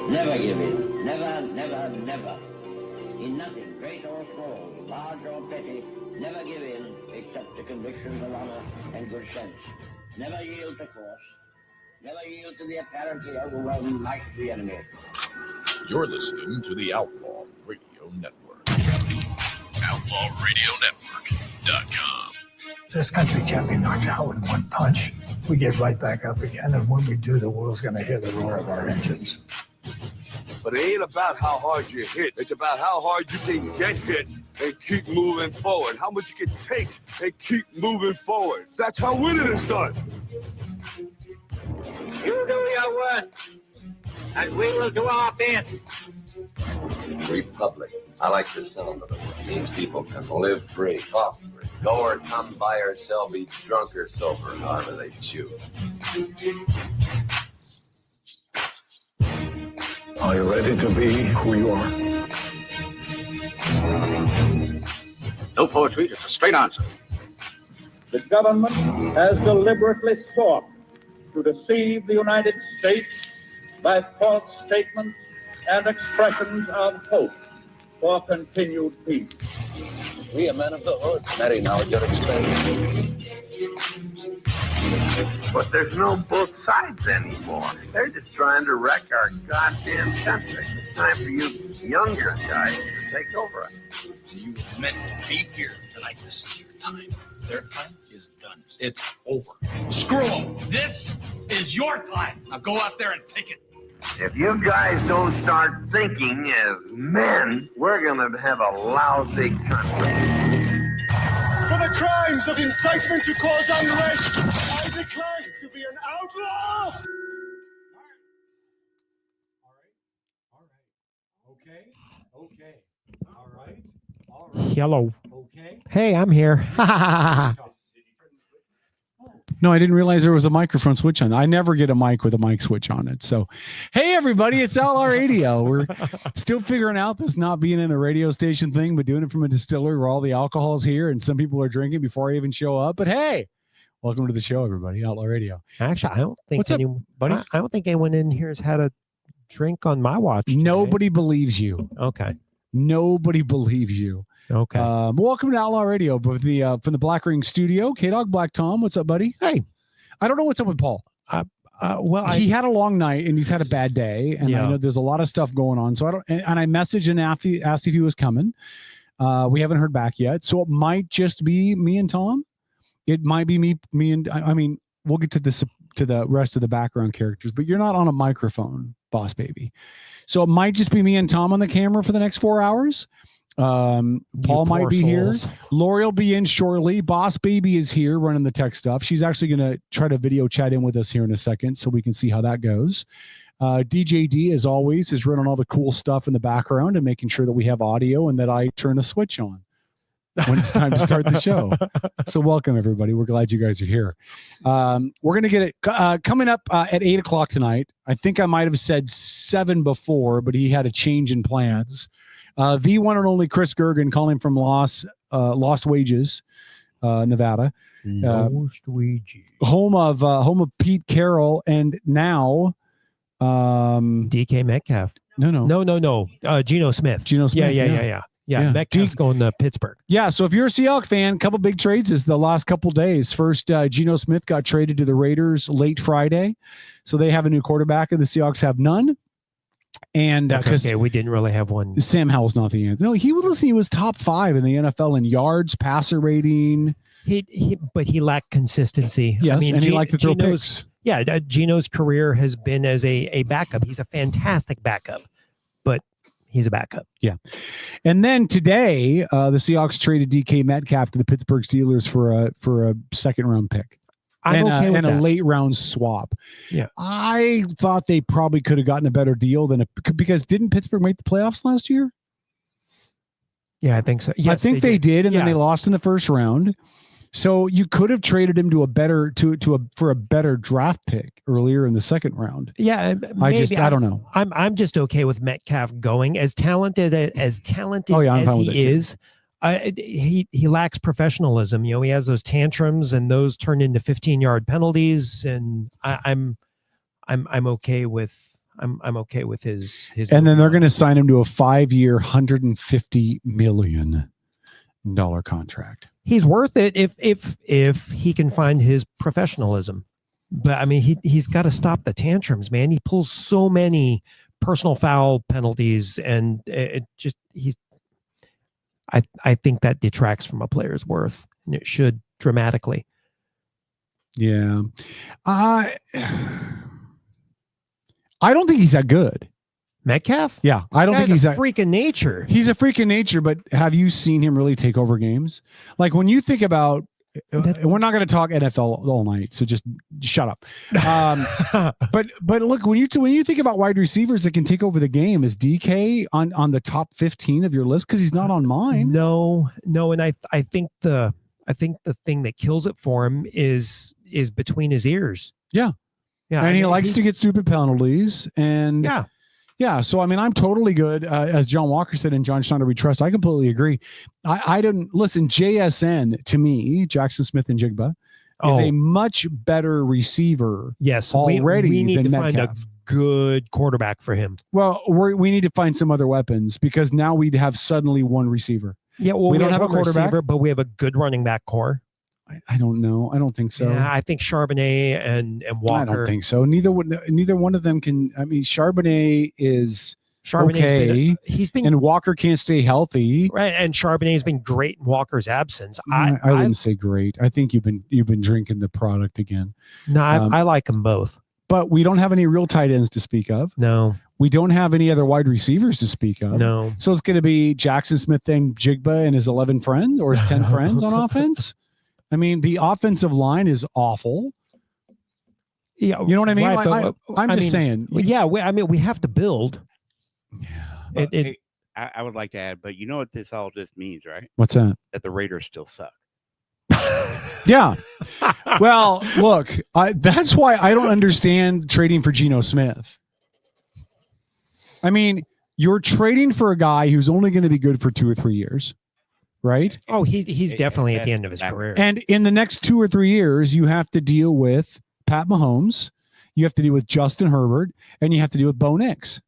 Never give in. Never, never, never. In nothing, great or small, large or petty, never give in except to convictions of honor and good sense. Never yield to force. Never yield to the apparently overwhelming might of the enemy. You're listening to the Outlaw Radio Network. OutlawRadioNetwork.com. This country can't be knocked out with one punch. We get right back up again, and when we do, the world's going to hear the roar of our engines. But it ain't about how hard you hit. It's about how hard you can get hit and keep moving forward. How much you can take and keep moving forward. That's how winning is done. You do your work, and we will do our bit. Republic. I like the sound of it. It means people can live free, talk free, go or come, buy or sell, be drunk or sober, however they choose. Are you ready to be who you are? No poetry, just a straight answer. The government has deliberately sought to deceive the United States by false statements and expressions of hope for continued peace. We are men of the hood. Matty, now at your expense. But there's no both sides anymore. They're just trying to wreck our goddamn country. It's time for you younger guys to take over it. You were meant to be here tonight. This is your time. Their time is done. It's over. Screw them. This is your time. Now go out there and take it. If you guys don't start thinking as men, we're gonna have a lousy country. For the crimes of incitement to cause unrest, I declare to be an outlaw! All right. Hello. Okay. Hey, I'm here. No, I didn't realize there was a microphone switch on. I never get a mic with a mic switch on it. So, hey, everybody, it's Outlaw Radio. We're still figuring out this not being in a radio station thing, but doing it from a distillery where all the alcohol's here and some people are drinking before I even show up. But hey, welcome to the show, everybody. Outlaw Radio. Actually, I don't think What's up, buddy? I don't think anyone in here has had a drink on my watch today. Nobody believes you. Okay. Nobody believes you. Okay. Welcome to Outlaw Radio with the from the Black Ring Studio. K-Dog, Black Tom, what's up, buddy? Hey. I don't know what's up with Paul. Well, he had a long night and he's had a bad day, and I know there's a lot of stuff going on. So I don't. And I messaged and asked if he was coming. We haven't heard back yet, so it might just be me and Tom. It might be me and I mean, we'll get to this to the rest of the background characters, but you're not on a microphone, boss baby. So it might just be me and Tom on the camera for the next 4 hours. Paul might be here. Lori will be in shortly. Boss Baby is here running the tech stuff. She's actually going to try to video chat in with us here in a second so we can see how that goes. DJ D, as always, is running all the cool stuff in the background and making sure that we have audio and that I turn a switch on when it's time to start the show. So welcome, everybody. We're glad you guys are here. We're going to get it coming up at 8 o'clock tonight. I think I might have said 7 before, but he had a change in plans. The one and only Chris Gergen calling from Lost Wages, Nevada. Lost Wages. Home of Pete Carroll and now DK Metcalf. No. Geno Smith. Yeah. Metcalf's going to Pittsburgh. Yeah, so if you're a Seahawks fan, a couple big trades is the last couple days. First, Geno Smith got traded to the Raiders late Friday. So they have a new quarterback and the Seahawks have none. And that's okay. We didn't really have one. Sam Howell's not the answer. No, he was top 5 in the NFL in yards, passer rating. But he lacked consistency. Yes, I mean, and he liked to throw picks. Yeah, Geno's career has been as a backup. He's a fantastic backup, but he's a backup. Yeah. And then today, the Seahawks traded DK Metcalf to the Pittsburgh Steelers for a second round pick. And a late round swap. Yeah, I thought they probably could have gotten a better deal because didn't Pittsburgh make the playoffs last year? Yeah, I think so. Yes, I think they did, and then they lost in the first round. So you could have traded him to for a better draft pick earlier in the second round. Yeah, maybe. I don't know. I'm just okay with Metcalf going as talented as he is. He lacks professionalism. You know, he has those tantrums, and those turn into 15-yard penalties. And I'm okay with I'm okay with his. And then they're going to sign him to a 5-year, $150 million contract. He's worth it if he can find his professionalism. But I mean, he's got to stop the tantrums, man. He pulls so many personal foul penalties, and I think that detracts from a player's worth, and it should dramatically. Yeah. I don't think he's that good. Metcalf? Yeah. I don't think he's a freak of nature. He's a freak of nature, but have you seen him really take over games? Like when you think about, we're not going to talk NFL all night, so just shut up. But look, when you think about wide receivers that can take over the game, is DK on the top 15 of your list? Because he's not on mine. No, and I think the thing that kills it for him is between his ears. Yeah, and he likes to get stupid penalties, and yeah. So I mean, I'm totally good. As John Walker said, and John Schneider we trust. I completely agree. I didn't listen. JSN to me, Jackson Smith and Jigba, is a much better receiver. Yes, already. We need to Metcalf. find a good quarterback for him. Well, we need to find some other weapons because now we'd have suddenly one receiver. Yeah, well, we don't have a quarterback, receiver, but we have a good running back core. I don't know. I don't think so. Yeah, I think Charbonnet and Walker. I don't think so. Neither one of them can. I mean, Charbonnet is okay. And Walker can't stay healthy. Right, and Charbonnet's been great in Walker's absence. I wouldn't say great. I think you've been drinking the product again. No, I like them both. But we don't have any real tight ends to speak of. No. We don't have any other wide receivers to speak of. No. So it's going to be Jackson Smith and Jigba and his 11 friends or his 10 friends on offense. I mean, the offensive line is awful. Yeah, you know what I mean? Right, I'm just saying. Yeah, we have to build. Yeah. I would like to add, but you know what this all just means, right? What's that? That the Raiders still suck. Yeah. Well, look, that's why I don't understand trading for Geno Smith. I mean, you're trading for a guy who's only going to be good for 2 or 3 years. Right? Oh, he's definitely at the end of his career. And in the next 2 or 3 years, you have to deal with Pat Mahomes, you have to deal with Justin Herbert, and you have to deal with Bo Nix.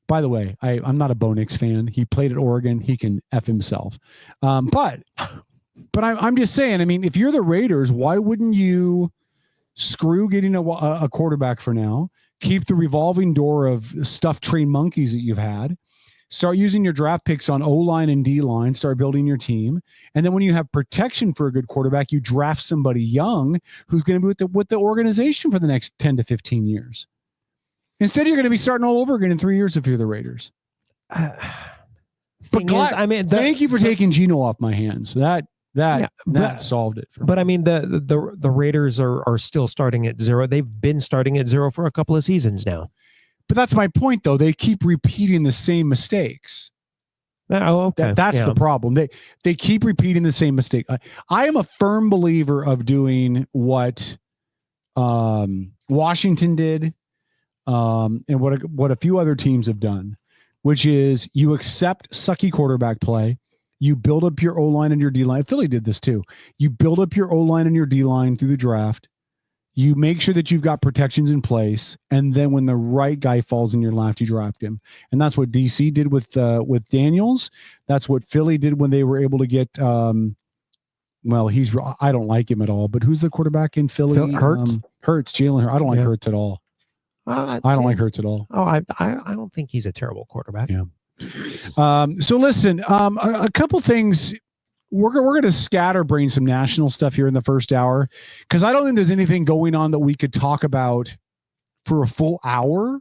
By the way, I'm not a Bo Nix fan. He played at Oregon. He can F himself. But I'm just saying, I mean, if you're the Raiders, why wouldn't you screw getting a quarterback for now, keep the revolving door of stuffed trained monkeys that you've had, start using your draft picks on O-line and D-line, start building your team. And then when you have protection for a good quarterback, you draft somebody young who's going to be with the organization for the next 10 to 15 years. Instead, you're going to be starting all over again in 3 years if you're the Raiders. But thank you for taking Geno off my hands. That solved it. But I mean, the Raiders are still starting at 0. They've been starting at 0 for a couple of seasons now. But that's my point, though. They keep repeating the same mistakes. Oh, okay. That's the problem. They keep repeating the same mistake. I am a firm believer of doing what Washington did and what a few other teams have done, which is you accept sucky quarterback play. You build up your O-line and your D-line. Philly did this too. You build up your O-line and your D-line through the draft. You make sure that you've got protections in place, and then when the right guy falls in your lap, you draft him. And that's what DC did with Daniels. That's what Philly did when they were able to get. I don't like him at all. But who's the quarterback in Philly? Hurts, Jalen Hurts. I don't like Hurts at all. I don't like Hurts at all. Oh, I don't think he's a terrible quarterback. Yeah. So listen, a couple things. We're going to scatterbrain some national stuff here in the first hour because I don't think there's anything going on that we could talk about for a full hour.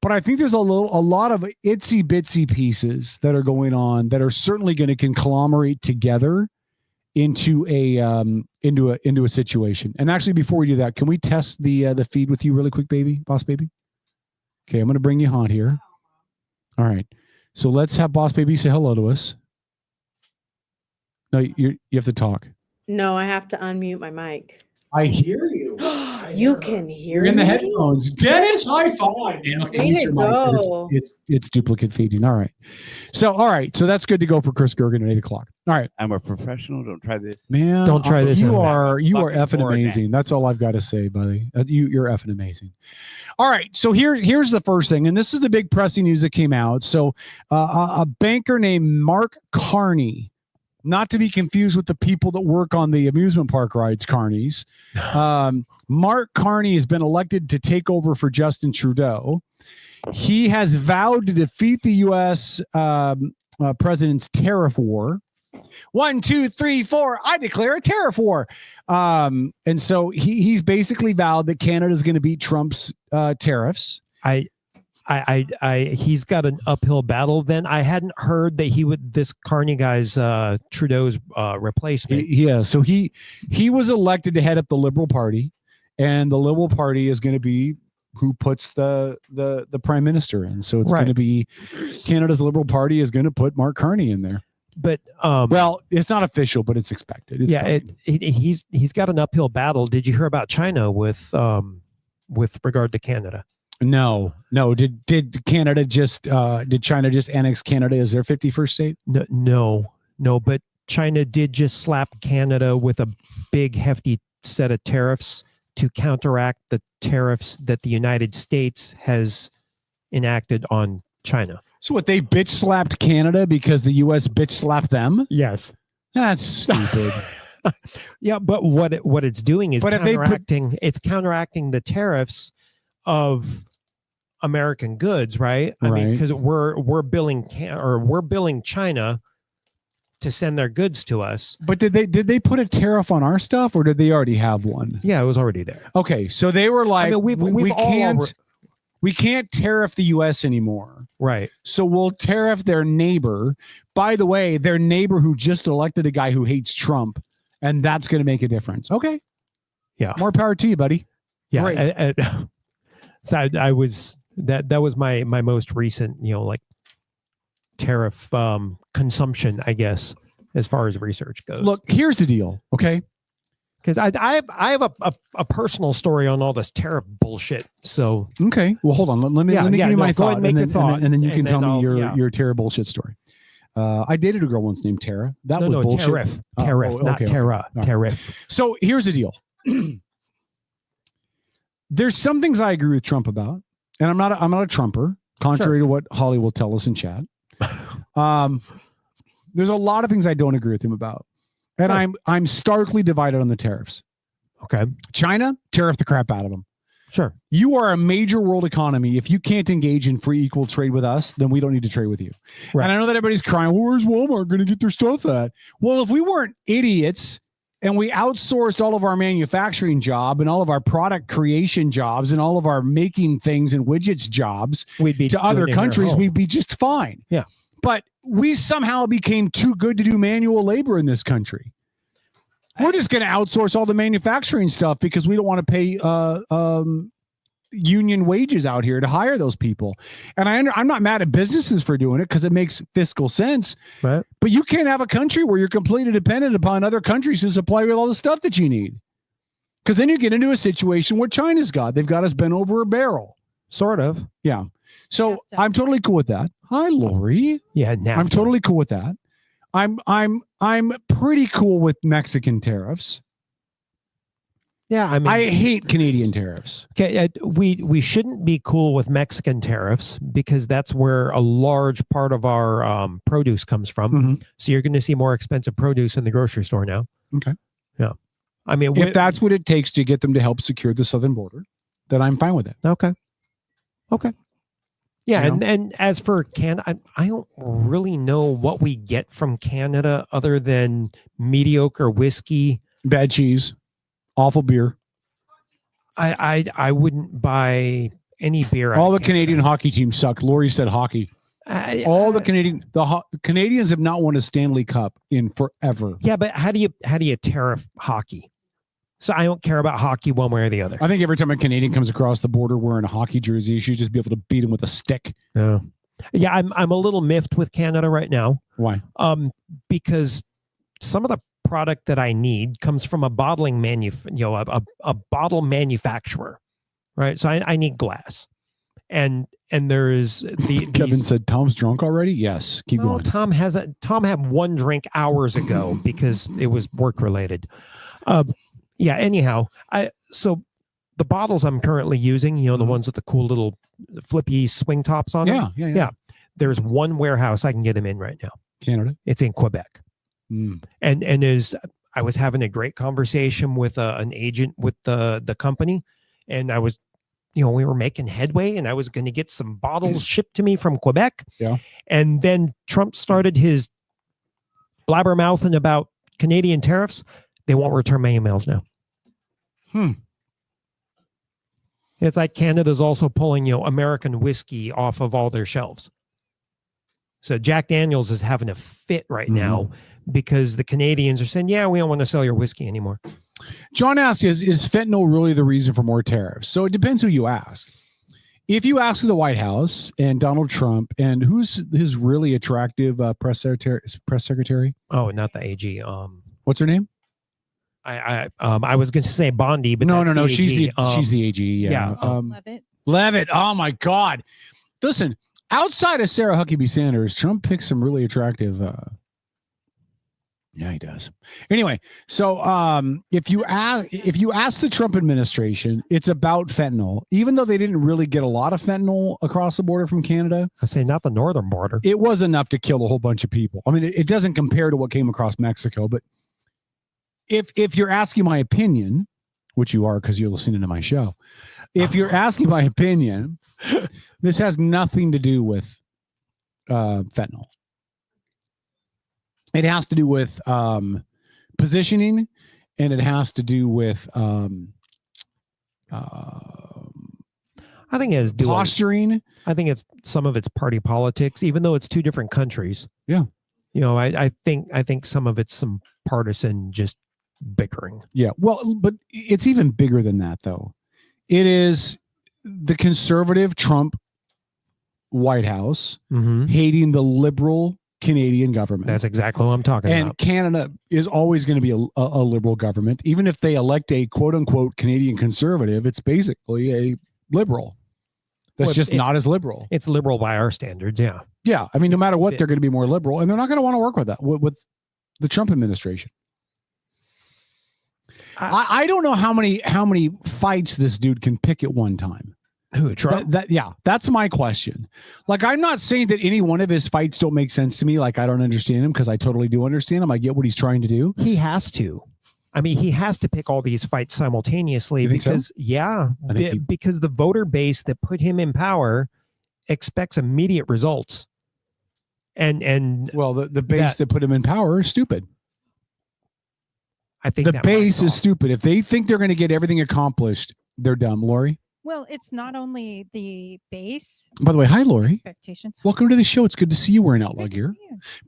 But I think there's a lot of itsy bitsy pieces that are going on that are certainly going to conglomerate together into a situation. And actually, before we do that, can we test the feed with you really quick, Boss Baby? Okay, I'm going to bring you on here. All right. So let's have Boss Baby say hello to us. No, you have to talk. No, I have to unmute my mic. I hear you. You can hear me? In the headphones. Dennis, high five. It's duplicate feeding. All right. So that's good to go for Chris Gergen at 8:00. All right. I'm a professional. Don't try this. Man, Don't try this You at home. are Fucking effing bored, amazing. That's all I've got to say, buddy. You're effing amazing. All right, so here's the first thing, and this is the big pressing news that came out. So a banker named Mark Carney, not to be confused with the people that work on the amusement park rides, Carneys. Mark Carney has been elected to take over for Justin Trudeau. He has vowed to defeat the U.S. President's tariff war. 1, 2, 3, 4. I declare a tariff war. And so he's basically vowed that Canada is going to beat Trump's tariffs. He's got an uphill battle. Then I hadn't heard that this Carney guy's Trudeau's replacement. Yeah. So he was elected to head up the Liberal Party, and the Liberal Party is going to be who puts the prime minister in. So it's going to be Canada's Liberal Party is going to put Mark Carney in there. But well, it's not official, but it's expected. He's got an uphill battle. Did you hear about China with regard to Canada? No. Did Canada did China just annex Canada as their 51st state? No. But China did just slap Canada with a big hefty set of tariffs to counteract the tariffs that the United States has enacted on China. So what, they bitch slapped Canada because the U.S. bitch slapped them? Yes. That's stupid. Yeah, but what it's doing is it's counteracting the tariffs of American goods, right? I mean, because we're billing China to send their goods to us. But did they put a tariff on our stuff, or did they already have one? Yeah, it was already there. Okay, so they were like, we can't tariff the U.S. anymore. Right. So we'll tariff their neighbor. By the way, their neighbor who just elected a guy who hates Trump, and that's going to make a difference. Okay. Yeah. More power to you, buddy. Yeah. Great. So I was that was my most recent, tariff consumption, I guess, as far as research goes. Look, here's the deal. Okay. Because I have a personal story on all this tariff bullshit. So okay, well, hold on. Let me give you my thought, and then you can tell me your Tara bullshit story. I dated a girl once named Tara. That was bullshit. Tariff, not Tara. Right. Tariff. So here's the deal. There's some things I agree with Trump about, and I'm not a Trumper, contrary to what Holly will tell us in chat. There's a lot of things I don't agree with him about. And I'm starkly divided on the tariffs. Okay. China, tariff the crap out of them. Sure. You are a major world economy. If you can't engage in free equal trade with us, then we don't need to trade with you. Right. And I know that everybody's crying, well, where's Walmart going to get their stuff at? Well, if we weren't idiots and we outsourced all of our manufacturing job and all of our product creation jobs and all of our making things and widgets jobs to other countries, we'd be just fine. Yeah. But we somehow became too good to do manual labor in this country. We're just going to outsource all the manufacturing stuff because we don't want to pay union wages out here to hire those people. And I'm not mad at businesses for doing it because it makes fiscal sense. Right. But you can't have a country where you're completely dependent upon other countries to supply you with all the stuff that you need. Because then you get into a situation where China's got. They've got us bent over a barrel. Sort of. Yeah. So I'm totally cool with that. Hi, Lori. Yeah, I'm totally cool with that. I'm pretty cool with Mexican tariffs. Yeah, I hate Canadian tariffs. Okay, we shouldn't be cool with Mexican tariffs because that's where a large part of our produce comes from. Mm-hmm. So you're going to see more expensive produce in the grocery store now. Okay. Yeah. I mean, if that's what it takes to get them to help secure the southern border, then I'm fine with it. Okay. Yeah, and as for Canada, I don't really know what we get from Canada other than mediocre whiskey, bad cheese, awful beer. I wouldn't buy any beer. All the Canadian hockey teams suck. Lori said hockey. All the Canadians have not won a Stanley Cup in forever. Yeah, but how do you tariff hockey? So I don't care about hockey one way or the other. I think every time a Canadian comes across the border wearing a hockey jersey, you should just be able to beat him with a stick. Yeah, I'm a little miffed with Canada right now. Why? Because some of the product that I need comes from a bottling a bottle manufacturer, right? So I need glass, and there is Kevin said Tom's drunk already. Yes, keep going. Tom had one drink hours ago because it was work related. Yeah. Anyhow, so the bottles I'm currently using, the ones with the cool little flippy swing tops on them. Yeah. There's one warehouse I can get them in right now. Canada. It's in Quebec. And I was having a great conversation with an agent with the company, and I was, we were making headway, and I was going to get some bottles shipped to me from Quebec. Yeah. And then Trump started his blabbermouthing about Canadian tariffs. They won't return my emails now. It's like Canada's also pulling, American whiskey off of all their shelves. So Jack Daniels is having a fit right now because the Canadians are saying, yeah, we don't want to sell your whiskey anymore. John asks, is fentanyl really the reason for more tariffs? So it depends who you ask. If you ask the White House and Donald Trump, and who's his really attractive press secretary? Oh, not the AG. What's her name? I was going to say Bondi, but no. She's the AG. Yeah. Levitt. Oh my God. Listen, outside of Sarah Huckabee Sanders, Trump picks some really attractive. Yeah, he does. Anyway, so if you ask the Trump administration, it's about fentanyl, even though they didn't really get a lot of fentanyl across the border from Canada. I say not the northern border. It was enough to kill a whole bunch of people. I mean, it doesn't compare to what came across Mexico, but if you're asking my opinion, which you are because you're listening to my show, if you're asking my opinion, this has nothing to do with fentanyl. It has to do with positioning, and it has to do with I think it's posturing. I think it's some of it's party politics, even though it's two different countries. Yeah. I think some of it's some partisan just bickering. Yeah. Well, but it's even bigger than that, though. It is the conservative Trump White House hating the liberal Canadian government. That's exactly what I'm talking about. And Canada is always going to be a liberal government. Even if they elect a quote unquote Canadian conservative, it's basically a liberal. That's just not as liberal. It's liberal by our standards. Yeah. Yeah. I mean, no matter what, they're going to be more liberal, and they're not going to want to work with that, with the Trump administration. I don't know how many fights this dude can pick at one time. Who, Trump? That's my question. Like, I'm not saying that any one of his fights don't make sense to me. Like, I don't understand him, because I totally do understand him. I get what he's trying to do. He has to. I mean, he has to pick all these fights simultaneously because, because the voter base that put him in power expects immediate results. And well, the base that put him in power is stupid. I think the base is stupid. If they think they're going to get everything accomplished, they're dumb. Lori? Well, it's not only the base. By the way, hi, Lori. Expectations. Welcome to the show. It's good to see you wearing Outlaw gear.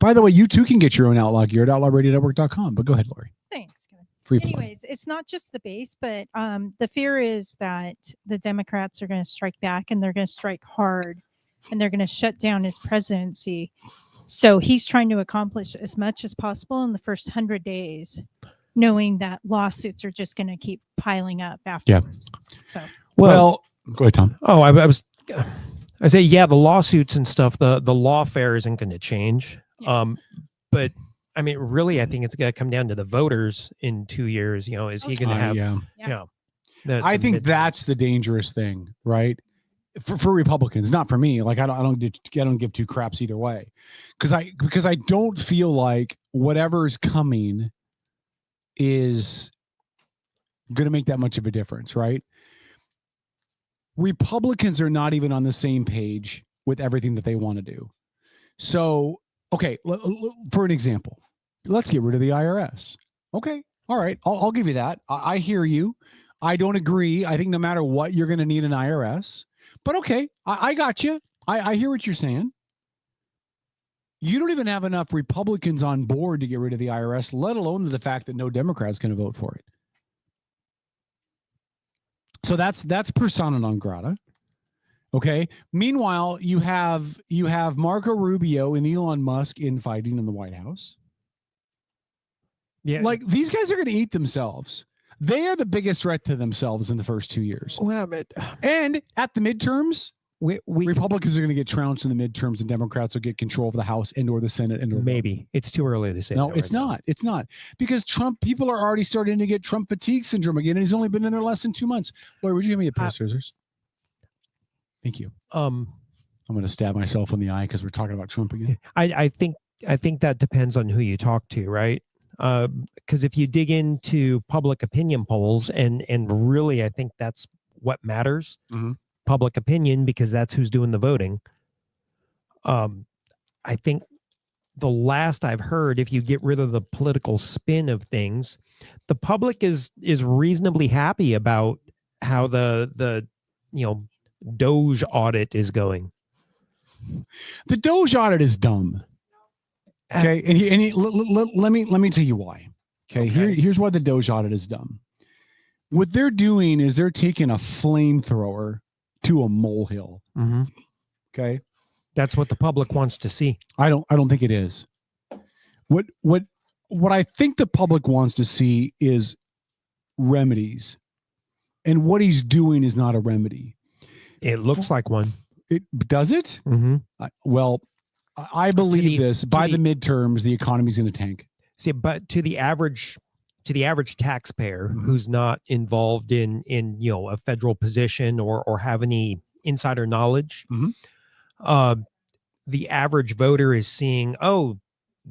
By the way, you too can get your own Outlaw gear at outlawradionetwork.com. But go ahead, Lori. Thanks. Free Anyways, it's not just the base, but the fear is that the Democrats are going to strike back, and they're going to strike hard, and they're going to shut down his presidency. So he's trying to accomplish as much as possible in the first 100 days, knowing that lawsuits are just going to keep piling up afterwards. Yeah. So. Well, go ahead, Tom. Oh, I say, the lawsuits and stuff, the lawfare isn't going to change. Yeah. But I mean, really, I think it's going to come down to the voters in 2 years. Is he going to have, I think that's the dangerous thing, right? For Republicans, not for me. Like, I don't give two craps either way. Because I don't feel like whatever's coming is going to make that much of a difference, right? Republicans are not even on the same page with everything that they want to do. So, okay, for an example, let's get rid of the IRS. Okay, all right, I'll give you that. I hear you. I don't agree. I think no matter what, you're going to need an IRS. But okay, I got you. I hear what you're saying. You don't even have enough Republicans on board to get rid of the IRS, let alone the fact that no Democrat's going to vote for it. So that's persona non grata. Okay. Meanwhile, you have Marco Rubio and Elon Musk infighting in the White House. Yeah. Like, these guys are going to eat themselves. They are the biggest threat to themselves in the first 2 years. Well, and at the midterms, Republicans are going to get trounced in the midterms, and Democrats will get control of the House and or the Senate and maybe it's too early to say. No, it's not. Now. It's not because people are already starting to get Trump fatigue syndrome again, and he's only been in there less than 2 months. Lori, would you give me a pair of scissors? Thank you. I'm going to stab myself in the eye because we're talking about Trump again. I think that depends on who you talk to, right? Because if you dig into public opinion polls, and really, I think that's what matters. Mm-hmm. Public opinion, because that's who's doing the voting. I think the last I've heard, if you get rid of the political spin of things, the public is reasonably happy about how the Doge audit is going. The Doge audit is dumb. Okay, let me tell you why. Okay, here's why the Doge audit is dumb. What they're doing is they're taking a flamethrower to a molehill. Mm-hmm. Okay, that's what the public wants to see. I don't think it is. What I think the public wants to see is remedies, and what he's doing is not a remedy. It looks like one. It does it? Mm-hmm. Well, I believe this. By the midterms, the economy's going to tank. See, but to the average taxpayer who's not involved in a federal position or have any insider knowledge, the average voter is seeing, oh,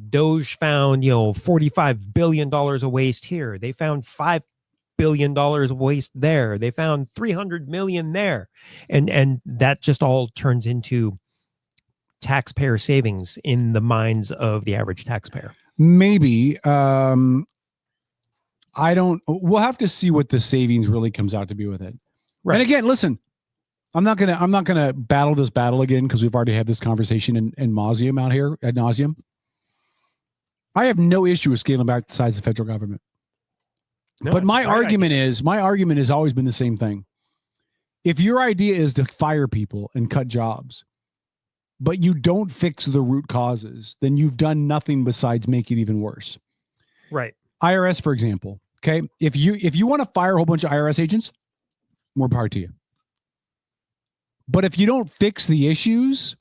Doge found $45 billion of waste here. They found $5 billion of waste there. They found 300 million there, and that just all turns into taxpayer savings in the minds of the average taxpayer. Maybe. We'll have to see what the savings really comes out to be with it. Right. And again, listen, I'm not gonna battle this battle again because we've already had this conversation in nauseum out here ad nauseum. I have no issue with scaling back the size of the federal government. No, but my argument has always been the same thing. If your idea is to fire people and cut jobs, but you don't fix the root causes, then you've done nothing besides make it even worse. Right. IRS, for example. Okay. If you want to fire a whole bunch of IRS agents, more power to you. But if you don't fix the issues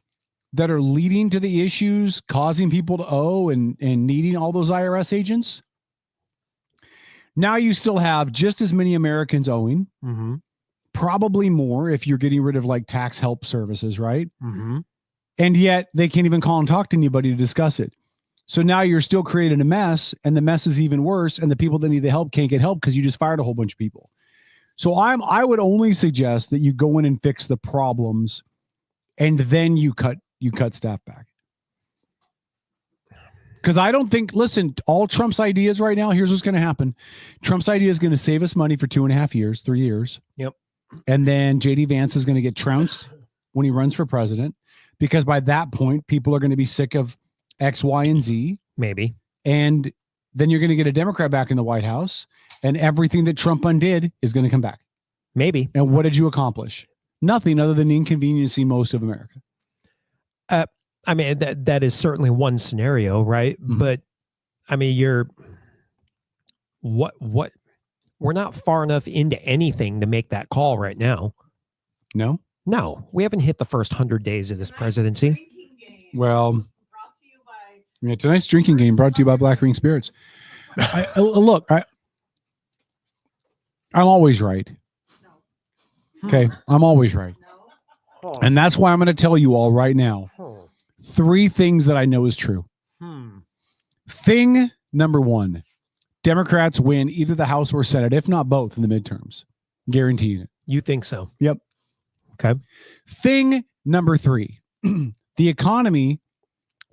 that are leading to the issues causing people to owe and needing all those IRS agents, now you still have just as many Americans owing, probably more if you're getting rid of like tax help services, right? Mm-hmm. And yet they can't even call and talk to anybody to discuss it. So now you're still creating a mess, and the mess is even worse, and the people that need the help can't get help because you just fired a whole bunch of people. So I would only suggest that you go in and fix the problems, and then you cut staff back. Because I don't think, listen, all Trump's ideas right now, here's what's going to happen. Trump's idea is going to save us money for 2.5 years, 3 years. Yep. And then J.D. Vance is going to get trounced when he runs for president, because by that point, people are going to be sick of X, Y, and Z. Maybe. And then you're going to get a Democrat back in the White House, and everything that Trump undid is going to come back. Maybe. And what did you accomplish? Nothing other than inconveniencing most of America. I mean, that is certainly one scenario, right? Mm-hmm. But I mean, we're not far enough into anything to make that call right now. No, we haven't hit the first 100 days of this presidency. Well, yeah, tonight's drinking game brought to you by Black Ring Spirits. Look, I'm always right. Okay, I'm always right. And that's why I'm going to tell you all right now 3 things that I know is true. Thing number 1, Democrats win either the House or Senate, if not both, in the midterms. Guaranteed it. You think so? Yep. Okay. Thing number 3, the economy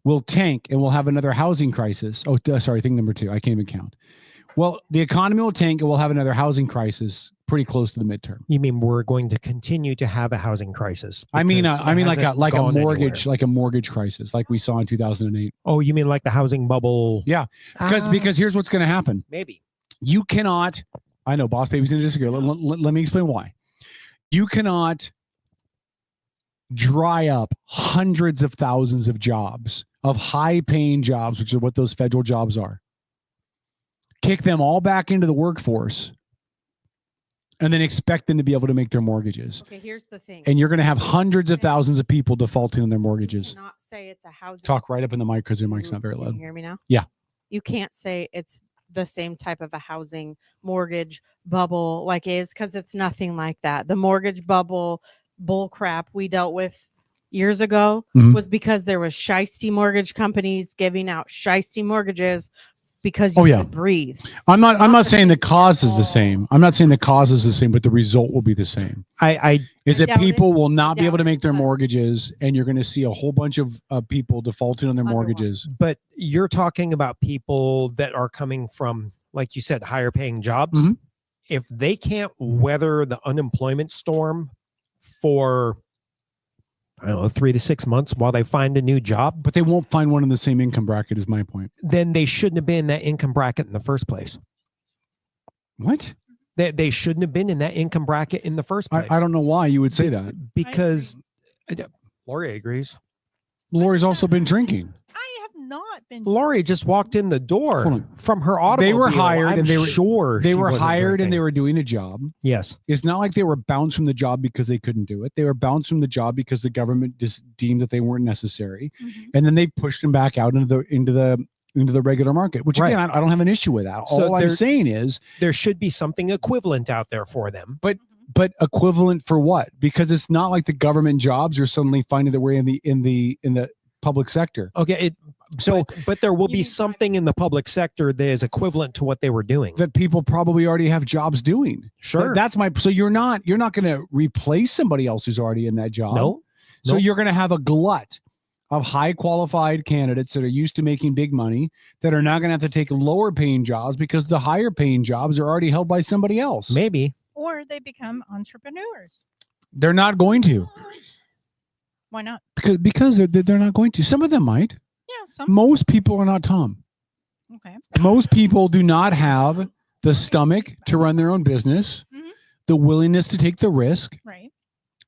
will tank and we'll have another housing crisis. Oh, sorry, thing number 2. I can't even count. Well, the economy will tank and we'll have another housing crisis pretty close to the midterm. You mean we're going to continue to have a housing crisis? I mean like a mortgage crisis, like we saw in 2008. Oh, you mean like the housing bubble? Yeah, because here's what's going to happen. Maybe you cannot. I know, Boss Baby's going to disagree. Let me explain why. You cannot dry up hundreds of thousands of jobs, of high-paying jobs, which is what those federal jobs are. Kick them all back into the workforce and then expect them to be able to make their mortgages. Okay, here's the thing. And you're going to have hundreds of thousands of people defaulting on their mortgages. You cannot say it's a housing. Talk right up in the mic because your mic's not very Can loud. you hear me now? Yeah. You can't say it's the same type of a housing mortgage bubble like is, because it's nothing like that. The mortgage bubble bull crap we dealt with years ago was because there was shisty mortgage companies giving out shisty mortgages because you could breathe. I'm not saying the cause is the same. I'm not saying the cause is the same, but the result will be the same. Is that people will not be able to make their mortgages, and you're going to see a whole bunch of people defaulting on their mortgages. But you're talking about people that are coming from, like you said, higher paying jobs. If they can't weather the unemployment storm for, I don't know, 3 to 6 months while they find a new job. But they won't find one in the same income bracket is my point. Then they shouldn't have been in that income bracket in the first place. What? They shouldn't have been in that income bracket in the first place. I don't know why you would say that. Because Lori agrees. Lori's also been drinking. I have not been. Lori just walked in the door from her automobile. They were hired I'm and they were sure they she were wasn't hired drinking. and they were doing a job. Yes. It's not like they were bounced from the job because they couldn't do it. They were bounced from the job because the government just deemed that they weren't necessary. And then they pushed them back out into the regular market, which again, I don't have an issue with that. So All I'm saying is there should be something equivalent out there for them. But equivalent for what? Because it's not like the government jobs are suddenly finding their way in the public sector. Okay. But there will be something in the public sector that is equivalent to what they were doing. That people probably already have jobs doing. Sure. That's my, so you're not going to replace somebody else who's already in that job. No. So you're going to have a glut of high qualified candidates that are used to making big money that are now going to have to take lower paying jobs because the higher paying jobs are already held by somebody else. Maybe. Or they become entrepreneurs. They're not going to. Why not? Because they're not going to. Some of them might. Yeah, some. Most people are not Tom. Okay. Most people do not have the stomach to run their own business, the willingness to take the risk, right?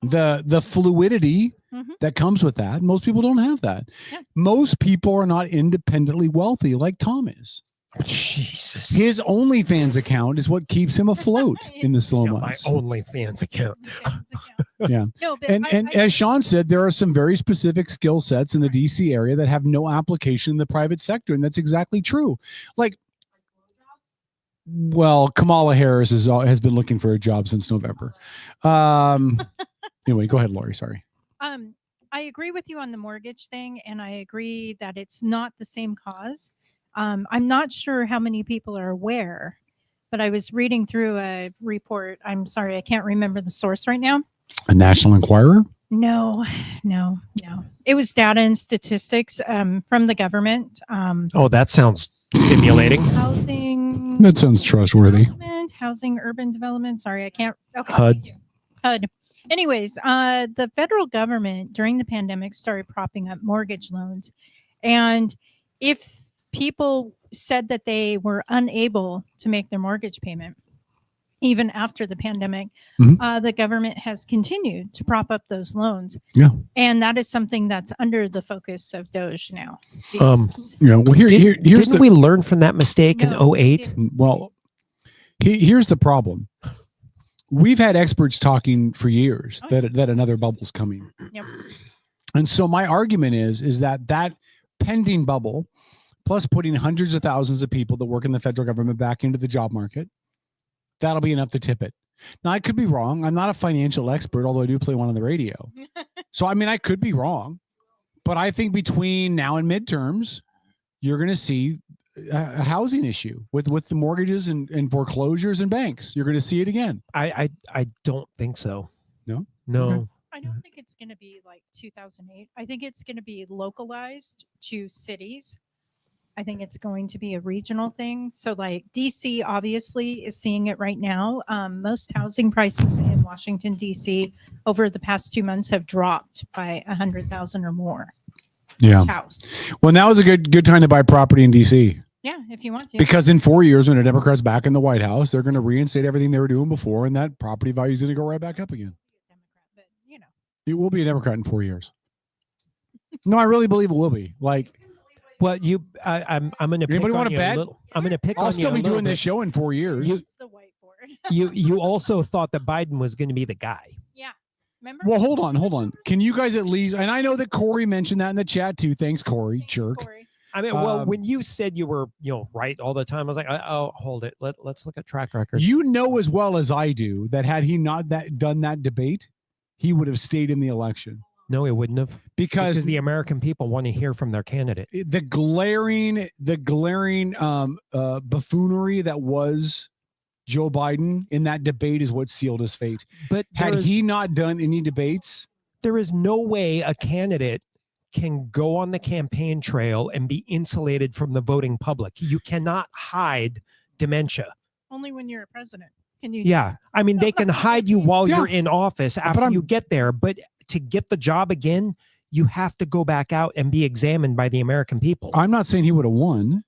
The fluidity that comes with that. Most people don't have that. Yeah. Most people are not independently wealthy like Tom is. Jesus. His OnlyFans account is what keeps him afloat in the slow My months. OnlyFans account. Yeah. No, but And as Sean said, there are some very specific skill sets in the DC area that have no application in the private sector. And that's exactly true. Like, well, Kamala Harris has been looking for a job since November. Anyway, go ahead, Lori. Sorry. I agree with you on the mortgage thing, and I agree that it's not the same cause. I'm not sure how many people are aware, but I was reading through a report. I'm sorry, I can't remember the source right now. A National Enquirer? No. It was data and statistics from the government. Oh, that sounds stimulating. Housing. That sounds trustworthy. Housing, urban development. Sorry, I can't. Okay, HUD. thank you. HUD. Anyways, the federal government during the pandemic started propping up mortgage loans. And if people said that they were unable to make their mortgage payment, even after the pandemic, the government has continued to prop up those loans. Yeah. And that is something that's under the focus of Doge now. Well, here's didn't we learn from that mistake in 08? Well, here's the problem. We've had experts talking for years that another bubble's coming. Yep. And so my argument is that pending bubble, plus putting hundreds of thousands of people that work in the federal government back into the job market, that'll be enough to tip it. Now, I could be wrong. I'm not a financial expert, although I do play one on the radio. So, I mean, I could be wrong. But I think between now and midterms, you're going to see a housing issue with the mortgages and foreclosures and banks. You're going to see it again. I don't think so. No? No. I don't think it's going to be like 2008. I think it's going to be localized to cities. I think it's going to be a regional thing. So like DC obviously is seeing it right now. Most housing prices in Washington, DC over the past 2 months have dropped by 100,000 or more. Yeah. Each house. Well, now is a good time to buy property in DC. Yeah, if you want to. Because in 4 years, when a Democrat's back in the White House, they're going to reinstate everything they were doing before, and that property value is going to go right back up again. It will be a Democrat in 4 years. No, I really believe it will be. Like, well, I'm going to. Anybody want to bet? I'm going to pick. I'll on still you be a little doing this bit. show in 4 years. you also thought that Biden was going to be the guy. Yeah. Remember? Well, hold on. Can you guys at least? And I know that Corey mentioned that in the chat too. Thanks, Corey. Jerk. Corey. I mean, well, when you said you were, right all the time, I was like, oh, hold it. Let's look at track record. You know as well as I do that had he not done that debate, he would have stayed in the election. No, he wouldn't have, because the American people want to hear from their candidate. The glaring buffoonery that was Joe Biden in that debate is what sealed his fate. But had he not done any debates, there is no way a candidate can go on the campaign trail and be insulated from the voting public. You cannot hide dementia. Only when you're a president can you. Yeah. I mean, they can hide you while you're in office after you get there, but to get the job again, you have to go back out and be examined by the American people. I'm not saying he would have won.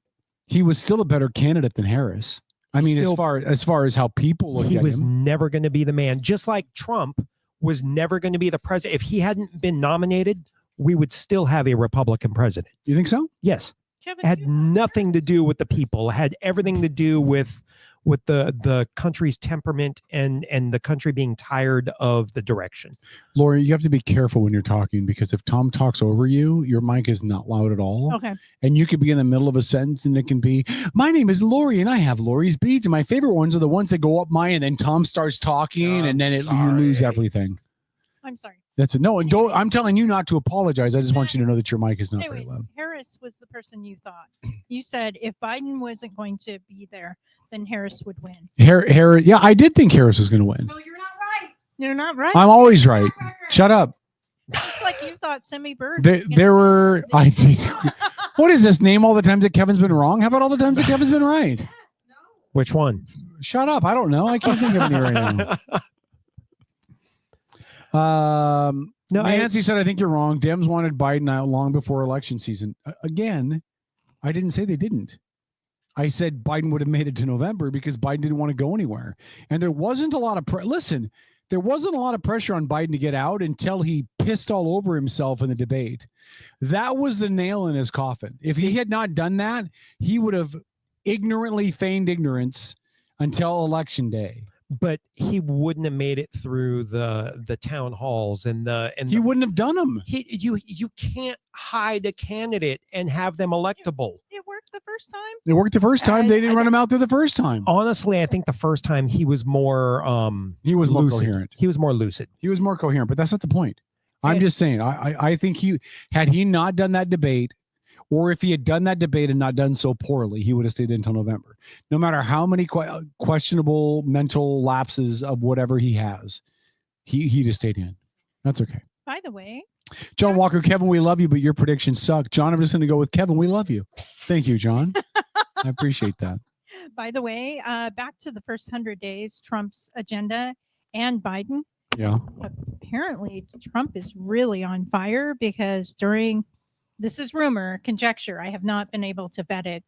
He was still a better candidate than Harris. I mean, as far as how people look at him. He was never going to be the man. Just like Trump was never going to be the president. If he hadn't been nominated, we would still have a Republican president. You think so? Yes. Kevin, it had nothing to do with the people. It had everything to do with the country's temperament and the country being tired of the direction. Lori, you have to be careful when you're talking, because if Tom talks over you, your mic is not loud at all. Okay. And you could be in the middle of a sentence and it can be, my name is Lori and I have Lori's beads. And my favorite ones are the ones that go up mine, and then Tom starts talking and then you lose everything. I'm sorry. That's it. No, and don't. I'm telling you not to apologize. I just want you to know that your mic is not very loud. Harris was the person you thought. You said if Biden wasn't going to be there, then Harris would win. Harris, yeah, I did think Harris was going to win. So you're not right. You're not right. I'm always right. Shut up. Just like you thought Semi Bird. There were. I did. What is this? Name all the times that Kevin's been wrong. How about all the times that Kevin's been right? Which one? Shut up. I don't know. I can't think of any right now. No, Nancy said, I think you're wrong. Dems wanted Biden out long before election season. Again, I didn't say they didn't. I said Biden would have made it to November because Biden didn't want to go anywhere. And there wasn't a lot of there wasn't a lot of pressure on Biden to get out until he pissed all over himself in the debate. That was the nail in his coffin. If he had not done that, he would have ignorantly feigned ignorance until election day. But he wouldn't have made it through the town halls and he wouldn't have done them. You can't hide a candidate and have them electable. It worked the first time. It worked the first time. They didn't run him out there the first time. Honestly, I think the first time he was more more lucid. coherent. He was more lucid. He was more coherent, but that's not the point. I'm just saying. I think had he not done that debate, or if he had done that debate and not done so poorly, he would have stayed until November. No matter how many questionable mental lapses of whatever he has, he just stayed in. That's okay. By the way, John Walker, Kevin, we love you, but your predictions suck. John, I'm just going to go with Kevin. We love you. Thank you, John. I appreciate that. By the way, back to the first 100 days, Trump's agenda and Biden. Yeah. Apparently, Trump is really on fire because this is rumor, conjecture. I have not been able to vet it.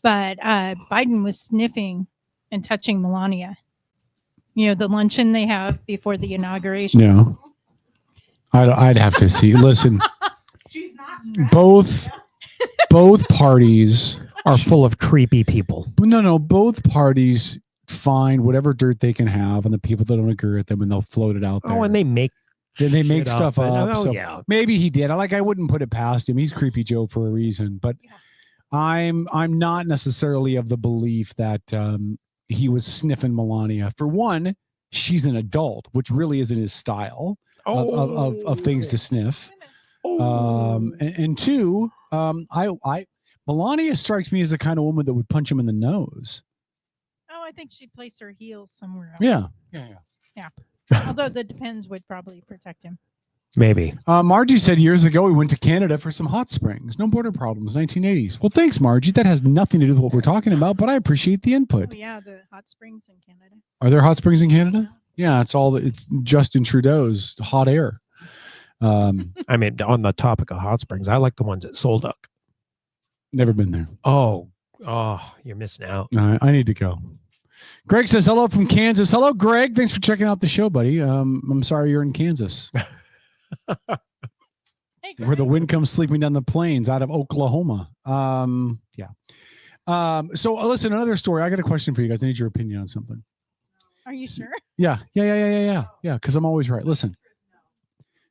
But Biden was sniffing and touching Melania. You know, the luncheon they have before the inauguration. Yeah. I'd have to see. Listen, both parties are full of creepy people. No, both parties find whatever dirt they can have on the people that don't agree with them, and they'll float it out there. Oh, and they make stuff up. Oh, so yeah. Maybe he did. I wouldn't put it past him. He's Creepy Joe for a reason. But I'm not necessarily of the belief that he was sniffing Melania. For one, she's an adult, which really isn't his style of things to sniff. And two, Melania strikes me as the kind of woman that would punch him in the nose. Oh, I think she'd place her heels somewhere else. Yeah. Although the Depends would probably protect him. Maybe. Margie said years ago we went to Canada for some hot springs. No border problems, 1980s. Well, thanks, Margie. That has nothing to do with what we're talking about, but I appreciate the input. Oh, yeah, the hot springs in Canada. Are there hot springs in Canada? Yeah, it's Justin Trudeau's hot air. I mean, on the topic of hot springs, I like the ones at Solduck. Never been there. Oh, you're missing out. I need to go. Greg says hello from Kansas. Hello, Greg. Thanks for checking out the show, buddy. I'm sorry you're in Kansas. Where the wind comes sleeping down the plains out of Oklahoma. Yeah. So listen, another story. I got a question for you guys. I need your opinion on something. Are you sure? Yeah. Because I'm always right. Listen.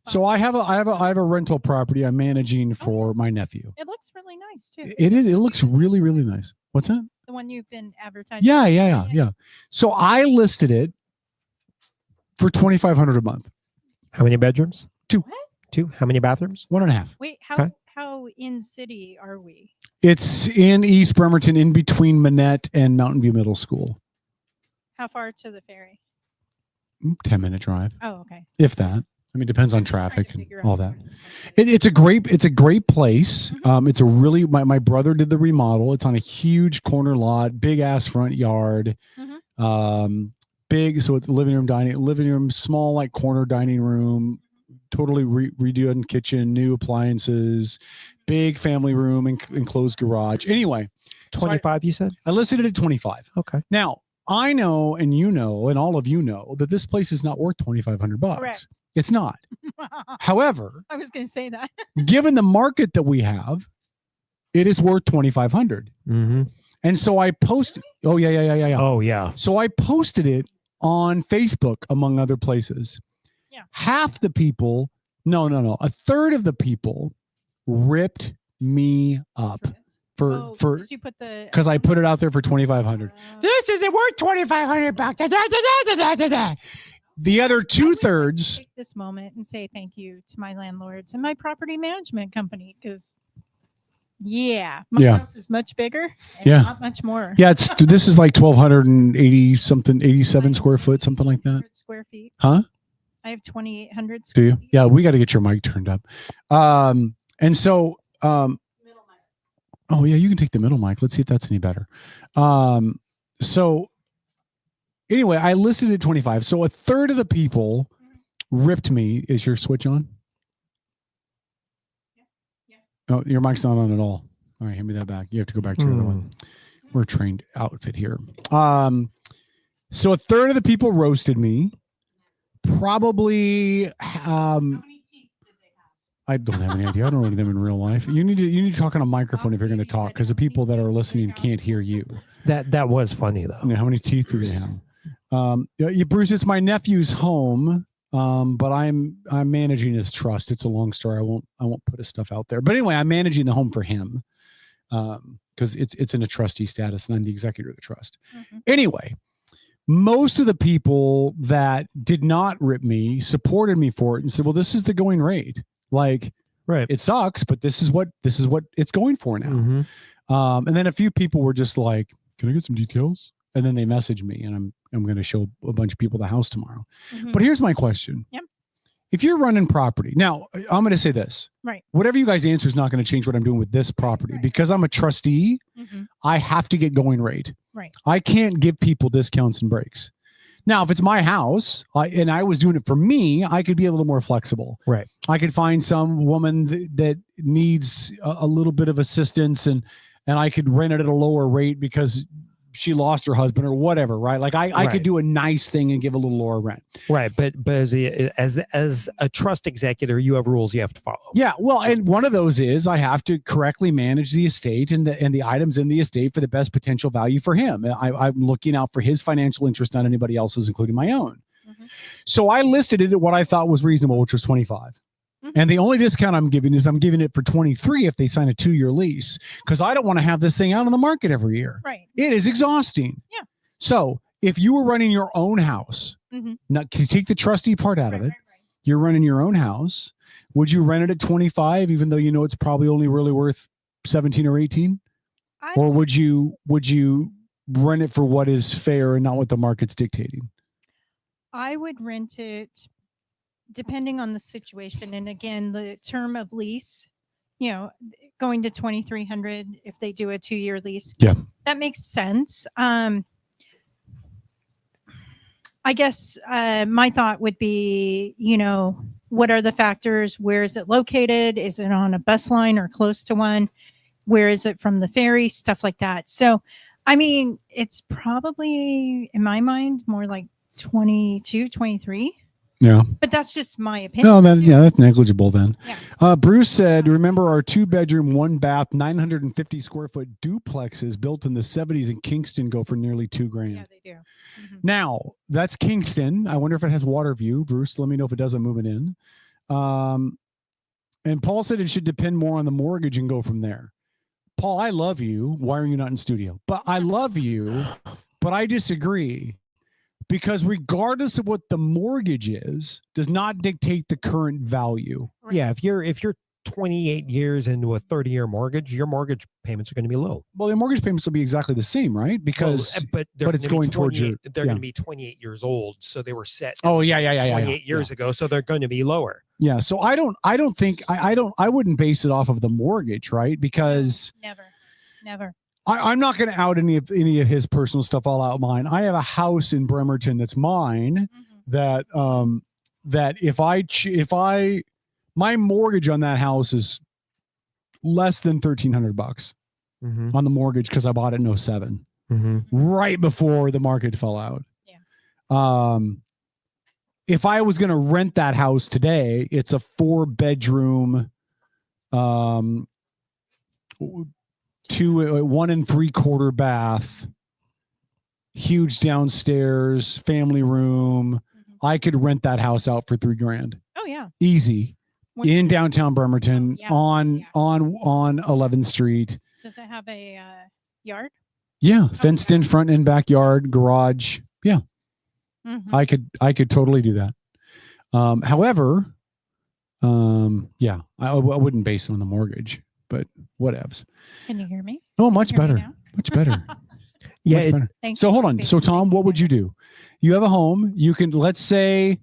So I have a rental property I'm managing for my nephew. It looks really nice too. It is. It looks really, really nice. What's that? The one you've been advertising. Yeah. So I listed it for $2,500 a month. How many bedrooms? 2. What? 2. How many bathrooms? 1.5. Wait, Okay. how in city are we? It's in East Bremerton, in between Manette and Mountain View Middle School. How far to the ferry? 10-minute drive. Oh, okay. If that. I mean, depends on traffic and all that. It's a great place. Mm-hmm. It's a really my brother did the remodel. It's on a huge corner lot, big ass front yard. Mm-hmm. Big, so it's living room, small like corner dining room, totally redone kitchen, new appliances, big family room, and enclosed garage. Anyway, 25. You said I listed it at 25. Okay. Now I know, and you know, and all of you know that this place is not worth $2,500. Correct. It's not. However, I was going to say that. given the market that we have, it is worth $2,500. Mm-hmm. And so I posted. Oh yeah. Oh yeah. So I posted it on Facebook, among other places. Yeah. Half the people, no, a third of the people ripped me up for you put the because I put it out there for $2,500. This isn't worth $2,500. The other 2/3. Take this moment and say thank you to my landlords and my property management company because, my house is much bigger and not much more. Yeah, this is like 1,280 something, 87 square foot, something like that. Square feet. Huh? I have 2,800 Do square you? feet. Yeah, we got to get your mic turned up. And so, oh yeah, you can take the middle mic. Let's see if that's any better. So anyway, I listed it at 25. So a third of the people ripped me. Is your switch on? Yeah. Oh, your mic's not on at all. All right, hand me that back. You have to go back to the other one. We're a trained outfit here. So a third of the people roasted me. Probably I don't have any idea. I don't know them in real life. You need to talk on a microphone if you're going to talk, because the people that are listening can't hear you. That was funny though. How many teeth do they have? Bruce, it's my nephew's home, but I'm managing his trust. It's a long story. I won't put his stuff out there. But anyway, I'm managing the home for him because it's in a trustee status, and I'm the executor of the trust. Mm-hmm. Anyway. Most of the people that did not rip me supported me for it and said, well, this is the going rate. Like, right. It sucks, but this is what it's going for now. Mm-hmm. And then a few people were just like, can I get some details? And then they messaged me, and I'm going to show a bunch of people the house tomorrow. Mm-hmm. But here's my question. Yep. If you're running property, now I'm going to say this, right? Whatever you guys answer is not going to change what I'm doing with this property, because I'm a trustee. Mm-hmm. I have to get going rate. Right. I can't give people discounts and breaks. Now, if it's my house and I was doing it for me, I could be a little more flexible. Right. I could find some woman that needs a little bit of assistance, and I could rent it at a lower rate because she lost her husband or whatever, right? Like I could do a nice thing and give a little lower rent. Right. But as a trust executor, you have rules you have to follow. Yeah. Well, and one of those is I have to correctly manage the estate and the items in the estate for the best potential value for him. I'm looking out for his financial interest, not anybody else's, including my own. Mm-hmm. So I listed it at what I thought was reasonable, which was 25. Mm-hmm. And the only discount I'm giving it for 23 if they sign a 2-year lease, because I don't want to have this thing out on the market every year. Right. It is exhausting. Yeah. So if you were running your own house, mm-hmm. now take the trustee part out of it. Right. You're running your own house. Would you rent it at 25, even though you know it's probably only really worth 17 or 18? Or would you rent it for what is fair and not what the market's dictating? I would rent it depending on the situation, and again, the term of lease, going to 2,300 if they do a 2-year lease. Yeah, that makes sense. I guess my thought would be, what are the factors? Where is it located? Is it on a bus line or close to one? Where is it from the ferry? Stuff like that. So, I mean, it's probably in my mind more like 22, 23. Yeah. But that's just my opinion. No, that's negligible then. Yeah. Bruce said, remember our 2-bedroom, 1-bath, 950 square foot duplexes built in the 70s in Kingston go for nearly $2,000. Yeah, they do. Mm-hmm. Now, that's Kingston. I wonder if it has water view. Bruce, let me know if it doesn't moving in. And Paul said it should depend more on the mortgage and go from there. Paul, I love you. Why are you not in studio? But I love you, but I disagree. Because regardless of what the mortgage is, does not dictate the current value. Yeah, if you're 28 years into a 30-year mortgage, your mortgage payments are going to be low. Well, your mortgage payments will be exactly the same, right? Because but it's going towards your. They're going to be 28 years old, so they were set. Oh yeah. 28 years ago, so they're going to be lower. Yeah, so I wouldn't base it off of the mortgage, right? Because never. I'm not going to out any of his personal stuff. I'll out mine. I have a house in Bremerton that's mine. Mm-hmm. That if my mortgage on that house is less than $1,300 on the mortgage because I bought it in 07, right before the market fell out. Yeah. If I was going to rent that house today, it's a 4-bedroom, 1 3/4 bath, huge downstairs, family room. I could rent that house out for $3,000. Oh yeah. Easy. In downtown Bremerton on 11th Street. Does it have a yard? Yeah, fenced in front and backyard, garage. Yeah. Mm-hmm. I could totally do that. However, yeah, I wouldn't base it on the mortgage, but whatevs. Can you hear me? Oh, much better. Much better. Yeah. Much better. So hold on. So Tom, what would you do? You have a home. You can, let's say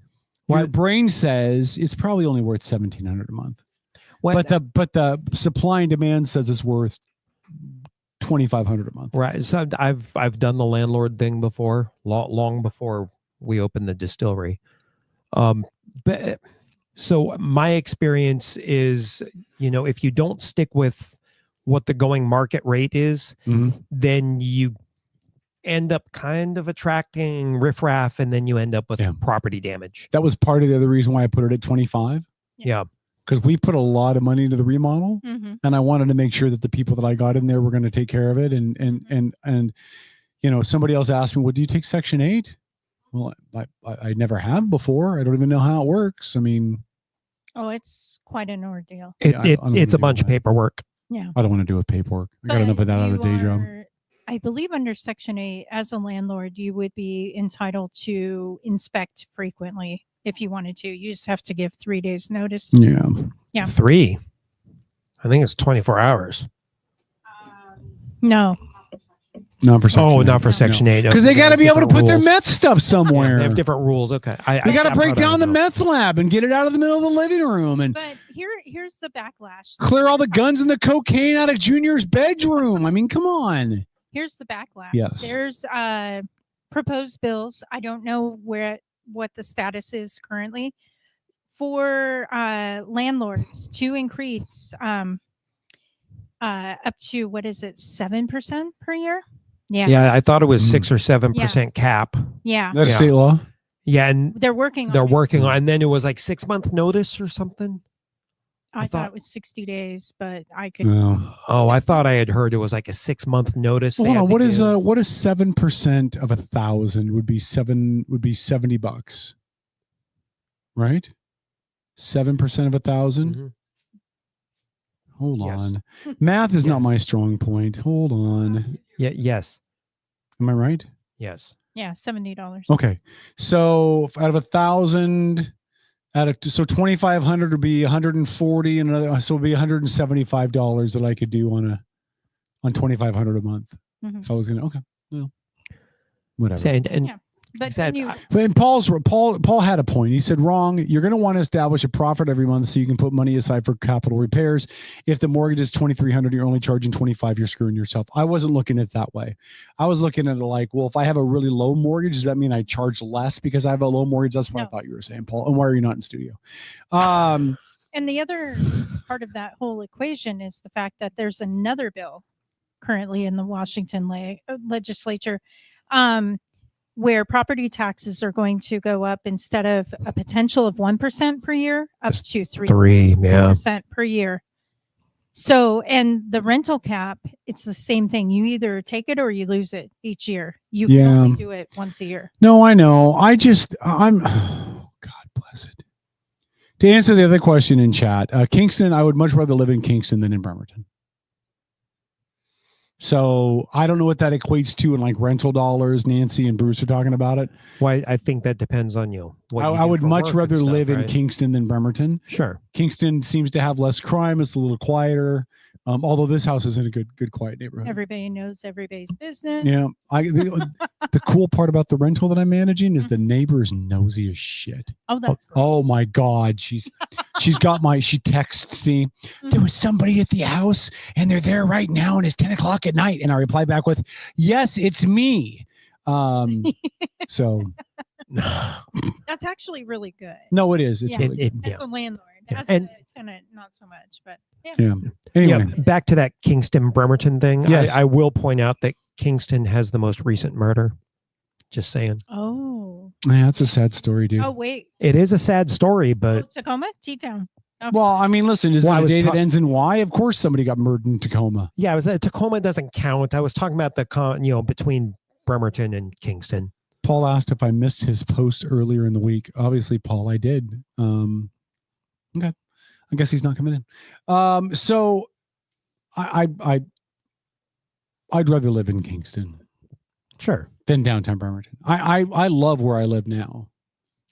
your brain says it's probably only worth $1,700 a month. But the supply and demand says it's worth $2,500 a month. Right. So I've done the landlord thing before, long before we opened the distillery. But so my experience is, if you don't stick with what the going market rate is, then you end up kind of attracting riffraff, and then you end up with property damage. That was part of the other reason why I put it at 25. Yeah. Because we put a lot of money into the remodel, and I wanted to make sure that the people that I got in there were going to take care of it. And somebody else asked me, well, do you take Section 8? Well, I never have before. I don't even know how it works. I mean, it's quite an ordeal. It's a bunch of paperwork. Yeah. I don't want to do with paperwork. I got enough of that out of the day job. I believe under Section 8, as a landlord, you would be entitled to inspect frequently if you wanted to. You just have to give 3 days notice. Yeah. Yeah. 3? I think it's 24 hours. No. Not for Section 8. Not for Section 8. Because they got to be able to put their meth stuff somewhere. They have different rules. Okay. They got to break down the meth lab and get it out of the middle of the living room. And but here's the backlash. Clear all the guns and the cocaine out of Junior's bedroom. I mean, come on. Here's the backlash. Yes. There's proposed bills. I don't know what the status is currently for landlords to increase up to 7% per year. Yeah. Yeah, I thought it was 6 or 7% cap. Yeah. That's state law. Yeah, and they're working on and then it was like 6-month notice or something. I thought it was 60 days, but I could. Oh, I thought I had heard it was like a 6-month notice. Hold on, what is 7% of 1,000 would be $70, right? 7% of 1,000. Hold on, math is not my strong point. Hold on. Yeah. Yes. Am I right? Yes. Yeah, $70. Okay, so out of 1,000. So 2,500 would be 140, and so it'd be $175 that I could do on 2,500 a month. If I was gonna, well, whatever. And Paul had a point. He said, wrong. You're going to want to establish a profit every month so you can put money aside for capital repairs. If the mortgage is $2,300, you're only charging $25. You're screwing yourself. I wasn't looking at it that way. I was looking at it like, well, if I have a really low mortgage, does that mean I charge less because I have a low mortgage? That's what I thought you were saying, Paul. And why are you not in studio? And the other part of that whole equation is the fact that there's another bill currently in the Washington legislature where property taxes are going to go up instead of a potential of 1% per year, up to 3% per year. So, and the rental cap, it's the same thing. You either take it or you lose it each year. You can only do it once a year. No, I know. Oh, God bless it. To answer the other question in chat, Kingston, I would much rather live in Kingston than in Bremerton. So I don't know what that equates to in like rental dollars. Nancy and Bruce are talking about it. Well, I think that depends on you. I would much rather live in Kingston than Bremerton. Sure. Kingston seems to have less crime. It's a little quieter. Although this house is in a good, quiet neighborhood. Everybody knows everybody's business. Yeah. The cool part about the rental that I'm managing is the neighbor's nosy as shit. Oh, that's great. Oh my God. She texts me, there was somebody at the house and they're there right now and it's 10 o'clock at night. And I reply back with, yes, it's me. So that's actually really good. No, it is. It's really good. As a landlord. As And- a tenant, not so much, but Yeah. Anyway. Back to that Kingston Bremerton thing. Yes. I will point out that Kingston has the most recent murder. Just saying. Oh. Yeah, that's a sad story, dude. Oh, wait. It is a sad story, but Tacoma? T-Town. Oh. Well, I mean, listen, is Well, I it a was day that ends in Y? Of course somebody got murdered in Tacoma. yeah, it was Tacoma doesn't count. I was talking about between Bremerton and Kingston. Paul asked if I missed his post earlier in the week. Obviously, Paul, I did. Okay. I guess he's not coming in. So I'd rather live in Kingston. Sure. Than downtown Bremerton. I love where I live now.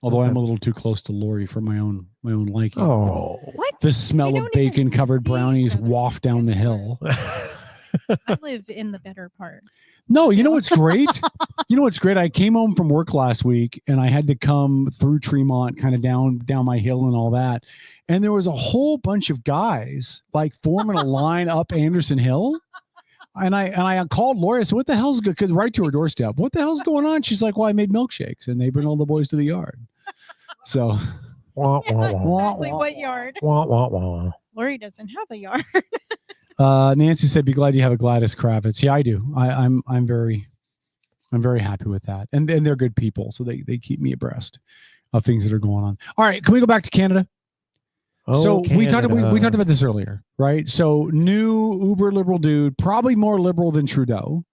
Although I'm a little too close to Lori for my own liking. Oh. What? The smell of bacon covered brownies waft down the hill. I live in the better part. No, you know what's great? I came home from work last week and I had to come through Tremont, kind of down my hill and all that. And there was a whole bunch of guys like forming a line up Anderson Hill. And I called Lori. I said, what the hell's good? Because right to her doorstep. What the hell's going on? She's like, well, I made milkshakes and they bring all the boys to the yard. So Exactly what yard? Lori doesn't have a yard. Nancy said, be glad you have a Gladys Kravitz. Yeah, I do. I'm very happy with that. And they're good people. So they keep me abreast of things that are going on. All right. Can we go back to Canada? So we talked about this earlier, right? So new uber liberal dude, probably more liberal than Trudeau.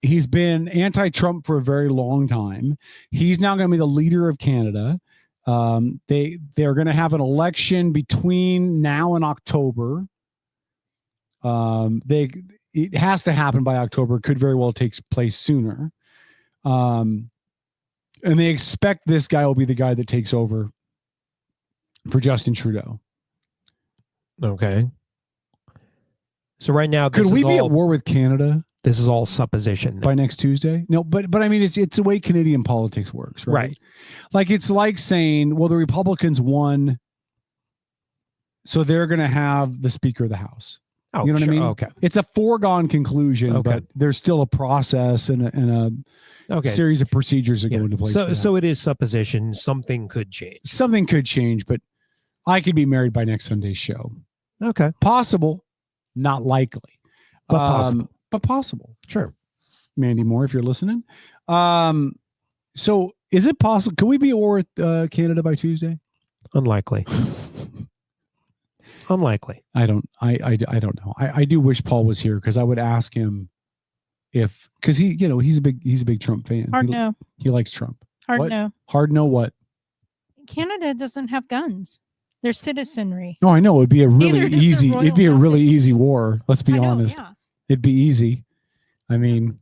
He's been anti-Trump for a very long time. He's now going to be the leader of Canada. They're going to have an election between now and October. It has to happen by October. It could very well take place sooner. And they expect this guy will be the guy that takes over for Justin Trudeau. Okay. So right now, could we be at war with Canada? This is all supposition by next Tuesday. No, but I mean, it's the way Canadian politics works, right? Right. Like it's like saying, well, the Republicans won, so they're going to have the Speaker of the House. Oh, you know what I mean? Okay. It's a foregone conclusion, but there's still a process and a series of procedures that go into place. So it is supposition. Something could change. Something could change, but I could be married by next Sunday's show. Okay. Possible, not likely, but possible. But possible. Sure. Mandy Moore, if you're listening. So is it possible? Can we be at war with Canada by Tuesday? Unlikely. Unlikely. I don't know. I do wish Paul was here because I would ask him because he's a big Trump fan. Hard no. He likes Trump. Hard no. Hard no what? Canada doesn't have guns. They're citizenry. Oh, I know. It'd be a really Neither does easy. the It'd be a royal really easy war. Let's be honest. Yeah. It'd be easy. I mean,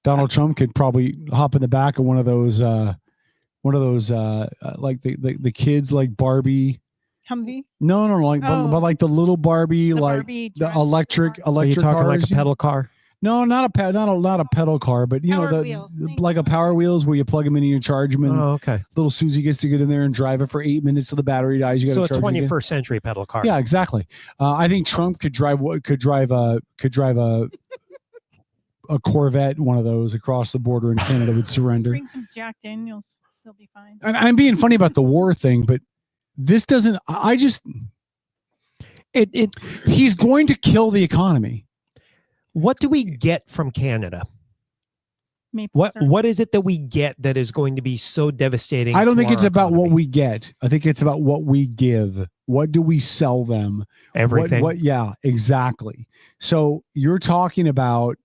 Donald Trump could probably hop in the back of one of those like the kids like Barbie. Humvee? No, but like the little Barbie, the electric Are you talking cars, like a pedal car? No, not a pedal car, but like a Power Wheels where you plug them in and you charge them. And okay. Little Susie gets to get in there and drive it for 8 minutes till the battery dies. You got So to a charge 21st century pedal car. Yeah, exactly. I think Trump could drive a Corvette, one of those across the border, and Canada would surrender. Bring some Jack Daniels. They'll be fine. And I'm being funny about the war thing, but this doesn't. He's going to kill the economy. What do we get from Canada? What is it that we get that is going to be so devastating? I don't think it's about what we get. I think it's about what we give. What do we sell them? Everything. Yeah, exactly. So you're talking about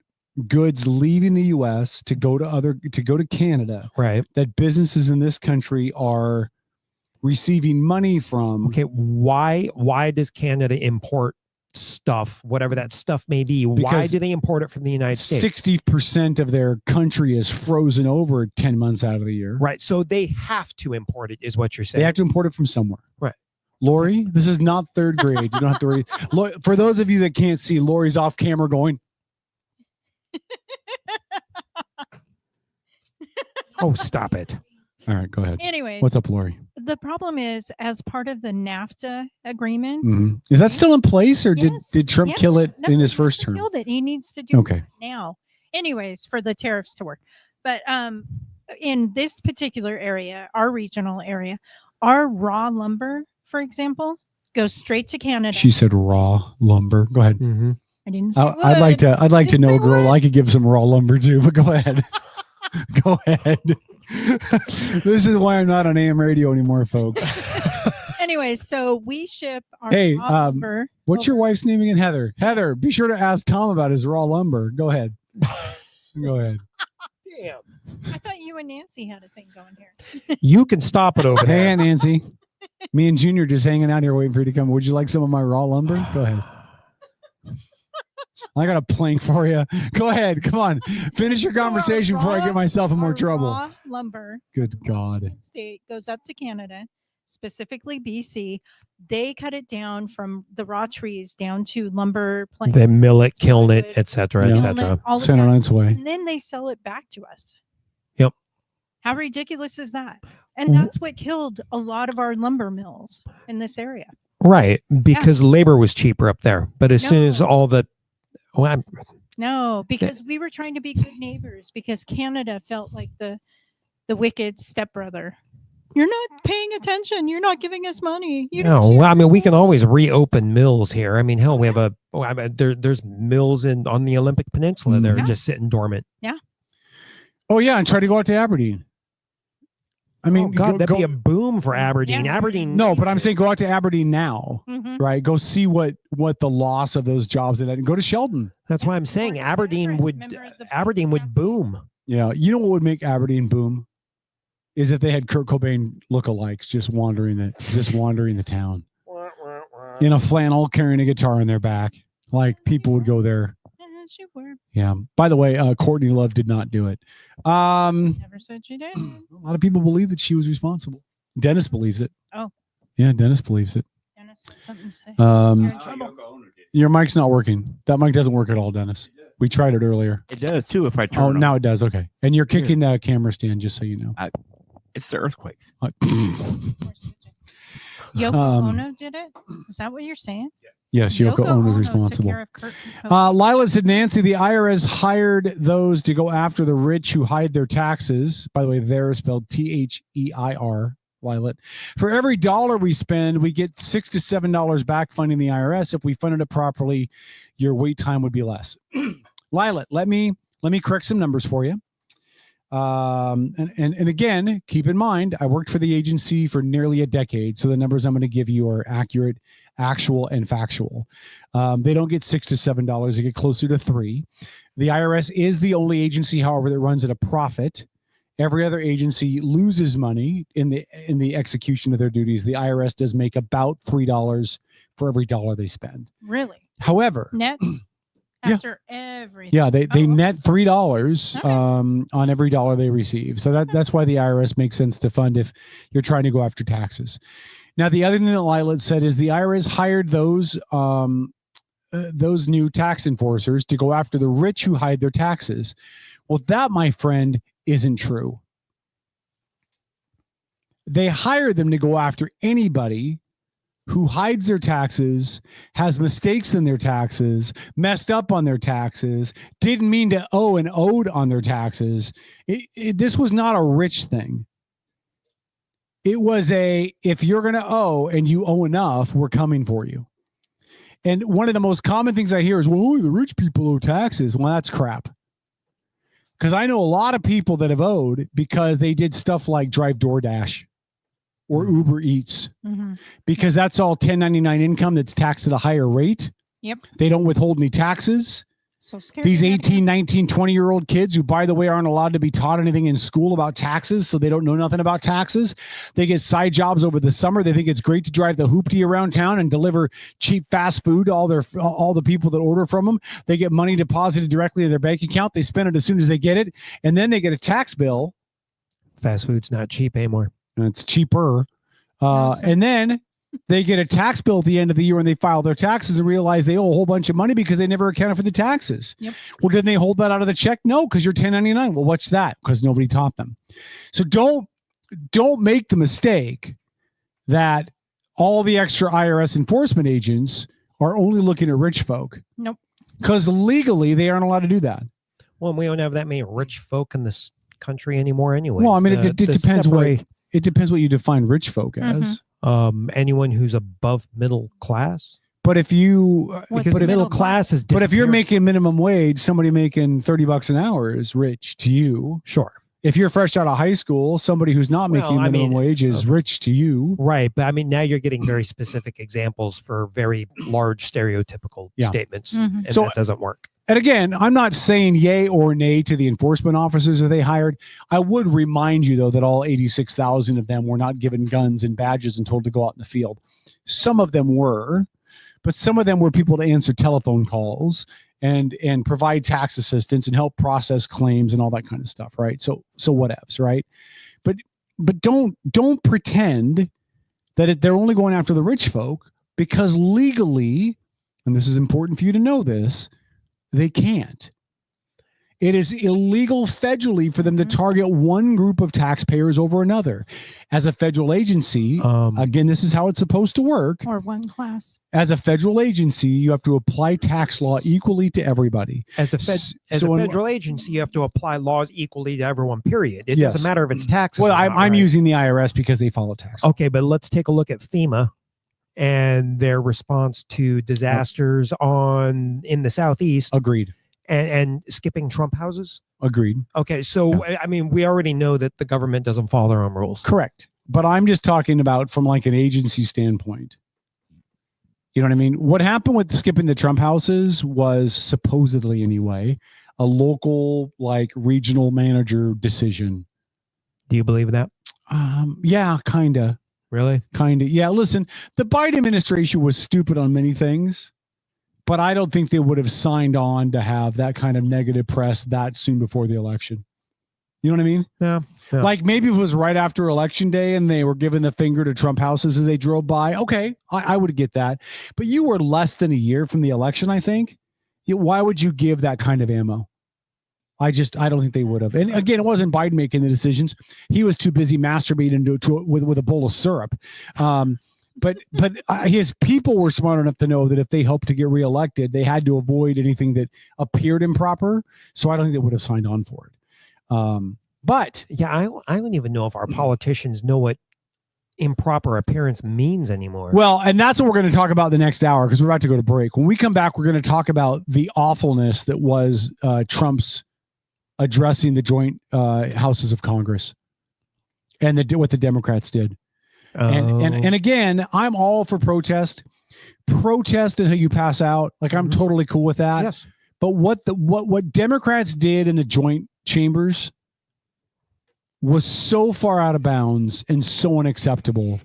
goods leaving the U.S. to go to Canada, right? That businesses in this country are receiving money from. Okay, why does Canada import stuff, whatever that stuff may be? Why do they import it from the United States? 60% of their country is frozen over 10 months out of the year. Right. So they have to import it, is what you're saying. They have to import it from somewhere. Right. Lori, this is not third grade. You don't have to read. For those of you that can't see, Lori's off camera going. Oh, stop it. All right, go ahead. Anyway, what's up, Lori? The problem is, as part of the NAFTA agreement, Is that still in place, or Yes, did Trump kill it in his first term? killed it. He needs to do Okay. that now. Anyways, for the tariffs to work. But in this particular area, our regional area, our raw lumber, for example, goes straight to Canada. She said raw lumber. Go ahead. I didn't say I'd like to know a girl I could give some raw lumber to, but go ahead. Go ahead. This is why I'm not on AM radio anymore, folks. Anyway, so we ship our Hey, raw lumber. what's your wife's name again? Heather. Heather, be sure to ask Tom about his raw lumber. Go ahead. Go ahead. Damn. I thought you and Nancy had a thing going here. You can stop it over there. Hey, Nancy. Me and Junior just hanging out here waiting for you to come. Would you like some of my raw lumber? Go ahead. I got a plank for you. Go ahead. Come on. Finish your conversation before I get myself in more trouble. Raw lumber. Good God. State goes up to Canada, specifically BC. They cut it down from the raw trees down to lumber planks. They mill it, kiln it, etc., etc. Send it on its way. And then they sell it back to us. Yep. How ridiculous is that? And that's what killed a lot of our lumber mills in this area. Right, because labor was cheaper up there. But as soon as all the No, because we were trying to be good neighbors, because Canada felt like the wicked stepbrother. You're not paying attention. You're not giving us money. You don't well, I mean, we can always reopen mills here. I mean, hell, we have there's mills on the Olympic Peninsula that are just sitting dormant. Yeah. Oh yeah, and try to go out to Aberdeen. I mean, God, that'd be a boom for Aberdeen. Yes. Aberdeen. No, but I'm saying go out to Aberdeen now, Mhm. right? Go see what the loss of those jobs and go to Sheldon. That's why I'm saying Aberdeen would boom. Yeah, you know what would make Aberdeen boom is if they had Kurt Cobain lookalikes just wandering the town in a flannel carrying a guitar in their back. Like people would go there. She were. Yeah. By the way, Courtney Love did not do it. Never said she did. A lot of people believe that she was responsible. Dennis believes it. Oh. Yeah, Dennis believes it. Dennis has something to say. Um, You're in trouble. Your mic's not working. That mic doesn't work at all, Dennis. We tried it earlier. It does too if I turn. Oh, it on. now it does. Okay. And you're kicking the camera stand, just so you know. It's the earthquakes. Yoko Um, Ono did it? Is that what you're saying? Yes, Yoko Ono is took responsible. care of Kurt Cobain. Lila said, Nancy, the IRS hired those to go after the rich who hide their taxes. By the way, there is spelled Their, Lila. For every dollar we spend, we get $6 to $7 back funding the IRS. If we funded it properly, your wait time would be less. Lila, let me correct some numbers for you. And again, keep in mind, I worked for the agency for nearly a decade, so the numbers I'm going to give you are accurate, actual, and factual. They don't get $6 to $7; they get closer to $3. The IRS is the only agency, however, that runs at a profit. Every other agency loses money in the execution of their duties. The IRS does make about $3 for every dollar they spend. Really? However, Net? After everything. yeah, they net $3 on every dollar they receive. So that's why the IRS makes sense to fund if you're trying to go after taxes. Now, the other thing that Lila said is the IRS hired those new tax enforcers to go after the rich who hide their taxes. Well, that, my friend, isn't true. They hire them to go after anybody who hides their taxes, has mistakes in their taxes, messed up on their taxes, didn't mean to owe and owed on their taxes. This was not a rich thing. It was if you're going to owe and you owe enough, we're coming for you. And one of the most common things I hear is, well, only the rich people owe taxes. Well, that's crap. Because I know a lot of people that have owed because they did stuff like drive DoorDash or Uber Eats, because that's all 1099 income that's taxed at a higher rate. Yep. They don't withhold any taxes. So scary. These 18, 19, 20-year-old kids who, by the way, aren't allowed to be taught anything in school about taxes, so they don't know nothing about taxes. They get side jobs over the summer. They think it's great to drive the hoopty around town and deliver cheap fast food to all the people that order from them. They get money deposited directly in their bank account. They spend it as soon as they get it, and then they get a tax bill. Fast food's not cheap anymore. And it's cheaper. And then they get a tax bill at the end of the year when they file their taxes and realize they owe a whole bunch of money because they never accounted for the taxes. Yep. Well, didn't they hold that out of the check? No, because you're 1099. Well, what's that? Because nobody taught them. So don't make the mistake that all the extra IRS enforcement agents are only looking at rich folk. Nope. Because legally they aren't allowed to do that. Well, we don't have that many rich folk in this country anymore anyway. Well, I mean, it depends it depends what you define rich folk as. Anyone who's above middle class. But if you, because middle class is, but if you're making minimum wage, somebody making $30 an hour is rich to you. Sure. If you're fresh out of high school, somebody who's not making minimum wage is rich to you. Right. But I mean, now you're getting very specific examples for very large stereotypical statements. And so that doesn't work. And again, I'm not saying yay or nay to the enforcement officers that they hired. I would remind you, though, that all 86,000 of them were not given guns and badges and told to go out in the field. Some of them were, but some of them were people to answer telephone calls and provide tax assistance and help process claims and all that kind of stuff, right? So whatevs, right? But don't pretend that they're only going after the rich folk, because legally, and this is important for you to know this, they can't. It is illegal federally for them to target one group of taxpayers over another. As a federal agency, again, this is how it's supposed to work. Or one class. As a federal agency, you have to apply tax law equally to everybody. As a federal agency, you have to apply laws equally to everyone, period. It doesn't matter if it's taxes. Well, I'm using the IRS because they follow tax. Okay, but let's take a look at FEMA and their response to disasters in the Southeast. Agreed. And skipping Trump houses. Agreed. Okay, so I mean, we already know that the government doesn't follow their own rules. Correct. But I'm just talking about from like an agency standpoint. You know what I mean? What happened with skipping the Trump houses was supposedly, anyway, a local, like, regional manager decision. Do you believe in that? Yeah, kind of. Really? Kind of. Yeah, listen, the Biden administration was stupid on many things, but I don't think they would have signed on to have that kind of negative press that soon before the election. You know what I mean? Yeah. Like maybe if it was right after election day and they were giving the finger to Trump houses as they drove by. Okay, I would get that. But you were less than a year from the election, I think. Why would you give that kind of ammo? I don't think they would have. And again, it wasn't Biden making the decisions. He was too busy masturbating with a bowl of syrup. But his people were smart enough to know that if they hoped to get reelected, they had to avoid anything that appeared improper. So I don't think they would have signed on for it. But yeah, I don't even know if our politicians know what improper appearance means anymore. Well, and that's what we're going to talk about the next hour, because we're about to go to break. When we come back, we're going to talk about the awfulness that was Trump's addressing the joint houses of Congress and what the Democrats did. And again, I'm all for protest. Protest until you pass out. Like I'm totally cool with that. Yes. But what Democrats did in the joint chambers was so far out of bounds and so unacceptable.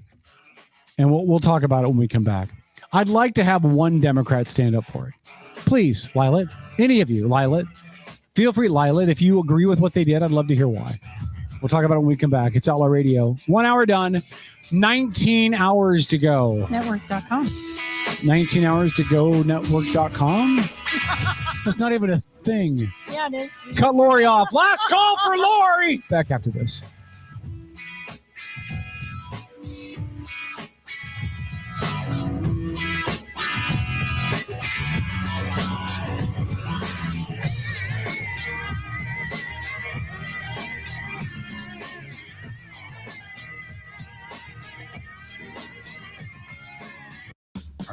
And we'll talk about it when we come back. I'd like to have one Democrat stand up for it. Please, Lilet. Any of you, Lilet. Feel free, Lilet. If you agree with what they did, I'd love to hear why. We'll talk about it when we come back. It's Outlaw Radio. 1 hour done. 19 hours to go. Network.com. 19 hours to go. Network.com. That's not even a thing. Yeah, it is. Cut Lori off. Last call for Lori. Back after this.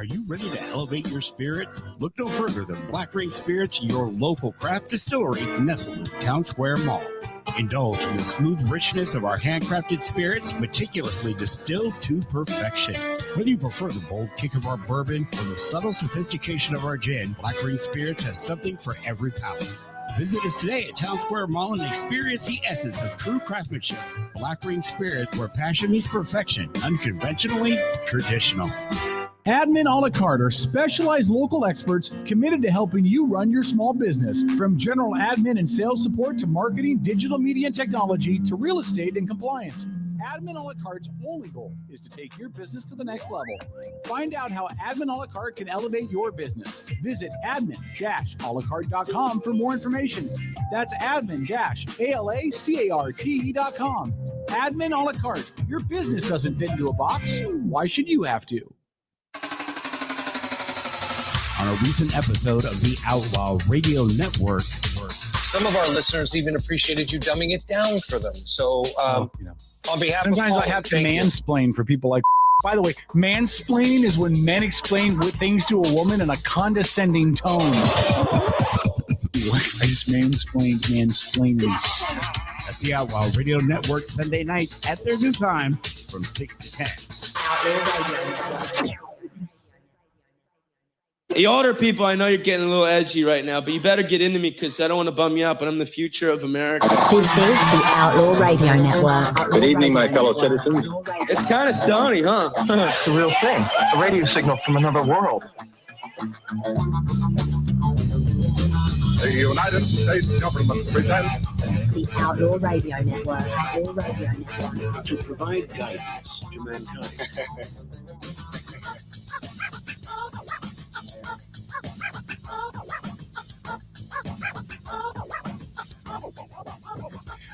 Are you ready to elevate your spirits? Look no further than Black Ring Spirits, your local craft distillery nestled in Town Square Mall. Indulge in the smooth richness of our handcrafted spirits, meticulously distilled to perfection. Whether you prefer the bold kick of our bourbon or the subtle sophistication of our gin, Black Ring Spirits has something for every palate. Visit us today at Town Square Mall and experience the essence of true craftsmanship. Black Ring Spirits, where passion meets perfection, unconventionally traditional. Admin a la carte are specialized local experts committed to helping you run your small business. From general admin and sales support to marketing, digital media and technology to real estate and compliance. Admin a la carte's only goal is to take your business to the next level. Find out how Admin a la carte can elevate your business. Visit admin-alacarte.com for more information. That's admin-alacarte.com. Admin a la carte. Your business doesn't fit into a box. Why should you have to? On a recent episode of the Outlaw Radio Network, some of our listeners even appreciated you dumbing it down for them. So, on behalf sometimes of I have to mansplain for people like. By the way, mansplaining is when men explain things to a woman in a condescending tone. I just mansplaining. That's the Outlaw Radio Network, Sunday nights at their new time from 6 to 10. The older people, I know you're getting a little edgy right now, but you better get into me because I don't want to bum you out, but I'm the future of America. This is the Outlaw Radio Network. Good evening, my fellow citizens. It's kind of stony, huh? It's a real thing. A radio signal from another world. The United States government presents the Outlaw Radio Network. Outlaw Radio Network. To provide guidance to mankind.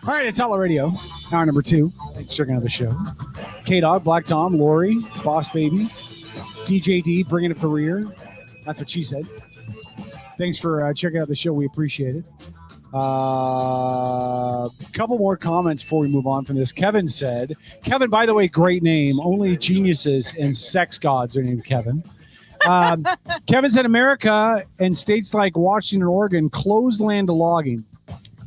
All right, it's Outlaw Radio, hour number 2. Thanks for checking out the show. K-Dog, Black Tom, Lori, Boss Baby, DJ D, bringing it for rear. That's what she said. Thanks for checking out the show. We appreciate it. Couple more comments before we move on from this. Kevin said, Kevin, by the way, great name. Only geniuses and sex gods are named Kevin. Kevin said America and states like Washington and Oregon closed land to logging.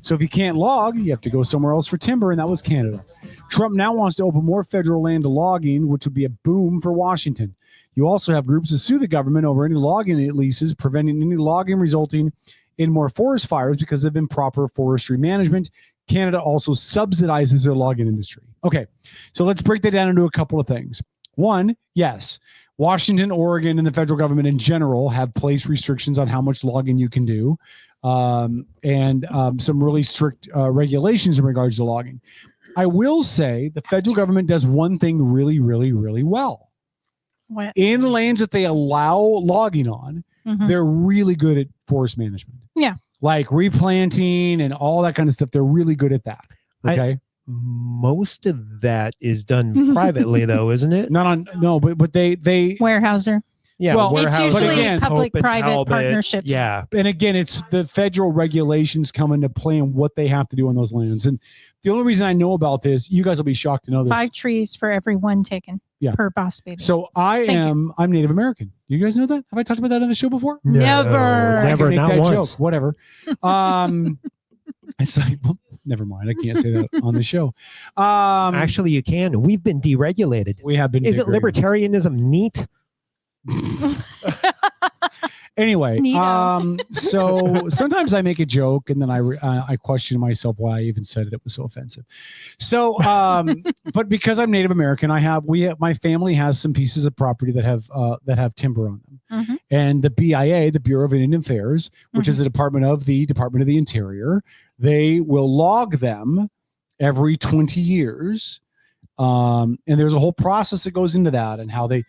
So if you can't log, you have to go somewhere else for timber, and that was Canada. Trump now wants to open more federal land to logging, which would be a boom for Washington. You also have groups that sue the government over any logging leases, preventing any logging resulting in more forest fires because of improper forestry management. Canada also subsidizes their logging industry. Okay, so let's break that down into a couple of things. One, yes, Washington, Oregon, and the federal government in general have placed restrictions on how much logging you can do, and some really strict regulations in regards to logging. I will say the federal government does one thing really, really, really well. What? In lands that they allow logging on, they're really good at forest management. Yeah. Like replanting and all that kind of stuff. They're really good at that. Okay. Most of that is done privately, though, isn't it? But they Warehouser. Yeah, well, it's usually public-private partnerships. Yeah, and again, it's the federal regulations come into play on what they have to do on those lands. And the only reason I know about this, you guys will be shocked to know this. 5 trees for every 1 taken per Boss Baby. So I'm Native American. You guys know that? Have I talked about that on the show before? No, never. I can make not that once. joke. Whatever. It's like, well, never mind. I can't say that on the show. Actually, you can. We've been deregulated. We have been. Isn't libertarianism neat? Anyway, so sometimes I make a joke and then I question myself why I even said it. It was so offensive. So, but because I'm Native American, my family has some pieces of property that have timber on them, and the BIA, the Bureau of Indian Affairs, which is the Department of the Interior, they will log them every 20 years. And there's a whole process that goes into that, and how they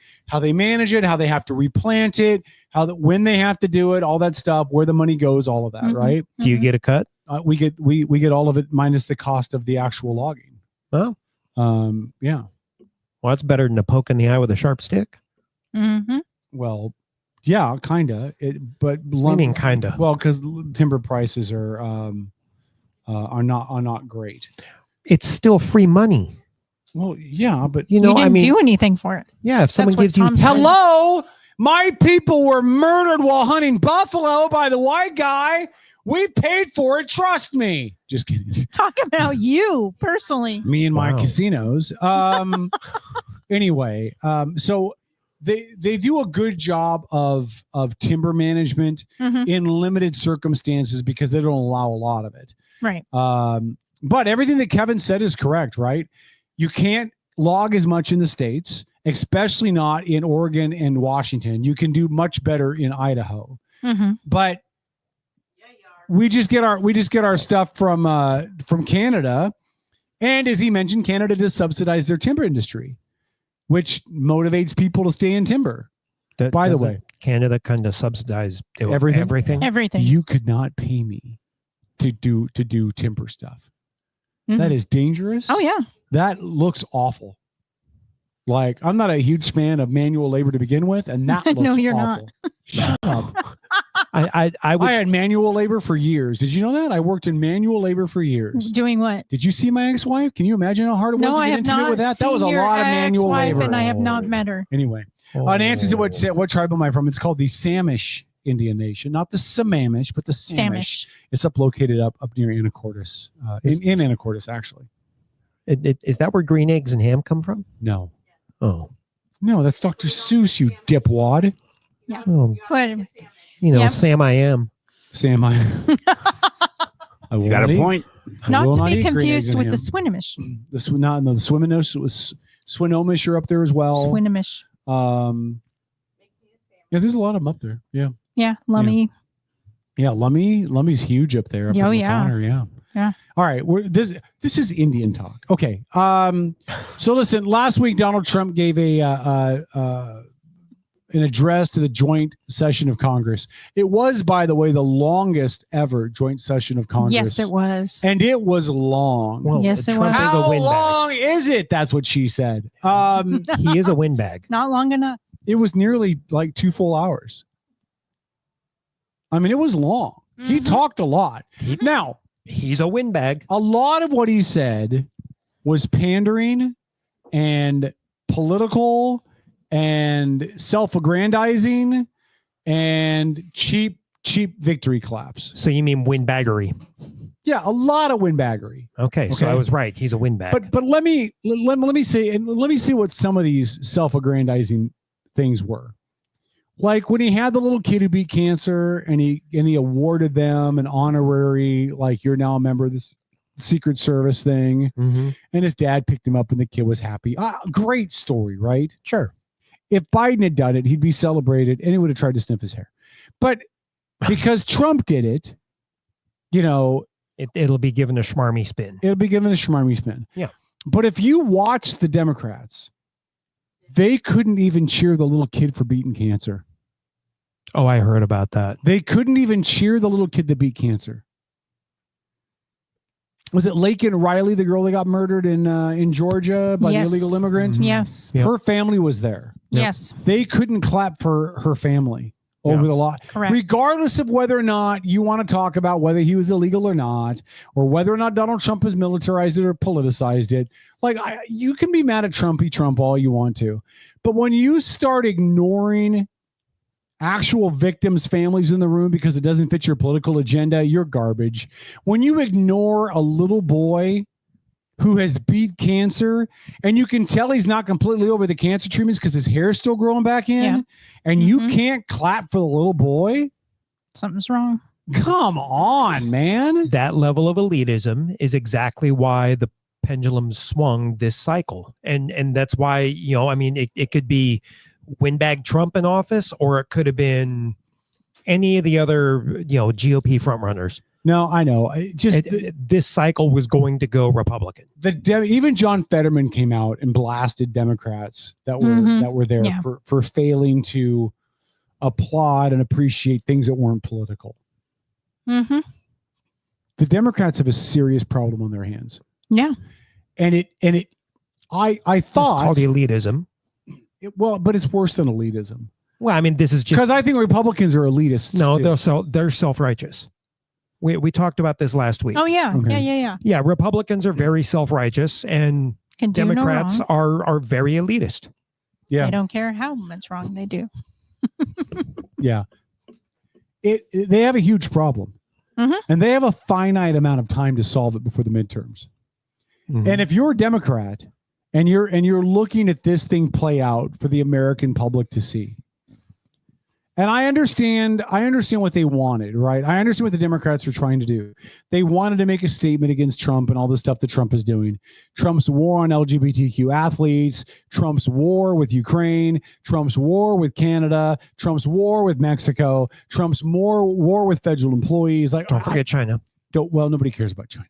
manage it, how they have to replant it, when they have to do it, all that stuff, where the money goes, all of that, right? Do you get a cut? We get all of it minus the cost of the actual logging. Oh, yeah. Well, that's better than a poke in the eye with a sharp stick. Well, yeah, kinda. But I mean, kinda. Well, because timber prices are not great. It's still free money. Well, yeah, but you didn't do anything for it. Yeah, if someone That's what gives you Tom said. hello, My people were murdered while hunting buffalo by the white guy. We paid for it. Trust me. Just kidding. Talk about you personally. Me and my casinos. Anyway, so they do a good job of timber management in limited circumstances because they don't allow a lot of it. Right. But everything that Kevin said is correct, right? You can't log as much in the States, especially not in Oregon and Washington. You can do much better in Idaho. But we just get our stuff from Canada. And as he mentioned, Canada does subsidize their timber industry, which motivates people to stay in timber. By the way, Canada kind of subsidized everything. Everything. You could not pay me to do timber stuff. That is dangerous. Oh yeah. That looks awful. Like, I'm not a huge fan of manual labor to begin with, and that looks No, you're awful. not. Shut up. I had manual labor for years. Did you know that? I worked in manual labor for years. Doing what? Did you see my ex-wife? Can you imagine how hard it was No, to I get have intimate not with that? That was a seen your lot of manual ex-wife, labor. and I have not met her. Anyway, Nancy said, what tribe am I from? It's called the Samish Indian Nation, not the Sammamish, but the Samish. It's located up near Anacortes, in Anacortes, actually. Is that where green eggs and ham come from? No. Oh. No, that's Dr. Seuss, you dipwad. Yeah. Oh. But, Sam I am. Sam I am. You got a point. Not to be confused with the Swinomish. The Swinomish was Swinomish are up there as well. Swinomish. Yeah, there's a lot of them up there. Yeah. Yeah, Lummi. Yeah, Lummy's huge up there. Up Oh, in yeah. McConnell, yeah. Yeah. All right. This is Indian talk. Okay. So listen, last week Donald Trump gave an address to the joint session of Congress. It was, by the way, the longest ever joint session of Congress. Yes, it was. And it was long. Well, Yes, it Trump was. is a How windbag. long is it? That's what she said. He is a windbag. Not long enough. It was nearly like 2 full hours. I mean, it was long. He talked a lot. Now, he's a windbag. A lot of what he said was pandering and political and self-aggrandizing and cheap victory claps. So you mean windbaggery? Yeah, a lot of windbaggery. Okay, so I was right. He's a windbag. But let me say, and let me see what some of these self-aggrandizing things were. Like when he had the little kid who beat cancer and he awarded them an honorary, like, you're now a member of this Secret Service thing. And his dad picked him up and the kid was happy. Great story, right? Sure. If Biden had done it, he'd be celebrated and he would have tried to sniff his hair. But because Trump did it, it'll be given a schmarmy spin. It'll be given a schmarmy spin. Yeah. But if you watch the Democrats, they couldn't even cheer the little kid for beating cancer. Oh, I heard about that. They couldn't even cheer the little kid that beat cancer. Was it Laken Riley, the girl that got murdered in Georgia by the illegal immigrant? Yes. Her family was there. Yes. They couldn't clap for her family over the law. Correct. Regardless of whether or not you want to talk about whether he was illegal or not, or whether or not Donald Trump has militarized it or politicized it. Like, you can be mad at Trump all you want to. But when you start ignoring actual victims' families in the room because it doesn't fit your political agenda, you're garbage. When you ignore a little boy who has beat cancer and you can tell he's not completely over the cancer treatments because his hair's still growing back in, and you can't clap for the little boy, something's wrong. Come on, man. That level of elitism is exactly why the pendulum swung this cycle. And that's why, it could be windbag Trump in office, or it could have been any of the other, GOP frontrunners. No, I know. This cycle was going to go Republican. Even John Fetterman came out and blasted Democrats that were there for failing to applaud and appreciate things that weren't political. The Democrats have a serious problem on their hands. Yeah, I thought it's called elitism. But it's worse than elitism. Well, I mean, this is just because I think Republicans are elitists. No, too. they're self-righteous. We talked about this last week. Oh yeah, Okay. yeah. Yeah, Republicans are very self-righteous, and Can do no Democrats wrong. are very elitist. Yeah, They don't care how much wrong they do. Yeah. They have a huge problem. And they have a finite amount of time to solve it before the midterms. And if you're a Democrat and you're looking at this thing play out for the American public to see, and I understand what they wanted, right? I understand what the Democrats were trying to do. They wanted to make a statement against Trump and all the stuff that Trump is doing. Trump's war on LGBTQ athletes, Trump's war with Ukraine, Trump's war with Canada, Trump's war with Mexico, Trump's war with federal employees. Like, don't forget China. Well, nobody cares about China.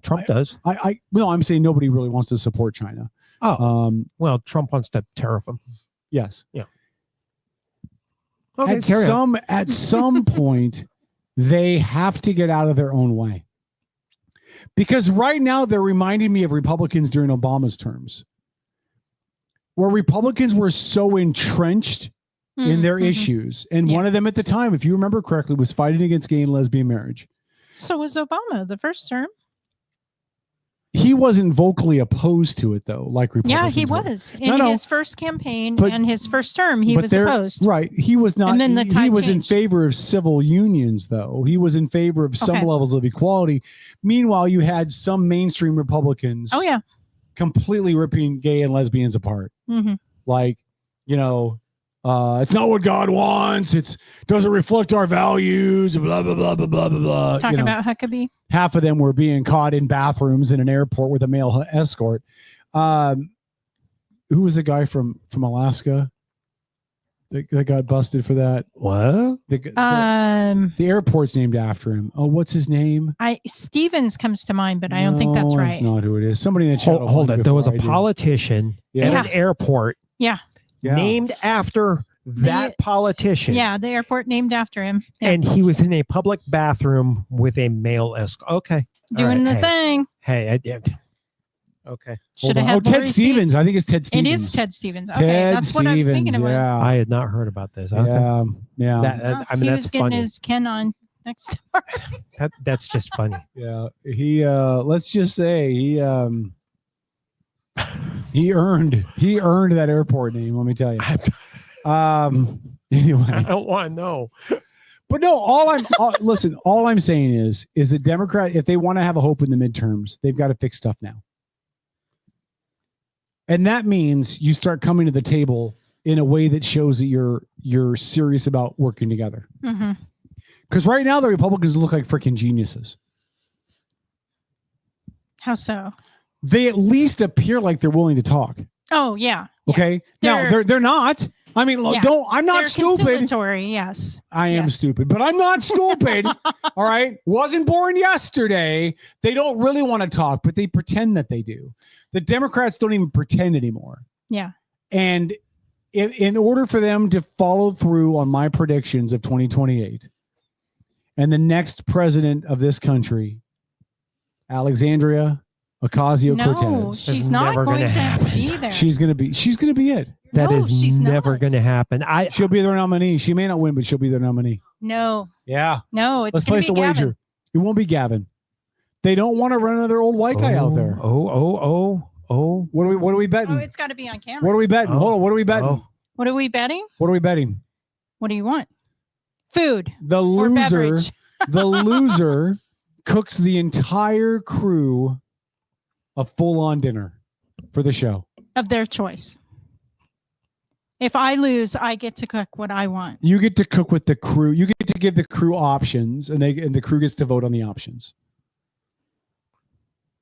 Trump does. I'm saying nobody really wants to support China. Well, Trump wants to tariff them. Yes. Yeah. Okay, at some point, they have to get out of their own way. Because right now they're reminding me of Republicans during Obama's terms, where Republicans were so entrenched in their issues. And one of them at the time, if you remember correctly, was fighting against gay and lesbian marriage. So was Obama the first term. He wasn't vocally opposed to it, though, like Republicans. Yeah, he was. In his first campaign and his first term, he was opposed. Right. He was not. And then the tide he was changed. in favor of civil unions, though. He was in favor of some levels of equality. Meanwhile, you had some mainstream Republicans completely ripping gay and lesbians apart. Like, it's not what God wants. It doesn't reflect our values. Blah, blah, blah, blah, blah, blah, blah. Talking about Huckabee. Half of them were being caught in bathrooms in an airport with a male escort. Who was the guy from Alaska that got busted for that? What? The airport's named after him. Oh, what's his name? Stevens comes to mind, but I don't think that's right. That's not who it is. Somebody in the chat. Hold it. There was a politician in an airport named after that politician. Yeah, the airport named after him. Yeah. And he was in a public bathroom with a male escort. Okay. Doing the thing. Hey, I did. Okay. Should have had Ted Stevens. I think it's Ted Stevens. It is Ted Stevens. Okay, that's what I was thinking it was. I had not heard about this. Okay. Yeah. I mean, he that's was getting funny. his Ken on next door. That's just funny. Yeah. He let's just say he earned that airport name, let me tell you. Anyway. I don't want to know. But no, all I'm saying is the Democrat, if they want to have a hope in the midterms, they've got to fix stuff now. And that means you start coming to the table in a way that shows that you're serious about working together. Because right now the Republicans look like freaking geniuses. How so? They at least appear like they're willing to talk. Oh yeah. Okay. Now they're not. I mean, I'm not stupid. Conciliatory, yes. I am stupid, but I'm not stupid. All right. Wasn't born yesterday. They don't really want to talk, but they pretend that they do. The Democrats don't even pretend anymore. Yeah. And in order for them to follow through on my predictions of 2028 and the next president of this country, Alexandria Ocasio-Cortez. No, she's not going to be there. She's going to be it. That is never going to happen. She'll be their nominee. She may not win, but she'll be their nominee. No. Yeah. No, it's Let's going place to be a wager. Gavin. It won't be Gavin. They don't want to run another old white guy out there. Oh. What are we betting? Oh, it's got to be on camera. What are we betting? Hold on. What are we betting? What are we betting? What are we betting? What do you want? Food. The or loser. beverage. The loser cooks the entire crew a full-on dinner for the show of their choice. If I lose, I get to cook what I want. You get to cook with the crew. You get to give the crew options, and the crew gets to vote on the options.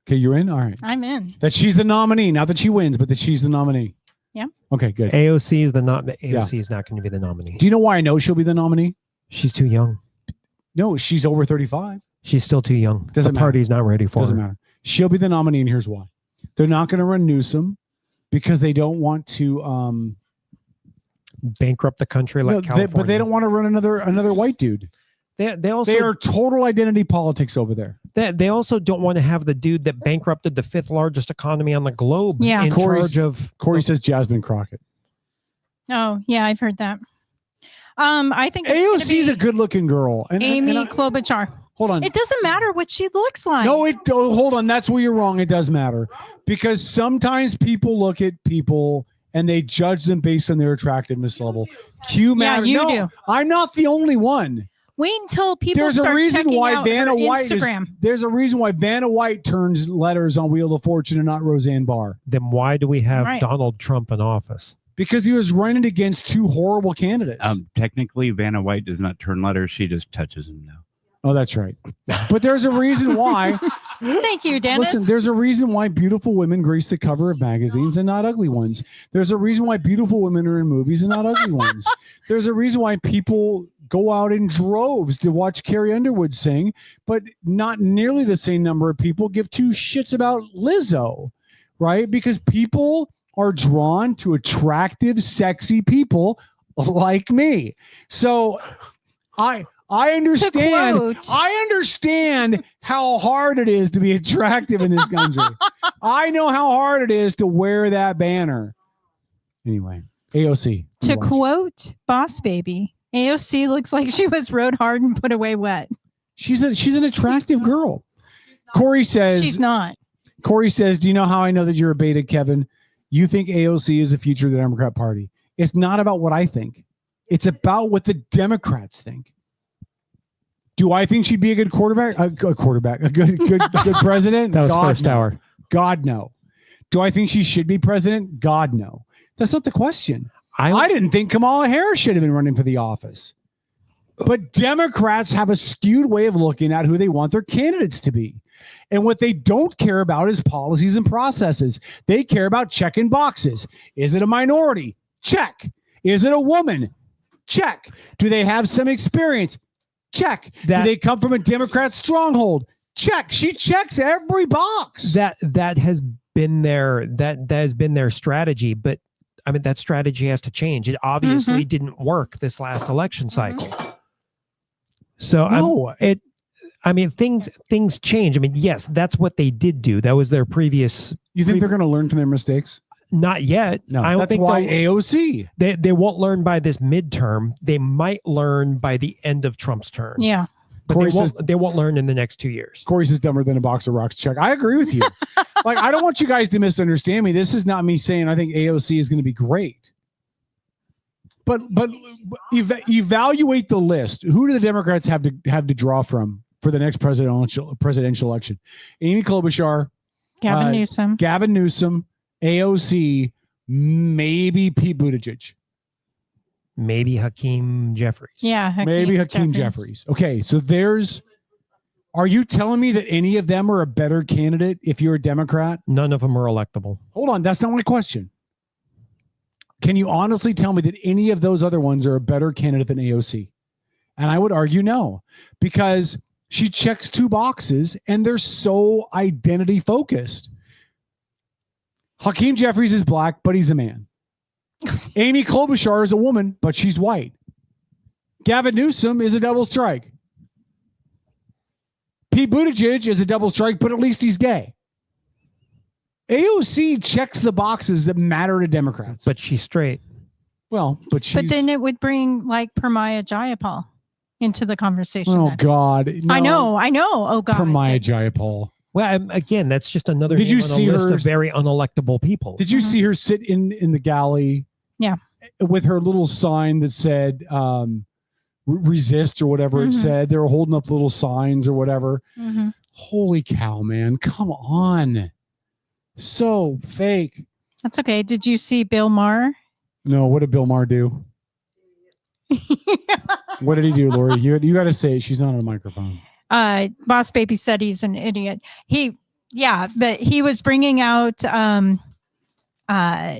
Okay, you're in? All right. I'm in. That she's the nominee. Not that she wins, but that she's the nominee. Yeah. Okay, good. AOC is not going to be the nominee. Do you know why I know she'll be the nominee? She's too young. No, she's over 35. She's still too young. Doesn't the party's not ready for Doesn't her. matter. She'll be the nominee, and here's why. They're not going to run Newsom because they don't want to bankrupt the country like California. But they don't want to run another white dude. They are total identity politics over there. They also don't want to have the dude that bankrupted the 5th largest economy on the globe in charge of. Corey says Jasmine Crockett. Oh yeah, I've heard that. I think AOC's a good-looking girl. Amy Klobuchar. Hold on. It doesn't matter what she looks like. No, hold on. That's where you're wrong. It does matter because sometimes people look at people and they judge them based on their attractiveness level. Q matter. you No, do. I'm not the only one. Wait until people There's a start reason checking why out Vanna her White Instagram. there's a reason why Vanna White turns letters on Wheel of Fortune and not Roseanne Barr. Then why do we have Right. Donald Trump in office? Because he was running against two horrible candidates. Technically, Vanna White does not turn letters; she just touches them now. Oh, that's right. But there's a reason why. Thank you, Dennis. Listen, there's a reason why beautiful women grace the cover of magazines and not ugly ones. There's a reason why beautiful women are in movies and not ugly ones. There's a reason why people go out in droves to watch Carrie Underwood sing, but not nearly the same number of people give two shits about Lizzo, right? Because people are drawn to attractive, sexy people like me. So I understand how hard it is to be attractive in this country. I know how hard it is to wear that banner. Anyway, AOC. To quote Boss Baby, AOC looks like she was rode hard and put away wet. She's an attractive girl. Corey says She's not. Corey says, do you know how I know that you're a beta, Kevin? You think AOC is the future of the Democrat Party. It's not about what I think. It's about what the Democrats think. Do I think she'd be a good quarterback? A good president? That was God, first no. hour. God, no. Do I think she should be president? God, no. That's not the question. I didn't think Kamala Harris should have been running for the office. But Democrats have a skewed way of looking at who they want their candidates to be. And what they don't care about is policies and processes. They care about checking boxes. Is it a minority? Check. Is it a woman? Check. Do they have some experience? Check. Do they come from a Democrat stronghold? Check. She checks every box. That has been their strategy, but I mean that strategy has to change. It obviously didn't work this last election cycle. So things change. I mean, yes, that's what they did do. That was their previous. You think they're going to learn from their mistakes? Not yet. No, I don't that's think why AOC. They won't learn by this midterm. They might learn by the end of Trump's term. Yeah. But they won't learn in the next 2 years. Corey says dumber than a box of rocks. Check. I agree with you. Like, I don't want you guys to misunderstand me. This is not me saying I think AOC is going to be great. But evaluate the list. Who do the Democrats have to draw from for the next presidential election? Amy Klobuchar, Gavin Newsom, AOC, maybe Pete Buttigieg. Maybe Hakeem Jeffries. Yeah. Hakeem Jeffries. Okay. So are you telling me that any of them are a better candidate if you're a Democrat? None of them are electable. Hold on. That's not my question. Can you honestly tell me that any of those other ones are a better candidate than AOC? And I would argue no, because she checks two boxes and they're so identity focused. Hakeem Jeffries is black, but he's a man. Amy Klobuchar is a woman, but she's white. Gavin Newsom is a double strike. Pete Buttigieg is a double strike, but at least he's gay. AOC checks the boxes that matter to Democrats. But she's straight. Well, but then it would bring like Pramila Jayapal into the conversation. Oh, God. No. I know. Oh, God. Pramila Jayapal. Well, again, that's just another name on a list of very unelectable people. Did you see her sit in the galley? Yeah. With her little sign that said resist or whatever it said. They were holding up little signs or whatever. Holy cow, man. Come on. So fake. That's okay. Did you see Bill Maher? No, what did Bill Maher do? What did he do, Lori? You got to say it. She's not on a microphone. Boss Baby said he's an idiot. But he was bringing out,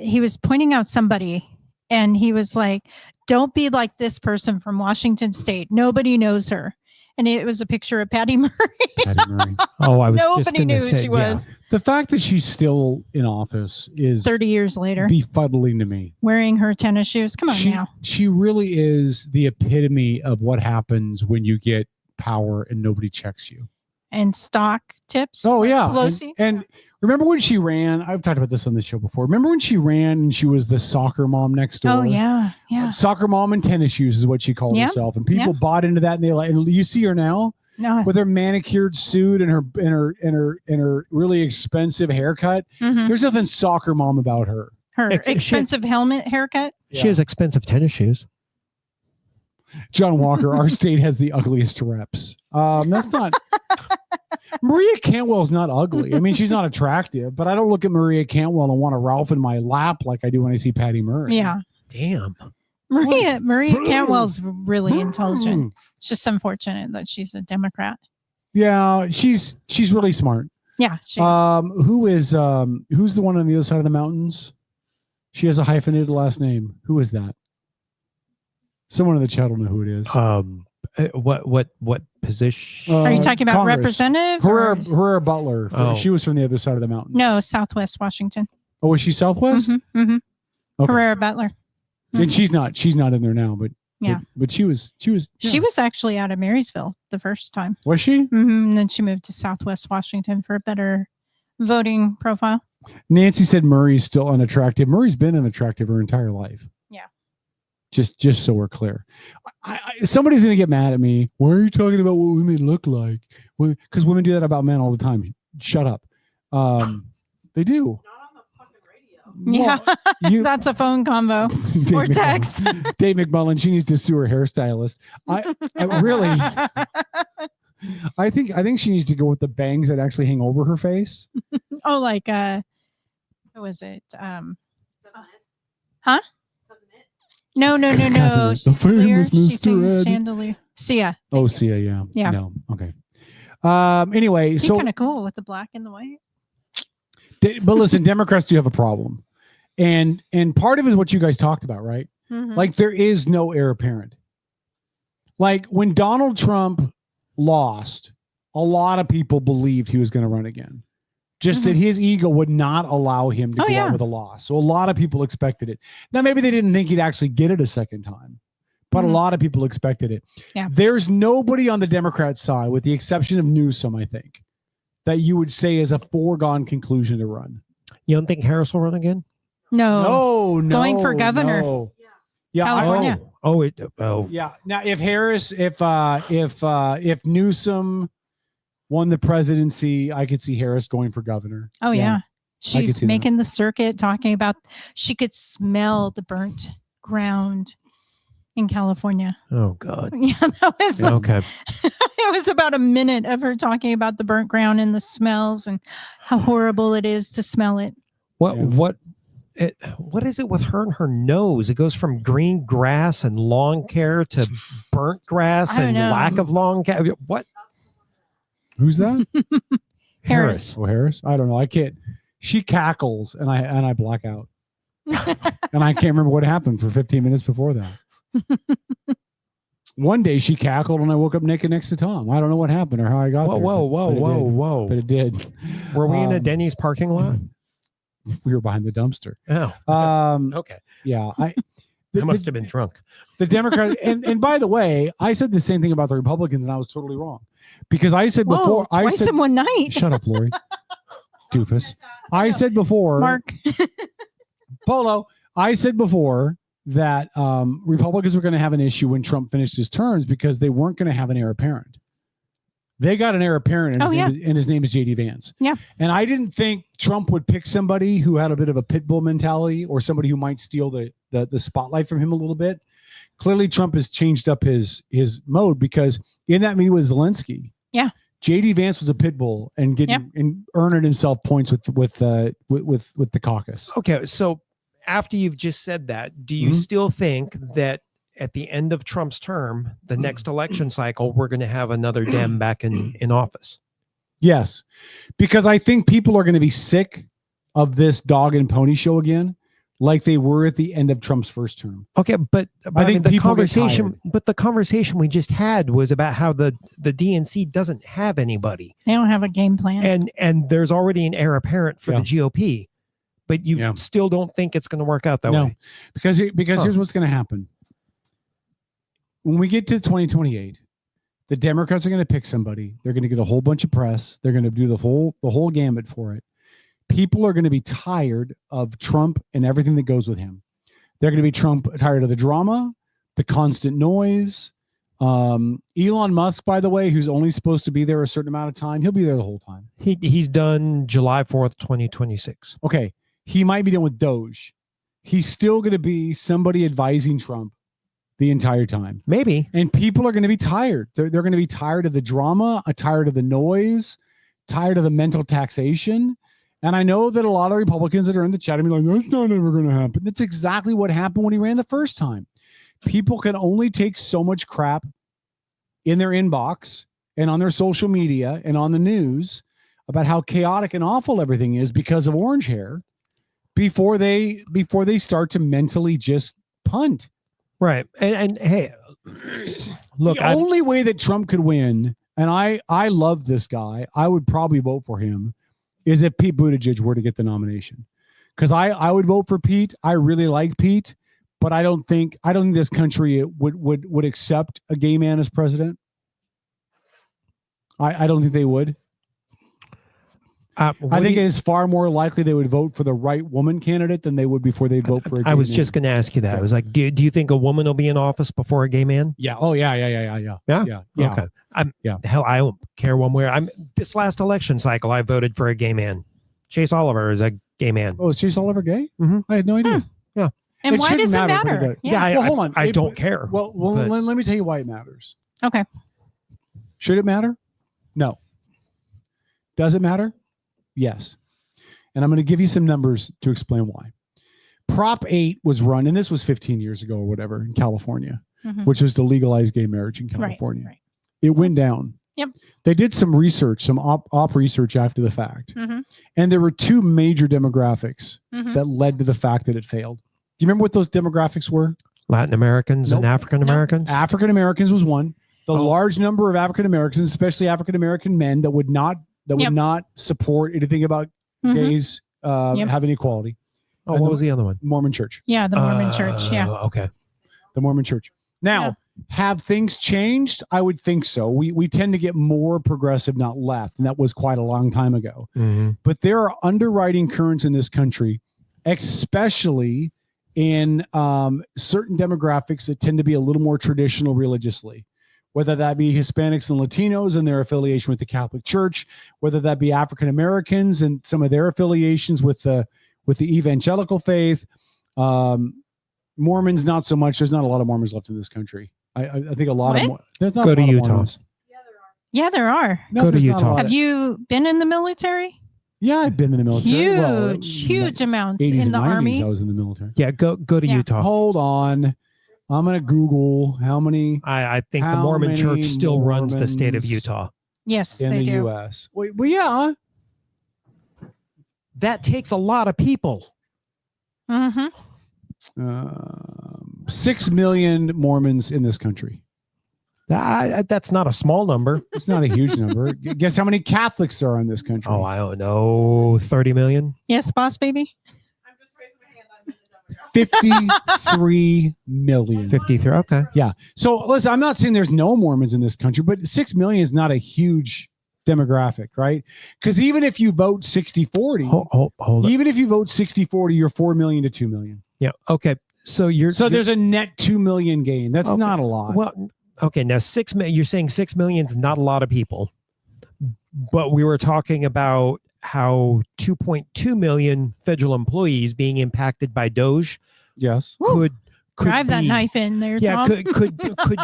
he was pointing out somebody and he was like, don't be like this person from Washington State. Nobody knows her. And it was a picture of Patty Murray. Patty Murray. Oh, I was Nobody just going knew to who say, she was. The fact that she's still in office is 30 years later. Befuddling to me. Wearing her tennis shoes. Come on now. She really is the epitome of what happens when you get power and nobody checks you. And stock tips. Oh, yeah. Pelosi. And remember when she ran? I've talked about this on the show before. Remember when she ran and she was the soccer mom next door? Oh, yeah. Yeah. Soccer mom in tennis shoes is what she called herself. And people bought into that. And you see her now with her manicured suit and her really expensive haircut. There's nothing soccer mom about her. Her expensive helmet haircut. She has expensive tennis shoes. John Walker, our state has the ugliest reps. That's not. Maria Cantwell's not ugly. I mean, she's not attractive, but I don't look at Maria Cantwell and want to Ralph in my lap like I do when I see Patty Murray. Yeah. Damn. Maria Cantwell's really intelligent. It's just unfortunate that she's a Democrat. Yeah, she's really smart. Yeah. Who's the one on the other side of the mountains? She has a hyphenated last name. Who is that? Someone in the chat will know who it is. What position? Are you talking about Congress. Representative? Herrera Butler. She was from the other side of the mountain. No, Southwest Washington. Oh, was she Southwest? Mm-hmm. Okay. Herrera Butler. And she's not in there now, but yeah. But she was. Yeah. She was actually out of Marysville the first time. Was she? And then she moved to Southwest Washington for a better voting profile. Nancy said Murray's still unattractive. Murray's been unattractive her entire life. Yeah. Just so we're clear. Somebody's going to get mad at me. Why are you talking about what women look like? Because women do that about men all the time. Shut up. They do. Yeah. That's a phone combo or text. Dave McMullen, she needs to sue her hairstylist. I really, I think she needs to go with the bangs that actually hang over her face. Oh, like who was it? Huh? No. The famous Mr. Ed. Chandelier. Sia. Oh, Sia, yeah. Yeah. No. Okay. Anyway, She's so kind of cool with the black and the white. But listen, Democrats do have a problem. And part of it is what you guys talked about, right? Mm-hmm. Like there is no heir apparent. Like when Donald Trump lost, a lot of people believed he was going to run again. Just that his ego would not allow him to go out with a loss. So a lot of people expected it. Now, maybe they didn't think he'd actually get it a second time, but a lot of people expected it. Yeah. There's nobody on the Democrat side, with the exception of Newsom, I think, that you would say is a foregone conclusion to run. You don't think Harris will run again? No. No. Going for governor. No. Yeah. California. Yeah. Now, if Harris, if Newsom won the presidency, I could see Harris going for governor. Oh yeah. She's making that. the circuit talking about she could smell the burnt ground in California. Oh God. Yeah, that was okay. It was about a minute of her talking about the burnt ground and the smells and how horrible it is to smell it. What is it with her and her nose? It goes from green grass and lawn care to burnt grass and lack of lawn care. What? Who's that? Harris. Oh, Harris. I don't know. I can't. She cackles and I black out, and I can't remember what happened for 15 minutes before that. One day she cackled and I woke up naked next to Tom. I don't know what happened or how I got there. Whoa. But it did. Were we in a Denny's parking lot? We were behind the dumpster. Oh. Okay. Yeah. I must have been drunk. The Democrats, and by the way, I said the same thing about the Republicans and I was totally wrong. Because I said before. Twice in one night. Shut up, Lori. Doofus. I said before. Mark. Polo. I said before that Republicans were going to have an issue when Trump finished his terms because they weren't going to have an heir apparent. They got an heir apparent, and his name is J.D. Vance. Yeah. And I didn't think Trump would pick somebody who had a bit of a pit bull mentality or somebody who might steal the spotlight from him a little bit. Clearly, Trump has changed up his mode because in that meeting with Zelensky, J.D. Vance was a pit bull and and earning himself points with the caucus. Okay, so after you've just said that, do you still think that at the end of Trump's term, the next election cycle, we're going to have another Dem back in office? Yes, because I think people are going to be sick of this dog and pony show again, like they were at the end of Trump's first term. Okay, but I think the people get conversation, tired. but the conversation we just had was about how the DNC doesn't have anybody. They don't have a game plan. And there's already an heir apparent for the GOP, but you still don't think it's going to work out that way. Because here's what's going to happen. When we get to 2028, the Democrats are going to pick somebody. They're going to get a whole bunch of press. They're going to do the whole gamut for it. People are going to be tired of Trump and everything that goes with him. They're going to be tired of the drama, the constant noise. Elon Musk, by the way, who's only supposed to be there a certain amount of time, he'll be there the whole time. He's done July 4th, 2026. Okay. He might be done with Doge. he's still going to be somebody advising Trump the entire time. Maybe. And people are going to be tired. They're going to be tired of the drama, tired of the noise, tired of the mental taxation. And I know that a lot of Republicans that are in the chat are like, that's not ever going to happen. That's exactly what happened when he ran the first time. People can only take so much crap in their inbox and on their social media and on the news about how chaotic and awful everything is because of orange hair before they start to mentally just punt. Right. And hey, look, the only way that Trump could win, and I love this guy, I would probably vote for him, is if Pete Buttigieg were to get the nomination. Because I would vote for Pete. I really like Pete, but I don't think this country would accept a gay man as president. I don't think they would. I think it is far more likely they would vote for the right woman candidate than they would before they'd vote for a gay I was man. just going to ask you that. I was like, do you think a woman will be in office before a gay man? Yeah. Oh, yeah. Okay. Hell, I don't care one way. This last election cycle, I voted for a gay man. Chase Oliver is a gay man. Oh, is Chase Oliver gay? Mm-hmm. I had no idea. Yeah. And why does it matter? Well, hold on. I don't care. Well, let me tell you why it matters. Okay. Should it matter? No. Does it matter? Yes. And I'm going to give you some numbers to explain why. Prop 8 was run, and this was 15 years ago or whatever in California, which was to legalize gay marriage in California. Right. It went down. Yep. They did some research, some op research after the fact. And there were two major demographics that led to the fact that it failed. Do you remember what those demographics were? Latin Americans and African Americans? African Americans was one. The large number of African Americans, especially African American men, that would not support anything about gays having equality. Oh, what was the other one? Mormon Church. Yeah, the Mormon Church. Yeah. Okay. The Mormon Church. Now, have things changed? I would think so. We tend to get more progressive, not left, and that was quite a long time ago. But there are underwriting currents in this country, especially in certain demographics that tend to be a little more traditional religiously. Whether that be Hispanics and Latinos and their affiliation with the Catholic Church, whether that be African Americans and some of their affiliations with the evangelical faith, Mormons not so much. There's not a lot of Mormons left in this country. I think a lot of there's not Go a to lot of Utah. Mormons. Yeah, there are. No, Go to there's not a Utah. lot. Have you been in the military? Yeah, I've been in the military. Huge amounts 80s in and the 90s, Army. I was in the military. Yeah, go to Utah. Hold on. I'm going to Google how many. I think the Mormon Church still runs the state of Mormons Utah. Yes, in they the do. U.S. Well, yeah. That takes a lot of people. 6 million Mormons in this country. That's not a small number. It's not a huge number. Guess how many Catholics there are in this country? Oh, I don't know. 30 million? Yes, boss baby. 53 million. 53. Okay. Yeah. So listen, I'm not saying there's no Mormons in this country, but 6 million is not a huge demographic, right? Because even if you vote 60-40, hold on. even if you vote 60-40, you're 4 million to 2 million. Yeah. Okay. So there's a net 2 million gain. That's not a lot. Well, okay. Now 6 million, you're saying 6 million is not a lot of people, but we were talking about how 2.2 million federal employees being impacted by Doge. Yes. Could Drive that be- knife in there, Yeah, Tom. could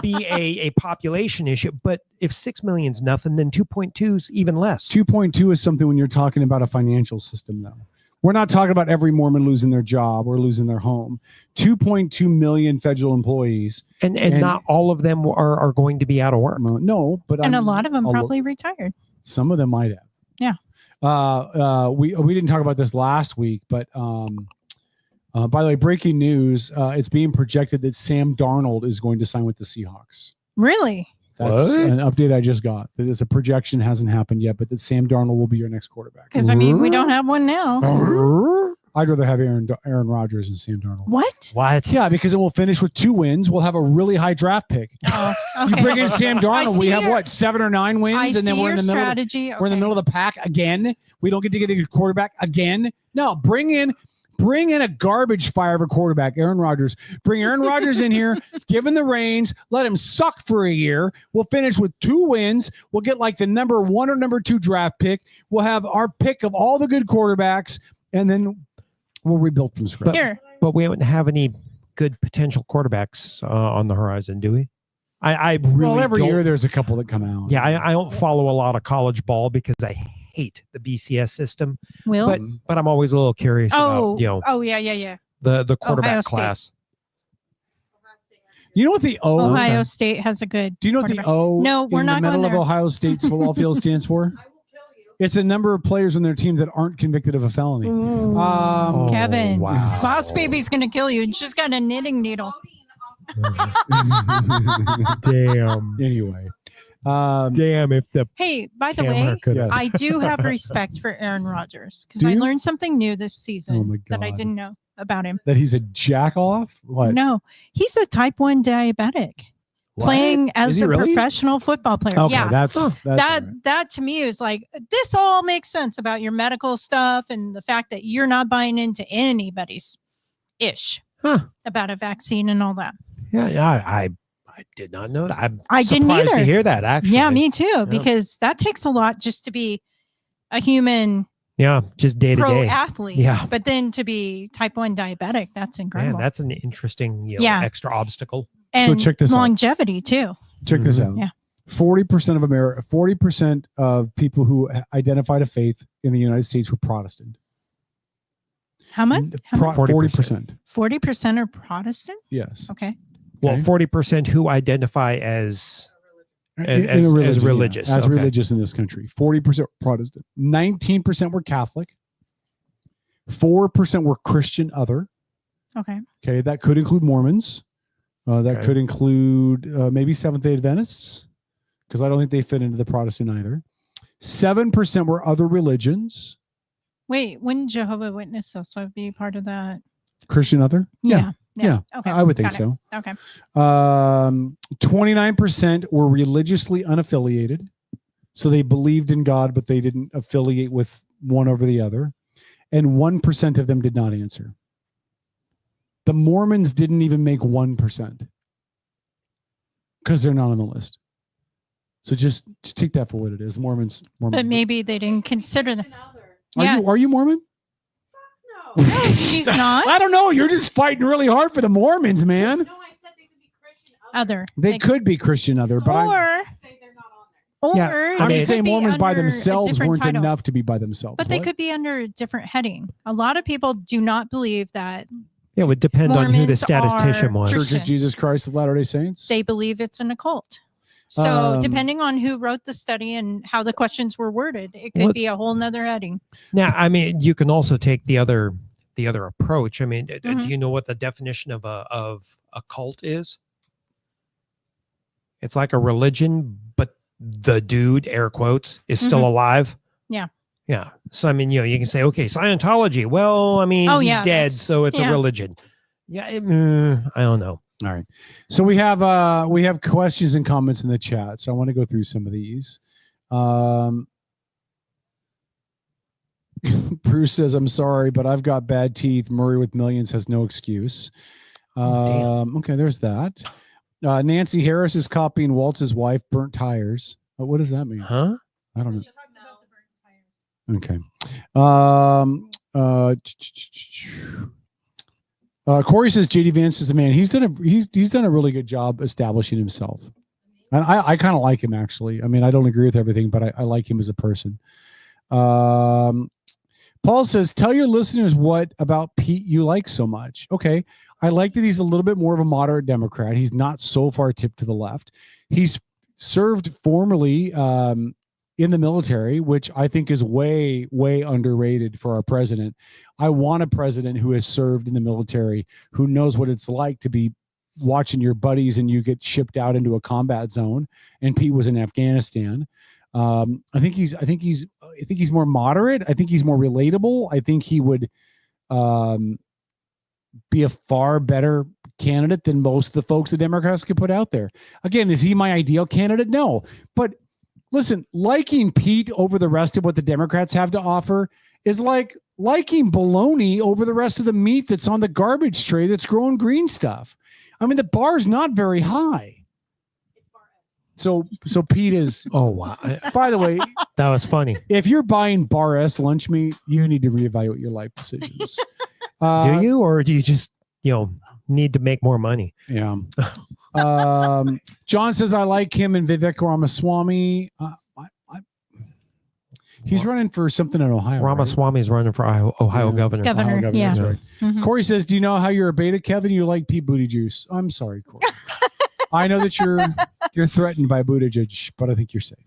be a population issue. But if 6 million's nothing, then 2.2 is even less. 2.2 is something when you're talking about a financial system, though. We're not talking about every Mormon losing their job or losing their home. 2.2 million federal employees. And not all of them are going to be out of work. No, but And a lot of them probably retired. Some of them might have. Yeah. We didn't talk about this last week, but by the way, breaking news, it's being projected that Sam Darnold is going to sign with the Seahawks. Really? That's an update I just got. That is a projection, hasn't happened yet, but that Sam Darnold will be your next quarterback. Because, I mean, we don't have one now. I'd rather have Aaron Rodgers than Sam Darnold. What? Yeah, because then we'll finish with 2 wins. We'll have a really high draft pick. Oh, You okay. bring in Sam Darnold, we have your- what, 7 or 9 wins, I and then see we're in your the middle. strategy. We're in the middle of the pack again. We don't get to get a good quarterback again. No, bring in a garbage fire of a quarterback, Aaron Rodgers. Bring Aaron Rodgers in here, give him the reins, let him suck for a year. We'll finish with 2 wins. We'll get like the number 1 or number 2 draft pick. We'll have our pick of all the good quarterbacks, and then we'll rebuild from scratch. Here. But we don't have any good potential quarterbacks on the horizon, do we? I really every don't, year there's a couple that come out. Yeah, I don't follow a lot of college ball because I hate the BCS system. Will? But I'm always a little curious about yeah. the Ohio quarterback State. class. You know what the O? Ohio State has a good. Do you know what the O? No, we're in not the middle going of there. Ohio State's football field stands for? It's a number of players on their team that aren't convicted of a felony. Kevin, wow. Boss Baby's gonna kill you. She's got a knitting needle. Damn. Anyway. Damn, if the Hey, by the camera way, could've- I do have respect for Aaron Rodgers because Do I you? learned something new this season Oh my that I God. didn't know about him. That he's a jack off? What? No, he's a type 1 diabetic. What? Playing as Is he a really? professional football player. Okay, Yeah. that's all that to me is like, this all makes sense about your medical stuff and the fact that you're not buying into anybody's ish about a vaccine and all that. Yeah, I did not know that. I didn't surprised either. to hear that, actually. Yeah, me too, because that takes a lot just to be a human Yeah, just day to pro day. athlete. Yeah. But then to be type 1 diabetic, that's incredible. Man, that's an interesting extra obstacle. and check this out. longevity too. Check this out. Yeah. 40% of America, 40% of people who identified a faith in the United States were Protestant. How much? How much? 40%. 40% are Protestant? Yes. Okay. Well, 40% who identify as In a as religion, religious. yeah, as Okay. religious in this country. 40% Protestant. 19% were Catholic. 4% were Christian other. Okay. Okay, that could include Mormons. That Okay. could include maybe Seventh-day Adventists, because I don't think they fit into the Protestant either. 7% were other religions. Wait, wouldn't Jehovah Witness also be part of that? Christian other? Yeah. Okay. I would think Got it. so. Okay. 29% were religiously unaffiliated. So they believed in God, but they didn't affiliate with one over the other. And 1% of them did not answer. The Mormons didn't even make 1% because they're not on the list. So just take that for what it is. Mormons. But maybe they didn't consider that. Are you Mormon? No, she's not. I don't know. You're just fighting really hard for the Mormons, man. Other. They could be Christian other, but I'm they saying could be Mormons by under a themselves different weren't title. enough to be by themselves. But they What? could be under a different heading. A lot of people do not believe that. Yeah, it would depend on who the Mormons statistician are was. Church Christian. of Jesus Christ of Latter-day Saints. They believe it's an occult. So Um, depending on who wrote the study and how the questions were worded, it could What- be a whole nother heading. Now, I mean, you can also take the other approach. I mean, Mhm. do you know what the definition of a cult is? It's like a religion, but the dude, air quotes, is still Mhm. alive. Yeah. Yeah. So I mean, you can say, okay, Scientology. Well, I mean, Oh, he's yeah, dead, that's- so it's yeah. a religion. Yeah. I don't know. All right. So we have questions and comments in the chat. So I want to go through some of these. Bruce says, "I'm sorry, but I've got bad teeth. Murray with millions has no excuse." Okay, there's that. Nancy Harris is copying Waltz's wife. Burnt tires. What does that mean? Huh? I don't know. Okay. Corey says JD Vance is a man. He's done a really good job establishing himself, and I kind of like him actually. I mean, I don't agree with everything, but I like him as a person. Paul says, "Tell your listeners what about Pete you like so much." Okay, I like that he's a little bit more of a moderate Democrat. He's not so far tipped to the left. He's served formerly in the military, which I think is way, way underrated for our president. I want a president who has served in the military, who knows what it's like to be watching your buddies and you get shipped out into a combat zone. And Pete was in Afghanistan. I think he's more moderate. I think he's more relatable. I think he would be a far better candidate than most of the folks the Democrats could put out there. Again, is he my ideal candidate? No. But listen, liking Pete over the rest of what the Democrats have to offer is like liking bologna over the rest of the meat that's on the garbage tray that's growing green stuff. I mean, the bar's not very high. So Pete is. Oh wow! By the way, That was funny. if you're buying Bar S lunch meat, you need to reevaluate your life decisions. Do you, or do you just need to make more money. Yeah. John says, I like him and Vivek Ramaswamy. He's running for something in Ohio. Ramaswamy's running for Ohio governor. Governor, Ohio yeah. that's right. Mhm. Corey says, do you know how you're a beta, Kevin? You like Pete Buttigieg. I'm sorry, Corey. I know that you're threatened by Buttigieg, but I think you're safe.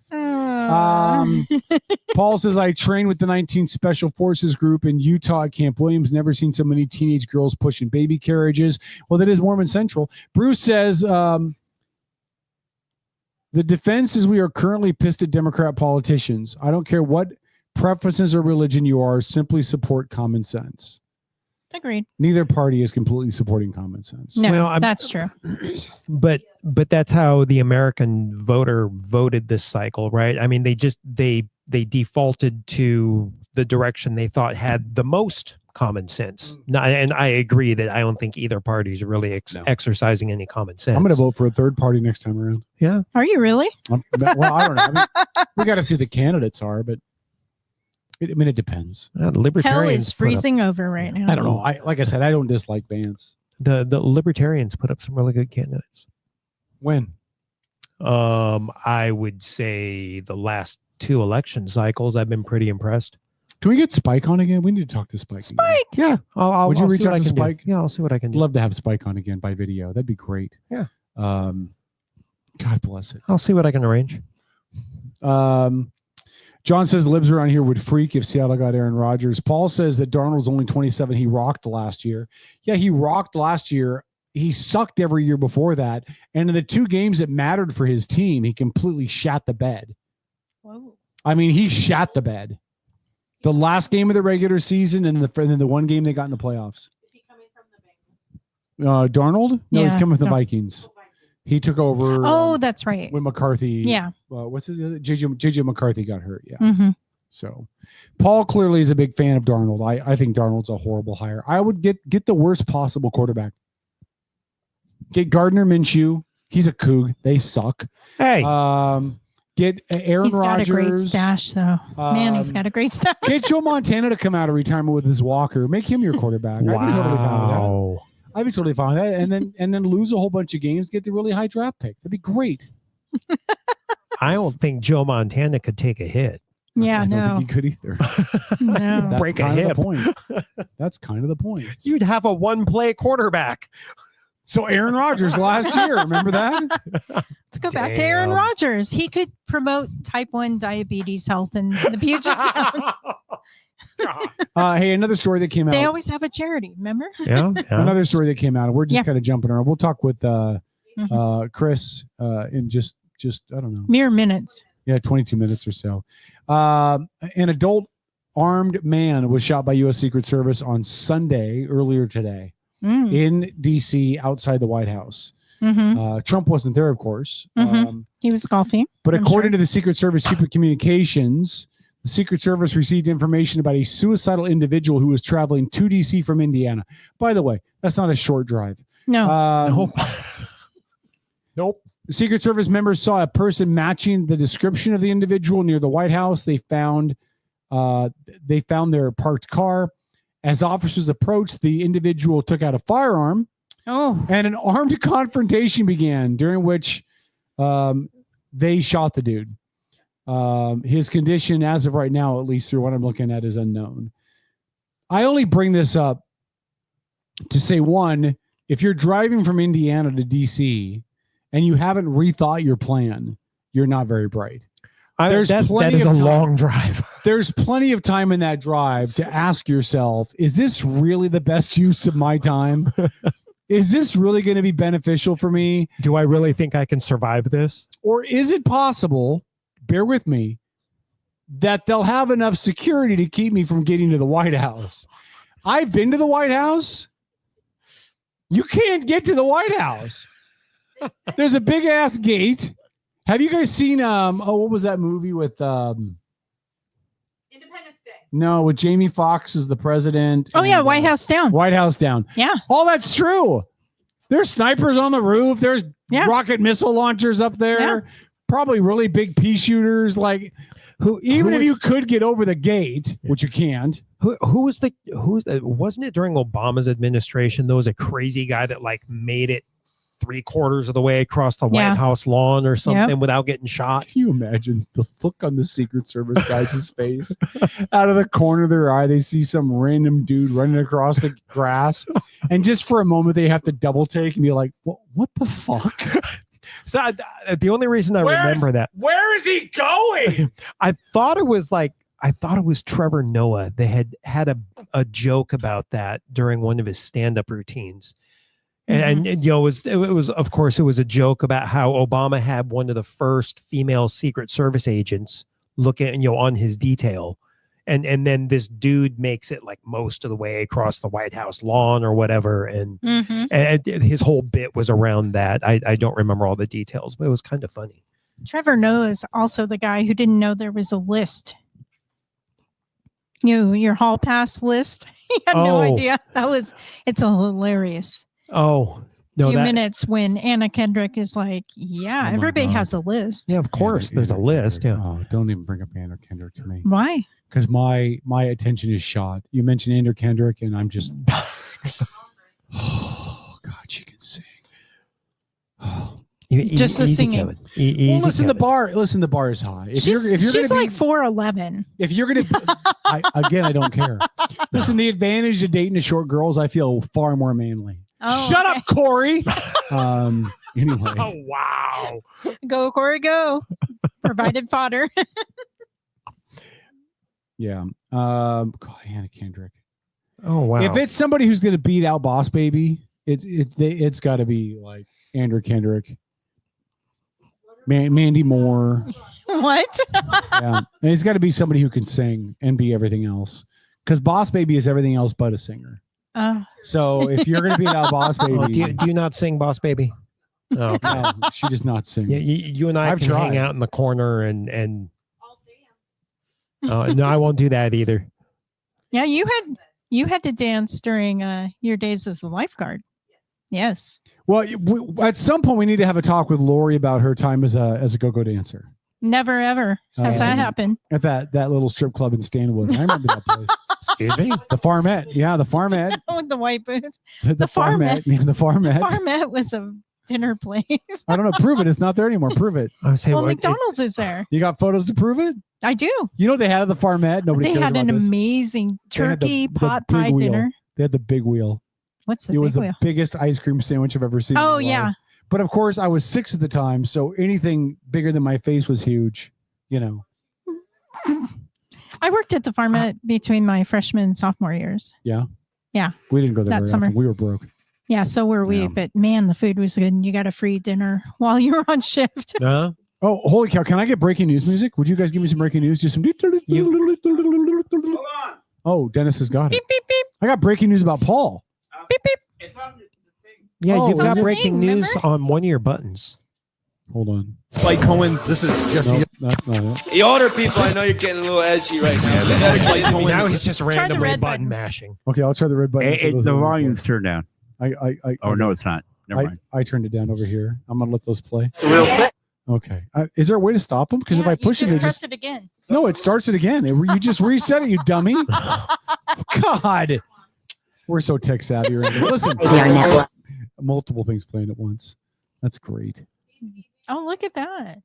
Paul says, I train with the 19th Special Forces Group in Utah at Camp Williams. Never seen so many teenage girls pushing baby carriages. Well, that is Mormon Central. Bruce says, the defense is we are currently pissed at Democrat politicians. I don't care what preferences or religion you are, simply support common sense. Agreed. Neither party is completely supporting common sense. No, that's true. But that's how the American voter voted this cycle, right? I mean, they defaulted to the direction they thought had the most common sense. And I agree that I don't think either party is really exercising any common sense. I'm going to vote for a third party next time around. Yeah. Are you really? Well, I don't know. I mean, we got to see who the candidates are, but it depends. Libertarians Hell is freezing over right now. I don't know. Like I said, I don't dislike bands. The libertarians put up some really good candidates. When? I would say the last 2 election cycles, I've been pretty impressed. Can we get Spike on again? We need to talk to Spike. Spike. Yeah. Would you reach out to Spike? Yeah, I'll see what I can do. Love to have Spike on again by video. That'd be great. Yeah. God bless it. I'll see what I can arrange. John says libs around here would freak if Seattle got Aaron Rodgers. Paul says that Darnold's only 27. He rocked last year. Yeah, he rocked last year. He sucked every year before that. And in the 2 games that mattered for his team, he completely shat the bed. Whoa. I mean, he shat the bed. The last game of the regular season and then the one game they got in the playoffs. Is he coming from the Bengals? Darnold? No, he's Yeah, coming from the Vikings. He took over. Oh, that's right. When McCarthy. Yeah. What's his other? JJ McCarthy got hurt. Yeah. Mm-hmm. So Paul clearly is a big fan of Darnold. I think Darnold's a horrible hire. I would get the worst possible quarterback. Get Gardner Minshew. He's a Coug. They suck. Hey. Get Aaron He's Rodgers. got a great stash, though. Man, he's got a great stash. Get Joe Montana to come out of retirement with his walker. Make him your quarterback. Wow. I'd be totally fine with that. I'd be totally fine with that. And then lose a whole bunch of games, get the really high draft pick. That'd be great. I don't think Joe Montana could take a hit. Yeah, I don't no. think he could either. No. That's Break a kind of hip. the point. That's kind of the point. You'd have a 1-play quarterback. So Aaron Rodgers last year, remember that? Let's go back to Aaron Rodgers. He could promote type 1 diabetes health in the Puget Sound. Hey, another story that came out. They always have a charity, remember? Yeah. Another story that came out. We're just Yeah. kind of jumping around. We'll talk with Chris in just I don't know. Mere minutes. Yeah, 22 minutes or so. An adult armed man was shot by U.S. Secret Service on Sunday earlier today in D.C. outside the White House. Mm-hmm. Trump wasn't there, of course. Mm-hmm. He was golfing. But I'm according sure. to the Secret Service Chief of Communications, the Secret Service received information about a suicidal individual who was traveling to D.C. from Indiana. By the way, that's not a short drive. No. Nope. The Secret Service members saw a person matching the description of the individual near the White House. They found their parked car. As officers approached, the individual took out a firearm. Oh. And an armed confrontation began, during which they shot the dude. His condition, as of right now, at least through what I'm looking at, is unknown. I only bring this up to say, one, if you're driving from Indiana to DC and you haven't rethought your plan, you're not very bright. There's that plenty is of a time. long drive. There's plenty of time in that drive to ask yourself, is this really the best use of my time? Is this really going to be beneficial for me? Do I really think I can survive this? Or is it possible, bear with me, that they'll have enough security to keep me from getting to the White House? I've been to the White House. You can't get to the White House. There's a big ass gate. Have you guys seen what was that movie with Independence Day? No, with Jamie Foxx as the president. Oh, yeah, White House Down. White House Down. Yeah. All that's true. There's snipers on the roof. There's rocket missile launchers up there. Yeah. Probably really big pea shooters. Like, Even if you could get over the gate, which you can't. Wasn't it during Obama's administration? There was a crazy guy that like made it 3/4 of the way across the White House lawn or something without getting shot. Can you imagine the look on the Secret Service guys' face? Out of the corner of their eye, they see some random dude running across the grass, and just for a moment, they have to double take and be like, "What the fuck?" So the only reason I remember that, where is he going? I thought it was Trevor Noah. They had a joke about that during one of his stand-up routines. And you know, it was of course it was a joke about how Obama had one of the first female Secret Service agents look at, you know, on his detail, and then this dude makes it like most of the way across the White House lawn or whatever, and his whole bit was around that. I don't remember all the details, but it was kind of funny. Trevor Noah is also the guy who didn't know there was a list. Your hall pass list. He had no idea. It's a hilarious. Oh, no, few minutes when Anna Kendrick is like, yeah, everybody has a list. Yeah, of course, there's a list. Yeah. Oh, don't even bring up Anna Kendrick to me. Why? Because my attention is shot. You mentioned Anna Kendrick, and I'm just, oh God, she can sing. Just the singing. Well, listen, the bar is high. If she's like 4'11". If you're gonna, I don't care. Listen, the advantage of dating a short girl is I feel far more manly. Oh, Shut up, Corey. Anyway. Oh wow. Go, Corey, go. Provided fodder. Yeah. God, Anna Kendrick. Oh wow. If it's somebody who's gonna beat out Boss Baby, it's got to be like Andrew Kendrick, Mandy Moore. What? Yeah, and it's got to be somebody who can sing and be everything else. Because Boss Baby is everything else but a singer. So if you're gonna beat out Boss Baby, do you not sing Boss Baby? Oh, okay. No, she does not sing. Yeah, you and I I've can tried. hang out in the corner and no, I won't do that either. Yeah, you had to dance during your days as a lifeguard. Yes. Well, at some point we need to have a talk with Lori about her time as a go-go dancer. Never ever has that happened. At that little strip club in Stanwood. I remember that place. Excuse me? The Farmette. Yeah, the Farmette. With the white boots. The Farmette. Yeah, the Farmette. Farmette was a dinner place. I don't know. Prove it. It's not there anymore. Prove it. Well, McDonald's is there. You got photos to prove it? I do. You know they had the Farmette. Nobody They cares had an about this. amazing They had turkey the pot big pie wheel. dinner. They had the big wheel. What's the It was big the wheel? biggest ice cream sandwich I've ever seen. in Oh, my life. yeah. But of course, I was 6 at the time, so anything bigger than my face was huge. You know. I worked at the Farmette between my freshman and sophomore years. Yeah. Yeah. We didn't go there That very summer. often. We were broke. Yeah, so were we. Yeah. But man, the food was good. And you got a free dinner while you were on shift. Huh? Oh, holy cow! Can I get breaking news music? Would you guys give me some breaking news? Just some. Oh, Dennis has got it. Beep, beep, beep. I got breaking news about Paul. Beep, beep. It's on the thing. Yeah, Oh, you've is got it? breaking Remember? news on one of your buttons. Hold on. Spike Cohen, this is Jesse. Nope, that's not it. The older people, I know you're getting a little edgy right now. You better Spike get- Cohen. Now he's just randomly red button button. mashing. Okay, I'll try the red button. for those The who- volume's turned down. I No, it's not. Never mind. I turned it down over here. I'm gonna let those play. Real quick. Okay. Is there a way to stop them? Because if Yeah, I push you it, just they press just it again. no. It starts it again. You just reset it, you dummy. God, we're so tech savvy right now. Listen, multiple things playing at once. That's great. Oh, look at that.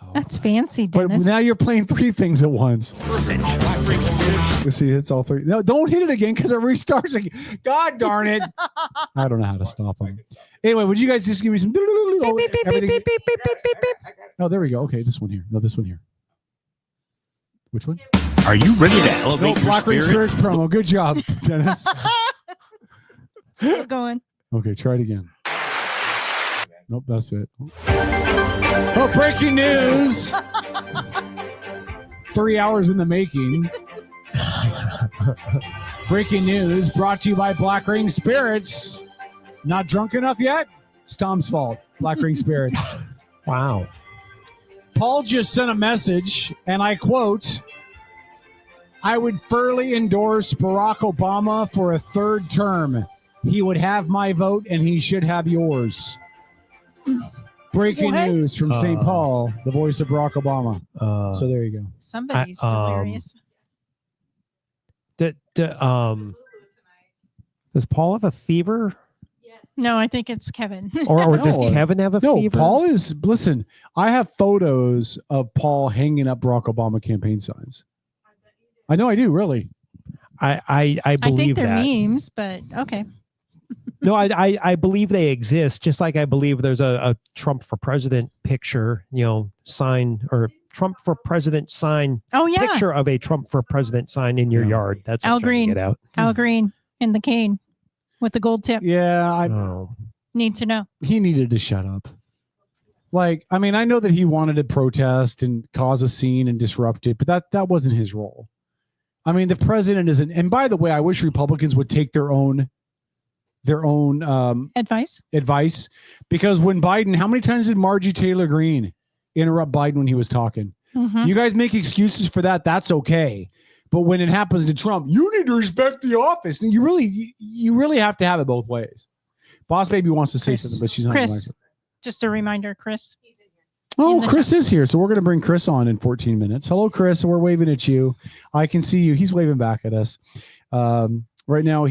Oh. That's fancy, But Dennis. now you're playing 3 things at once. You see, it's all 3. No, don't hit it again because it restarts again. God darn it. I don't know how to stop them. Anyway, would you guys just give me some... Beep, beep, beep, beep, beep, beep, beep, beep, beep, beep. Oh, there we go. Okay, this one here. No, this one here. Which one? Are you ready to No, elevate your Black Ring spirits? Spirits promo. Good job, Dennis. Still going. Okay, try it again. Nope, that's it. Oh, breaking news! 3 hours in the making. Breaking news brought to you by Black Ring Spirits. Not drunk enough yet? It's Tom's fault. Black Ring Spirits. Wow. Paul just sent a message, and I quote, I would thoroughly endorse Barack Obama for a 3rd term. He would have my vote, and he should have yours. Breaking What? news from St. Paul, the voice of Barack Obama. So there you go. Somebody's delirious. Does Paul have a fever? No, I think it's Kevin. Or does Kevin have a fever? Paul is, listen, I have photos of Paul hanging up Barack Obama campaign signs. I know I do, really. I I believe think they're that. memes, but okay. No, I believe they exist, just like I believe there's a Trump for president picture, sign, or Trump for president sign. Oh, yeah. Picture of a Trump for president sign in your yard. That's what Al I'm trying to Green. get out. Al Green in the cane with the gold tip. Yeah, I Need to know. he needed to shut up. Like, I mean, I know that he wanted to protest and cause a scene and disrupt it, but that wasn't his role. I mean, the president isn't. And by the way, I wish Republicans would take their own advice, because when Biden, how many times did Margie Taylor Greene interrupt Biden when he was talking? You guys make excuses for that. That's okay. But when it happens to Trump, you need to respect the office. And you really have to have it both ways. Boss Baby wants to say something, but she's not. Chris, just a reminder, Chris. Oh, Chris is here. So we're going to bring Chris on in 14 minutes. Hello, Chris. We're waving at you. I can see you. He's waving back at us. Right now,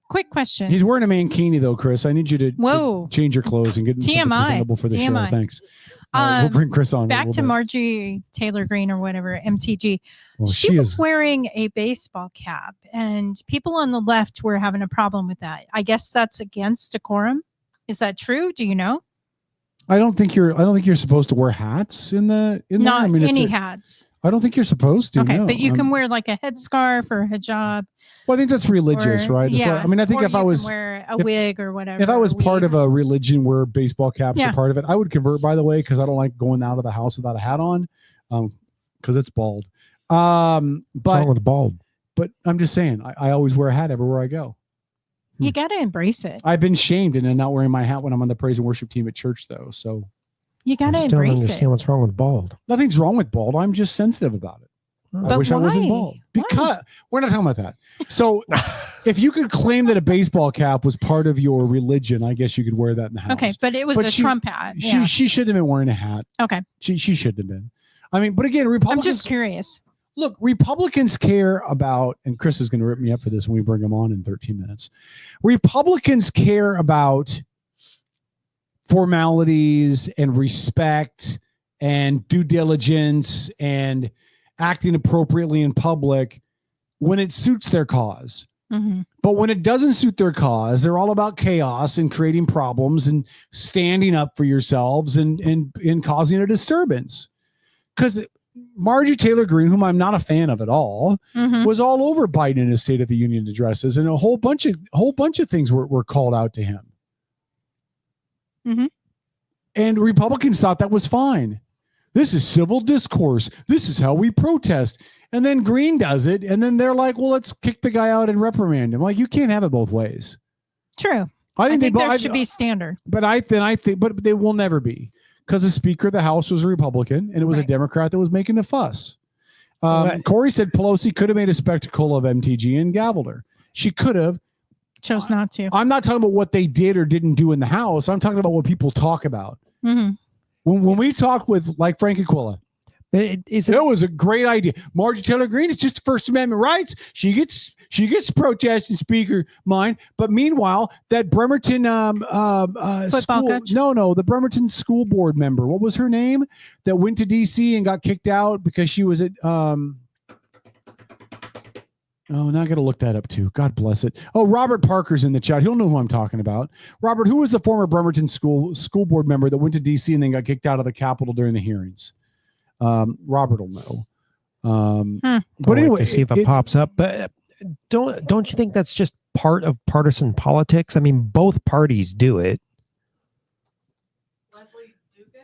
Quick question. He's wearing a mankini, though, Chris. I need you to change your clothes and get something presentable for the show. Thanks. We'll bring Chris on. Back to Margie Taylor Greene or whatever, MTG. Well, she was wearing a baseball cap, and people on the left were having a problem with that. I guess that's against decorum. Is that true? Do you know? I don't think you're supposed to wear hats in Not there. I mean, any hats. I don't think you're supposed to. Okay, no. but you can wear like a headscarf or a hijab. Well, I think that's religious, right? Yeah. I mean, I think or if you I was can wear a wig or whatever. if I was part of a religion where baseball caps Yeah. are part of it, I would convert. By the way, because I don't like going out of the house without a hat on, because it's bald. But wrong with bald? But I'm just saying, I always wear a hat everywhere I go. You got to embrace it. I've been shamed into not wearing my hat when I'm on the praise and worship team at church, though. So you got to I still don't embrace understand it. what's wrong with bald. nothing's wrong with bald. I'm just sensitive about it. I But wish I wasn't why? bald. Because we're not talking about that. So if you could claim that a baseball cap was part of your religion, I guess you could wear that in the house. Okay, but it was a Trump hat. Yeah. She shouldn't have been wearing a hat. Okay. She shouldn't have been. I mean, but again, Republicans. I'm just curious. Look, Republicans care about, and Chris is going to rip me up for this when we bring him on in 13 minutes. Republicans care about formalities and respect and due diligence and acting appropriately in public when it suits their cause. But when it doesn't suit their cause, they're all about chaos and creating problems and standing up for yourselves and causing a disturbance. Because Margie Taylor Greene, whom I'm not a fan of at all, was all over Biden in his State of the Union addresses, and a whole bunch of things were called out to him. And Republicans thought that was fine. This is civil discourse. This is how we protest. And then Green does it, and then they're like, "Well, let's kick the guy out and reprimand him." Like, you can't have it both ways. True. I think there should be standard. But I think, but they will never be, because the Speaker of the House was a Republican, and it was a Democrat that was making a fuss. Corey said Pelosi could have made a spectacle of MTG and gavelled her. She could have. Chose not to. I'm not talking about what they did or didn't do in the House. I'm talking about what people talk about. When we talk with, like, Frank Aquila, it was a great idea. Margie Taylor Greene, it's just First Amendment rights. She gets protest and speaker mind. But meanwhile, that Bremerton Football coach? the Bremerton school board member, what was her name, that went to DC and got kicked out because she was at now I got to look that up too. God bless it. Oh, Robert Parker's in the chat. He'll know who I'm talking about. Robert, who was the former Bremerton school board member that went to DC and then got kicked out of the Capitol during the hearings? Robert will know. But anyway, to see if it pops up. But don't you think that's just part of partisan politics? I mean, both parties do it.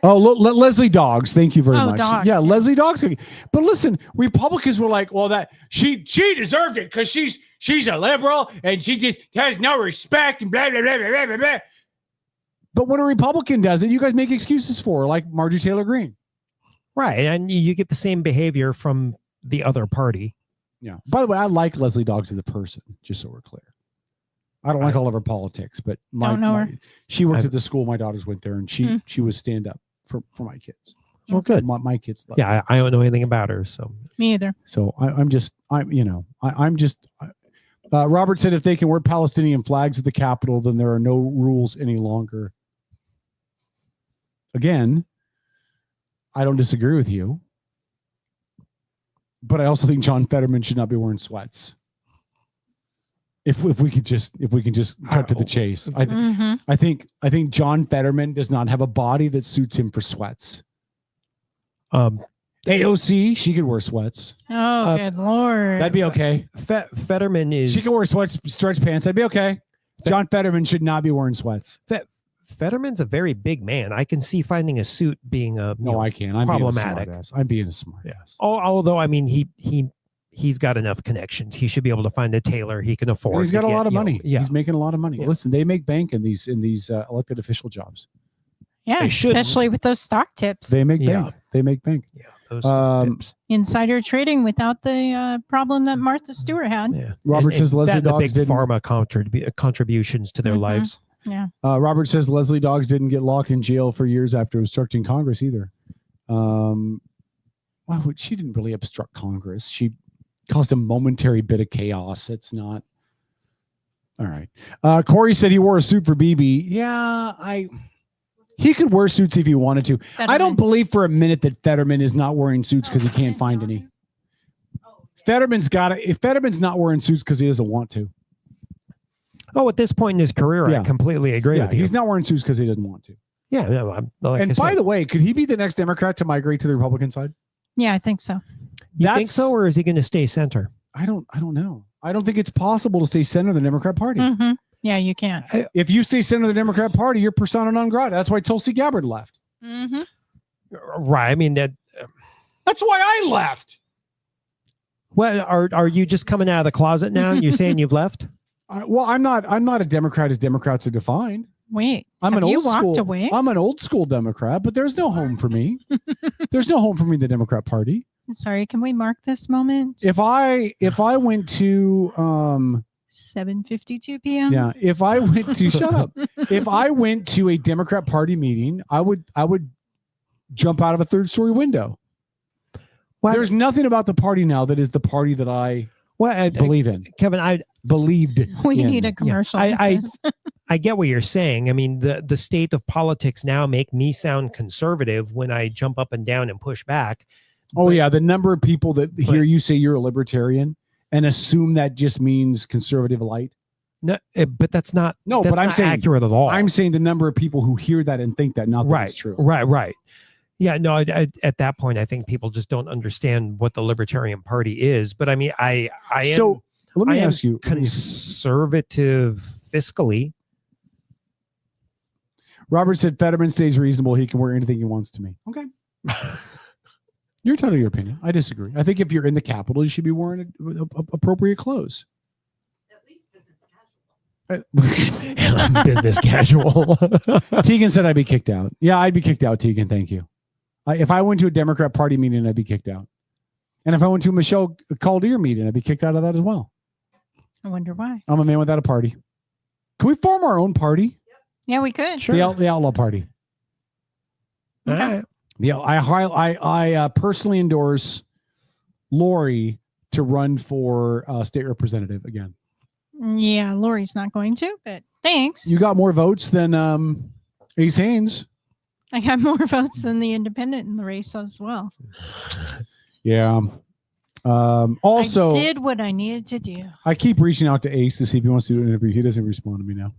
Oh, Leslie Dogs. Thank you very much. Dogs, yeah, Leslie Dogs. But listen, Republicans were like, well, that she deserved it because she's a liberal and she just has no respect and blah, blah, blah, blah, blah, blah. But when a Republican does it, you guys make excuses for her, like Margie Taylor Greene. Right. And you get the same behavior from the other party. Yeah. By the way, I like Leslie Dogs as a person, just so we're clear. I don't like all of her politics, but Don't know her. she worked at the school my daughters went there, and she was stand up for my kids. Well, good. My kids. Yeah, I don't know anything about her, so Me either. So I'm just. Robert said if they can wear Palestinian flags at the Capitol, then there are no rules any longer. Again, I don't disagree with you, but I also think John Fetterman should not be wearing sweats. If we can just cut to the chase, I think John Fetterman does not have a body that suits him for sweats. AOC, she could wear sweats. Oh, good Lord. That'd be okay. Fetterman is. She can wear sweats, stretch pants. That'd be okay. John Fetterman should not be wearing sweats. Fetterman's a very big man. I can see finding a suit being I can't. I'm problematic. I'm being a smart ass. Although I mean he's got enough connections. He should be able to find a tailor he can afford. And he's got a lot of money. Yeah. He's making a lot of money. Yeah. Listen, they make bank in these elected official jobs. Yeah, especially with those stock tips. They make bank. They make bank. Yeah, those tips. Insider trading without the problem that Martha Stewart had. Yeah. Robert says Leslie Dogs big didn't. pharma contributions to their lives. Yeah. Robert says Leslie Dogs didn't get locked in jail for years after obstructing Congress either. Well, she didn't really obstruct Congress. She caused a momentary bit of chaos. It's not. All right. Corey said he wore a suit for BB. Yeah, he could wear suits if he wanted to. Fetterman. I don't believe for a minute that Fetterman is not wearing suits because he can't find any. Fetterman's got to. If Fetterman's not wearing suits because he doesn't want to. Oh, at this point in his career, I completely agree with you. He's not wearing suits because he doesn't want to. Yeah, no, and by the way, could he be the next Democrat to migrate to the Republican side? Yeah, I think so. You think so, or is he going to stay center? I don't know. I don't think it's possible to stay center of the Democrat Party. Mm-hmm. Yeah, you can't. If you stay center of the Democrat Party, you're persona non grata. That's why Tulsi Gabbard left. Mm-hmm. Right. I mean that's why I left. Well, are you just coming out of the closet now? You're saying you've left? Well, I'm not a Democrat as Democrats are defined. Wait, I'm have an you old walked school. away? I'm an old school Democrat, but there's no home for me. There's no home for me in the Democrat Party. I'm sorry, can we mark this moment? If I went to 7:52 p.m. Yeah, if I went to shut up. If I went to a Democrat Party meeting, I would jump out of a third story window. Well, there's nothing about the party now that is the party that I believe in. Kevin, I believed. We in. need a commercial. I get what you're saying. I mean, the state of politics now make me sound conservative when I jump up and down and push back. Oh, yeah. The number of people that hear you say you're a libertarian and assume that just means conservative light. No, but that's not. No, that's but I'm not saying accurate at all. I'm saying the number of people who hear that and think that, not that it's true. Right. Yeah, no. At that point, I think people just don't understand what the Libertarian Party is. But I mean, I am. So let me ask you, conservative fiscally. Robert said Fetterman stays reasonable. He can wear anything he wants to me. Okay. You're entitled to your opinion. I disagree. I think if you're in the Capitol, you should be wearing appropriate clothes. Business casual. Tegan said I'd be kicked out. Yeah, I'd be kicked out, Tegan. Thank you. If I went to a Democrat Party meeting, I'd be kicked out. And if I went to a Michelle Caldeer meeting, I'd be kicked out of that as well. I wonder why. I'm a man without a party. Can we form our own party? Yeah, we could. Sure. The Outlaw Party. Okay. Yeah, I personally endorse Lori to run for state representative again. Yeah, Lori's not going to, but thanks. You got more votes than Ace Haynes. I got more votes than the independent in the race as well. Yeah. Also, I did what I needed to do. I keep reaching out to Ace to see if he wants to do an interview. He doesn't respond to me now.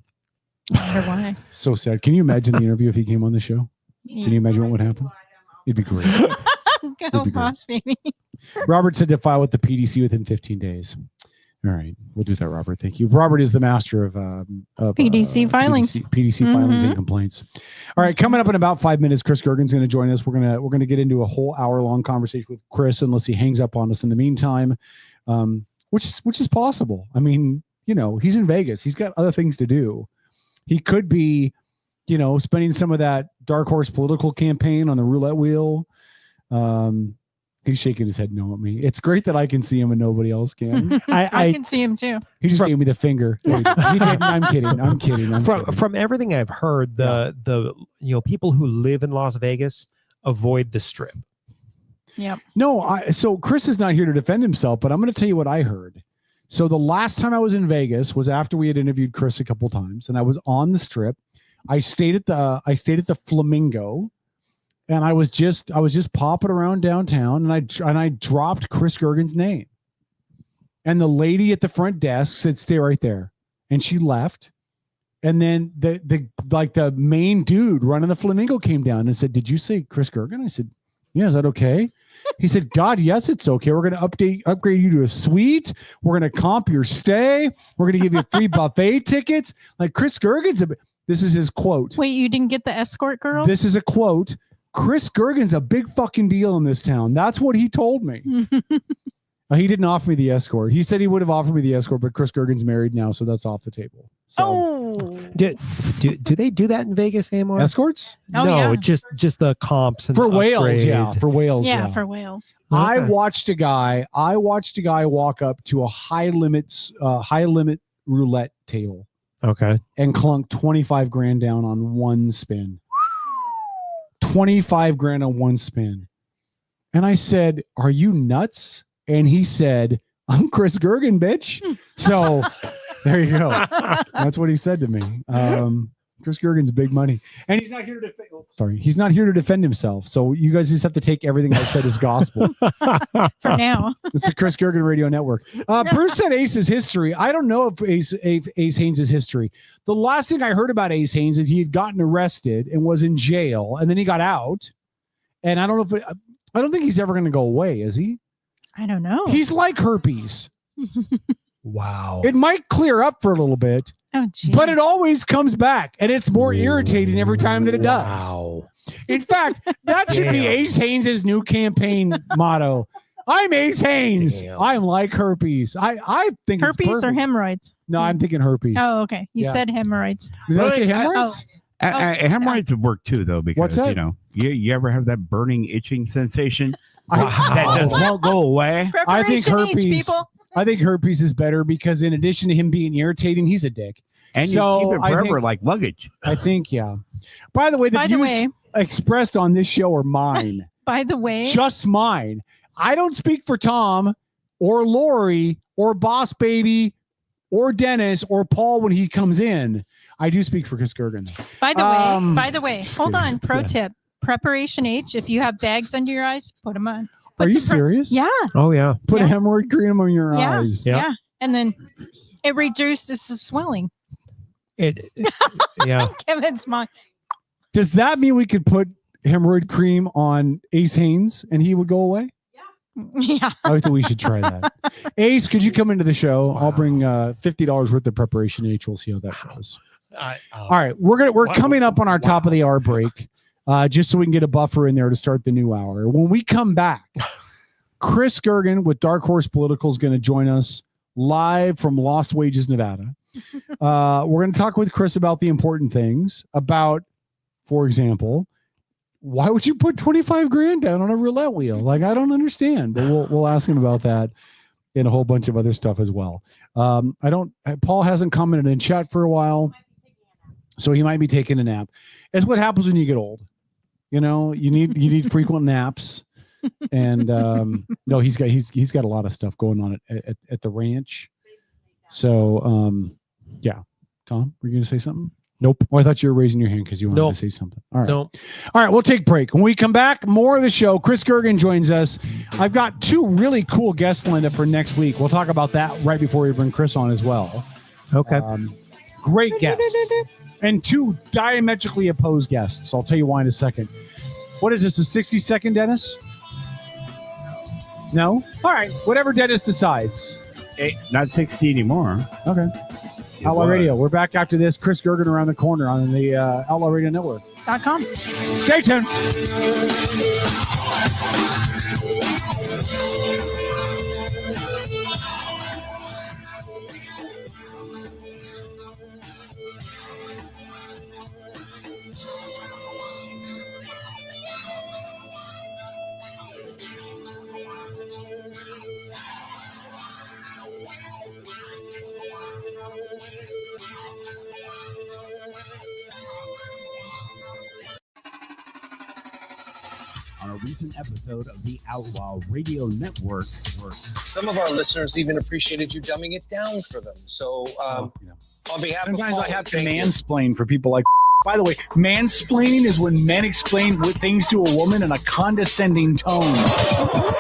I wonder why. So sad. Can you imagine the interview if he came on the show? Can you imagine what would happen? It'd be great. Go, boss baby. Robert said to file with the PDC within 15 days. All right, we'll do that, Robert. Thank you. Robert is the master of PDC filings. PDC filings and complaints. All right, coming up in about 5 minutes, Chris Gergen's going to join us. We're gonna get into a whole hour-long conversation with Chris, unless he hangs up on us in the meantime, which is possible. I mean, he's in Vegas. He's got other things to do. He could be, spending some of that dark horse political campaign on the roulette wheel. He's shaking his head no at me. It's great that I can see him and nobody else can. I can see him too. He just gave me the finger. He didn't. I'm kidding. I'm kidding. From everything I've heard, the people who live in Las Vegas avoid the Strip. Yep. No, so Chris is not here to defend himself, but I'm going to tell you what I heard. So the last time I was in Vegas was after we had interviewed Chris a couple times, and I was on the Strip. I stayed at the Flamingo. And I was just popping around downtown, and I dropped Chris Gergen's name. And the lady at the front desk said, "Stay right there." And she left. And then the main dude running the Flamingo came down and said, "Did you say Chris Gergen?" I said, "Yeah, is that okay?" He said, "God, yes, it's okay. We're going to upgrade you to a suite. We're going to comp your stay. We're going to give you free buffet tickets." Like Chris Gergen's this is his quote. Wait, you didn't get the escort girls? This is a quote. Chris Gergen's a big fucking deal in this town. That's what he told me. He didn't offer me the escort. He said he would have offered me the escort, but Chris Gergen's married now, so that's off the table. So, do they do that in Vegas anymore? Escorts? Oh, no, yeah. just the comps and for the whales, yeah. upgrades. For whales, Yeah, yeah. for whales. I Okay. watched a guy walk up to a high limit roulette table Okay. and clunk 25 grand down on one spin. 25 grand on one spin. And I said, "Are you nuts?" And he said, "I'm Chris Gergen, bitch." So there you go. That's what he said to me. Chris Gergen's big money. And he's not here to defend. He's not here to defend himself. So you guys just have to take everything I said as gospel. For now. It's the Chris Gergen Radio Network. Bruce said Ace's history. I don't know if Ace Haynes' history. The last thing I heard about Ace Haynes is he had gotten arrested and was in jail, and then he got out. And I don't know I don't think he's ever going to go away, is he? I don't know. He's like herpes. Wow. It might clear up for a little bit, but it always comes back, and it's more irritating every time that it does. Wow. In fact, that should be Ace Haynes' new campaign motto. I'm Ace Haynes. Damn. I'm like herpes. I think Herpes it's or perfect. hemorrhoids? No, I'm thinking herpes. Oh, okay. You Yeah. said hemorrhoids. Did I say Really? hemorrhoids? Hemorrhoids would work too, though, because What's that? you ever have that burning, itching sensation I- that just won't go away? I think Preparation eats, herpes. people. I think herpes is better because in addition to him being irritating, he's a dick. And So, you keep it I forever think- like luggage. I think, yeah. By the way, the By the views way- expressed on this show are mine. By the way, Just mine. I don't speak for Tom or Lori or Boss Baby or Dennis or Paul when he comes in. I do speak for Chris Gergen. by the way, hold on. Pro Yes. tip: Preparation H. If you have bags under your eyes, put them on. Are Put you some serious? Yeah. Oh yeah. Put a hemorrhoid cream on your Yeah. eyes. Yeah. And then it reduces the swelling. It yeah. Kevin's mine. Does that mean we could put hemorrhoid cream on Ace Haynes and he would go away? Yeah. I think we should try that. Ace, could you come into the show? I'll bring $50 worth of Preparation H. We'll see how that goes. All right, we're coming up on our top of the hour break, just so we can get a buffer in there to start the new hour. When we come back, Chris Gergen with Dark Horse Political is going to join us live from Lost Wages, Nevada. We're going to talk with Chris about the important things, about, for example, why would you put 25 grand down on a roulette wheel? Like, I don't understand, but we'll ask him about that and a whole bunch of other stuff as well. Paul hasn't commented in chat for a while, so he might be taking a nap. It's what happens when you get old. You know, you need frequent naps. And no, he's got a lot of stuff going on at the ranch. So yeah. Tom, were you going to say something? Nope. Oh, I thought you were raising your hand because you wanted to say something. All right. Nope. All right, we'll take a break. When we come back, more of the show. Chris Gergen joins us. I've got two really cool guests lined up for next week. We'll talk about that right before we bring Chris on as well. Okay. Great guests. And two diametrically opposed guests. I'll tell you why in a second. What is this, a 60-second, Dennis? No? All right. Whatever Dennis decides. Not 60 anymore. Okay. Outlaw Radio. We're back after this. Chris Gergen around the corner on the Outlaw Radio Network. .com. Stay tuned. on a recent episode of the Outlaw Radio Network. Some of our listeners even appreciated you dumbing it down for them. So, on behalf Sometimes of I have to thank you. mansplain for people like. By the way, mansplaining is when men explain what things to a woman in a condescending tone. I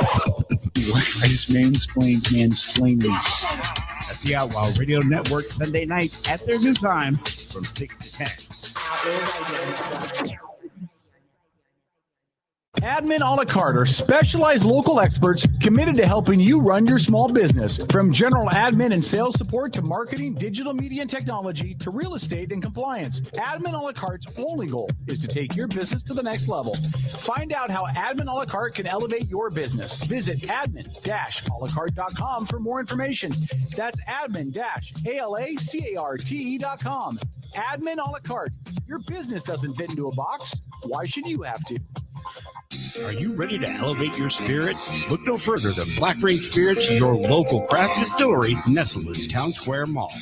just mansplained. That's the Outlaw Radio Network Sunday night at their new time from 6 to 10. Admin a la carte are specialized local experts committed to helping you run your small business. From general admin and sales support to marketing, digital media and technology to real estate and compliance, Admin a la carte's only goal is to take your business to the next level. Find out how Admin a la carte can elevate your business. Visit admin-alacarte.com for more information. That's admin-alacarte.com. Admin a la carte. Your business doesn't fit into a box. Why should you have to? Are you ready to elevate your spirits? Look no further than Black Rain Spirits, your local craft distillery nestled in Town Square Mall.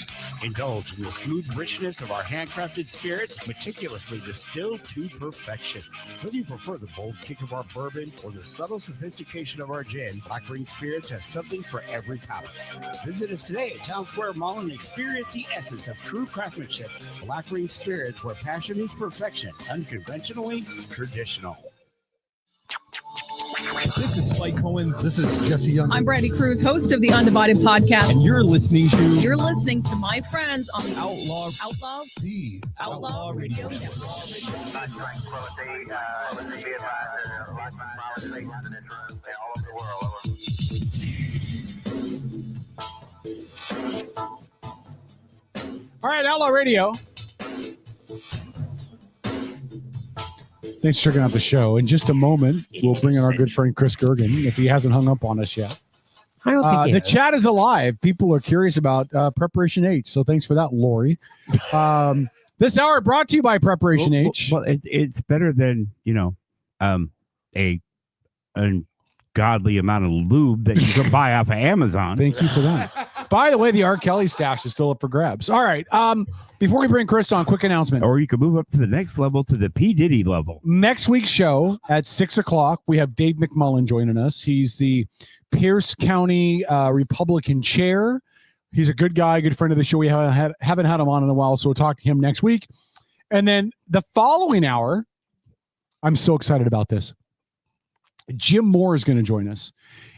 Indulge in the smooth richness of our handcrafted spirits, meticulously distilled to perfection. Whether you prefer the bold kick of our bourbon or the subtle sophistication of our gin, Black Rain Spirits has something for every palate. Visit us today at Town Square Mall and experience the essence of true craftsmanship. Black Rain Spirits, where passion meets perfection, unconventionally traditional. This is Spike Cohen. This is Jesse Young. I'm Brandy Cruz, host of the Undivided podcast. And you're listening to my friends on the Outlaw Radio Network. All right, Outlaw Radio. Thanks for checking out the show. In just a moment, we'll bring in our good friend Chris Gergen, if he hasn't hung up on us yet. I don't think the chat is alive. People are curious about Preparation H, so thanks for that, Lori. This hour brought to you by Preparation H. Well, it's better than, a ungodly amount of lube that you can buy off of Amazon. Thank you for that. By the way, the R. Kelly stash is still up for grabs. All right. Before we bring Chris on, quick announcement. Or you can move up to the next level, to the P. Diddy level. Next week's show at 6 o'clock, we have Dave McMullen joining us. He's the Pierce County Republican chair. He's a good guy, good friend of the show. We haven't had him on in a while, so we'll talk to him next week. And then the following hour, I'm so excited about this. Jim Moore is going to join us.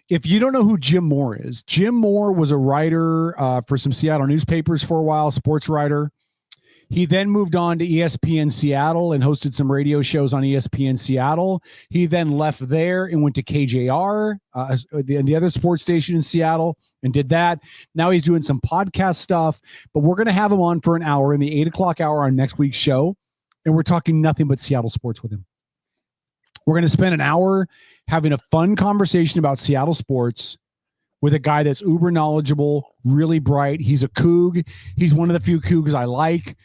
If you don't know who Jim Moore is, Jim Moore was a writer for some Seattle newspapers for a while, sports writer. He then moved on to ESPN Seattle and hosted some radio shows on ESPN Seattle. He then left there and went to KJR, the other sports station in Seattle, and did that. Now he's doing some podcast stuff, but we're going to have him on for an hour in the 8 o'clock hour on next week's show, and we're talking nothing but Seattle sports with him. We're going to spend an hour having a fun conversation about Seattle sports with a guy that's uber knowledgeable, really bright. He's a Coug. He's one of the few Cougs I like.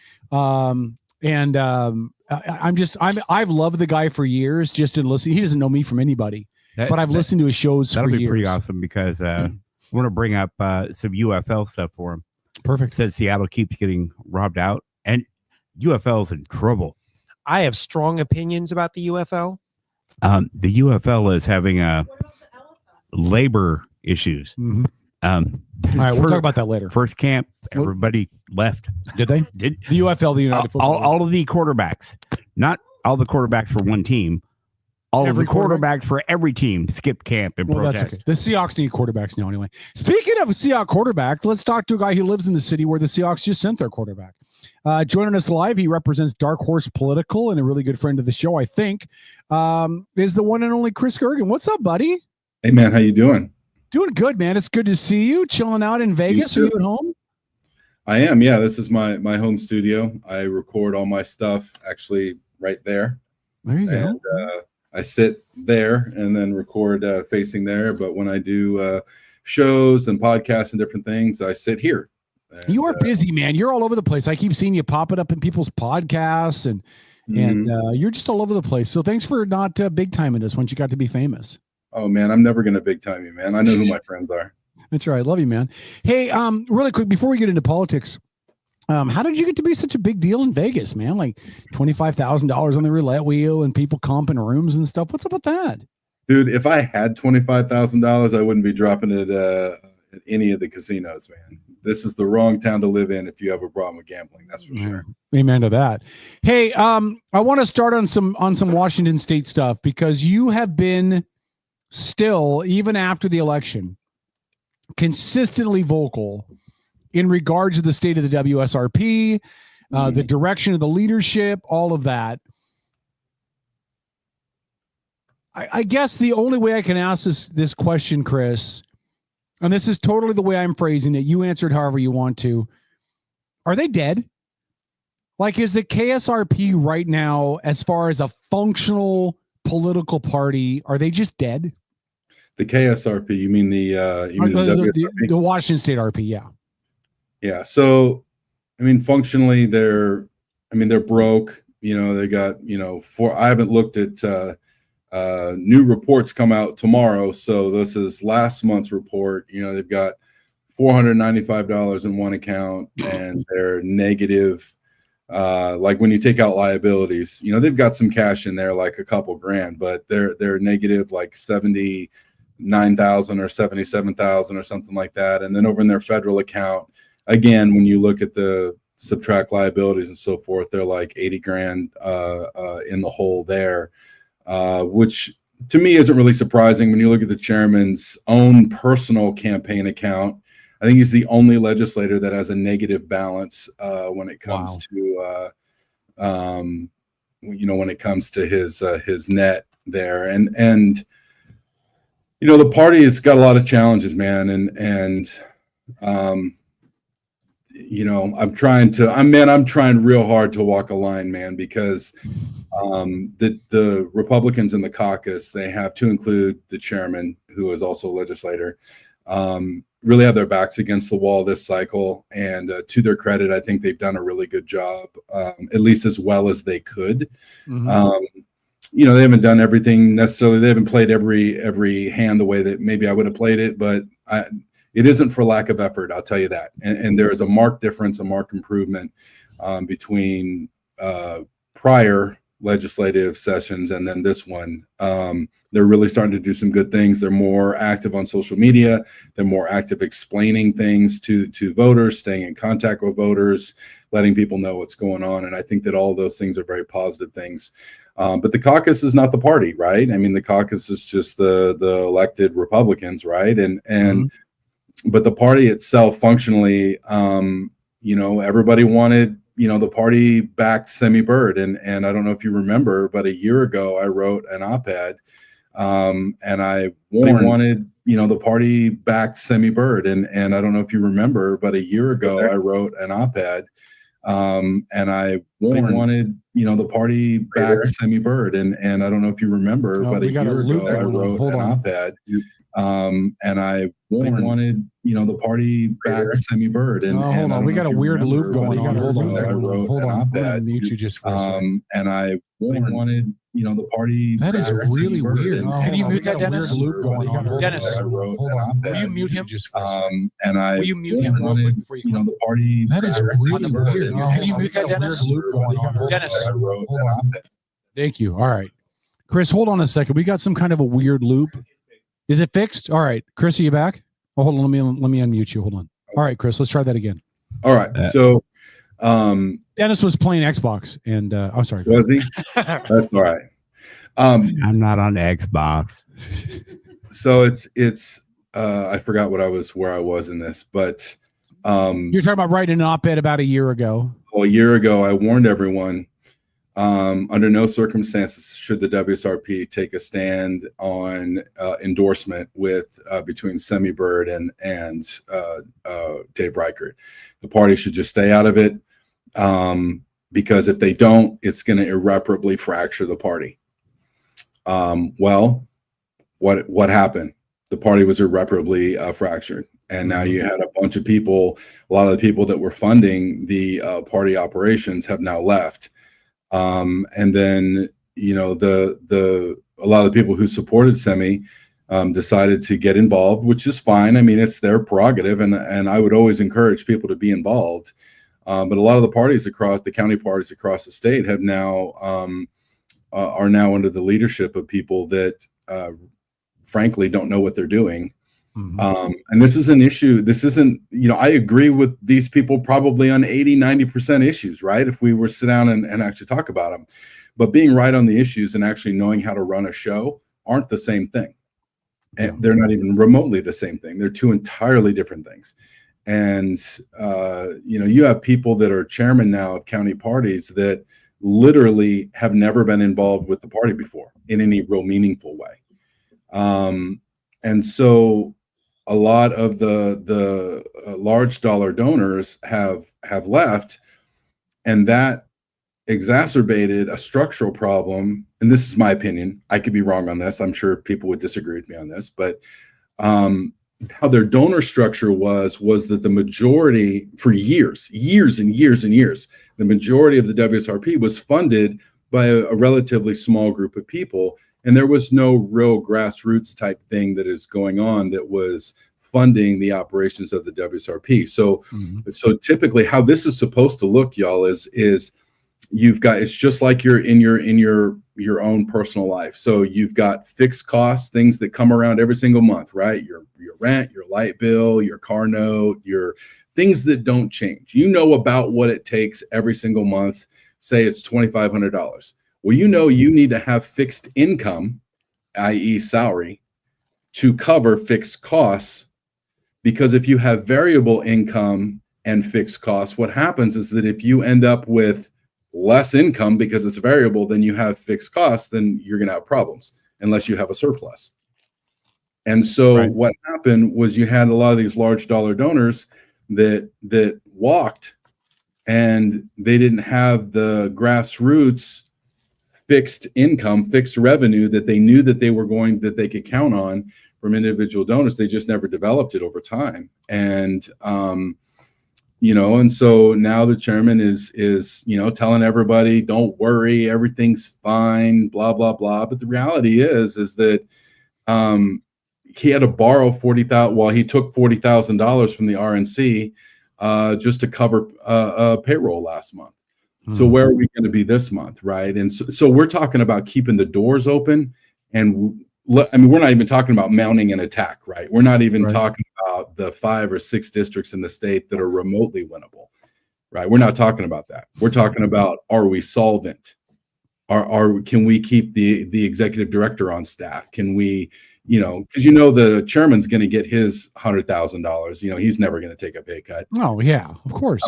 I've loved the guy for years just in listening. He doesn't know me from anybody, but I've listened to his shows for years. That'll be pretty awesome because I want to bring up some UFL stuff for him. Perfect. Said Seattle keeps getting robbed out and UFL's in trouble. I have strong opinions about the UFL. The UFL is having labor issues. Mm-hmm. All right, we'll talk about that later. First camp, everybody left. Did they? Did the UFL, the United Football League? All of the quarterbacks, not all the quarterbacks for one team, all of the quarterbacks for every team skipped camp and protest. That's okay. The Seahawks need quarterbacks now anyway. Speaking of Seahawks quarterbacks, let's talk to a guy who lives in the city where the Seahawks just sent their quarterback. Joining us live, he represents Dark Horse Political and a really good friend of the show, I think, is the one and only Chris Gergen. What's up, buddy? Hey, man. How you doing? Doing good, man. It's good to see you. Chilling out in Vegas. Are you at home? I am. Yeah, this is my home studio. I record all my stuff actually right there. There you go. I sit there and then record facing there. But when I do shows and podcasts and different things, I sit here. And, you are busy, man. You're all over the place. I keep seeing you popping up in people's podcasts and you're just all over the place. So thanks for not big timing us once you got to be famous. Oh man, I'm never going to big time you, man. I know who my friends are. That's right. Love you, man. Hey, really quick, before we get into politics, how did you get to be such a big deal in Vegas, man? Like $25,000 on the roulette wheel and people comping rooms and stuff. What's up with that? Dude, if I had $25,000, I wouldn't be dropping it at any of the casinos, man. This is the wrong town to live in if you have a problem with gambling. That's for sure. Amen to that. Hey, I want to start on some Washington State stuff, because you have been still, even after the election, consistently vocal in regards to the state of the WSRP, the direction of the leadership, all of that. I guess the only way I can ask this question, Chris, and this is totally the way I'm phrasing it, you answered however you want to. Are they dead? Like, is the KSRP right now, as far as a functional political party, are they just dead? The KSRP, you mean the WSRP? The Washington State RP, yeah. Yeah. So, I mean, functionally, they're broke. You know, they got, I haven't looked at new reports come out tomorrow. So this is last month's report. You know, they've got $495 in one account, and they're negative. Like when you take out liabilities, they've got some cash in there, like a couple grand, but they're negative like 79,000 or 77,000 or something like that. And then over in their federal account, again, when you look at the subtract liabilities and so forth, they're like 80 grand in the hole there, which to me isn't really surprising when you look at the chairman's own personal campaign account. I think he's the only legislator that has a negative balance when it comes to, when it comes to his net there. And the party has got a lot of challenges, man. And I'm trying real hard to walk a line, man, because the Republicans in the caucus, they have, to include the chairman, who is also a legislator, really have their backs against the wall this cycle. And to their credit, I think they've done a really good job, at least as well as they could. They haven't done everything necessarily. They haven't played every hand the way that maybe I would have played it, but it isn't for lack of effort, I'll tell you that. And there is a marked difference, a marked improvement between prior legislative sessions and then this one. They're really starting to do some good things. They're more active on social media. They're more active explaining things to voters, staying in contact with voters, letting people know what's going on. And I think that all of those things are very positive things. But the caucus is not the party, right? I mean, the caucus is just the elected Republicans, right? But the party itself, functionally, everybody wanted, the party backed Semi Bird. And I don't know if you remember, but a year ago, I wrote an op-ed and I wanted, the party backed Semi Bird. And I don't know if you remember, but a year ago, I wrote an op-ed and I wanted, the party backed Semi Bird. And I don't know if you remember, but a year ago, I wrote an op-ed and I wanted, the party back Semi Bird. And hold on, we got a weird loop going on. Hold on, I'm gonna mute you just for a second. And I wanted, the party. That is really weird. Can you mute that, Dennis? Loop going on. Dennis, hold on. Will you mute him just for a second? And I will you mute him wanted, the party. That is really weird. Can you mute that, Dennis? Loop going on. Dennis, hold on. Thank you. All right, Chris, hold on a second. We got some kind of a weird loop. Is it fixed? All right, Chris, are you back? Oh, hold on. Let me unmute you. Hold on. All right, Chris, let's try that again. All right. So, Dennis was playing Xbox, and I'm sorry. Was he? That's all right. I'm not on the Xbox. So it's I forgot where I was in this, but you're talking about writing an op-ed about a year ago. Well, a year ago, I warned everyone. Under no circumstances should the WSRP take a stand on endorsement with between Semi Bird and Dave Reichert. The party should just stay out of it because if they don't, it's going to irreparably fracture the party. Well, what happened? The party was irreparably fractured, and now you had a bunch of people. A lot of the people that were funding the party operations have now left. And then, a lot of the people who supported Semi decided to get involved, which is fine. I mean, it's their prerogative, and I would always encourage people to be involved. But a lot of the parties across the county parties across the state have now are now under the leadership of people that frankly don't know what they're doing. And this is an issue. This isn't, I agree with these people probably on 80-90% issues, right? If we were to sit down and actually talk about them, but being right on the issues and actually knowing how to run a show aren't the same thing. And they're not even remotely the same thing. They're two entirely different things. And, you have people that are chairman now of county parties that literally have never been involved with the party before in any real meaningful way. And so a lot of the large dollar donors have left, and that exacerbated a structural problem. And this is my opinion. I could be wrong on this. I'm sure people would disagree with me on this, but how their donor structure was that the majority, for years and years and years, the majority of the WSRP was funded by a relatively small group of people. And there was no real grassroots type thing that is going on that was funding the operations of the WSRP. So typically how this is supposed to look, y'all, is you've got, it's just like you're in your own personal life. So you've got fixed costs, things that come around every single month, right? Your rent, your light bill, your car note, your things that don't change. You know about what it takes every single month. Say it's $2,500. Well, you need to have fixed income, i.e. salary, to cover fixed costs, because if you have variable income and fixed costs, what happens is that if you end up with less income because it's variable than you have fixed costs, then you're going to have problems unless you have a surplus. And so what happened was you had a lot of these large dollar donors that walked, and they didn't have the grassroots fixed income, fixed revenue that they knew that they could count on from individual donors. They just never developed it over time. And, and so now the chairman is telling everybody, don't worry, everything's fine, blah, blah, blah. But the reality is that, he had to borrow $40,000. Well, he took $40,000 from the RNC, just to cover, payroll last month. So where are we going to be this month, right? And so we're talking about keeping the doors open, and we're not even talking about mounting an attack, right? We're not even talking about the 5 or 6 districts in the state that are remotely winnable, right? We're not talking about that. We're talking about, are we solvent? Can we keep the executive director on staff? Can we, because the chairman's going to get his $100,000. He's never going to take a pay cut. Oh yeah, of course.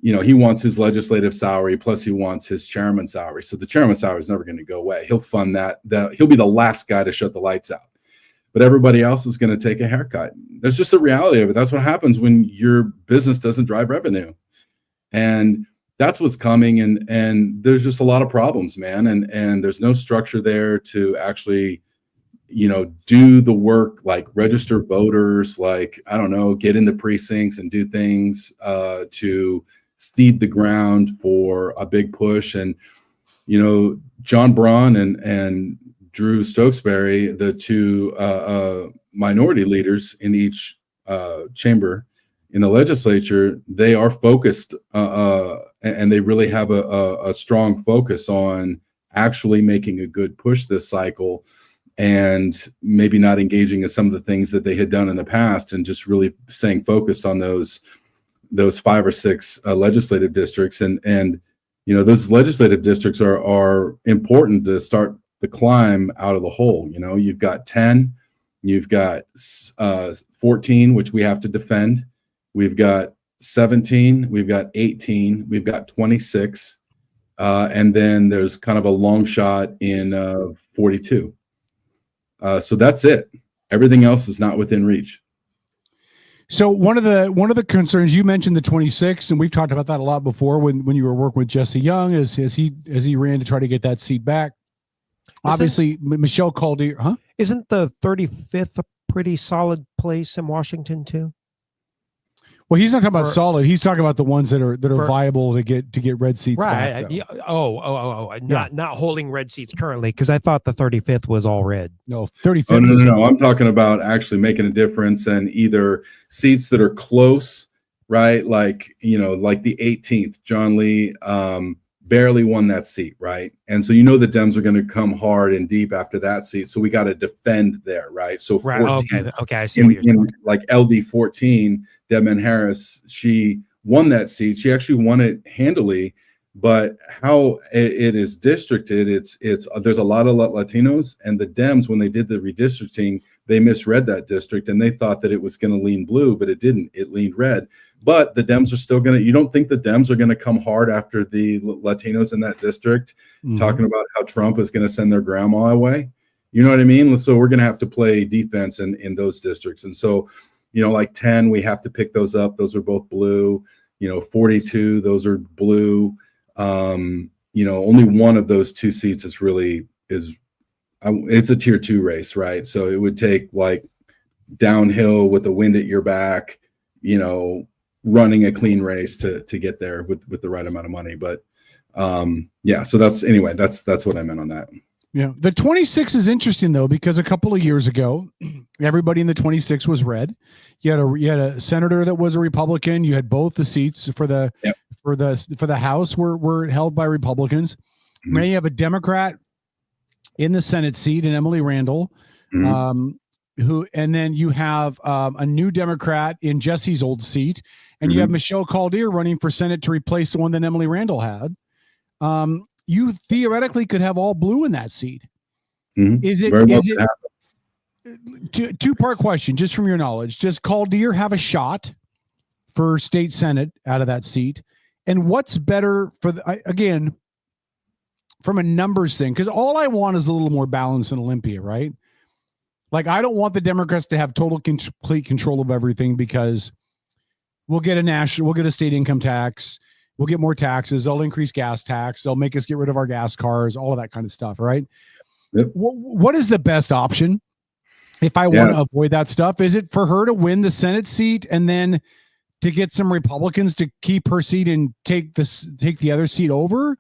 He wants his legislative salary, plus he wants his chairman's salary. So the chairman's salary is never going to go away. He'll fund that. He'll be the last guy to shut the lights out. But everybody else is going to take a haircut. That's just the reality of it. That's what happens when your business doesn't drive revenue. And that's what's coming. And there's just a lot of problems, man. And there's no structure there to actually, do the work, like register voters, like, I don't know, get in the precincts and do things to seed the ground for a big push. And, John Braun and Drew Stokesbury, the two minority leaders in each chamber in the legislature, they are focused and they really have a strong focus on actually making a good push this cycle, and maybe not engaging in some of the things that they had done in the past, and just really staying focused on those 5 or 6 legislative districts. And those legislative districts are important to start the climb out of the hole. You've got 10, you've got 14, which we have to defend. We've got 17, we've got 18, we've got 26, and then there's kind of a long shot in 42. So that's it. Everything else is not within reach. So one of the concerns, you mentioned the 26, and we've talked about that a lot before when you were working with Jesse Young, as he ran to try to get that seat back. Obviously, Michelle Caldier, huh? Isn't the 35th a pretty solid place in Washington too? Well, he's not talking about solid. He's talking about the ones that are viable to get red seats. Right. Back, yeah. Not holding red seats currently, because I thought the 35th was all red. No, 35th. Oh, no. I'm talking about actually making a difference, and either seats that are close, right? Like the 18th, John Lee, barely won that seat, right? And so you know the Dems are going to come hard and deep after that seat, so we got to defend there, right? So 14, okay, I see what you're saying. like LD 14, Debman Harris, she won that seat. She actually won it handily, but how it is districted, it's there's a lot of Latinos, and the Dems, when they did the redistricting, they misread that district and they thought that it was going to lean blue, but it didn't. It leaned red. But the Dems are still going to, you don't think the Dems are going to come hard after the Latinos in that district, talking about how Trump is going to send their grandma away? You know what I mean? So we're going to have to play defense in those districts. And so, you know, like 10, we have to pick those up. Those are both blue. You know, 42, those are blue. You know, only one of those two seats is really it's a tier 2 race, right? So it would take like downhill with the wind at your back, you know, running a clean race to get there with the right amount of money. But yeah, so that's what I meant on that. Yeah, the 26 is interesting though, because a couple of years ago, everybody in the 26 was red. You had a senator that was a Republican. You had both the seats for the House were held by Republicans. Now you have a Democrat in the Senate seat, and Emily Randall, and then you have a new Democrat in Jesse's old seat, and you have Michelle Caldier running for Senate to replace the one that Emily Randall had. You theoretically could have all blue in that seat. Is it two-part question, just from your knowledge? Does Caldier have a shot for state Senate out of that seat? And what's better for again, from a numbers thing? Because all I want is a little more balance in Olympia, right? Like, I don't want the Democrats to have complete control of everything, because we'll get a state income tax. We'll get more taxes. They'll increase gas tax. They'll make us get rid of our gas cars, all of that kind of stuff, right? Yep. What is the best option if I want to avoid that stuff? Is it for her to win the Senate seat and then to get some Republicans to keep her seat and take the other seat over?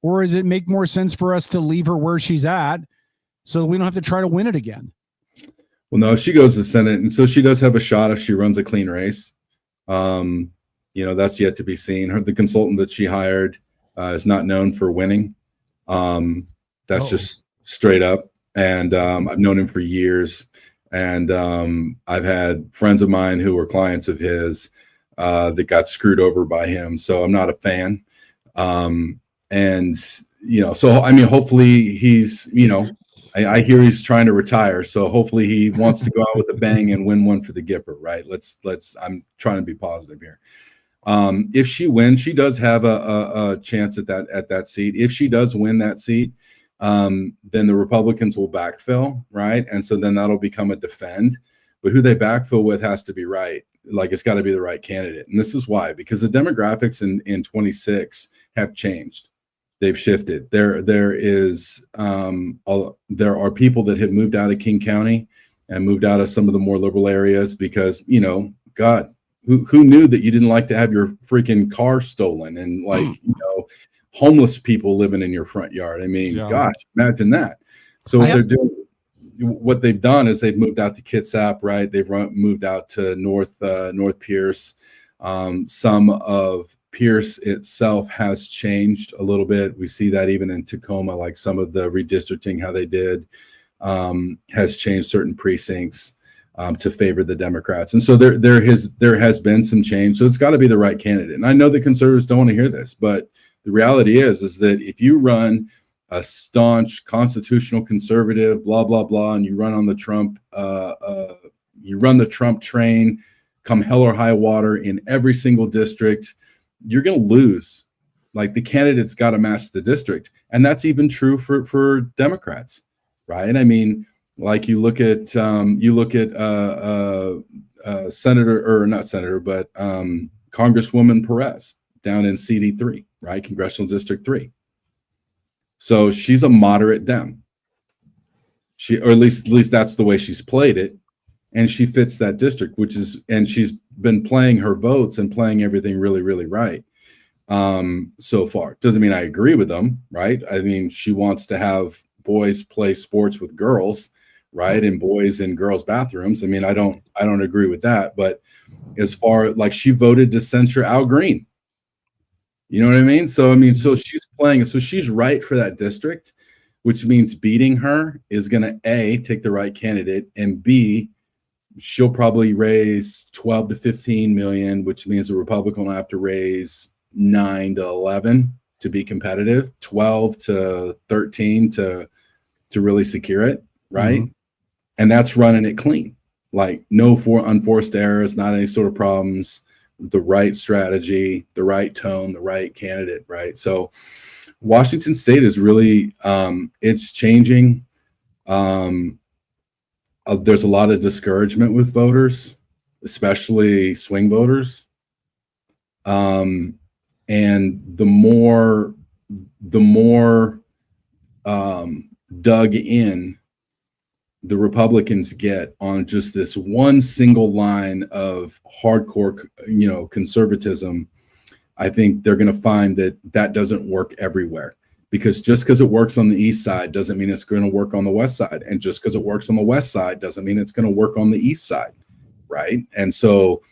Or does it make more sense for us to leave her where she's at so we don't have to try to win it again? Well, no, she goes to Senate, and so she does have a shot if she runs a clean race. You know, that's yet to be seen. The consultant that she hired is not known for winning. That's just straight up. And I've known him for years. And I've had friends of mine who were clients of his that got screwed over by him. So I'm not a fan. And, you know, so, I mean, hopefully he's, you know, I hear he's trying to retire. So hopefully he wants to go out with a bang and win one for the Gipper, right? I'm trying to be positive here. If she wins, she does have a chance at that seat. If she does win that seat, then the Republicans will backfill, right? And so then that'll become a defend. But who they backfill with has to be right. Like, it's got to be the right candidate. And this is why, because the demographics in 26 have changed. They've shifted. There are people that have moved out of King County and moved out of some of the more liberal areas because, you know, God, who knew that you didn't like to have your freaking car stolen and, like, you know, homeless people living in your front yard. I mean, gosh, imagine that. So what they've done is they've moved out to Kitsap, right? They've moved out to North Pierce. Some of Pierce itself has changed a little bit. We see that even in Tacoma, like some of the redistricting, how they did, has changed certain precincts to favor the Democrats. And so there has been some change. So it's got to be the right candidate. And I know that conservatives don't want to hear this, but the reality is that if you run a staunch constitutional conservative, blah, blah, blah, and you run on the Trump, you run the Trump train, come hell or high water in every single district, you're going to lose. Like, the candidate's got to match the district. And that's even true for Democrats, right? I mean, like, you look at Senator, or not Senator, but Congresswoman Perez down in CD3, right? Congressional District 3. So she's a moderate Dem. Or at least that's the way she's played it. And she fits that district, and she's been playing her votes and playing everything really, really right so far. Doesn't mean I agree with them, right? I mean, she wants to have boys play sports with girls, right? And boys in girls' bathrooms. I mean, I don't agree with that. But as far, like, she voted to censure Al Green. You know what I mean? So, I mean, so she's playing, so she's right for that district, which means beating her is going to A, take the right candidate, and B, she'll probably raise 12 to 15 million, which means the Republican will have to raise 9 to 11 to be competitive, 12 to 13 to really secure it, right? And that's running it clean. Like no unforced errors, not any sort of problems, the right strategy, the right tone, the right candidate, right? So Washington State is really, it's changing. There's a lot of discouragement with voters, especially swing voters. And the more dug in the Republicans get on just this one single line of hardcore, conservatism, I think they're going to find that doesn't work everywhere. Because just because it works on the east side doesn't mean it's going to work on the west side. And just because it works on the west side doesn't mean it's going to work on the east side, right? And so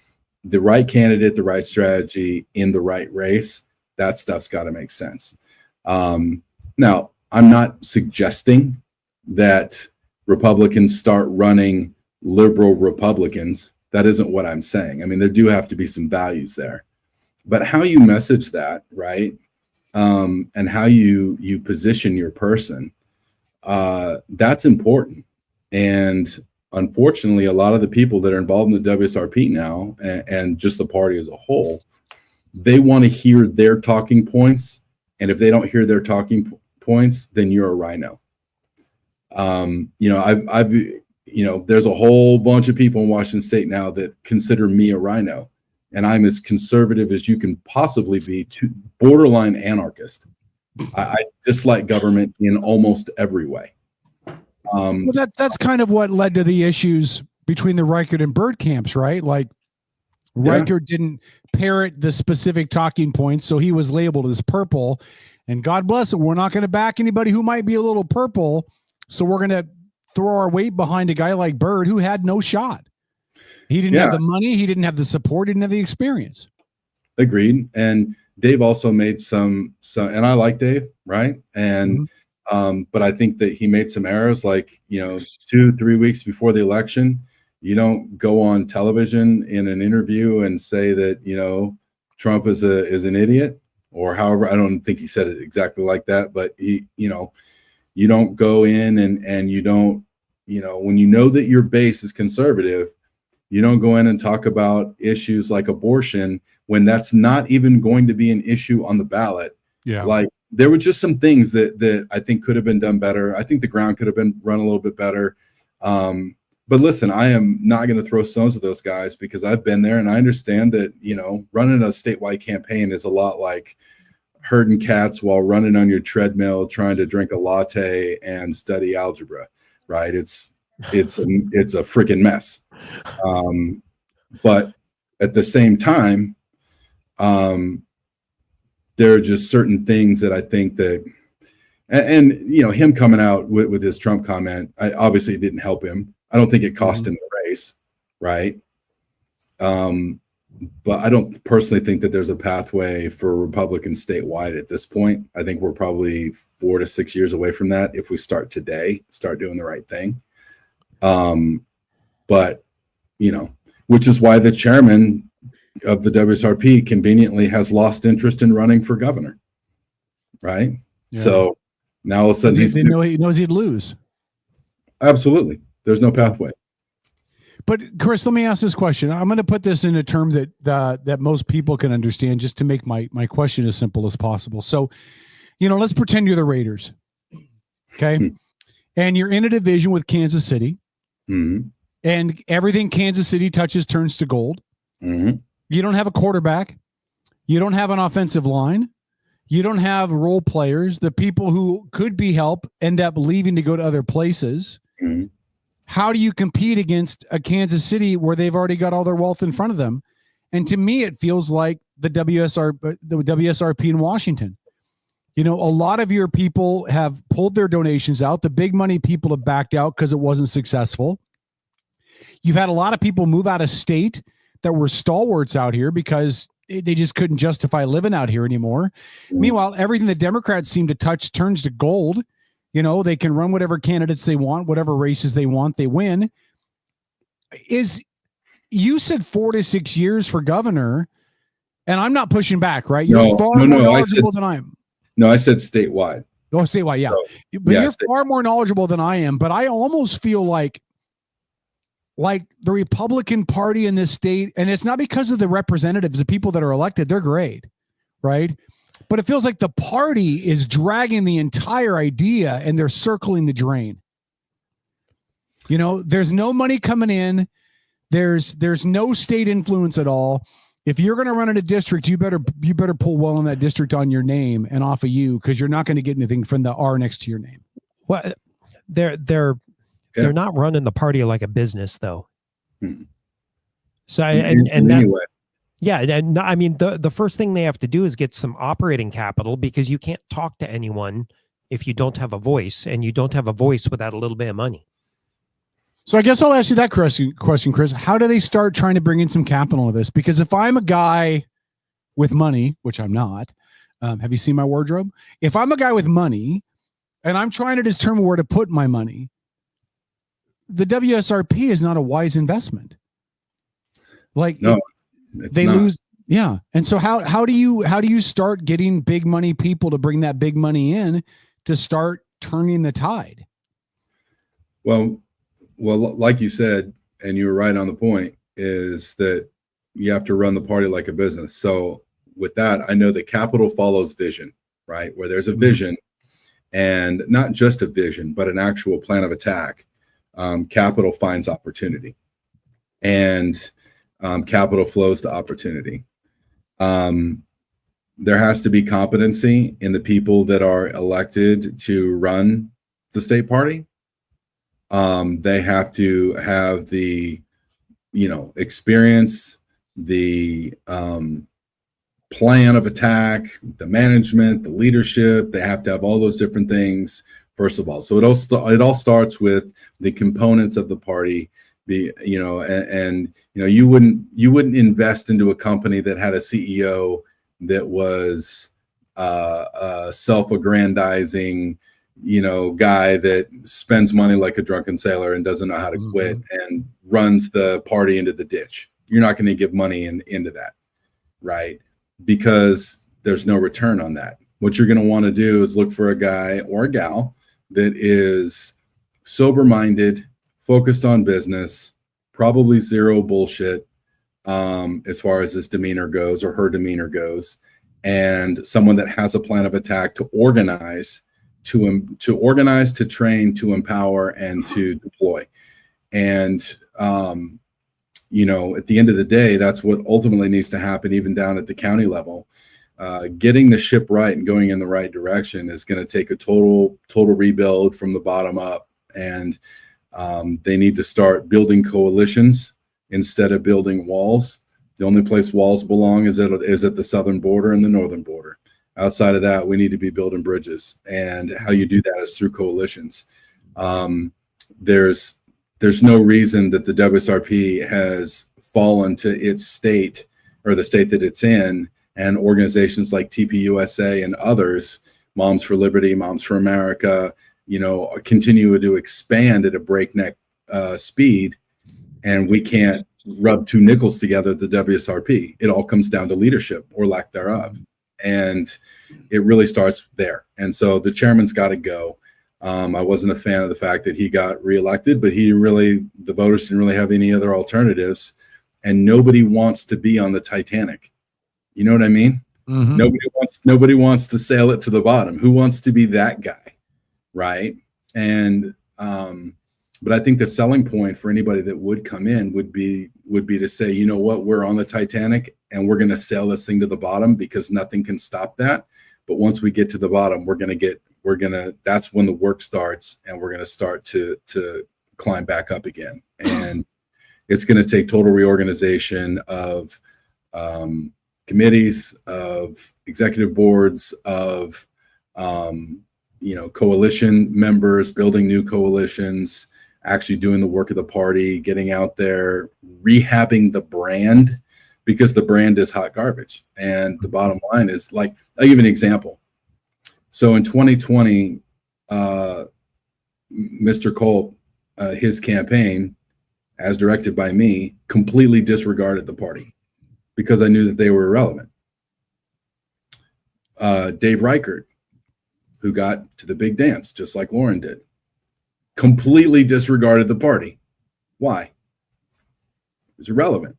the right candidate, the right strategy in the right race, that stuff's got to make sense. Now, I'm not suggesting that Republicans start running liberal Republicans. That isn't what I'm saying. I mean, there do have to be some values there. But how you message that, right? And how you position your person, that's important. And unfortunately, a lot of the people that are involved in the WSRP now, and just the party as a whole, they want to hear their talking points. And if they don't hear their talking points, then you're a rhino. I've there's a whole bunch of people in Washington State now that consider me a rhino. And I'm as conservative as you can possibly be, to borderline anarchist. I dislike government in almost every way. Well, that's kind of what led to the issues between the Reichert and Byrd camps, right? Like Reichert didn't parrot the specific talking points, so he was labeled as purple. And God bless it, we're not going to back anybody who might be a little purple. So we're going to throw our weight behind a guy like Byrd who had no shot. He didn't have the money. He didn't have the support. He didn't have the experience. Agreed. And Dave also made some, and I like Dave, right? And, but I think that he made some errors, like, 2-3 weeks before the election, you don't go on television in an interview and say that, Trump is an idiot, or however, I don't think he said it exactly like that, but he, you don't go in and you don't, when you know that your base is conservative, you don't go in and talk about issues like abortion when that's not even going to be an issue on the ballot. Yeah. Like there were just some things that I think could have been done better. I think the ground could have been run a little bit better. But listen, I am not going to throw stones at those guys because I've been there and I understand that, running a statewide campaign is a lot like herding cats while running on your treadmill, trying to drink a latte and study algebra, right? It's a freaking mess. But at the same time, there are just certain things that I think that, and him coming out with his Trump comment, obviously it didn't help him. I don't think it cost him the race, right? But I don't personally think that there's a pathway for Republicans statewide at this point. I think we're probably 4 to 6 years away from that if we start today, start doing the right thing. But which is why the chairman of the WSRP conveniently has lost interest in running for governor, right? Yeah. So now all of a sudden he knows he'd lose. Absolutely, there's no pathway. But Chris, let me ask this question. I'm going to put this in a term that most people can understand, just to make my question as simple as possible. So, let's pretend you're the Raiders, okay, and you're in a division with Kansas City. Mm-hmm. And everything Kansas City touches turns to gold. Mm-hmm. You don't have a quarterback. You don't have an offensive line. You don't have role players. The people who could be help end up leaving to go to other places. Mm-hmm. How do you compete against a Kansas City where they've already got all their wealth in front of them? And to me, it feels like the WSRP in Washington. A lot of your people have pulled their donations out. The big money people have backed out because it wasn't successful. You've had a lot of people move out of state that were stalwarts out here because they just couldn't justify living out here anymore. Meanwhile, everything the Democrats seem to touch turns to gold. You know, they can run whatever candidates they want, whatever races they want, they win. You said 4 to 6 years for governor, and I'm not pushing back, right? You're far more knowledgeable than I am. No, I said statewide. Oh, statewide, yeah. But you're far more knowledgeable than I am. But I almost feel like the Republican Party in this state, and it's not because of the representatives, the people that are elected, they're great, right? But it feels like the party is dragging the entire idea and they're circling the drain. You know, there's no money coming in. There's no state influence at all. If you're going to run in a district, you better pull well in that district on your name and off of you, because you're not going to get anything from the R next to your name. Well, they're not running the party like a business, though. So anyway. Yeah, and I mean the first thing they have to do is get some operating capital, because you can't talk to anyone if you don't have a voice, and you don't have a voice without a little bit of money. So I guess I'll ask you that question, Chris. How do they start trying to bring in some capital into this? Because if I'm a guy with money, which I'm not, have you seen my wardrobe? If I'm a guy with money and I'm trying to determine where to put my money, the WSRP is not a wise investment. Like, no, they lose. Yeah. And so how do you start getting big money people to bring that big money in to start turning the tide? Well, like you said, and you were right on the point, is that you have to run the party like a business. So with that, I know that capital follows vision, right? Where there's a vision, and not just a vision, but an actual plan of attack, capital finds opportunity, and capital flows to opportunity. There has to be competency in the people that are elected to run the state party. They have to have the, experience, the plan of attack, the management, the leadership. They have to have all those different things, first of all. So it all starts with the components of the party. You wouldn't invest into a company that had a CEO that was self-aggrandizing, guy that spends money like a drunken sailor and doesn't know how to quit and runs the party into the ditch. You're not going to give money into that, right? Because there's no return on that. What you're going to want to do is look for a guy or a gal that is sober-minded, focused on business, probably zero bullshit as far as his demeanor goes or her demeanor goes, and someone that has a plan of attack to organize, to train, to empower, and to deploy. And at the end of the day, that's what ultimately needs to happen, even down at the county level. Getting the ship right and going in the right direction is going to take a total rebuild from the bottom up. And they need to start building coalitions instead of building walls. The only place walls belong is at the southern border and the northern border. Outside of that, we need to be building bridges, and how you do that is through coalitions. There's no reason that the WSRP has fallen to its state, or the state that it's in, and organizations like TPUSA and others, Moms for Liberty, Moms for America, continue to expand at a breakneck speed, and we can't rub two nickels together at the WSRP. It all comes down to leadership or lack thereof. And it really starts there. And so the chairman's got to go. I wasn't a fan of the fact that he got reelected, but the voters didn't really have any other alternatives. And nobody wants to be on the Titanic. You know what I mean? Mm-hmm. Nobody wants to sail it to the bottom. Who wants to be that guy? Right. And, but I think the selling point for anybody that would come in would be to say, you know what, we're on the Titanic and we're going to sail this thing to the bottom, because nothing can stop that. But once we get to the bottom, that's when the work starts, and we're going to start to climb back up again. And it's going to take total reorganization of committees, of executive boards, of coalition members, building new coalitions, actually doing the work of the party, getting out there, rehabbing the brand, because the brand is hot garbage. And the bottom line is, like, I'll give you an example. So in 2020, Mr. Culp, his campaign, as directed by me, completely disregarded the party because I knew that they were irrelevant. Dave Reichert, who got to the big dance, just like Lauren did, completely disregarded the party. Why? It was irrelevant,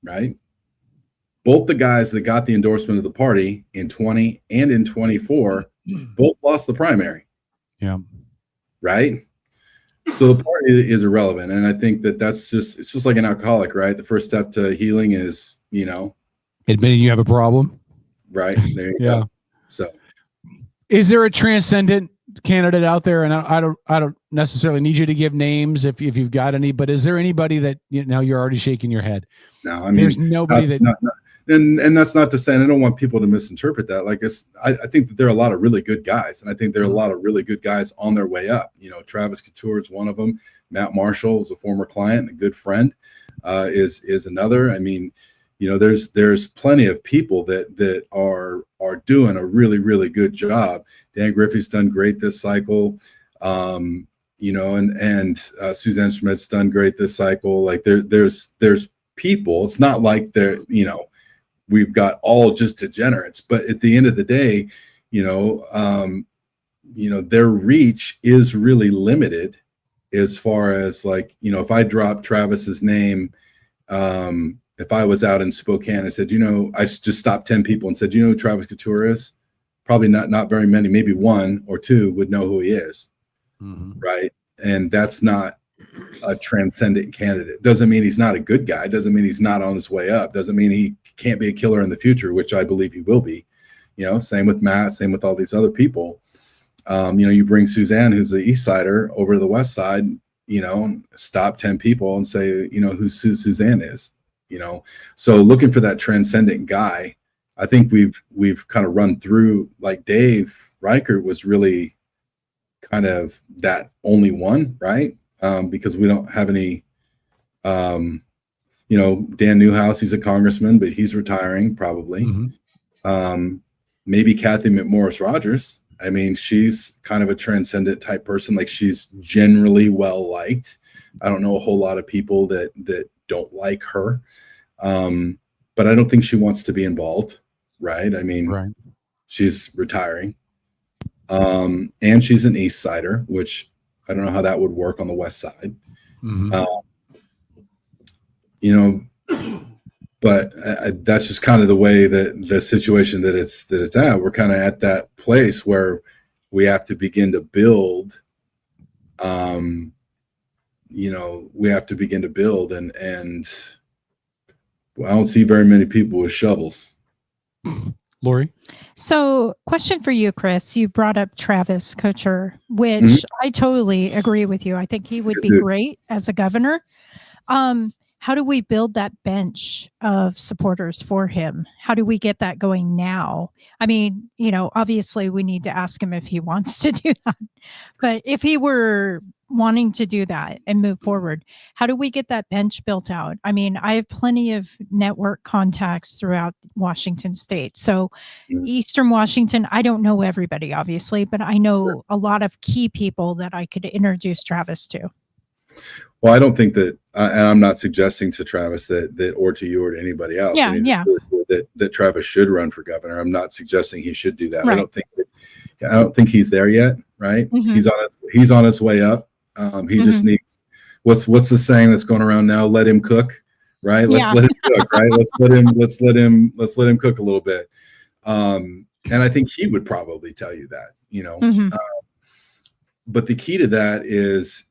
right? Both the guys that got the endorsement of the party in 20 and in 24 both lost the primary. Yeah. Right? So the party is irrelevant. And I think that it's just like an alcoholic, right? The first step to healing is, admitting you have a problem. Right. There you Yeah. go. So is there a transcendent candidate out there? And I don't necessarily need you to give names if you've got any, but is there anybody that, you're already shaking your head? No, I mean, there's nobody and that's not to say, and I don't want people to misinterpret that. Like, I think that there are a lot of really good guys, and I think there are a lot of really good guys on their way up. Travis Couture is one of them. Matt Marshall is a former client and a good friend, is another. I mean, there's plenty of people that are doing a really, really good job. Dan Griffey's done great this cycle. And Suzanne Schmidt's done great this cycle. Like there's people. It's not like they're, we've got all just degenerates, but at the end of the day, their reach is really limited as far as, like, if I drop Travis's name, if I was out in Spokane and said, I just stopped 10 people and said, who Travis Couture is? Probably not very many, maybe one or two would know who he is. Mm-hmm. Right. And that's not a transcendent candidate. Doesn't mean he's not a good guy. Doesn't mean he's not on his way up. Doesn't mean he can't be a killer in the future, which I believe he will be. Same with Matt, same with all these other people. You bring Suzanne, who's the East Sider, over to the West Side, stop 10 people and say, who Suzanne is, So looking for that transcendent guy, I think we've kind of run through, like Dave Reichert was really kind of that only one, right? Because we don't have any, Dan Newhouse, he's a congressman, but he's retiring probably. Mm-hmm. Maybe Kathy McMorris Rogers. I mean, she's kind of a transcendent type person. Like, she's generally well liked. I don't know a whole lot of people that don't like her. But I don't think she wants to be involved. Right. I mean, right. She's retiring. And she's an East Sider, which I don't know how that would work on the West Side. Mm-hmm. But that's just kind of the way that the situation that it's at. We're kind of at that place where we have to begin to build. We have to begin to build, and I don't see very many people with shovels. Lori? So, question for you, Chris. You brought up Travis Couture, which I totally agree with you. I think he would be great as a governor. How do we build that bench of supporters for him? How do we get that going now? I mean, obviously we need to ask him if he wants to do that. But if he were wanting to do that and move forward, how do we get that bench built out? I mean, I have plenty of network contacts throughout Washington state. So Eastern Washington, I don't know everybody, obviously, but I know a lot of key people that I could introduce Travis to. Well, I don't think that, and I'm not suggesting to Travis that or to you or to anybody else, that Travis should run for governor. I'm not suggesting he should do that. Right. I don't think he's there yet. Right. Mm-hmm. He's on his way up. He just needs, what's the saying that's going around now? Let him cook. Right. Let's let him cook. Right. Let's let him cook a little bit. And I think he would probably tell you that, but the key to that is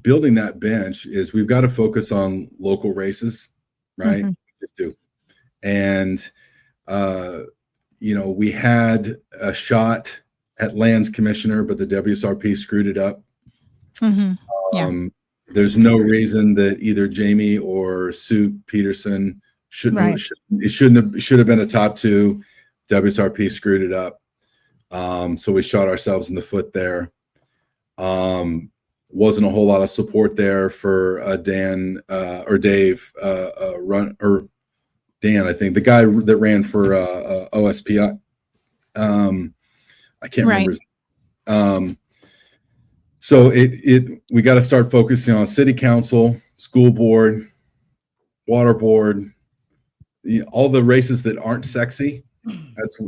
building that bench is we've got to focus on local races, right? Just do. And, we had a shot at lands commissioner, but the WSRP screwed it up. There's no reason that either Jamie or Sue Peterson should have been a top two. WSRP screwed it up. So we shot ourselves in the foot there. Wasn't a whole lot of support there for Dan or Dave Dan, I think the guy that ran for OSPI. I can't remember his so we got to start focusing on city council, school board, water board, all the races that aren't sexy.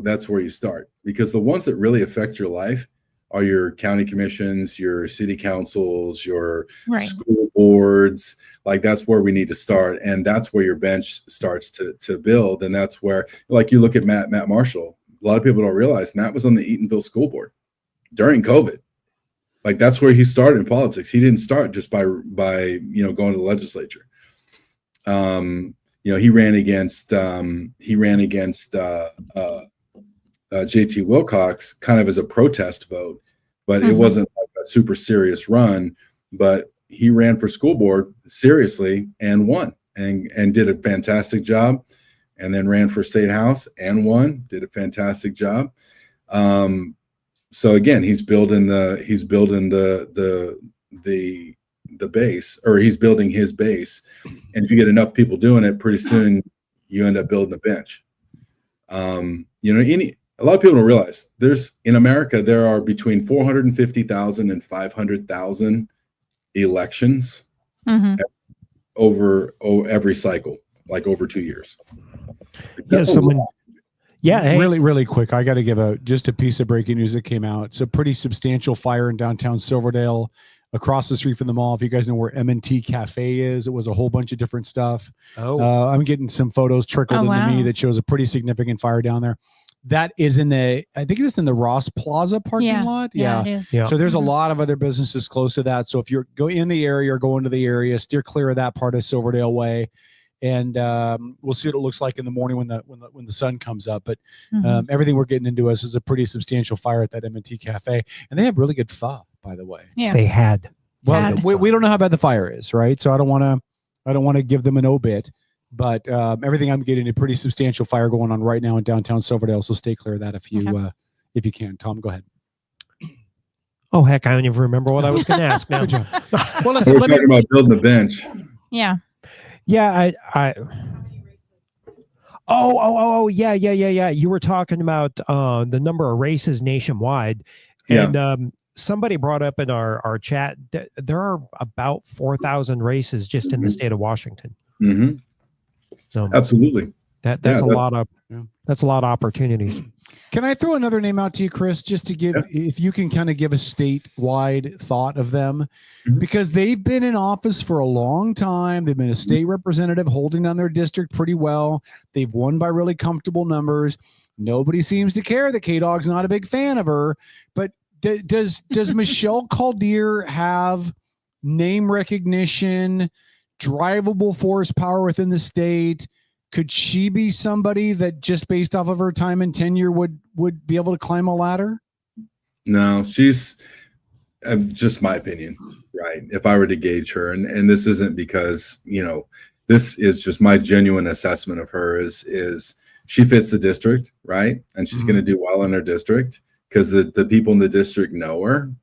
That's where you start, because the ones that really affect your life are your county commissions, your city councils, your school boards. Like, that's where we need to start, and that's where your bench starts to build. And that's where, like, you look at Matt Marshall. A lot of people don't realize Matt was on the Eatonville School Board during COVID. Like, that's where he started in politics. He didn't start just by going to the legislature. He ran against JT Wilcox kind of as a protest vote, but it wasn't like a super serious run. But he ran for school board seriously and won, and did a fantastic job, and then ran for state house and won, did a fantastic job. So again, he's building the base, or he's building his base. And if you get enough people doing it, pretty soon you end up building a bench. A lot of people don't realize in America, there are between 450,000 and 500,000 elections over every cycle, like over 2 years. Really, really quick. I got to give just a piece of breaking news that came out. It's a pretty substantial fire in downtown Silverdale, across the street from the mall. If you guys know where M&T Cafe is, it was a whole bunch of different stuff. I'm getting some photos trickled into me that shows a pretty significant fire down there. That is I think it's in the Ross Plaza parking lot. Yeah, it is. Yeah. So there's a lot of other businesses close to that. So if you're going in the area or going to the area, steer clear of that part of Silverdale Way. And we'll see what it looks like in the morning when the sun comes up. But everything we're getting into is a pretty substantial fire at that M&T Cafe, and they have really good pho, by the way. Yeah, they had. Well, we don't know how bad the fire is, right? So I don't want to give them an obit, but everything I'm getting, a pretty substantial fire going on right now in downtown Silverdale. So stay clear of that if you can. Tom, go ahead. Oh heck, I don't even remember what I was going to ask now. Good job. Well, listen, we're talking about building a bench. Yeah. Yeah, yeah. You were talking about the number of races nationwide, and somebody brought up in our chat that there are about 4,000 races just in the state of Washington. Mm-hmm. So absolutely, that's a lot of opportunities. Can I throw another name out to you, Chris, just to give, if you can kind of give a statewide thought of them, because they've been in office for a long time. They've been a state representative holding down their district pretty well. They've won by really comfortable numbers. Nobody seems to care that K-Dog's not a big fan of her, but does Michelle Caldier have name recognition, drivable force power within the state? Could she be somebody that just based off of her time and tenure would be able to climb a ladder? No, she's just my opinion, right? If I were to gauge her, and this isn't because, this is just my genuine assessment of her is she fits the district, right? And she's going to do well in her district because the people in the district know her.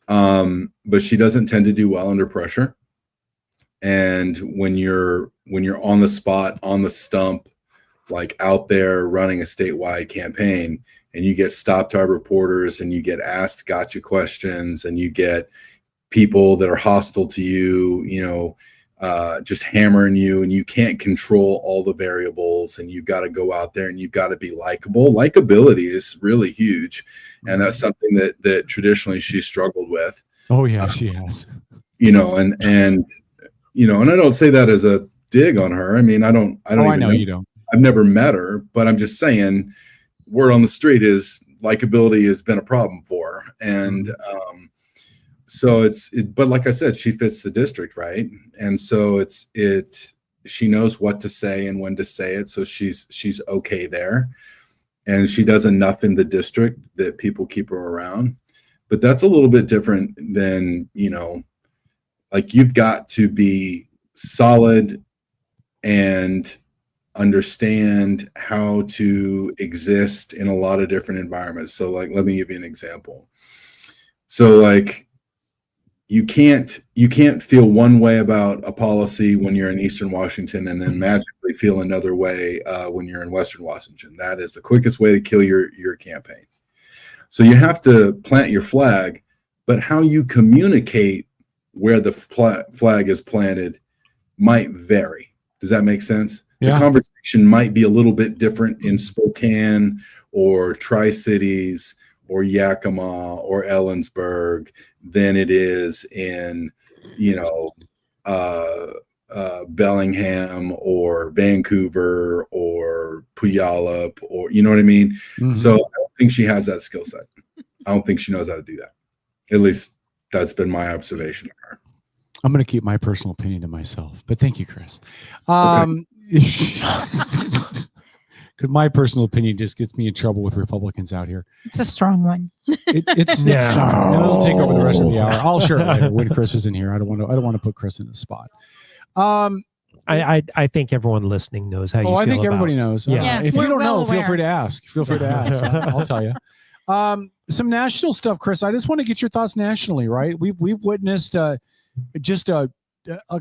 But she doesn't tend to do well under pressure. And when you're on the spot, on the stump, like out there running a statewide campaign, and you get stopped by reporters and you get asked gotcha questions and you get people that are hostile to you, just hammering you, and you can't control all the variables, and you've got to go out there and you've got to be likable. Likability is really huge. And that's something that traditionally she's struggled with. Oh yeah, she has. And I don't say that as a dig on her. I mean, I don't even know. You don't. I've never met her, but I'm just saying, word on the street is likability has been a problem for her. And but like I said, she fits the district, right? And so she knows what to say and when to say it. So she's okay there. And she does enough in the district that people keep her around. But that's a little bit different than, like, you've got to be solid and understand how to exist in a lot of different environments. So, like, let me give you an example. So, like, you can't feel one way about a policy when you're in Eastern Washington and then magically feel another way when you're in Western Washington. That is the quickest way to kill your campaign. So you have to plant your flag, but how you communicate where the flag is planted might vary. Does that make sense? Yeah. The conversation might be a little bit different in Spokane or Tri-Cities or Yakima or Ellensburg than it is in, Bellingham or Vancouver or Puyallup, or you know what I mean? Mm-hmm. So I don't think she has that skill set. I don't think she knows how to do that. At least that's been my observation of her. I'm going to keep my personal opinion to myself, but thank you, Chris. Because my personal opinion just gets me in trouble with Republicans out here. It's a strong one. It's strong. And it'll take over the rest of the hour. I'll share it later when Chris isn't here. I don't want to put Chris in the spot. I think everyone listening knows how you feel. I think everybody knows. Yeah. If you don't know, aware. feel free to ask. I'll tell you. Some national stuff, Chris. I just want to get your thoughts nationally, right? We've witnessed just a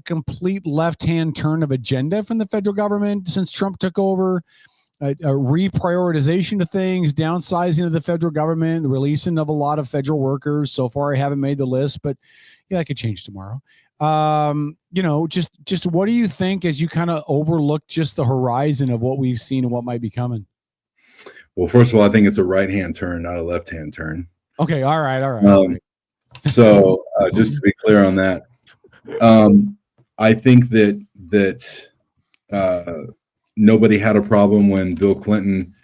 complete left-hand turn of agenda from the federal government since Trump took over. A reprioritization of things, downsizing of the federal government, releasing of a lot of federal workers. So far, I haven't made the list, but yeah, that could change tomorrow. Just what do you think as you kind of overlook just the horizon of what we've seen and what might be coming? Well, first of all, I think it's a right-hand turn, not a left-hand turn. Okay, all right. So just to be clear on that, I think that nobody had a problem when Bill Clinton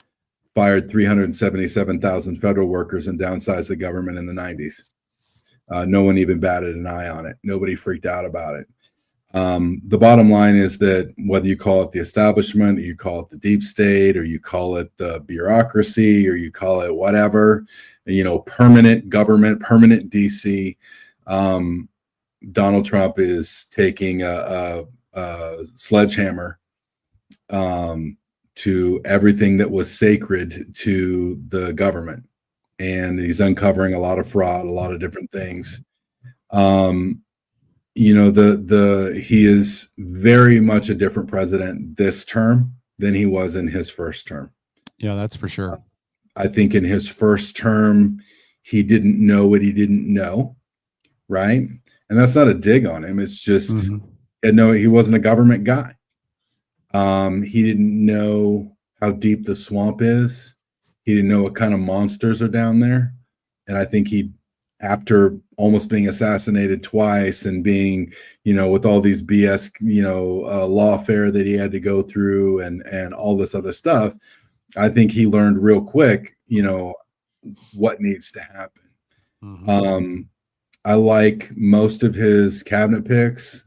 fired 377,000 federal workers and downsized the government in the 90s. No one even batted an eye on it. Nobody freaked out about it. The bottom line is that whether you call it the establishment, or you call it the deep state, or you call it the bureaucracy, or you call it whatever, permanent government, permanent DC, Donald Trump is taking a sledgehammer to everything that was sacred to the government. And he's uncovering a lot of fraud, a lot of different things. He is very much a different president this term than he was in his first term. Yeah, that's for sure. I think in his first term, he didn't know what he didn't know, right? And that's not a dig on him. It's just, he wasn't a government guy. He didn't know how deep the swamp is. He didn't know what kind of monsters are down there. And I think after almost being assassinated twice and being, with all these BS, lawfare that he had to go through and all this other stuff, I think he learned real quick, what needs to happen. I like most of his cabinet picks.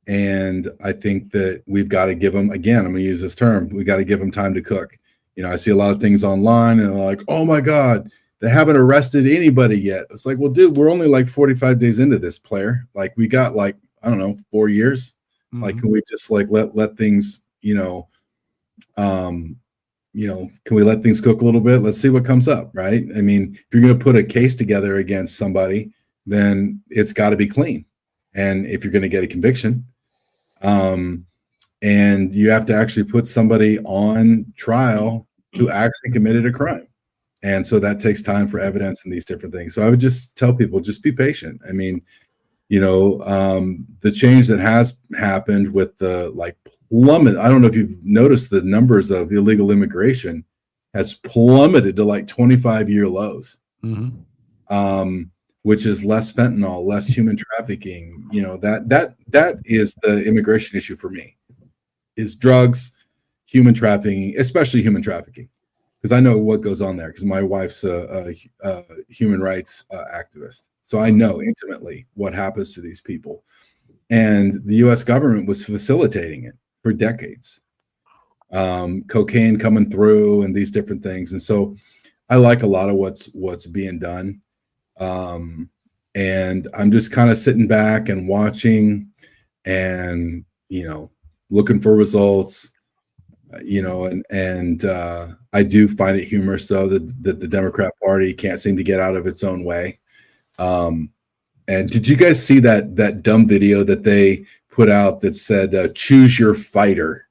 And I think that we've got to give him, again, I'm going to use this term, we got to give him time to cook. I see a lot of things online and they're like, oh my God, they haven't arrested anybody yet. It's like, well, dude, we're only like 45 days into this, player. Like we got 4 years. Like, can we just let things, can we let things cook a little bit? Let's see what comes up, right? I mean, if you're going to put a case together against somebody, then it's got to be clean. And if you're going to get a conviction, and you have to actually put somebody on trial who actually committed a crime. And so that takes time for evidence and these different things. So I would just tell people, just be patient. I mean, the change that has happened with the plummet. I don't know if you've noticed the numbers of illegal immigration has plummeted to 25-year lows, which is less fentanyl, less human trafficking. That is the immigration issue for me, is drugs, human trafficking, especially human trafficking, because I know what goes on there because my wife's a human rights activist. So I know intimately what happens to these people. And the U.S. government was facilitating it for decades. Cocaine coming through and these different things. And so I like a lot of what's being done. And I'm just kind of sitting back and watching and, looking for results, and I do find it humorous though that the Democrat Party can't seem to get out of its own way. And did you guys see that dumb video that they put out that said choose your fighter?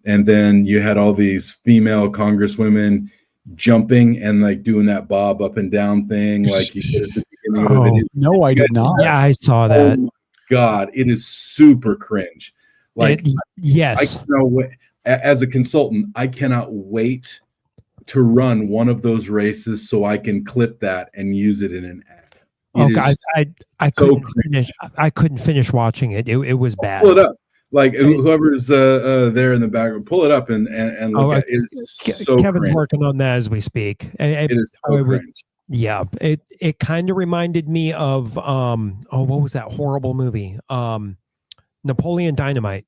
And then you had all these female congresswomen jumping and like doing that bob up and down thing like you did at the beginning of the video. No, I did not. Yeah, I saw that. Oh my God, it is super cringe. Like, yes. I cannot wait. As a consultant, I cannot wait to run one of those races so I can clip that and use it in an ad. Okay, I couldn't finish watching it. It was bad. Pull it up. Like whoever's there in the background, pull it up and look at it. It's so Kevin's cringe. working on that as we speak. It is so cringe. Yeah, it kind of reminded me of what was that horrible movie? Napoleon Dynamite.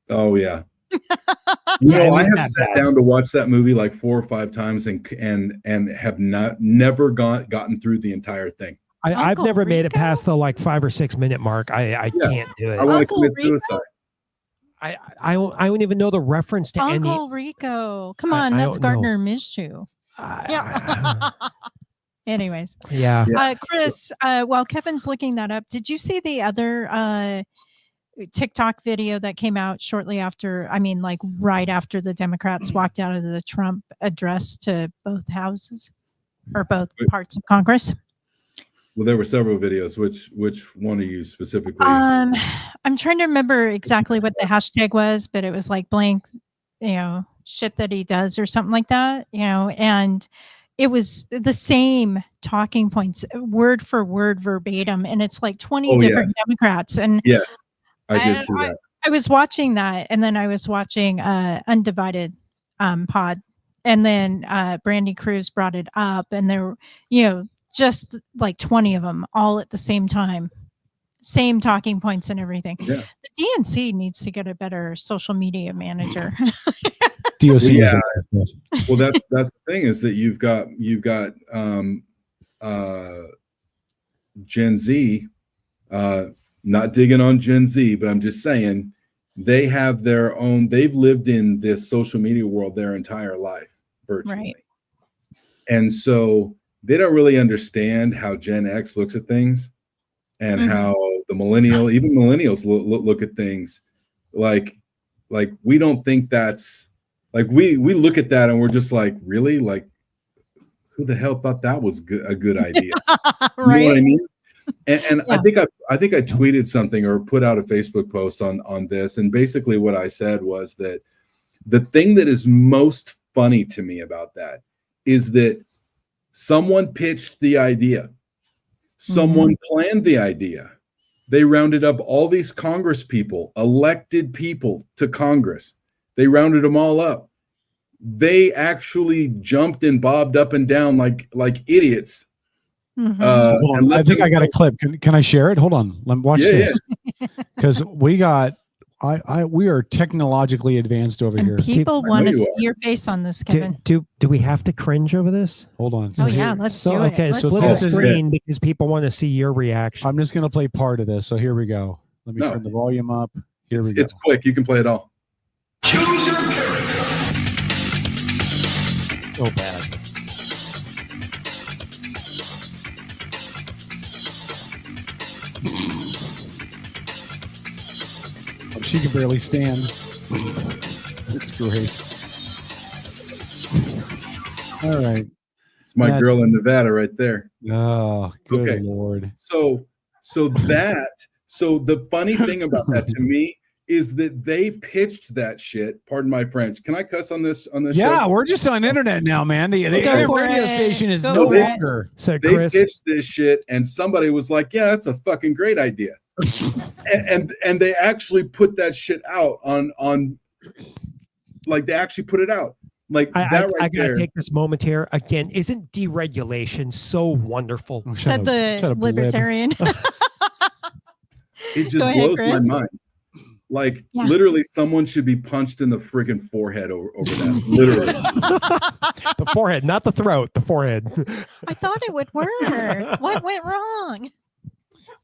Oh yeah. I have sat down to watch that movie like 4 or 5 times and have never gotten through the entire thing. I've never made it past the like 5 or 6 minute mark. I can't do it. I want to commit suicide. I don't even know the reference to Uncle Rico. Come on, that's Gardner Minshew. Yeah. Anyways. Yeah. Chris, while Kevin's looking that up, did you see the other TikTok video that came out shortly after, like right after the Democrats walked out of the Trump address to both houses or both parts of Congress? Well, there were several videos. Which one are you specifically? I'm trying to remember exactly what the hashtag was, but it was like blank, shit that he does or something like that, and it was the same talking points, word for word, verbatim, and it's like 20 different Democrats. And yes, I did see that. I was watching that, and then I was watching Undivided Pod, and then Brandy Cruz brought it up, and there, just like 20 of them all at the same time, same talking points and everything. Yeah. The DNC needs to get a better social media manager. DOC. Yeah. Well, that's the thing is that you've got Gen Z, not digging on Gen Z, but I'm just saying they have their own, they've lived in this social media world their entire life virtually. Right. And so they don't really understand how Gen X looks at things and how the even millennials look at things like we don't think that's like, we look at that and we're just like, really? Like, who the hell thought that was a good idea? Right. You know what I mean? And I think I tweeted something or put out a Facebook post on this. And basically what I said was that the thing that is most funny to me about that is that someone pitched the idea. Someone planned the idea. They rounded up all these Congress people, elected people to Congress. They rounded them all up. They actually jumped and bobbed up and down like idiots. Hold on. I think I got a clip. Can I share it? Hold on. Let me watch this. Because we are technologically advanced over here. People want to see your face on this, Kevin. Do we have to cringe over this? Hold on. Oh yeah, let's do it. Okay, so this split the screen because people want to see your reaction. I'm just going to play part of this. So here we go. Let me turn the volume up. Here we go. It's quick. You can play it all. Choose your character. So bad. She can barely stand. It's great. All right. It's my girl in Nevada right there. Oh, good Lord. So the funny thing about that to me is that they pitched that shit. Pardon my French. Can I cuss on this show? Yeah, we're just on internet now, man. The radio station is no longer. So they pitched this shit, and somebody was like, "Yeah, that's a fucking great idea." and they actually put that shit out on like they actually put it out like that right I there. gotta take this moment here again. Isn't deregulation so wonderful? Said the libertarian. It just blows my mind. Like literally someone should be punched in the freaking forehead over that. Literally. The forehead, not the throat, the forehead. I thought it would work. What went wrong?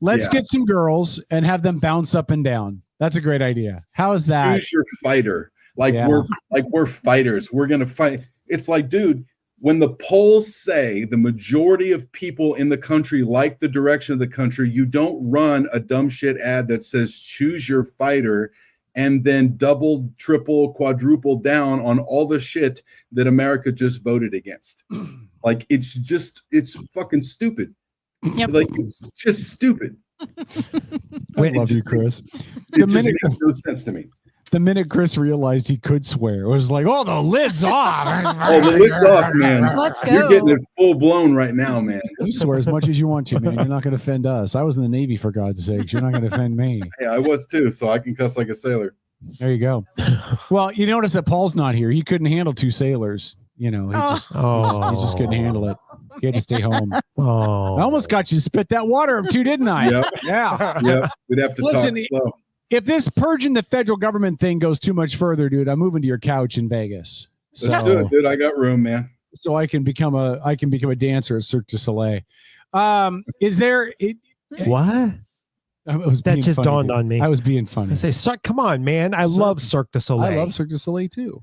Let's get some girls and have them bounce up and down. That's a great idea. How is that? Who's your fighter? Like we're fighters. We're gonna fight. It's like, dude, When the polls say the majority of people in the country like the direction of the country, you don't run a dumb shit ad that says choose your fighter and then double, triple, quadruple down on all the shit that America just voted against. Like, it's fucking stupid. Yep. Like, it's just stupid. I love you, Chris. It just makes no sense to me. The minute Chris realized he could swear, it was like, oh, the lid's off. Oh, the lid's off, man. Let's You're go. getting it full blown right now, man. You swear as much as you want to, man. You're not going to offend us. I was in the Navy, for God's sakes. You're not going to offend me. Hey, I was too, so I can cuss like a sailor. There you go. Well, you notice that Paul's not here. He couldn't handle two sailors. You know, he just couldn't handle it. He had to stay home. Oh, I almost got you to spit that water up too, didn't I? Yep. Yeah. Yep. We'd have to Listen, talk slow. If this purging the federal government thing goes too much further, dude, I'm moving to your couch in Vegas. Let's do it, dude. I got room, man. So I can become a dancer at Cirque du Soleil. Is there what? That just dawned on me. I was being funny. I say, come on, man. I love Cirque du Soleil. I love Cirque du Soleil too.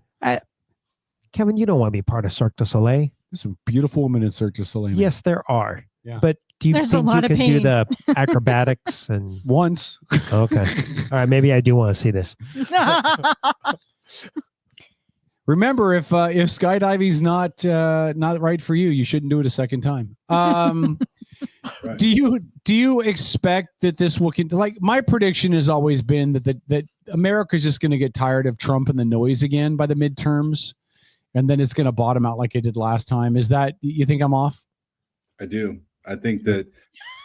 Kevin, you don't want to be part of Cirque du Soleil. There's some beautiful women in Cirque du Soleil. Man. Yes, there are. Yeah. But do you There's a think lot you of can do pain. the acrobatics and once? Okay. All right. Maybe I do want to see this. Remember, if skydiving's not right for you, you shouldn't do it a second time. Right. Do you expect that this will like my prediction has always been that America's just going to get tired of Trump and the noise again by the midterms, and then it's going to bottom out like it did last time. Is that you think I'm off? I do. I think that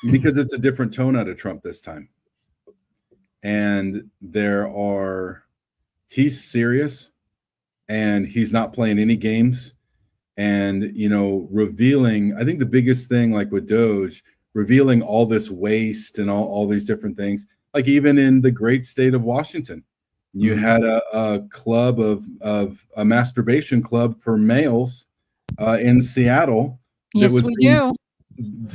because it's a different tone out of Trump this time. And he's serious and he's not playing any games. And, revealing, I think the biggest thing, like with Doge, revealing all this waste and all these different things, like even in the great state of Washington, you had a club of a masturbation club for males in Seattle. Yes, we do.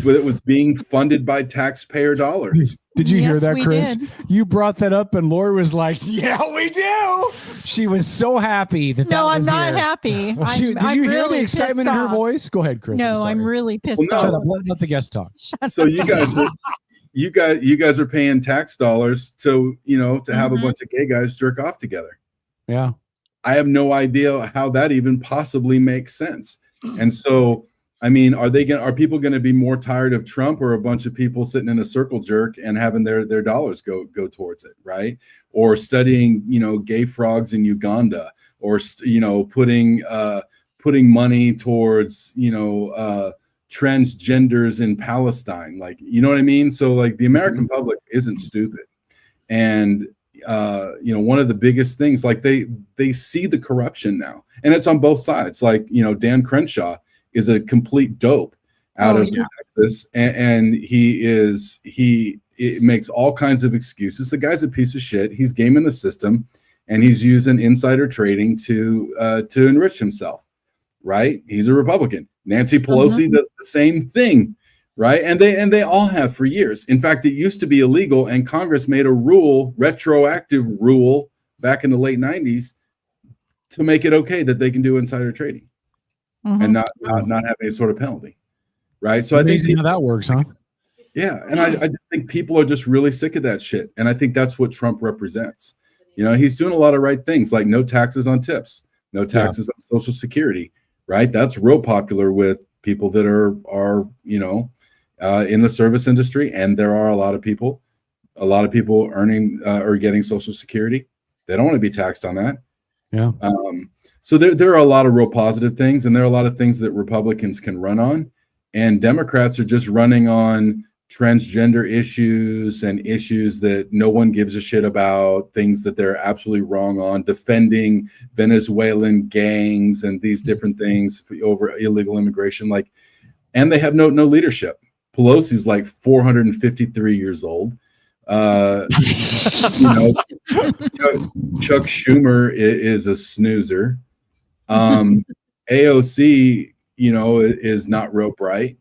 It was being funded by taxpayer dollars. Did you hear Yes, that, we Chris? did. You brought that up, and Lori was like, "Yeah, we do." She was so happy that. No, that I'm was not here. happy. Did I'm you hear really the excitement in pissed her off. voice? Go ahead, Chris. No, I'm sorry. really pissed no. off. Shut up. Let the guest talk. So you guys are paying tax dollars to have a bunch of gay guys jerk off together. Yeah. I have no idea how that even possibly makes sense. And so, I mean, are people going to be more tired of Trump or a bunch of people sitting in a circle jerk and having their dollars go towards it, right? Or studying, gay frogs in Uganda, or putting money towards, transgenders in Palestine, like, you know what I mean? So like the American public isn't stupid. And one of the biggest things, like they see the corruption now, and it's on both sides. Like, Dan Crenshaw is a complete dope out of Texas, and he makes all kinds of excuses. The guy's a piece of shit. He's gaming the system, and he's using insider trading to enrich himself. Right? He's a Republican. Nancy Pelosi does the same thing. Right. And they all have for years. In fact, it used to be illegal, and Congress made a retroactive rule back in the late 90s to make it okay that they can do insider trading and not have any sort of penalty. Right. So Amazing I think how that works, huh? Yeah. And I just think people are just really sick of that shit. And I think that's what Trump represents. He's doing a lot of right things, like no taxes on tips, no taxes on Social Security. Right. That's real popular with people that are in the service industry, and there are a lot of people earning or getting Social Security. They don't want to be taxed on that. Yeah. So there are a lot of real positive things, and there are a lot of things that Republicans can run on, and Democrats are just running on transgender issues and issues that no one gives a shit about, things that they're absolutely wrong on, defending Venezuelan gangs and these different things over illegal immigration. Like, and they have no leadership. Pelosi's like 453 years old. Chuck Schumer is a snoozer. AOC, is not real bright.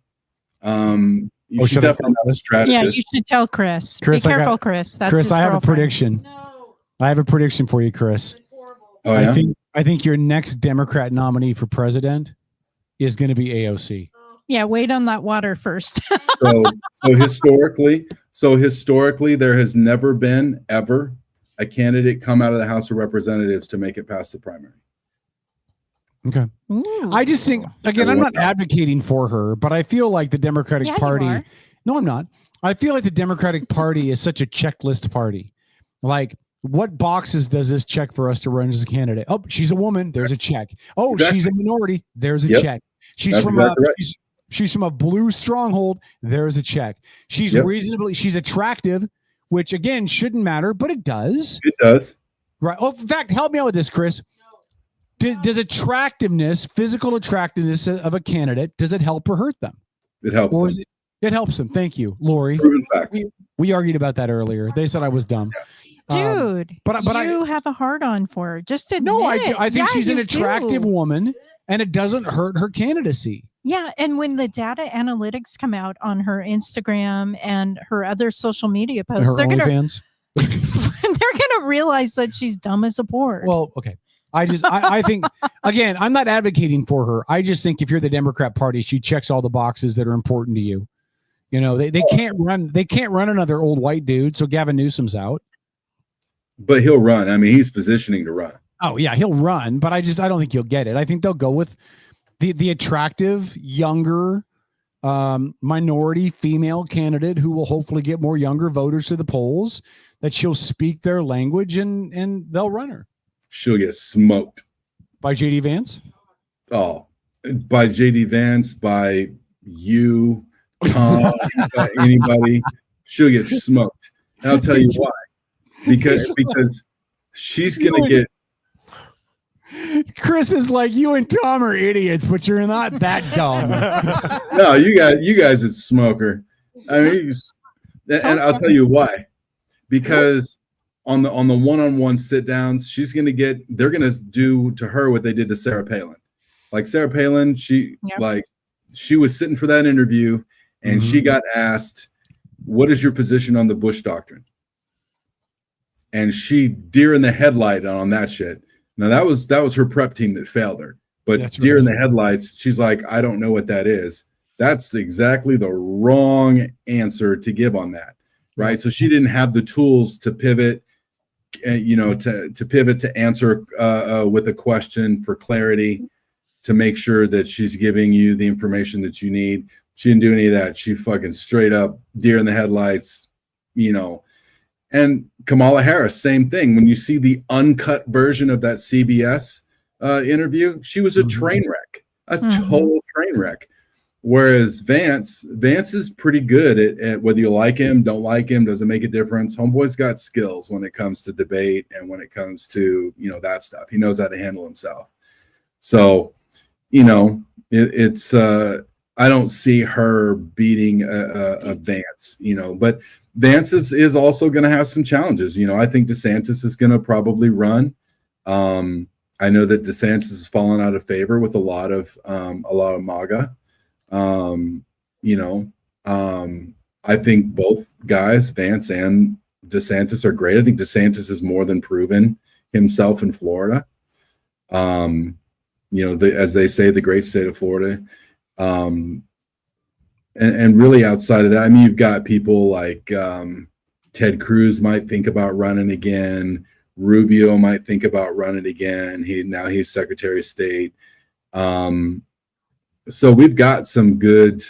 She's definitely not a strategist. Yeah, you should tell Chris. Be careful, Chris. That's Chris, his I have girlfriend. a prediction. No. I have a prediction for you, Chris. Oh, yeah? I think your next Democrat nominee for president is going to be AOC. Yeah, wait on that water first. So historically, there has never been ever a candidate come out of the House of Representatives to make it past the primary. Okay. I just think, again, I'm not advocating for her, but I feel like the Democratic Party. No, I'm not. I feel like the Democratic Party is such a checklist party. Like, what boxes does this check for us to run as a candidate? Oh, she's a woman. There's a check. Oh, exactly. She's a minority. There's a check. She's she's from a blue stronghold. There's a check. She's she's attractive, which again shouldn't matter, but it does. It does. Right. Oh, in fact, help me out with this, Chris. Does attractiveness, physical attractiveness of a candidate, does it help or hurt them? It helps them. It helps them. Thank you, Lori. Proven fact. We argued about that earlier. They said I was dumb. Dude, but you have a hard on for her. Just admit it. I think she's an attractive woman, and it doesn't hurt her candidacy. Yeah, and when the data analytics come out on her Instagram and her other social media posts, they're gonna realize that she's dumb as a board. Well, okay. I think, again, I'm not advocating for her. I just think if you're the Democrat Party, she checks all the boxes that are important to you. You know, they can't run another old white dude. So Gavin Newsom's out. But he'll run. I mean, he's positioning to run. Oh yeah, he'll run. But I don't think you'll get it. I think they'll go with the attractive, younger, minority female candidate who will hopefully get more younger voters to the polls. That she'll speak their language and they'll run her. She'll get smoked by JD Vance. Oh, by JD Vance, by you, Tom, anybody. She'll get smoked. And I'll tell you why. Because she's gonna get. Chris is like, you and Tom are idiots, but you're not that dumb. No, you guys would smoke her. I mean, and I'll tell you why. Because on the one-on-one sit downs, they're gonna do to her what they did to Sarah Palin. Like Sarah Palin, she was sitting for that interview and she got asked, "What is your position on the Bush Doctrine?" And she deer in the headlight on that shit. Now that was her prep team that failed her. But deer in the headlights, she's like, "I don't know what that is." That's exactly the wrong answer to give on that. Right. So she didn't have the tools to pivot, to pivot to answer with a question for clarity, to make sure that she's giving you the information that you need. She didn't do any of that. She fucking straight up deer in the headlights, And Kamala Harris, same thing. When you see the uncut version of that CBS interview, she was a train wreck, a total train wreck. Whereas Vance is pretty good at whether you like him, don't like him, doesn't make a difference. Homeboy's got skills when it comes to debate and when it comes to, that stuff. He knows how to handle himself. So, it's I don't see her beating a Vance, but Vance is also going to have some challenges. I think DeSantis is going to probably run. I know that DeSantis has fallen out of favor with a lot of MAGA. I think both guys, Vance and DeSantis, are great. I think DeSantis has more than proven himself in Florida. As they say, the great state of Florida. And really outside of that, I mean, you've got people like Ted Cruz might think about running again. Rubio might think about running again. He's Secretary of State. So we've got some good.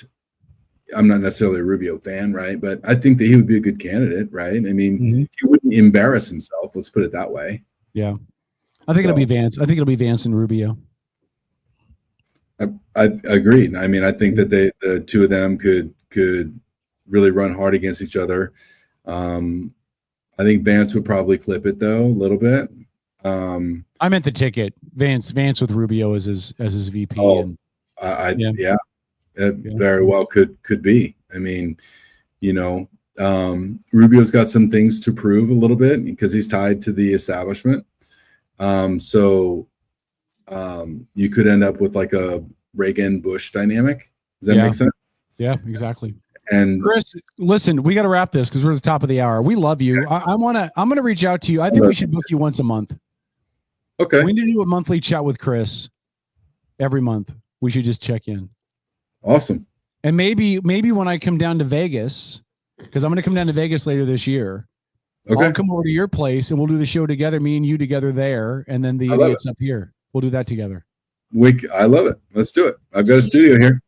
I'm not necessarily a Rubio fan, right? But I think that he would be a good candidate, right? I mean, he wouldn't embarrass himself. Let's put it that way. Yeah, I think it'll be Vance. I think it'll be Vance and Rubio. I agree. I mean, I think that the two of them could really run hard against each other. I think Vance would probably clip it though a little bit. I meant the ticket. Vance with Rubio as his VP. Oh, very well could be. I mean, Rubio's got some things to prove a little bit because he's tied to the establishment. So you could end up with like a Reagan-Bush dynamic. Does that make sense? Yeah, exactly. And Chris, listen, we got to wrap this because we're at the top of the hour. We love you. I'm going to reach out to you. I think we should book you once a month. Okay. We need to do a monthly chat with Chris every month. we should just check in. Awesome. And maybe when I come down to Vegas, because I'm going to come down to Vegas later this year, I'll come over to your place and we'll do the show together, me and you together there, and then the idiots up here. We'll do that together. I love it. Let's do it. I've got a studio here.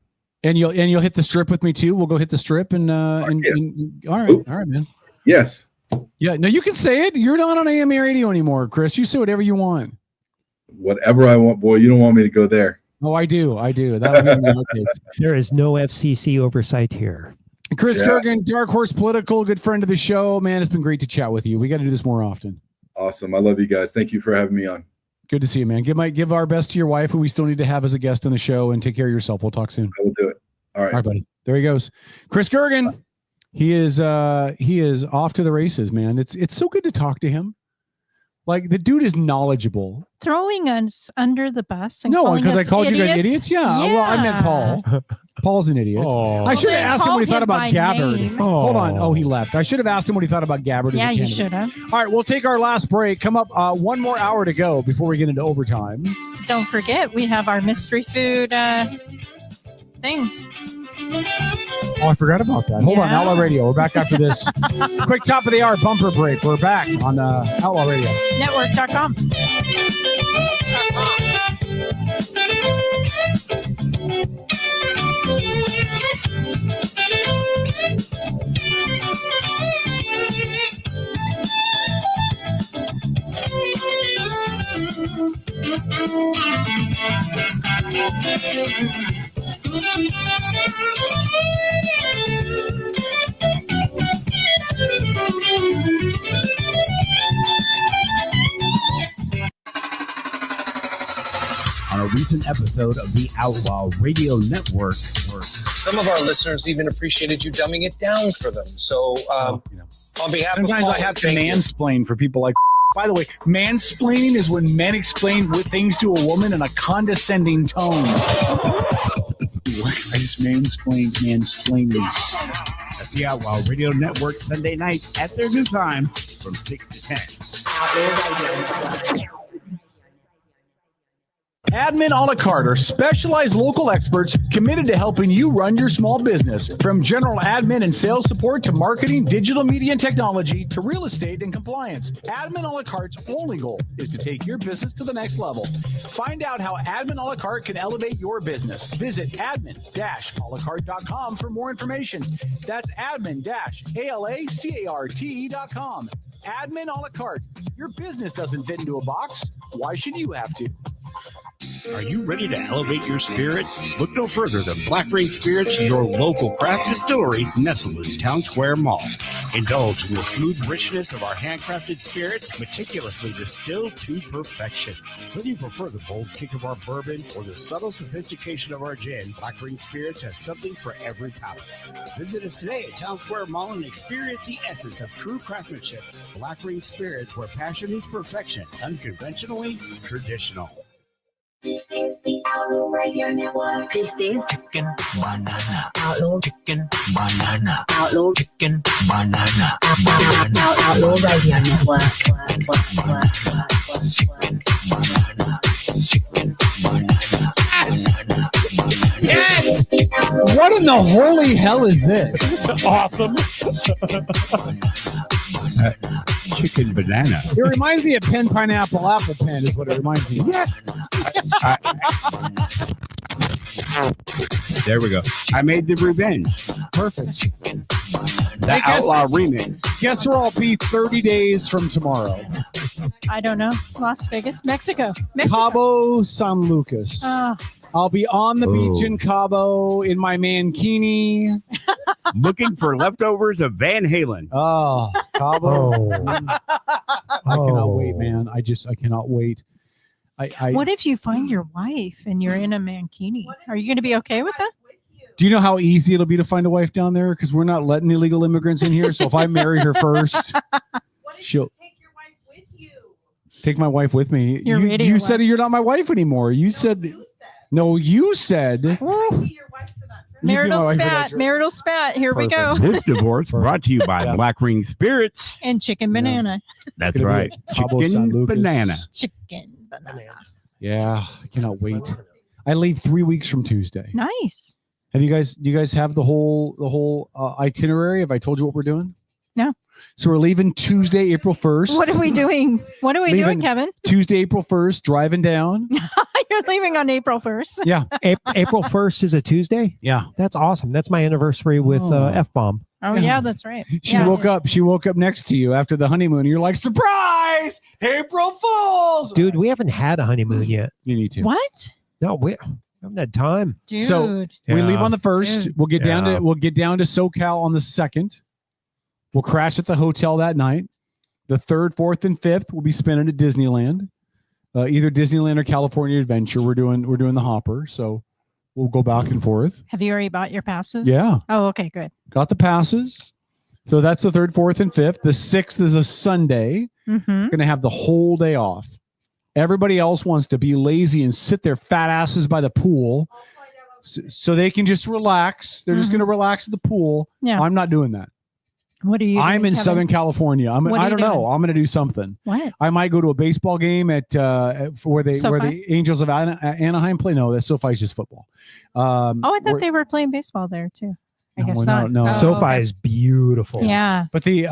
And you'll hit the strip with me too. We'll go hit the strip and all right, man. Yes. Yeah. No, you can say it. You're not on AM radio anymore, Chris. You say whatever you want. Whatever I want, boy. You don't want me to go there. Oh, I do. That'll be in the outtakes. There is no FCC oversight here. Chris Kurgan, Dark Horse Political, good friend of the show. Man, it's been great to chat with you. We got to do this more often. Awesome. I love you guys. Thank you for having me on. Good to see you, man. Give our best to your wife, who we still need to have as a guest on the show, and take care of yourself. We'll talk soon. I will do it. All right, buddy. There he goes. Chris Kurgan. He is off to the races, man. It's so good to talk to him. Like, the dude is knowledgeable. Throwing us under the bus. And no, because I called you guys idiots. Yeah. Well, I meant Paul. Paul's an idiot. I should have asked him what he thought about Gabbard. Hold on. Oh, he left. I should have asked him what he thought about Gabbard. Yeah, you should have. All right, we'll take our last break. Come up, 1 more hour to go before we get into overtime. Don't forget, we have our mystery food thing. Oh, I forgot about that. Hold on, Outlaw Radio. We're back after this quick top of the hour bumper break. We're back on Outlaw Radio. Network.com. On a recent episode of the Outlaw Radio Network. Some of our listeners even appreciated you dumbing it down for them. So, on behalf Sometimes of Paul, I have to mansplain for people like. By the way, mansplaining is when men explain things to a woman in a condescending tone. I just mansplaining. That's the Outlaw Radio Network Sunday nights at their new time from 6 to 10. Admin a la carte are specialized local experts committed to helping you run your small business. From general admin and sales support to marketing, digital media and technology to real estate and compliance. Admin a la carte's only goal is to take your business to the next level. Find out how Admin a la carte can elevate your business. Visit admin-alacarte.com for more information. That's admin-alacarte.com. Admin a la carte. Your business doesn't fit into a box. Why should you have to? Are you ready to elevate your spirits? Look no further than Black Rain Spirits, your local craft distillery nestled in Town Square Mall. Indulge in the smooth richness of our handcrafted spirits, meticulously distilled to perfection. Whether you prefer the bold kick of our bourbon or the subtle sophistication of our gin, Black Rain Spirits has something for every palate. Visit us today at Town Square Mall and experience the essence of true craftsmanship. Black Rain Spirits, where passion meets perfection, unconventionally traditional. This is the Outlaw Radio Network. This is Chicken Banana. Outlaw Chicken Banana. Outlaw Chicken Banana. Outlaw Radio Network. Chicken Banana. Chicken Banana. Yes! What in the holy hell is this? Awesome. Chicken banana. It reminds me of pen, pineapple, apple pen is what it reminds me of. Yeah. There we go. I made the revenge. Perfect. The Outlaw remix. Guess where I'll be 30 days from tomorrow? I don't know. Las Vegas, Mexico. Cabo San Lucas. I'll be on the beach in Cabo in my mankini. Looking for leftovers of Van Halen. Oh, Cabo. I cannot wait, man. I cannot wait. What if you find your wife and you're in a mankini? Are you going to be okay with that? Do you know how easy it'll be to find a wife down there? Because we're not letting illegal immigrants in here. So if I marry her first, she'll take your wife with you. Take my wife with me. You said you're not my wife anymore. You said. No, you said. Marital spat. Here we go. This divorce brought to you by Black Ring Spirits and Chicken Banana. That's right. Chicken banana. Chicken banana. Yeah, I cannot wait. I leave 3 weeks from Tuesday. Nice. Do you guys have the whole itinerary? Have I told you what we're doing? No. So we're leaving Tuesday, April 1st. What are we doing? What are we doing, Kevin? Tuesday, April 1st, driving down. You're leaving on April 1st. Yeah. April 1st is a Tuesday? Yeah. That's awesome. That's my anniversary with F-Bomb. Oh, yeah, that's right. She woke up next to you after the honeymoon. And you're like, surprise! April Fools! Dude, we haven't had a honeymoon yet. You need to. What? No, we haven't had time. Dude. So we leave on the 1st. Dude. We'll get down to SoCal on the 2nd. We'll crash at the hotel that night. The 3rd, 4th, and 5th we'll be spending at Disneyland, either Disneyland or California Adventure. We're doing the hopper, so we'll go back and forth. Have you already bought your passes? Yeah. Oh, okay, good. Got the passes. So that's the 3rd, 4th, and 5th. The 6th is a Sunday. Mm-hmm. We're going to have the whole day off. Everybody else wants to be lazy and sit their fat asses by the pool so they can just relax. They're just going to relax at the pool. Yeah. I'm not doing that. What are you I'm doing, in Kevin? Southern California. I don't doing? know. I'm going to do something. What? I might go to a baseball game at where the Angels of Anaheim play. No, that SoFi is just football. I thought they were playing baseball there too. I guess not. No. SoFi is beautiful. Yeah. But the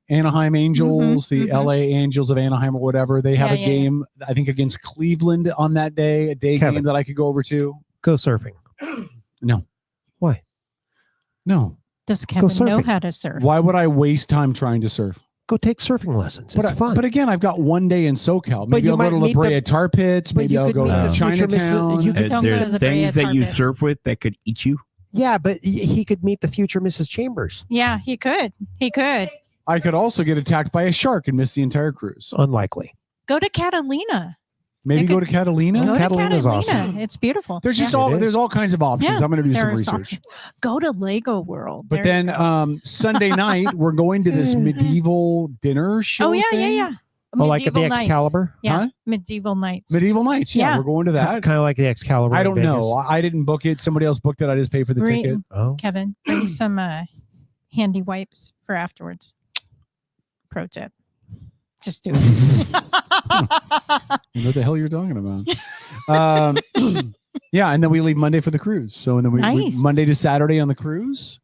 Anaheim Angels, the LA Angels of Anaheim or whatever, they have a game, I think, against Cleveland on that day, a day game that I could go over to. Go surfing. No. Why? No. Does Kevin know how to surf? Why would I waste time trying to surf? Go take surfing lessons. It's fun. But again, I've got one day in SoCal. Maybe I'll go to La Brea Tar Pits. Maybe I'll go to Chinatown. There's things that you surf with that could eat you. Yeah, but he could meet the future Mrs. Chambers. Yeah, he could. He could. I could also get attacked by a shark and miss the entire cruise. Unlikely. Go to Catalina. Maybe go to Catalina. Go Catalina's to Catalina. awesome. It's beautiful. There's just there's all kinds of options. I'm going to do some research. Go to Lego World. But then Sunday night we're going to this medieval dinner show. Oh yeah, thing. yeah. Oh, like at the Nights. Excalibur? Yeah, Huh? Medieval Nights. Medieval Nights. Yeah, we're going to that. Kind of like the Excalibur. I don't in know. Vegas. I didn't book it. Somebody else booked it. I just paid for the ticket. Oh. Kevin, bring some handy wipes for afterwards. Pro tip. Just do it. You know what the hell you're talking about. Yeah, and then we leave Monday for the cruise. So and then we Nice. Monday to Saturday on the cruise.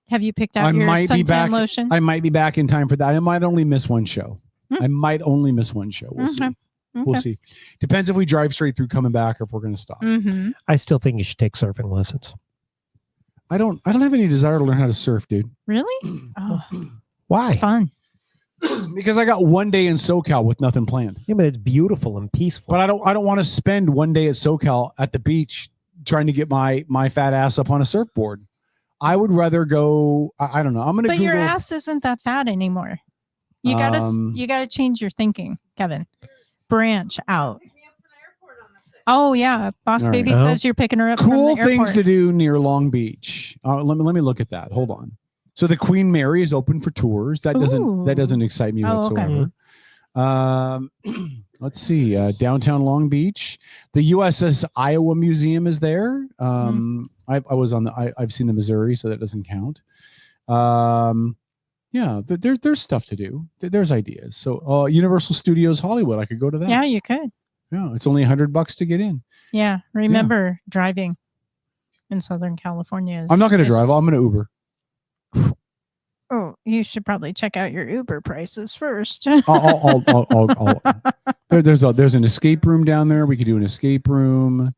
Have you picked out your suntan lotion? I might be back in time for that. I might only miss one show. We'll see. We'll see. Depends if we drive straight through coming back or if we're going to stop. Mm-hmm. I still think you should take surfing lessons. I don't have any desire to learn how to surf, dude. Really? Oh, why? It's fun. Because I got one day in SoCal with nothing planned. Yeah, but it's beautiful and peaceful. But I don't want to spend one day at SoCal at the beach trying to get my fat ass up on a surfboard. I would rather go. I don't know. I'm gonna. But Google, your ass isn't that fat anymore. You gotta change your thinking, Kevin. Branch out. Oh yeah, Boss All Baby right. says you're picking her up. cool from the things airport. to do near Long Beach. Let me look at that. Hold on. So the Queen Mary is open for tours. That doesn't excite me whatsoever. Let's see. Downtown Long Beach. The USS Iowa Museum is there. I've seen the Missouri, so that doesn't count. Yeah, there's stuff to do. There's ideas. So Universal Studios Hollywood, I could go to that. Yeah, you could. Yeah, it's only $100 to get in. Yeah, remember driving in Southern California. I'm not going to drive. I'm going to Uber. Oh, you should probably check out your Uber prices first. There's an escape room down there. We could do an escape room.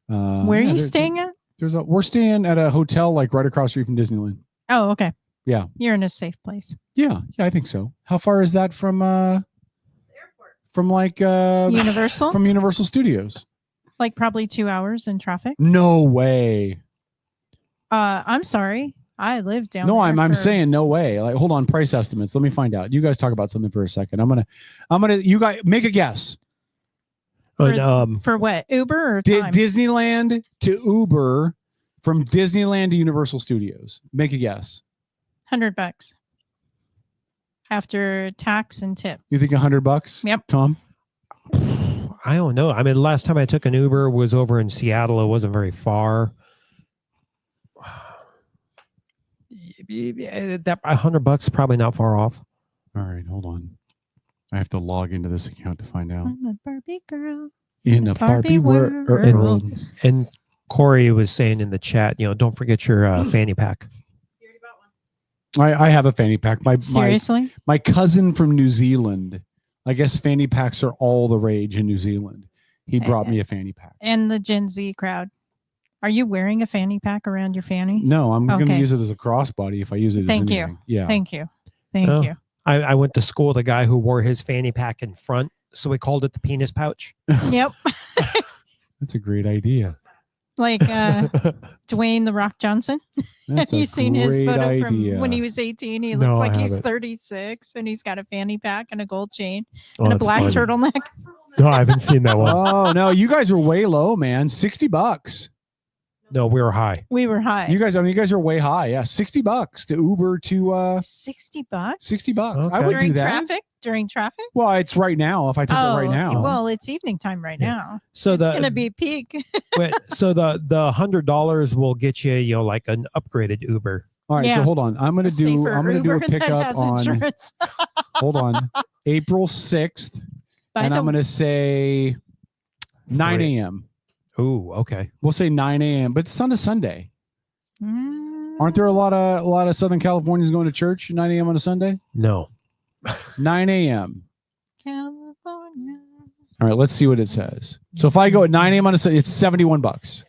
Where are you staying at? We're staying at a hotel like right across the street from Disneyland. Oh, okay. Yeah. You're in a safe place. Yeah, I think so. How far is that from Universal? From Universal Studios? Like probably 2 hours in traffic. No way. I'm sorry. I live down No, there I'm for- saying no way. Like, hold on, price estimates. Let me find out. You guys talk about something for a second. I'm gonna. You guys make a guess. For what? Uber or time? Disneyland to Uber, from Disneyland to Universal Studios. Make a guess. $100 after tax and tip. You think $100? Yep. Tom? I don't know. I mean, last time I took an Uber was over in Seattle. It wasn't very far. That $100 is probably not far off. All right, hold on. I have to log into this account to find out. I'm a Barbie girl. In a Barbie world. And Corey was saying in the chat, don't forget your fanny pack. I have a fanny pack. Seriously? My cousin from New Zealand, I guess fanny packs are all the rage in New Zealand. He brought me a fanny pack. And the Gen Z crowd. Are you wearing a fanny pack around your fanny? No, I'm going to use it as a crossbody if I use it. Thank as you. anything. Yeah. Thank you. Thank you. I went to school with a guy who wore his fanny pack in front, so we called it the penis pouch. Yep. That's a great idea. Like Dwayne the Rock Johnson. Have you seen his photo from when he was 18? He looks like he's 36 and he's got a fanny pack and a gold chain and a black turtleneck. No, I haven't seen that one. Oh, no, you guys were way low, man. $60. No, we were high. We were high. You guys are way high. Yeah, $60 to Uber to $60. $60. Okay. I would do that. During traffic? Well, it's right now. If I took it right now. Well, it's evening time right now. So it's gonna be peak. So the $100 will get you, like an upgraded Uber. All right, so hold on. I'm gonna do a pickup on insurance. Hold on. April 6th. And I'm gonna say 9 a.m. Oh, okay. We'll say 9 a.m. But it's on a Sunday. Aren't there a lot of Southern Californians going to church 9 a.m. on a Sunday? No. 9 a.m. California. All right, let's see what it says. So if I go at 9 a.m. on a Sunday, it's $71.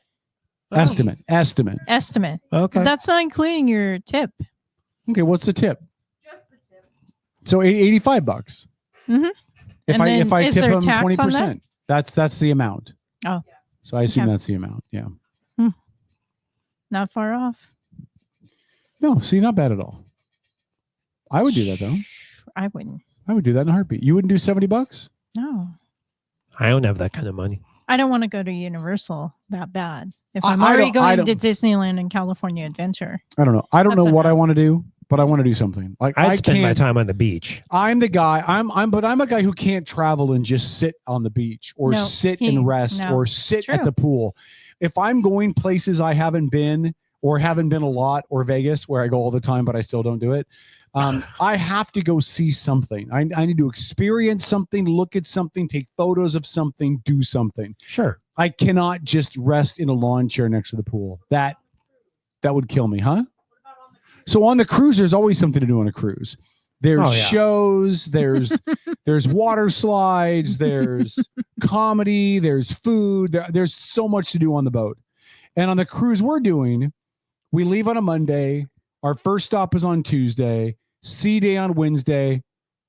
Estimate. Okay. That's not including your tip. Okay, what's the tip? Just the tip. So $85. Mm-hmm. If I tip them 20%, that's the amount. Oh. So I assume that's the amount. Yeah. Not far off. No, see, not bad at all. I would do that though. I wouldn't. I would do that in a heartbeat. You wouldn't do $70? No. I don't have that kind of money. I don't want to go to Universal that bad. If I'm already going to Disneyland and California Adventure. I don't know. I don't know what I want to do, but I want to do something. Like I'd spend my time on the beach. I'm the guy. I'm a guy who can't travel and just sit on the beach or sit and rest or sit at the pool. If I'm going places I haven't been or haven't been a lot, or Vegas where I go all the time, but I still don't do it. I have to go see something. I need to experience something, look at something, take photos of something, do something. Sure. I cannot just rest in a lawn chair next to the pool. That would kill me, huh? So on the cruise, there's always something to do on a cruise. There's shows, there's water slides, there's comedy, there's food. There's so much to do on the boat. And on the cruise we're doing, we leave on a Monday. Our first stop is on Tuesday, sea day on Wednesday,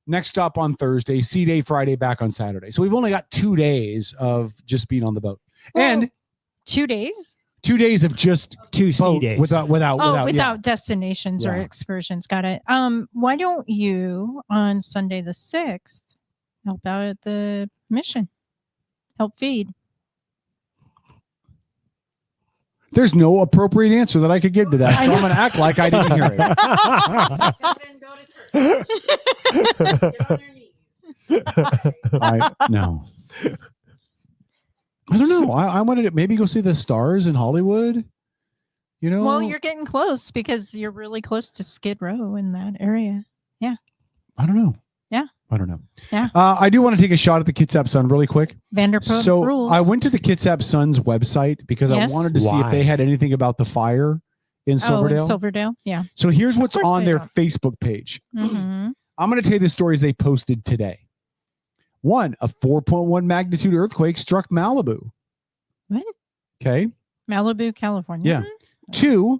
next stop on Thursday, sea day Friday, back on Saturday. So we've only got 2 days of just being on the boat. And 2 days? 2 days of just two sea days without destinations or excursions. Got it. Why don't you on Sunday the 6th help out at the mission? Help feed. There's no appropriate answer that I could give to that. So I'm going to act like I didn't hear it. No. I don't know. I wanted to maybe go see the stars in Hollywood. You know? Well, you're getting close because you're really close to Skid Row in that area. Yeah. I don't know. Yeah. I don't know. Yeah. I do want to take a shot at the Kitsap Sun really quick. Vanderpump So rules. I went to the Kitsap Sun's website because I wanted to see if they had anything about the fire in Silverdale. In Silverdale, yeah. So here's what's on their Facebook page. Mm-hmm. I'm going to tell you the stories they posted today. 1, a 4.1 magnitude earthquake struck Malibu. What? Okay. Malibu, California. Yeah. 2,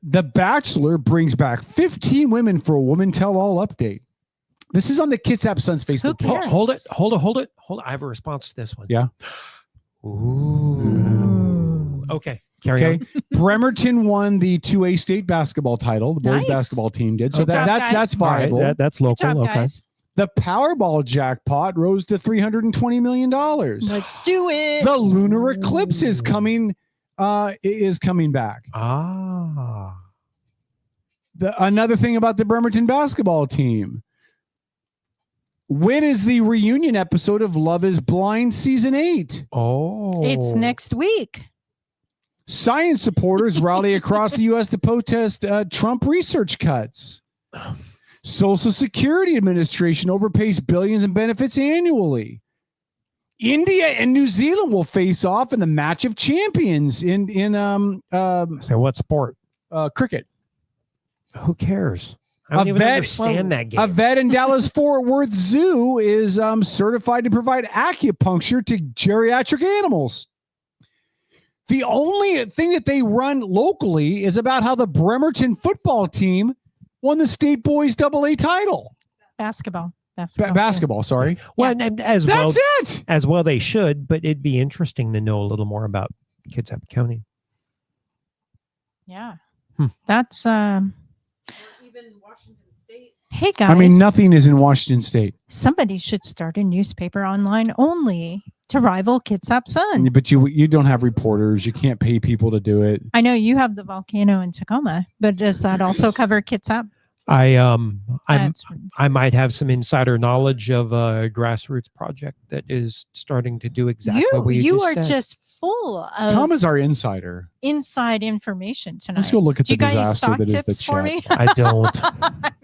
The Bachelor brings back 15 women for a woman tell-all update. This is on the Kitsap Sun's Facebook page. Hold it. I have a response to this one. Yeah. Ooh. Okay. Carry on. Bremerton won the 2A state basketball title. The boys basketball team did. So that's viable. Right, that's local. Good job, okay. guys. The Powerball jackpot rose to $320 million. Let's do it. The lunar eclipse is coming back. Another thing about the Bremerton basketball team. When is the reunion episode of Love is Blind season 8? Oh. It's next week. Science supporters rally across the U.S. to protest Trump research cuts. Social Security Administration overpays billions in benefits annually. India and New Zealand will face off in the match of champions in Say what sport? Cricket. Who cares? I don't even understand that game. A vet in Dallas Fort Worth Zoo is certified to provide acupuncture to geriatric animals. The only thing that they run locally is about how the Bremerton football team won the state boys AA title. Basketball. Basketball, sorry. Well, and as That's well, it. As well, they should, but it'd be interesting to know a little more about Kitsap County. Yeah. Hmm. That's Hey guys. I mean, nothing is in Washington State. Somebody should start a newspaper online only to rival Kitsap Sun. But you don't have reporters. You can't pay people to do it. I know you have the volcano in Tacoma, but does that also cover Kitsap? I might have some insider knowledge of a grassroots project that is starting to do exactly what you just are said. just full of Tom is our insider. inside information tonight. Let's go look at Do the you got any disaster stock that is the tips for me? chat. I don't.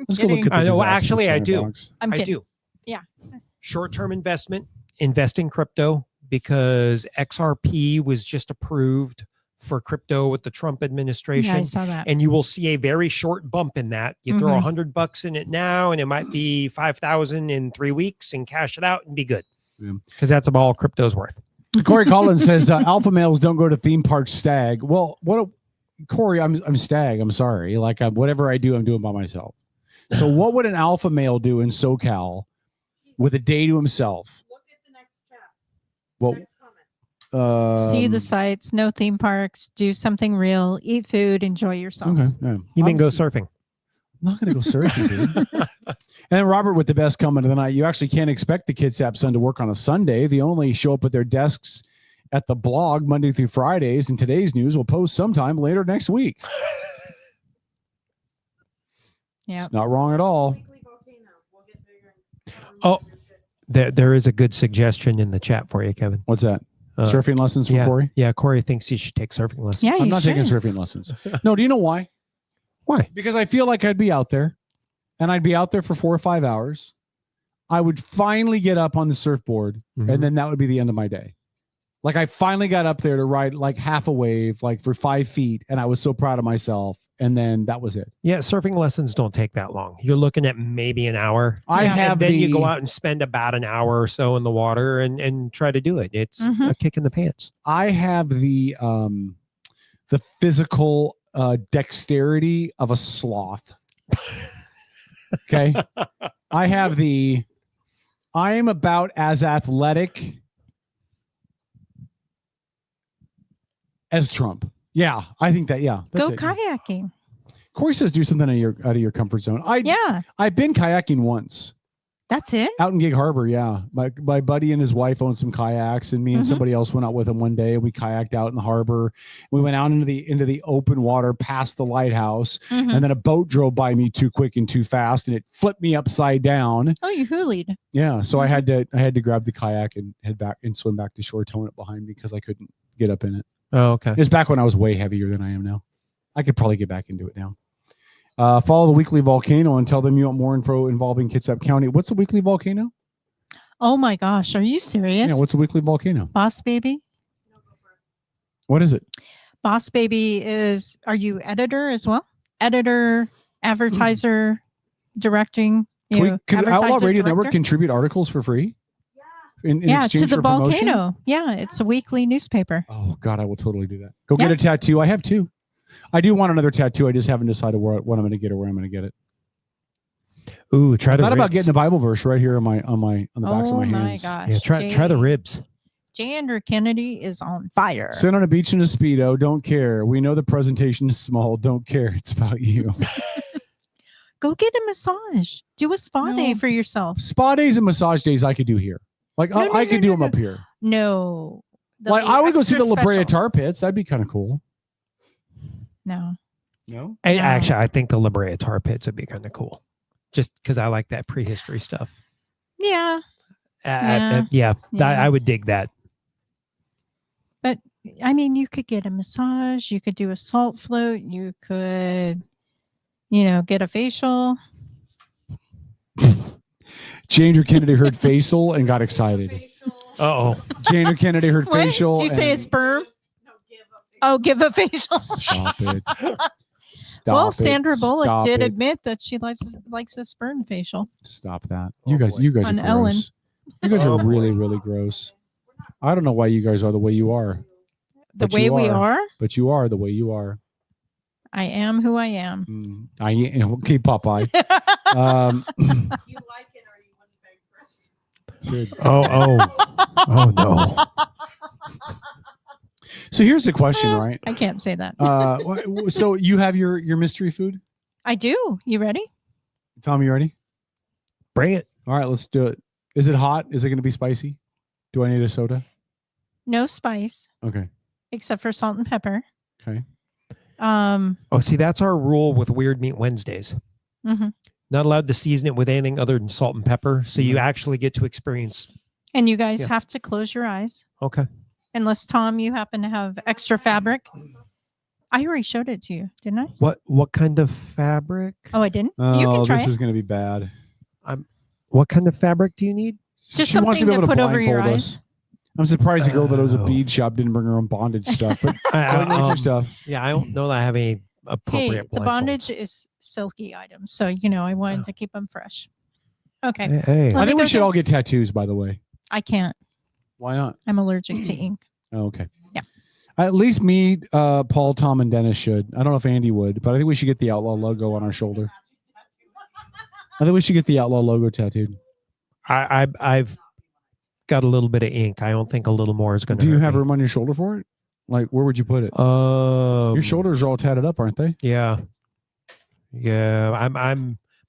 Let's go look at the I know. disaster Actually, I center do. box. I'm I kidding. do. Yeah. Short-term investment, invest in crypto because XRP was just approved for crypto with the Trump administration. Yeah, I saw that. And you will see a very short bump in that. You throw $100 in it now, and it might be 5,000 in 3 weeks, and cash it out and be good. Because that's about all crypto's worth. Corey Collins says alpha males don't go to theme park stag. Well, Corey, I'm stag. I'm sorry. Like whatever I do, I'm doing by myself. So what would an alpha male do in SoCal with a day to himself? Look at the next chat. Well, See the sights, no theme parks, do something real, eat food, enjoy yourself. Okay. Yeah. You mean go surfing? I'm not going to go surfing, dude. And then Robert with the best comment of the night. You actually can't expect the Kitsap Sun to work on a Sunday. They only show up at their desks at the blog Monday through Fridays, and today's news will post sometime later next week. Yeah. It's not wrong at all. Oh, there is a good suggestion in the chat for you, Kevin. What's that? Surfing lessons from Corey? Yeah, Corey thinks he should take surfing lessons. Yeah, I'm not taking surfing lessons. No, do you know why? Why? Because I feel like I'd be out there, and I'd be out there for 4 or 5 hours. I would finally get up on the surfboard, and then that would be the end of my day. Like I finally got up there to ride like half a wave, like for 5 feet, and I was so proud of myself. And then that was it. Yeah, surfing lessons don't take that long. You're looking at maybe an hour. And then you go out and spend about an hour or so in the water and try to do it. It's a kick in the pants. I have the physical dexterity of a sloth. Okay. I am about as athletic as Trump. Yeah, I think that. Yeah, Go kayaking. Corey says do something out of your comfort zone. I've been kayaking once. That's it. Out in Gig Harbor, yeah. My buddy and his wife owned some kayaks, and me and somebody else went out with him one day. We kayaked out in the harbor. We went out into the open water past the lighthouse, and then a boat drove by me too quick and too fast, and it flipped me upside down. Oh, you hoolied. Yeah, so I had to grab the kayak and head back and swim back to shore, towing it behind me because I couldn't get up in it. Oh, okay. It's back when I was way heavier than I am now. I could probably get back into it now. Follow the Weekly Volcano and tell them you want more info involving Kitsap County. What's the Weekly Volcano? Oh my gosh, are you serious? Yeah, what's the Weekly Volcano? Boss Baby? What is it? Boss Baby is, are you editor as well? Editor, advertiser, directing. Could Outlaw advertiser, Radio director? Network contribute articles for free? In Yeah, exchange to the for promotion? volcano. Yeah, it's a weekly newspaper. Oh God, I will totally do that. Go get a tattoo. I have 2. I do want another tattoo. I just haven't decided what I'm going to get or where I'm going to get it. Ooh, try I the thought about ribs. getting a Bible verse right here on the backs of my Oh my hands. gosh. Yeah, try the ribs. J. Andrew Kennedy is on fire. Sit on a beach in a Speedo. Don't care. We know the presentation is small. Don't care. It's about you. Go get a massage. Do a spa day for yourself. Spa days and massage days I could do here. Like I could do them up here. No. Like I would go see the La Brea special. Tar Pits. That'd be kind of cool. No. No. Actually, I think the La Brea Tar Pits would be kind of cool, just because I like that prehistory stuff. Yeah. I would dig that. But I mean, you could get a massage. You could do a salt float. You could, get a facial. J. Andrew Kennedy heard facial and got excited. Oh, Jane Kennedy heard What? facial. Did you say a sperm? Oh, give a facial. Stop it. Stop well, it. Sandra Bullock Stop did it. admit that she likes a sperm facial. Stop that. You guys are On gross. Ellen. You guys Oh, are boy. really, really gross. I don't know why you guys are the way you are. The But way you we are? But you are the way you are. I am who I am. I okay, Popeye. You like it or you wouldn't beg for us. Good. Oh no. So here's the question, right? I can't say that. So you have your mystery food? I do. You ready? Tom, you ready? Bring it. All right, let's do it. Is it hot? Is it going to be spicy? Do I need a soda? No spice, Okay. except for salt and pepper. Okay. Oh, see, that's our rule with Weird Meat Wednesdays. Mhm. Not allowed to season it with anything other than salt and pepper. So you actually get to experience. And you guys Yeah. have to close your eyes. Okay. Unless, Tom, you happen to have extra fabric. I already showed it to you, didn't I? What kind of fabric? Oh, I didn't? You Oh, can try this it. is going to be bad. What kind of fabric do you need? Just She wants something to be able put over your blindfold eyes. us. I'm surprised the girl that owns a Oh. bead shop didn't bring her own bondage stuff. But go ahead and get your stuff. Yeah, I don't know that I have any Hey, appropriate the blindfolds. bondage is silky items. So, I wanted to keep them fresh. Okay. Hey. Let I me think we go should get- all get tattoos, by the way. I can't. Why not? I'm allergic to ink. Oh, okay. Yeah. At least me, Paul, Tom, and Dennis should. I don't know if Andy would, but I think we should get the Outlaw logo on our shoulder. I think we should get the Outlaw logo tattooed. I've got a little bit of ink. I don't think a little more is going to. Do you have room on your shoulder for it? Like, where would you put it? Your shoulders are all tatted up, aren't they? Yeah. Yeah.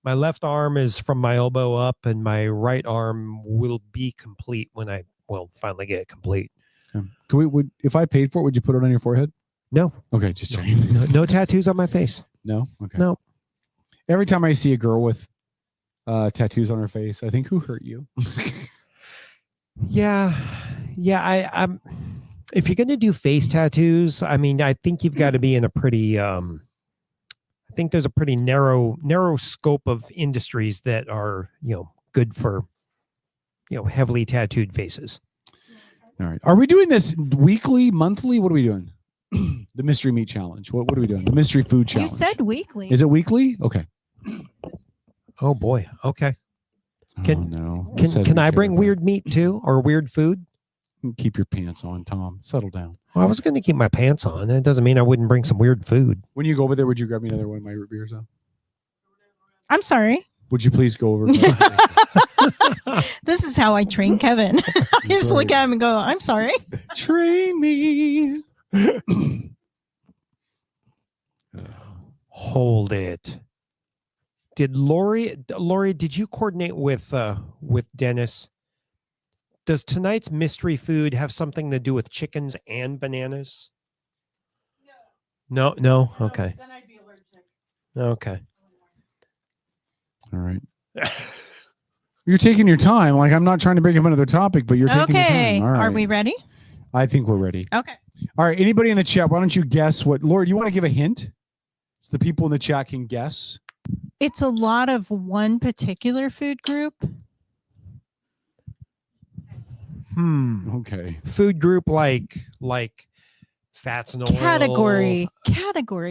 My left arm is from my elbow up, and my right arm will be complete when I finally get it complete. Okay. If I paid for it, would you put it on your forehead? No. Okay, just checking. No tattoos on my face. No. Okay. No. Every time I see a girl with tattoos on her face, I think, who hurt you? Yeah. I'm. If you're going to do face tattoos, I mean, I think you've got to be in a pretty. I think there's a pretty narrow scope of industries that are good for heavily tattooed faces. All right. Are we doing this weekly, monthly? What are we doing? The mystery meat challenge. What are we doing? The mystery food challenge. You said weekly. Is it weekly? Okay. Oh boy. Okay. Can no. Can I bring weird meat too, or weird food? Keep your pants on, Tom. Settle down. Well, I was going to keep my pants on. That doesn't mean I wouldn't bring some weird food. When you go over there, would you grab me another one of my root beers, though? I'm sorry. Would you please go over? This is how I train Kevin. I just look at him and go, I'm sorry. Train me. Hold it. Did Lori, did you coordinate with Dennis? Does tonight's mystery food have something to do with chickens and bananas? No. Okay. Then I'd be allergic. Okay. All right. You're taking your time. Like, I'm not trying to bring up another topic, but you're taking your Okay. time. All right. Are we ready? I think we're ready. Okay. All right. Anybody in the chat, why don't you guess what? Lori, you want to give a hint? So the people in the chat can guess. It's a lot of one particular food group. Okay. Food group like fats and oils. Category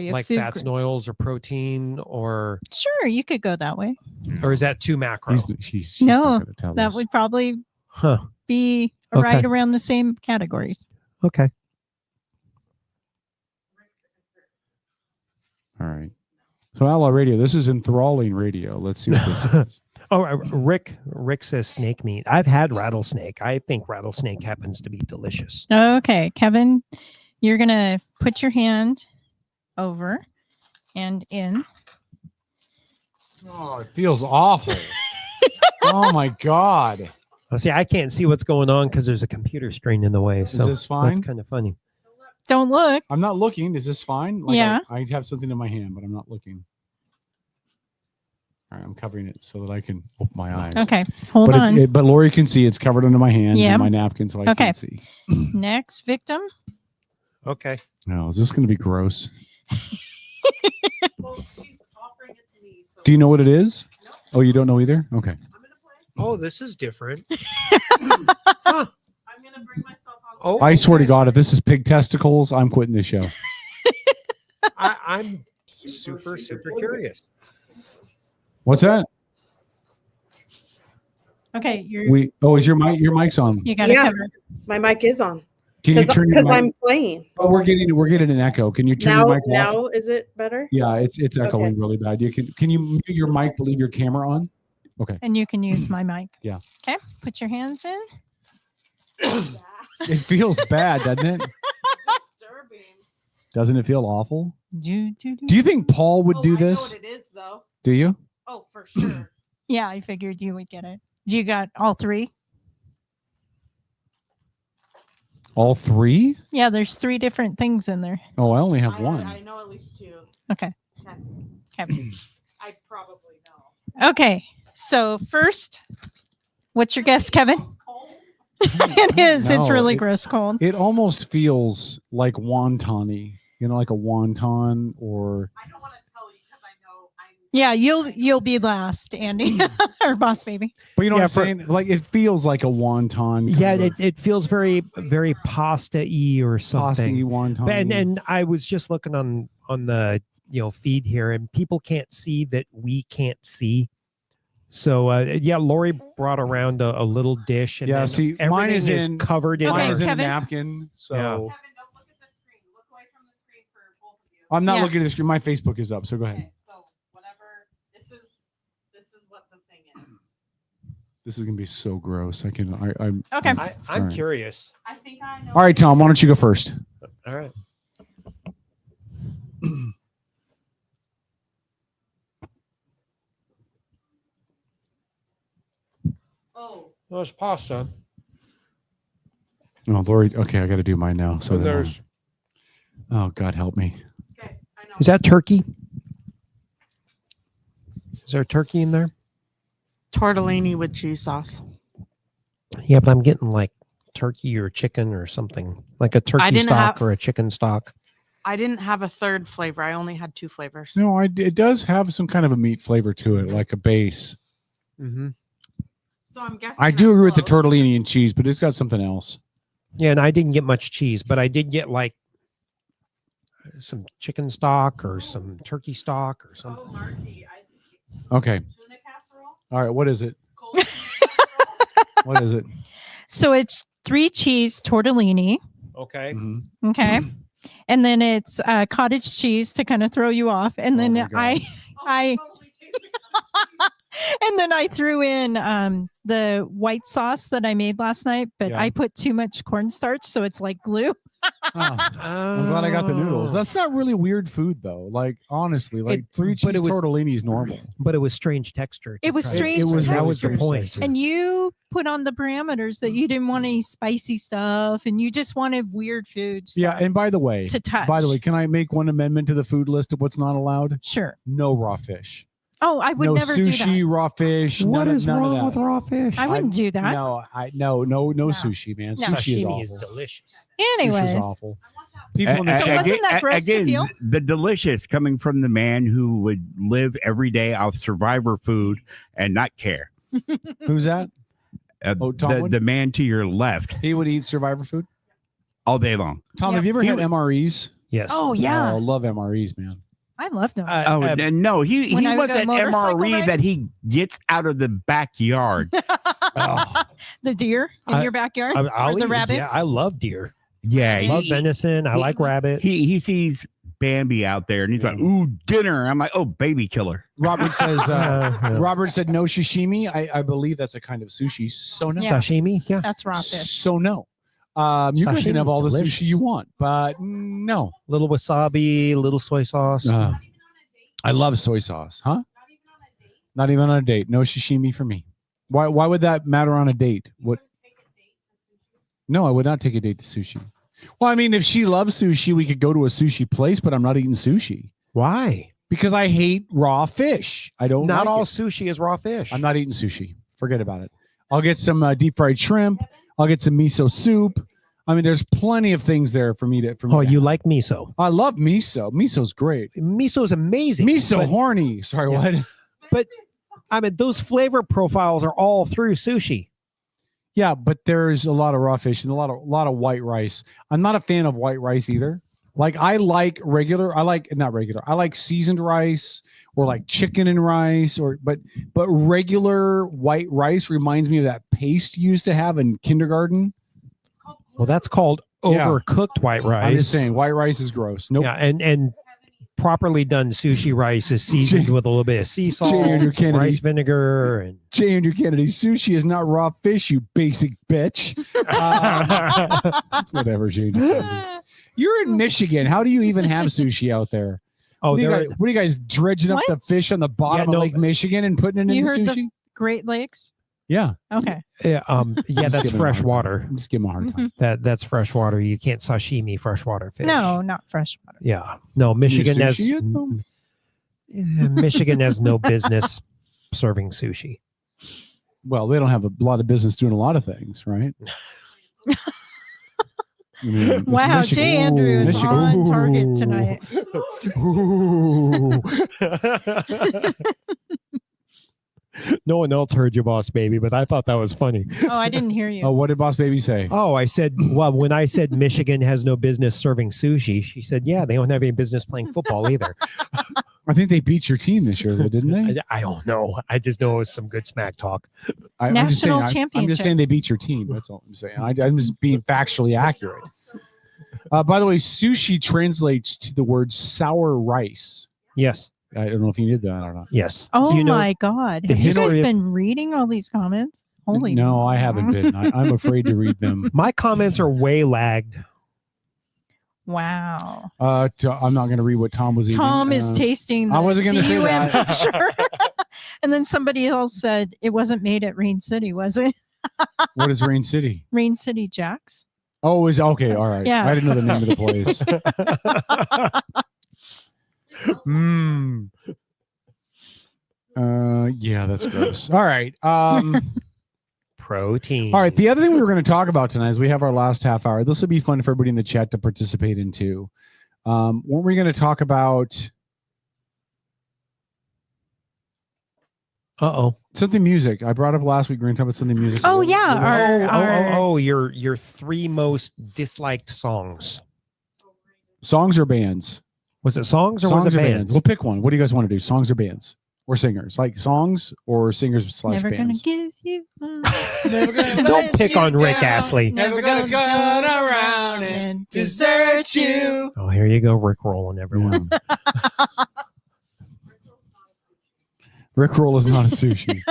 of like food fats group. and oils or protein or Sure, you could go that way. or is that too macro? She's No, not gonna tell that us. would probably Huh. be Okay. right around the same categories. Okay. All right. So Outlaw Radio, this is enthralling radio. Let's see what this is. Oh, Rick says snake meat. I've had rattlesnake. I think rattlesnake happens to be delicious. Okay, Kevin, you're going to put your hand over and in. Oh, it feels awful. Oh my God. Oh, see, I can't see what's going on because there's a computer screen in the way. So this fine? That's kind of funny. Don't look. I'm not looking. Is this fine? Like, Yeah. I have something in my hand, but I'm not looking. All right, I'm covering it so that I can open my eyes. Okay, hold but on. But Lori can see it's covered under my hands Yeah. and my napkin, so I Okay. can't see. Next victim. Okay. No, is this going to be gross? Do you know what it is? Oh, you don't know either? Okay. Oh, this is different. I Oh, I swear to God, if this is pig testicles, I'm quitting this show. I'm super curious. What's that? Okay, you're Is your mic's on? you got it covered. My mic is on. Can you turn your Because mic? I'm playing. Oh, we're getting an echo. Can you turn your mic off? Now is it better? Yeah, it's echoing really bad. Can you mute your mic? Leave your camera on. Okay. And you can use my mic. Yeah. Okay. Put your hands in. It feels bad, doesn't it? Doesn't it feel awful? Do you think Paul would do this? I know what it is, though. Do you? Oh, for sure. Yeah, I figured you would get it. You got all three? All three? Yeah, there's 3 different things in there. Oh, I only have one. I know at least 2. Okay. Okay. I probably know. Okay. So first, what's your guess, Kevin? It is. It's No, really gross cold. It almost feels like wonton-y, like a wonton or. Yeah, you'll be last, Andy, or boss baby. But you know what I'm saying? Like it feels like a wonton. Yeah, it feels very pasta-y or something. Pasta-y wonton. And I was just looking on the feed here, and people can't see that we can't see. So Lori brought around a little dish, and then see, everything mine is covered in. Mine is in a Kevin? napkin. So Yeah. Kevin, don't look at the screen. Look away from the screen for both of you. I'm not Yeah. looking at the screen. My Facebook is up. So go ahead. Okay, so whatever. This is what the thing is. This is gonna be so gross. I'm Okay. I'm All right. curious. I think I know. All right, Tom. Why don't you go first? All right. Oh. There's pasta. Oh, Lori. Okay, I got to do mine now. So And then there's. oh, God help me. Okay, I know. Is that turkey? Is there turkey in there? Tortellini with cheese sauce. Yeah, but I'm getting like turkey or chicken or something, like a turkey didn't stock have- or a chicken stock. I didn't have a third flavor. I only had 2 flavors. No, it does have some kind of a meat flavor to it, like a base. Mm-hmm. So I'm guessing. I do I'm agree with the close. tortellini and cheese, but it's got something else. Yeah, and I didn't get much cheese, but I did get like some chicken stock or some turkey stock or Oh, something. Margie, Okay. tuna casserole. All right. What is it? Cold What is it? So it's 3 cheese tortellini. Okay. Mhm. Okay. And then it's cottage cheese to kind of throw you off. And then my God. I and then I threw in the white sauce that I made last night, but Yeah. I put too much cornstarch, so it's like glue. Oh, I'm glad I got the noodles. That's not really weird food, though. Like honestly, like It- 3 but cheese it was- tortellini is normal. But it was strange texture. It was Right. strange It was That was the textures. point. And you put on the parameters that you didn't want any spicy stuff, and you just wanted weird food stuff. Yeah. And by the way, To touch. can I make one amendment to the food list of what's not allowed? Sure. No raw fish. Oh, I would no never do sushi, that. raw fish. What none is of wrong that. with raw fish? I wouldn't do that. No, no sushi, man. No. Sushi Sashimi is is awful. delicious. Anyways, Sushi's awful. People in the So wasn't that gross to again, feel? the delicious coming from the man who would live every day off Survivor food and not care. Who's that? Oh, Tom would? the man to your left He would eat Survivor food. all day long. Tom, Yep. have you ever He had would- MREs? Yes. oh yeah, Oh, love MREs, man. I loved them. And no, he When I would wants go an motorcycle MRE riding? that he gets out of the backyard. The deer in I- your backyard, I'll or the eat- rabbits. Yeah, I love deer. Yeah, I love venison. I like rabbit. He sees Bambi out there and he's like, "Ooh, dinner!" I'm like, "Oh, baby killer." Robert says. Yeah. Robert said no sashimi. I believe that's a kind of sushi. So no. Yeah. Sashimi. Yeah. That's raw fish. So no. You guys can have Sashimi's all the delicious. sushi you want, but no. Little wasabi, little soy sauce. I love soy sauce. Huh? Not even on a date. No sashimi for me. Why would that matter on a date? What? No, I would not take a date to sushi. Well, I mean, if she loves sushi, we could go to a sushi place, but I'm not eating sushi Why? because I hate raw fish. I don't. Not like all it. sushi is raw fish. I'm not eating sushi. Forget about it. I'll get some deep fried shrimp. I'll get some miso soup. I mean, there's plenty of things there for me to. Oh, you like miso? I love miso. Miso's great. Miso is amazing. Miso but- horny. Sorry, Yeah. what? But I mean, those flavor profiles are all through sushi. Yeah, but there's a lot of raw fish and a lot of white rice. I'm not a fan of white rice either. Like I like seasoned rice or like chicken and rice but regular white rice reminds me of that paste you used to have in kindergarten. Well, that's called overcooked white rice. I'm just saying white rice is gross. Nope. Yeah, and properly done sushi rice is seasoned with a little bit of sea salt, rice vinegar, and J. Andrew Kennedy. Sushi is not raw fish, you basic bitch. Whatever, J. Andrew Kennedy. You're in Michigan. How do you even have sushi out there? Oh, what are you guys dredging up the fish on the bottom of Lake Michigan and putting it in You the heard sushi? the Great Lakes? Yeah. Okay. Yeah, that's fresh water. I'm just giving a hard time. That's fresh water. You can't sashimi freshwater fish. No, not fresh water. Yeah. No, Michigan has Michigan has no business serving sushi. Well, they don't have a lot of business doing a lot of things, right? Wow, J. Andrew is on target tonight. No one else heard you, Boss Baby, but I thought that was funny. Oh, I didn't hear you. Oh, what did Boss Baby say? Oh, I said, well, when I said Michigan has no business serving sushi, she said, yeah, they don't have any business playing football either. I think they beat your team this year, didn't they? I don't know. I just know it was some good smack talk. National championship. I'm just saying they beat your team. That's all I'm saying. I'm just being factually accurate. By the way, sushi translates to the word sour rice. Yes. I don't know if you did that or not. Yes. Oh my God. Have you guys been reading all these comments? Holy No, I haven't been. I'm afraid to read them. My comments are way lagged. Wow. I'm not going to read what Tom was eating. Tom is tasting the I wasn't going to say CUM that. for sure. And then somebody else said it wasn't made at Rain City, was it? What is Rain City? Rain City Jacks. Oh, is okay. All right. Yeah. I didn't know the name of the place. Yeah, that's gross. All right. Protein. All right. The other thing we were going to talk about tonight is we have our last half hour. This will be fun for everybody in the chat to participate in too. Weren't we going to talk about something music? I brought up last week. We're going to talk about something music. Oh yeah. Your three most disliked songs. Songs or bands? Was it songs or was it bands? We'll pick one. What do you guys want to do? Songs or bands? Or singers? Like songs or singers / Never bands? gonna give you. Don't pick on Rick Astley. Never gonna go around and desert you. Oh, here you go, Rick rolling everyone. Rick roll is not a sushi.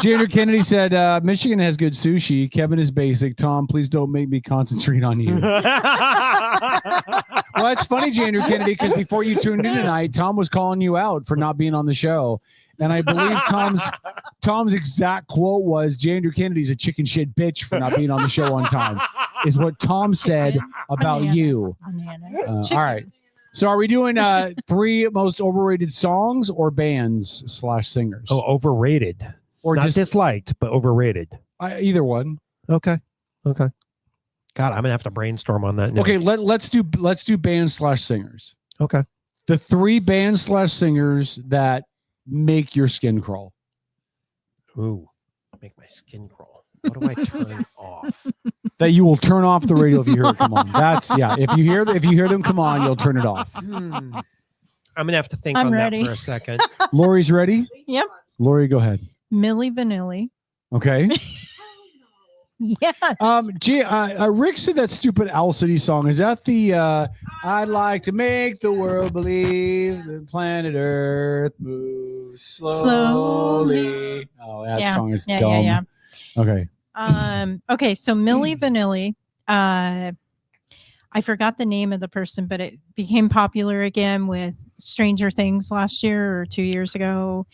Andrew Kennedy said, Michigan has good sushi. Kevin is basic. Tom, please don't make me concentrate on you. Well, it's funny, Andrew Kennedy, because before you tuned in tonight, Tom was calling you out for not being on the show. And I believe Tom's exact quote was, Andrew Kennedy's a chicken shit bitch for not being on the show on time, is what Tom said about you. All right. So are we doing three most overrated songs or bands / singers? Oh, overrated. Or not just disliked, but overrated. Either one. Okay. God, I'm gonna have to brainstorm on that now. Okay, let's do bands / singers. Okay. The three bands / singers that make your skin crawl. Ooh, make my skin crawl. What do I turn off? That you will turn off the radio if you hear it come on. That's if you hear them come on, you'll turn it off. I'm gonna have to think I'm on ready. that for a second. Lori's ready? Yep. Lori, go ahead. Milli Vanilli. Okay. Yes. Rick said that stupid Owl City song. Is that the I'd like to make the world believe the planet Earth moves slowly. Oh, that song is dumb. Yeah. Okay. Okay, so Milli Vanilli. I forgot the name of the person, but it became popular again with Stranger Things last year or 2 years ago.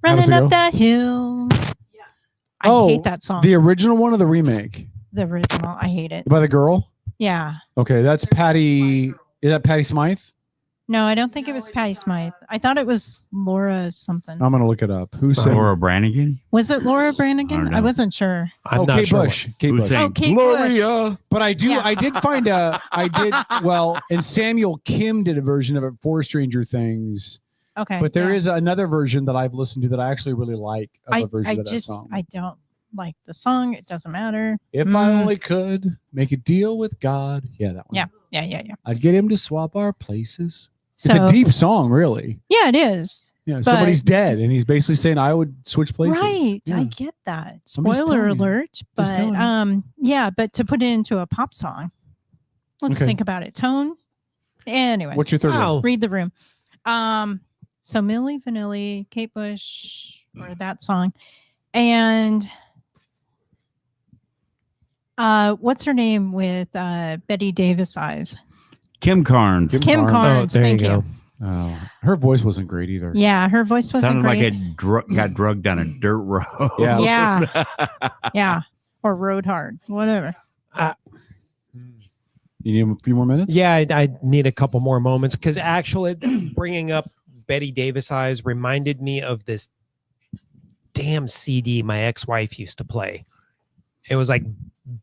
Running up that hill. I hate that song. The original one or the remake? The original. I hate it. By the girl? Yeah. Okay, that's Patty. Is that Patty Smythe? No, I don't think it was Patty Smythe. I thought it was Laura something. I'm gonna look it up. Who said Laura Brannigan? Was it Laura Brannigan? I wasn't sure. I'm not Kate sure. Bush. Kate Bush. Oh, Kate Bush. But I did find and Samuel Kim did a version of it for Stranger Things. Okay. But there is another version that I've listened to that I actually really like of a version of that song. I don't like the song. It doesn't matter. If I only could make a deal with God. Yeah, that one. Yeah. I'd get him to swap our places. So, it's a deep song, really. Yeah, it is. Yeah, somebody's dead, and he's basically saying, "I would switch places." Right, Yeah. I get that. I'm just Spoiler telling you. alert, Just but telling you. yeah, but to put it into a pop song, let's Okay. think about it. Tone. Anyway, What's your third one? Read the room. So Milli Vanilli, Kate Bush, or that song, and what's her name with Betty Davis eyes? Kim Carnes. Kim Carnes. Thank you. Oh, her voice wasn't great either. Yeah, her voice wasn't Sounded great. like it got drugged down a dirt road. Yeah. Yeah. Or Road Hard, whatever. You need a few more minutes? Yeah, I need a couple more moments because actually bringing up Betty Davis eyes reminded me of this damn CD my ex-wife used to play. It was like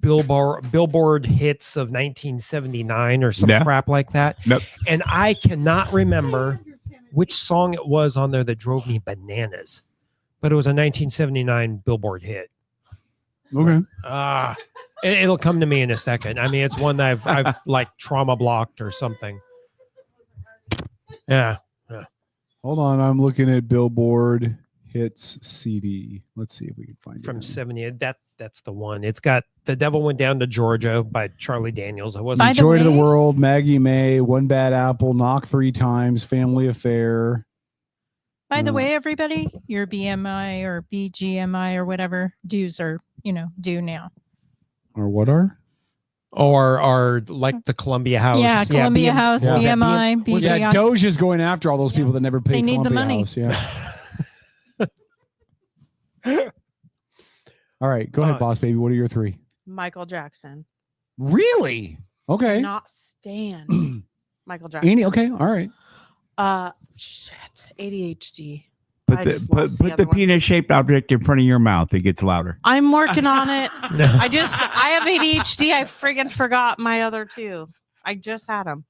Billboard hits of 1979 or some crap like that. Nope. And I cannot remember which song it was on there that drove me bananas, but it was a 1979 Billboard hit. Okay. It'll come to me in a second. I mean, it's one that I've like trauma blocked or something. Yeah. Hold on, I'm looking at Billboard hits CD. Let's see if we can find From it. 70. That's the one. It's got The Devil Went Down to Georgia by Charlie Daniels. I wasn't Joy to the World, Maggie May, One Bad Apple, Knock 3 Times, Family Affair. By the way, everybody, your BMI or BGMI or whatever dues are, due now. Or what are? Or like the Columbia House. Yeah, Columbia House, BMI, BGI. Yeah, Doge is going after all those people that never paid. They need the Columbia money. House, yeah. All right, go ahead, boss baby. What are your 3? Michael Jackson. Really? Okay. Not stand Michael Jackson. Okay. All right. Shit. ADHD. Put the penis-shaped object in front of your mouth. It gets louder. I'm working on it. I have ADHD. I friggin' forgot my other 2. I just had them.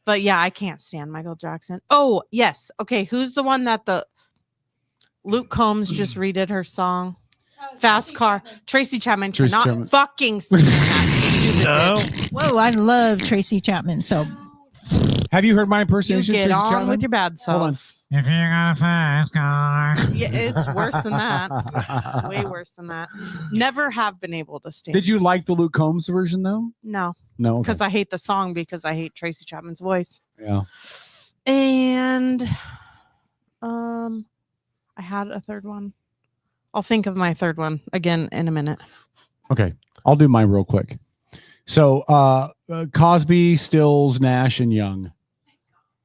But yeah, I can't stand Michael Jackson. Oh, yes. Okay, who's the one that the Luke Combs just redid her song? Fast Car. Tracy Chapman cannot fucking stand that stupid bitch. Whoa, I love Tracy Chapman. So have you heard my impersonation? You get Tracy on Chapman? with your bad self. Hold on. If you got a fast car. Yeah, it's worse than that. Way worse than that. Never have been able to stand. Did you like the Luke Combs version though? No. No. Because I hate the song because I hate Tracy Chapman's voice. Yeah. And I had a third one. I'll think of my third one again in a minute. Okay. I'll do mine real quick. So Cosby, Stills, Nash, and Young.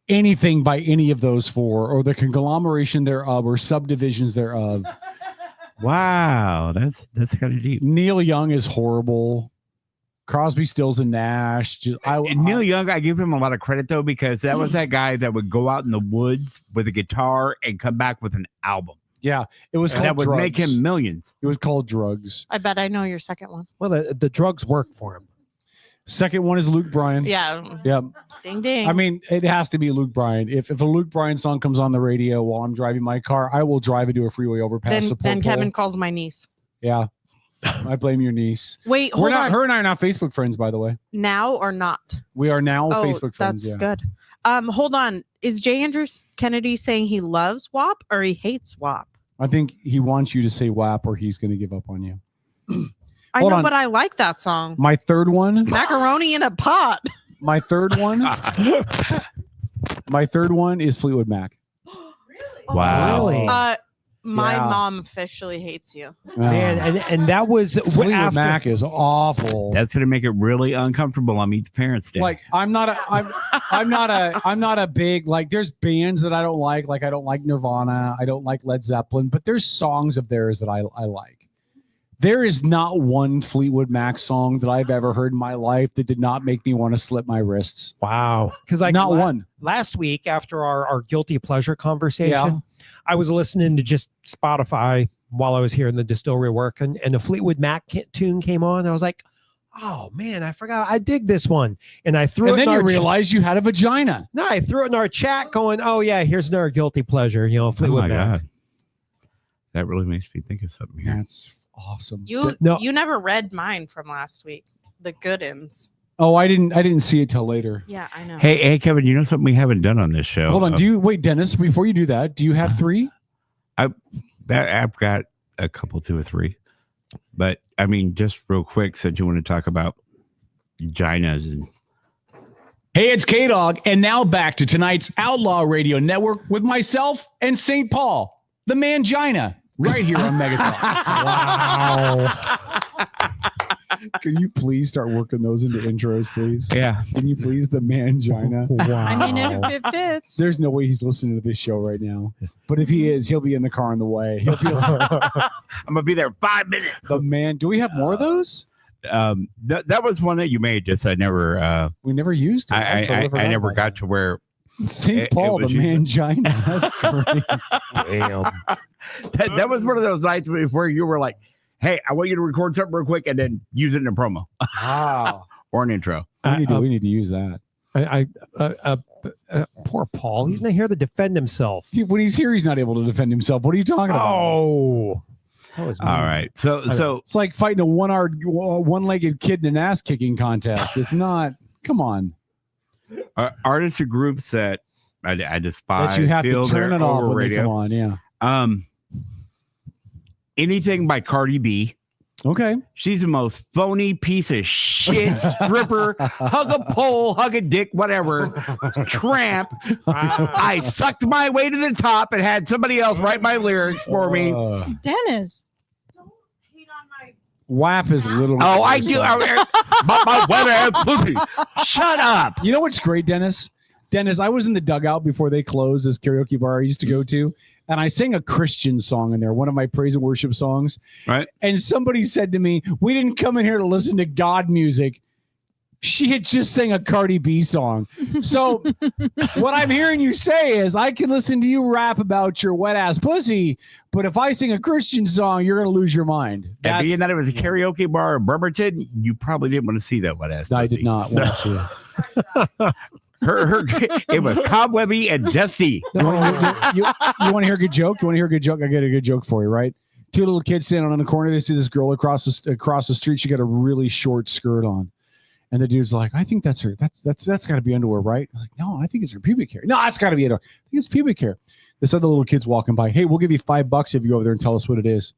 Anything by any of those 4 or the conglomeration thereof or subdivisions thereof. Wow, that's kind of deep. Neil Young is horrible. Crosby, Stills, and Nash. Neil Young, I give him a lot of credit though, because that was that guy that would go out in the woods with a guitar and come back with an album. Yeah, it was and called that would Drugs. make him millions. It was called Drugs. I bet I know your second one. Well, the drugs work for him. Second one is Luke Bryan. Yeah. Yeah. Ding ding. I mean, it has to be Luke Bryan. If a Luke Bryan song comes on the radio while I'm driving my car, I will drive into a freeway overpass. Then Kevin calls my niece. Yeah. I blame your niece. Wait, hold on. Her and I are not Facebook friends, by the way. Now or not? We are now Oh, Facebook friends. that's yeah. good. Hold on. Is J. Andrews Kennedy saying he loves WAP or he hates WAP? I think he wants you to say WAP or he's going to give up on you. I Hold know, on. but I like that song. My third one. Macaroni in a pot. My third one. My third one is Fleetwood Mac. Wow. Really? My Yeah. mom officially hates you. Man, and that was Fleetwood after Mac is awful. That's going to make it really uncomfortable on Meet the Parents Day. Like I'm not a big, like there's bands that I don't like I don't like Nirvana, I don't like Led Zeppelin, but there's songs of theirs that I like. There is not one Fleetwood Mac song that I've ever heard in my life that did not make me want to slip my wrists. Wow. Because not one. Last week after our guilty pleasure conversation, I was listening to just Spotify while I was here in the distillery working, and a Fleetwood Mac tune came on. I was like, oh man, I forgot. I dig this one. And I threw And it then in you our realized you had a vagina. No, I threw it in our chat going, oh yeah, here's another guilty pleasure, Fleetwood Mac. God. That really makes me think of something here. That's awesome. You never read mine from last week. The good ins. Oh, I didn't see it till later. Yeah, I know. Hey, Kevin, you know something we haven't done on this show? Hold on. Wait, Dennis, before you do that, do you have 3? I've got a couple, 2 or 3. But I mean, just real quick, since you want to talk about vaginas and Hey, it's K-Dog, and now back to tonight's Outlaw Radio Network with myself and St. Paul, the Mangina, right here on Megatalk. Wow. Can you please start working those into intros, please? Yeah. Can you please, the Mangina? Wow. I mean, if it fits. There's no way he's listening to this show right now. But if he is, he'll be in the car on the way. He'll be like, I'm gonna be there 5 minutes. The man. Do we have more of those? That was one that you made. Just I never. We never used it. I never got to where. St. Paul, the Mangina. That's great. Damn. That was one of those nights where you were like, "Hey, I want you to record something real quick and then use it in a promo." Wow. Or an intro. We need to use that. Poor Paul. He's not here to defend himself. When he's here, he's not able to defend himself. What are you talking about? Oh. That was all right. So it's like fighting a one-legged kid in an ass-kicking contest. It's not. Come on. Artists or groups that I despise. That you have to feel turn they're it off when they overrated. come on. Yeah. Anything by Cardi B. Okay. She's the most phony piece of shit stripper, hug a pole, hug a dick, whatever, tramp. I sucked my way to the top and had somebody else write my lyrics for me. Dennis. WAP is literally. Oh, I do. My wet ass pussy. Shut up. You know what's great, Dennis? Dennis, I was in the dugout before they closed this karaoke bar I used to go to, and I sang a Christian song in there, one of my praise and worship songs. Right. And somebody said to me, "We didn't come in here to listen to God music." She had just sang a Cardi B song. So what I'm hearing you say is I can listen to you rap about your wet ass pussy, but if I sing a Christian song, you're going to lose your mind. And being that it was a karaoke bar in Bremerton, you probably didn't want to see that wet ass pussy. I did not want to see it. It was cobwebby and dusty. You want to hear a good joke? You want to hear a good joke? I got a good joke for you, right? 2 little kids standing on the corner. They see this girl across the street. She got a really short skirt on. And the dude's like, I think that's her. That's got to be underwear, right? I was like, no, I think it's her pubic hair. No, that's got to be underwear. I think it's pubic hair. This other little kid's walking by. Hey, we'll give you $5 if you go over there and tell us what it is.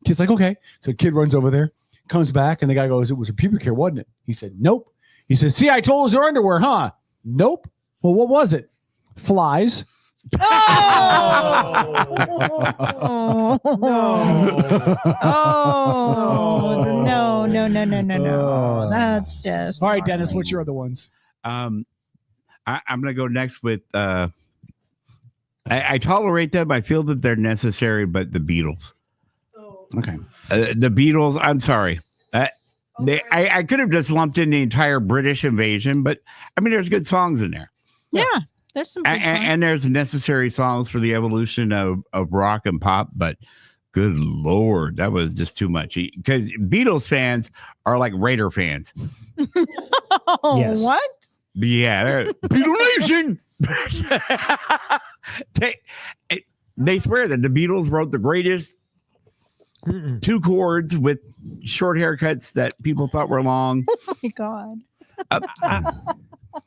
Kid's like, okay. So the kid runs over there, comes back, and the guy goes, it was her pubic hair, wasn't it? He said, nope. He says, see, I told her underwear, huh? Nope. Well, what was it? Flies. Oh, no. That's just all right, Dennis. What's your other ones? I'm gonna go next with I tolerate them. I feel that they're necessary, but the Beatles. Okay. The Beatles. I'm sorry. I could have just lumped in the entire British invasion, but I mean, there's good songs in there. Yeah. There's some good songs. And there's necessary songs for the evolution of rock and pop, but good Lord, that was just too much. Because Beatles fans are like Raider fans. Oh, yes. What? Yeah, Beatle Nation. They swear that the Beatles wrote the greatest 2 chords with short haircuts that people thought were long. Oh my God.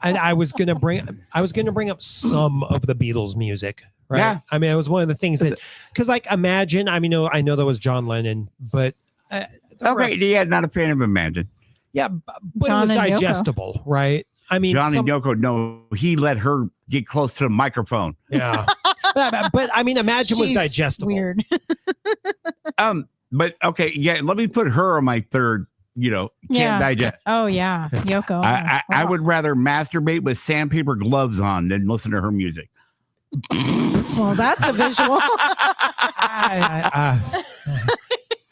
I was gonna bring up some of the Beatles music, right? Yeah. I mean, it was one of the things that, because like Imagine, I mean, I know that was John Lennon, but okay, yeah, not a fan of Imagine. Yeah, but John it was and Yoko. digestible, right? I mean, John and Yoko, no, he let her get close to the microphone. Yeah, but I mean, Imagine was She's digestible. Weird. But okay, yeah, let me put her on my third. Can't digest. Oh yeah, Yoko. I would rather masturbate with sandpaper gloves on than listen to her music. Well, that's a visual.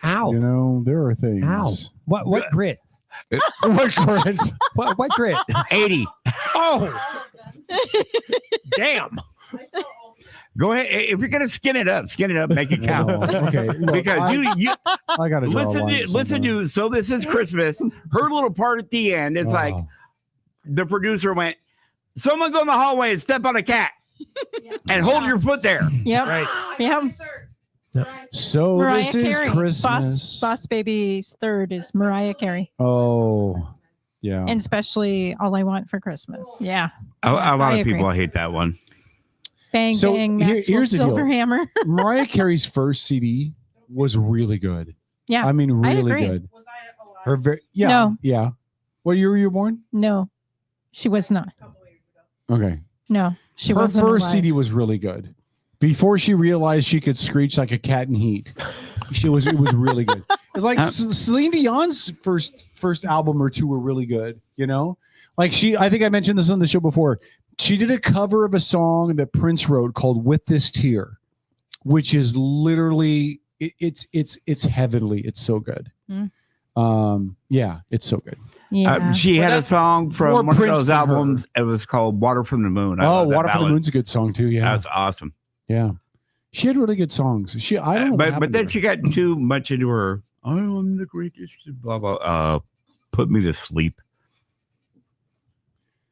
Ow. You know, there are things. Ow. What grit? What grit? What grit? 80. Oh. Damn. Go ahead. If you're gonna skin it up, make it count. Okay. Look, Because you I gotta draw a line listen to So This Is Christmas. Her little part at the end, it's like the producer went, someone go in the hallway and step on a cat and hold your foot there. Yep. Right. Yep. So Mariah this is Carey. Christmas. Boss Baby's third is Mariah Carey. Oh, yeah. And especially All I Want for Christmas. Yeah. A lot I of agree. people hate that one. Bang, So bang, Maxwell here's the deal. Silverhammer. Mariah Carey's first CD was really good. Yeah. I mean, I really agree. good. Her yeah. No. Yeah. What year were you born? No, she was not. Okay. No, she Her wasn't. first alive. CD was really good. Before she realized she could screech like a cat in heat, it was really good. It's like Celine Dion's first album or two were really good. You know, like I think I mentioned this on the show before. She did a cover of a song that Prince wrote called "With This Tear," which is literally it's heavenly. It's so good. Yeah, it's so good. Yeah. She had a song from more one of Prince those than her. albums. It was called "Water from the Moon." I Oh, love that "Water from the ballad. Moon's" a good song too. Yeah, That's awesome. yeah. She had really good songs. I don't know what But happened then to she got too much into her. I'm the greatest. Blah blah. Put me to sleep.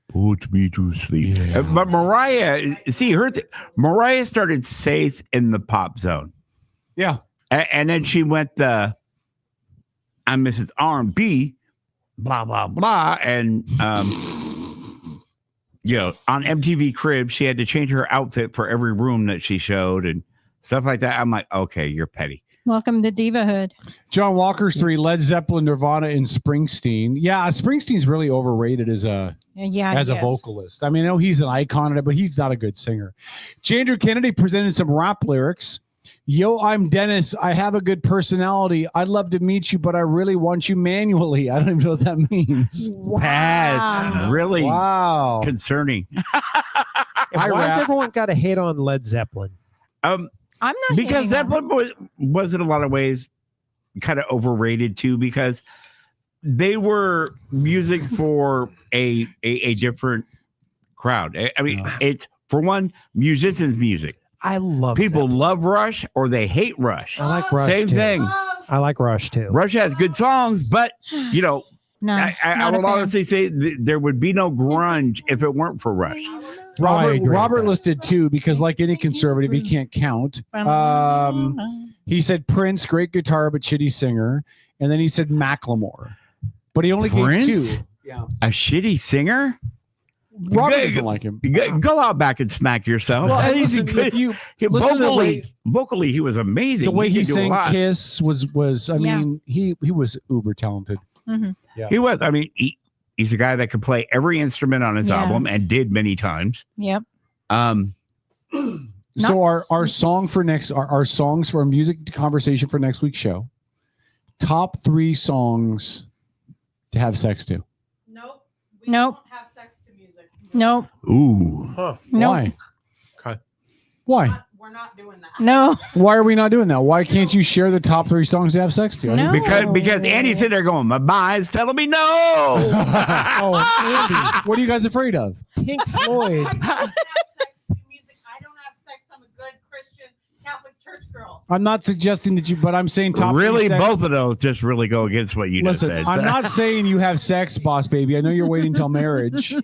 Put me to sleep. Yeah. But Mariah, see Mariah started safe in the pop zone. Yeah. And then she went I'm Mrs. R&B, blah blah blah, and on MTV Cribs she had to change her outfit for every room that she showed and stuff like that. I'm like, okay, you're petty. Welcome to Divahood. John Walker's 3, Led Zeppelin, Nirvana, and Springsteen. Yeah, Springsteen's really overrated as a vocalist. I mean, I know he's an icon in it, but he's not a good singer. Jandrew Kennedy presented some rap lyrics. Yo, I'm Dennis. I have a good personality. I'd love to meet you, but I really want you manually. I don't even know what that means. That's really concerning. Why has everyone got a hate on Led Zeppelin? I'm not because hating on Zeppelin was in a lot of ways kind of overrated too, because they were music for a different crowd. I mean, it's for one, musicians' music. I love people Zeppelin. love Rush or they hate Rush. I like Rush Same too. thing. I like Rush too. Rush has good songs, but I not a will fan. honestly say there would be no grunge if it weren't for Rush. Robert listed 2 because, like any conservative, he can't count. He said Prince, great guitar but shitty singer, and then he said Macklemore, but he only gave 2. Yeah, a shitty singer. Robert doesn't like him. Go out back and smack yourself. Well, He's listen, good. if you listen to the way- vocally, he was amazing. The way he could do a sang lot. "Kiss" was. I mean, he was uber talented. Mm-hmm. Yeah. He was. I mean, he's a guy that could play every instrument on his Yeah. album and did many times. Yep. So our song for next, our songs for our music conversation for next week's show. Top 3 songs to have sex to. Nope. Nope. Ooh. Huh. Nope. Why? Okay. Why? We're not doing that. No. Why are we not doing that? Why can't you share the top 3 songs to have sex to? No. Because Andy's sitting there going, my mind's telling me no. Oh, Andy, what are you guys afraid of? Pink Floyd. I'm not suggesting that you, but I'm saying top 3 Really, sex. both of those just really go against what you Listen, just said. I'm not saying you have sex, boss baby. I know you're waiting until marriage.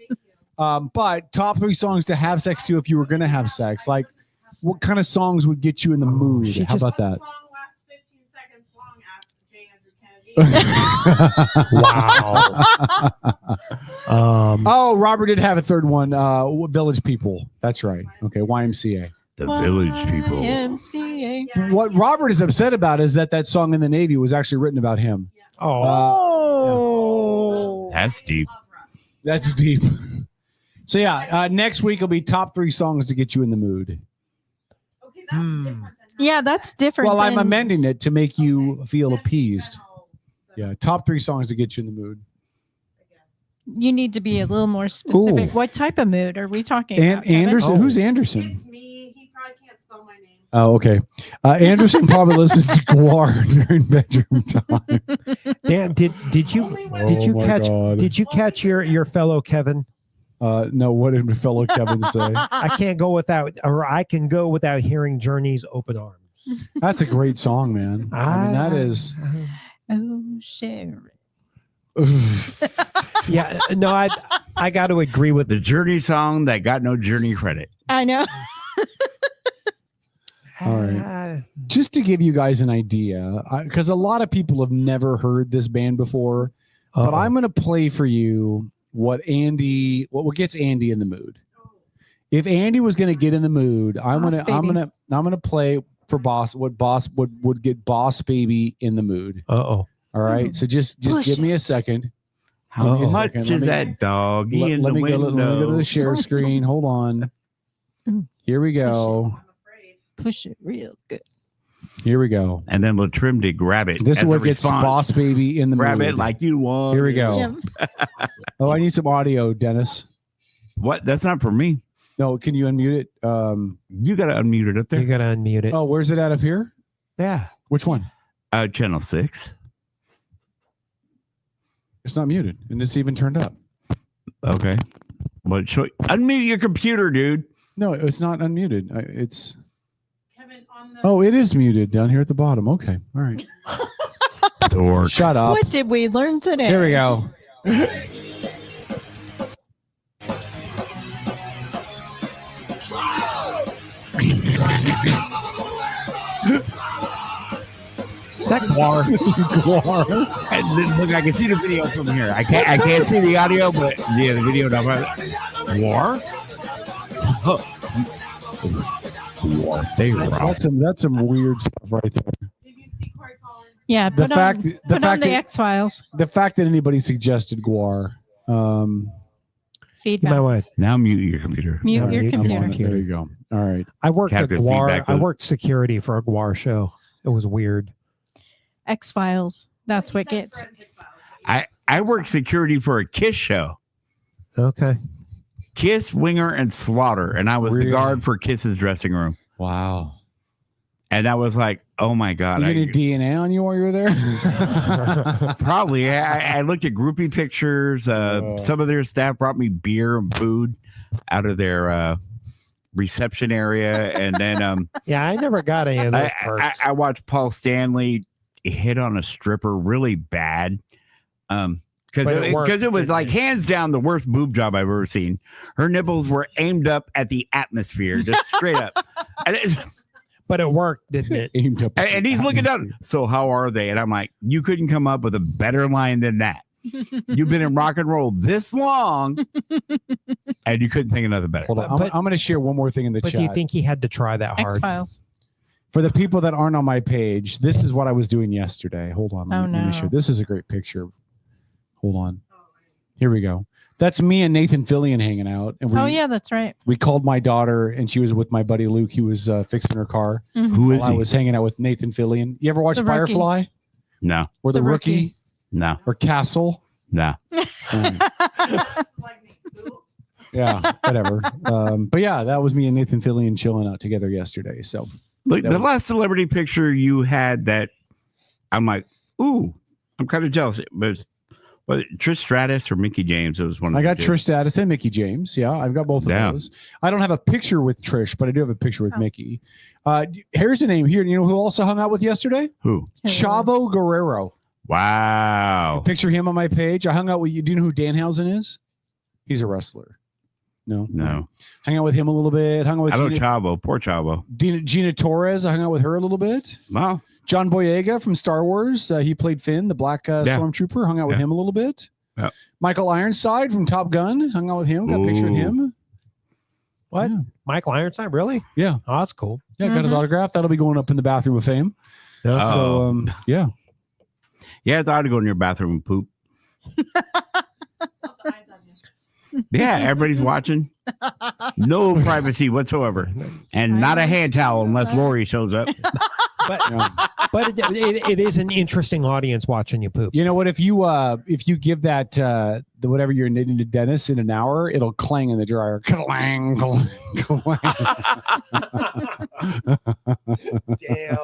But top 3 songs to have sex to if you were going to have sex. Like, what kind of songs would get you in the mood? How about that? Wow. Oh, Robert did have a third one. Village People. That's right. Okay, YMCA. The Village People. YMCA. What Robert is upset about is that song in the Navy was actually written about him. Oh. That's deep. That's deep. So yeah, next week will be top 3 songs to get you in the mood. Yeah, that's different. Well, I'm than- amending it to make you feel appeased. Yeah, top 3 songs to get you in the mood. You need to be a little more specific. Ooh. What type of mood are we talking about? Kevin? Anderson, who's Anderson? It's me. He probably can't spell my name. Oh, okay. Anderson probably listens to Guar during bedroom time. Dan, did you my catch God. did you catch your fellow Kevin? No, what did fellow Kevin say? I can't go without, or I can go without hearing Journey's Open Arms. That's a great song, man. I mean, that is. Oh, Sharon. Yeah, no, I got to agree with the Journey song that got no Journey credit. I know. All right. Just to give you guys an idea, because a lot of people have never heard this band before, but I'm going to play for you what gets Andy in the mood. If Andy was going to get in the mood, I'm going to play for Boss what would get Boss Baby in the mood. All right. So just give me a second. How much is that doggy in the window? Let me go to the share screen. Hold on. Here we go. Push it real good. Here we go. And then Latrim to grab it. This is what gets Boss Baby in the grab mood. it like you want. Here we go. Oh, I need some audio, Dennis. What? That's not for me. No, can you unmute it? You got to unmute it up there. You got to unmute it. Oh, where's it out of here? Yeah. Which one? Channel 6. It's not muted, and it's even turned up. Okay. Well, unmute your computer, dude. No, it's not unmuted. It's. Kevin, oh, it is muted down here at the bottom. Okay. All right. Dork. Shut up. What did we learn today? Here we go. Is that Guar? Guar. Look, I can see the video from here. I can't see the audio, but yeah, the video. Guar. That's some weird stuff right there. Yeah, put on the X-Files. The fact that anybody suggested Guar. Feedback. Now mute your computer. Mute your computer. There you go. All right. I worked at Captain Guar. Feedback I loop. worked security for a Guar show. It was weird. X-Files. That's what gets. I worked security for a Kiss show. Okay. Kiss, Winger, and Slaughter, and I was the guard for Kiss's dressing room. Wow. And I was like, oh my God. You get any DNA on you while you were there? Probably. I looked at groupie pictures. Some of their staff brought me beer and food out of their reception area. And then yeah, I never got any of those perks. I watched Paul Stanley hit on a stripper really bad. Because it was like hands down the worst boob job I've ever seen. Her nipples were aimed up at the atmosphere, just straight up. But it worked, didn't it? Aimed up. And he's looking down. So how are they? And I'm like, you couldn't come up with a better line than that. You've been in rock and roll this long, and you couldn't think of nothing better. Hold on. I'm going to share one more thing in the chat. But do you think he had to try that hard? X-Files. For the people that aren't on my page, this is what I was doing yesterday. Hold on. Let me show. This is a great picture. Hold on. Here we go. That's me and Nathan Fillion hanging out. And yeah, that's right. We called my daughter, and she was with my buddy Luke. He was fixing her car. Mm-hmm. Who is he? I was hanging out with Nathan Fillion. You ever watch The Firefly? Rookie. No. Or The Rookie? No. Or Castle? No. Yeah, whatever. But yeah, that was me and Nathan Fillion chilling out together yesterday. So Look, the last celebrity picture you had that I'm like, ooh, I'm kind of jealous. But Trish Stratus or Mickey James? It was one of I got the two. Trish Stratus and Mickey James. Yeah, I've got both of those. I don't have a picture with Trish, but I do have a picture with Mickey. Here's a name here. You know who also hung out with yesterday? Who? Chavo Guerrero. Wow. Picture him on my page. I hung out with you. Do you know who Danhausen is? He's a wrestler. No. Hung out with him a little bit. Hung out with I know Chavo. Poor Chavo. Gina Torres. I hung out with her a little bit. Wow. John Boyega from Star Wars. He played Finn, the black stormtrooper. Hung out with him a little bit. Yeah. Michael Ironside from Top Gun. Hung out with him. Got a picture with him. What? Yeah. Michael Ironside? Really? Yeah. Oh, that's cool. Yeah, got his autograph. That'll be going up in the bathroom of fame. Yeah. So, yeah. Yeah, it's hard to go in your bathroom and poop. Yeah, everybody's watching. No privacy whatsoever. And not a hand towel unless Lori shows up. But it is an interesting audience watching you poop. You know what? If you give that whatever you're knitting to Dennis in an hour, it'll clang in the dryer. Clang, clang, clang. Damn.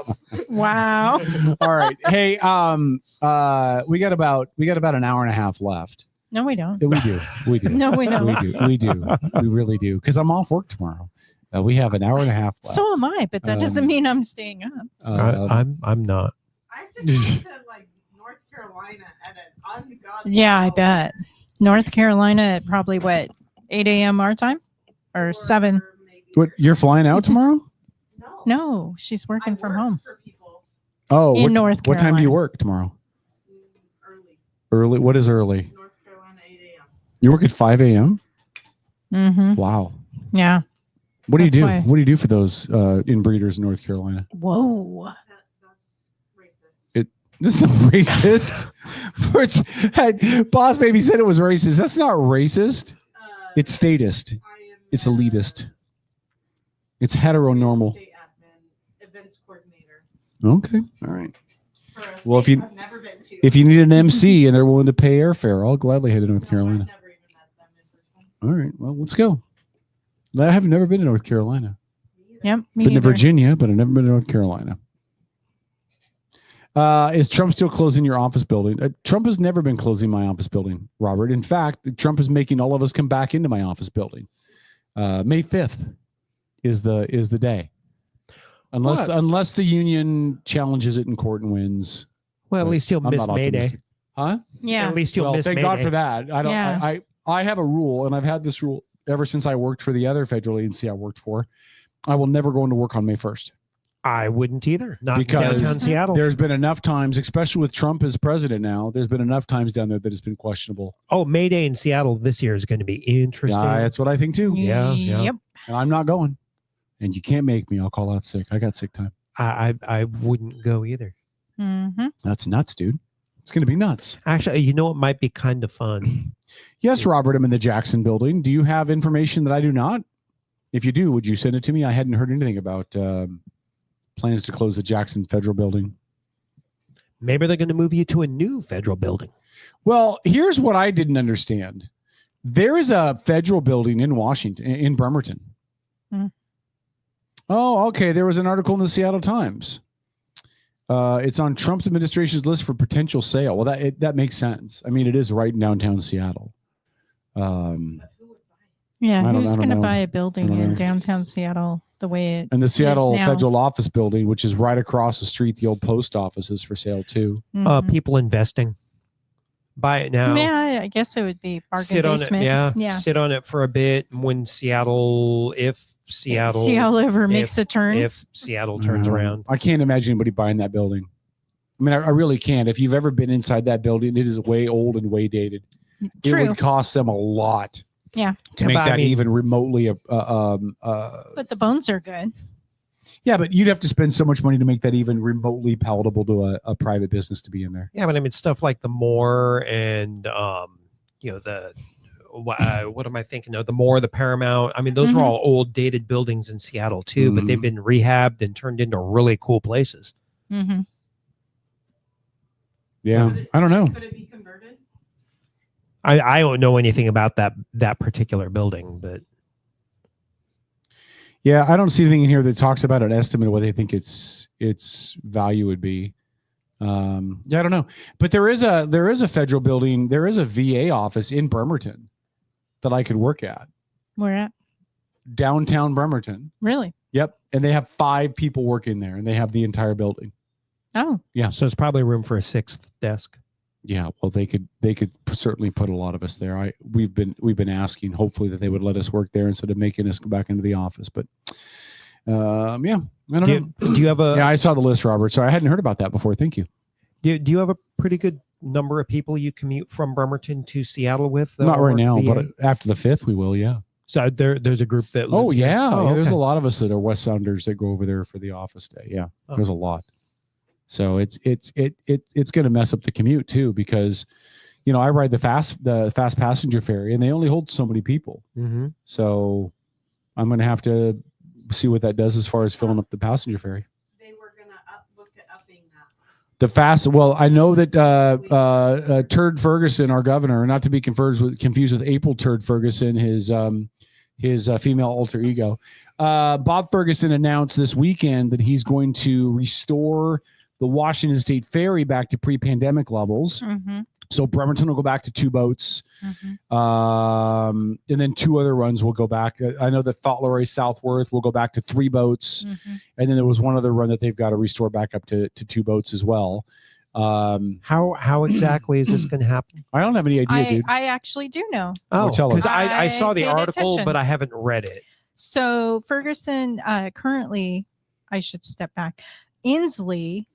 Wow. All right. Hey, we got about an hour and a half left. No, we don't. We do. We do. No, we don't. We do. We really do. Because I'm off work tomorrow. We have an hour and a half left. So am I, but that doesn't mean I'm staying up. I'm not. I have to go to like North Carolina at an ungodly Yeah, I bet. North Carolina at probably what, 8 a.m. our time? Or 7? What, you're flying out tomorrow? No, she's working from home. Oh, In North what time do you Carolina. work tomorrow? Early. What is early? North Carolina, 8 a.m. You work at 5 a.m.? Mm-hmm. Wow. Yeah. What do you That's do? why. What do you do for those inbreeders in North Carolina? Whoa. This is not racist. Hey, Boss Baby said it was racist. That's not racist. It's statist. It's elitist. It's heteronormal. Events coordinator. Okay. All right. Well, if you need an MC and they're willing to pay airfare, I'll gladly head to North Carolina. All right. Well, let's go. I have never been to North Carolina. Yep. Been to Virginia, but I've never been to North Carolina. Is Trump still closing your office building? Trump has never been closing my office building, Robert. In fact, Trump is making all of us come back into my office building. May 5th is the day. Unless the union challenges it in court and wins. Well, at least you'll miss May Day. Huh? Yeah. At least you'll miss thank May God Day. for that. I don't. Yeah. I have a rule, and I've had this rule ever since I worked for the other federal agency I worked for. I will never go into work on May 1st. I wouldn't either. Not Because downtown Seattle. There's been enough times, especially with Trump as president now, there's been enough times down there that it's been questionable. Oh, May Day in Seattle this year is going to be interesting. Yeah, that's what I think too. Yeah. Yep. And I'm not going. And you can't make me. I'll call out sick. I got sick time. I wouldn't go either. Mm-hmm. That's nuts, dude. It's going to be nuts. Actually, you know, it might be kind of fun. Yes, Robert, I'm in the Jackson building. Do you have information that I do not? If you do, would you send it to me? I hadn't heard anything about plans to close the Jackson Federal Building. Maybe they're going to move you to a new federal building. Well, here's what I didn't understand. There is a federal building in Washington, in Bremerton. Mm. Oh, okay. There was an article in the Seattle Times. It's on Trump's administration's list for potential sale. Well, that makes sense. I mean, it is right in downtown Seattle. Yeah, who's going to buy a building in downtown Seattle the way it and the Seattle is now? Federal Office Building, which is right across the street, the old post office is for sale too. People investing. Buy it now. Yeah, I guess it would be bargain Sit on basement. it. Yeah. Sit on it for a bit. When Seattle ever makes a turn. If Seattle turns around. I can't imagine anybody buying that building. I mean, I really can't. If you've ever been inside that building, it is way old and way dated. True. It would cost them a lot. Yeah. To make that even remotely but the bones are good. Yeah, but you'd have to spend so much money to make that even remotely palatable to a private business to be in there. Yeah, but I mean stuff like the Moore and the what am I thinking of? The Moore, the Paramount. I mean, those are all old, dated buildings in Seattle too, but they've been rehabbed and turned into really cool places. Mm-hmm. Yeah, I don't know. Could it be converted? I don't know anything about that particular building, but yeah, I don't see anything in here that talks about an estimate of what they think its value would be. Yeah, I don't know, but there is a federal building. There is a VA office in Bremerton that I could work at. Where at? Downtown Bremerton. Really? Yep, and they have 5 people working there, and they have the entire building. Oh, yeah. So it's probably room for a 6th desk. Yeah, well, they could certainly put a lot of us there. We've been asking, hopefully, that they would let us work there instead of making us go back into the office. But yeah, I don't know. Do you have a? Yeah, I saw the list, Robert. So I hadn't heard about that before. Thank you. Do you have a pretty good number of people you commute from Bremerton to Seattle with? Not right now, but after the 5th, we will. Yeah. So there's a group that. Oh lives here? yeah, Oh, there's okay. a lot of us that are West Sounders that go over there for the office day. Yeah, Oh. there's a lot. So it's going to mess up the commute too, because I ride the fast passenger ferry and they only hold so many people. Mm-hmm. So I'm going to have to see what that does as far as filling up the passenger ferry. They were going to look at upping that. Well, I know that Turd Ferguson, our governor, not to be confused with April Turd Ferguson, his female alter ego, Bob Ferguson announced this weekend that he's going to restore the Washington State Ferry back to pre-pandemic levels. Mm-hmm. So Bremerton will go back to 2 boats. And then 2 other runs will go back. I know that Fauntleroy Southworth will go back to 3 boats. And then there was one other run that they've got to restore back up to 2 boats as well. How exactly is this going to happen? I don't have any idea, dude. I actually do know. Oh, tell us. because I saw the paid article, attention. but I haven't read it. So Ferguson currently I should step back. Inslee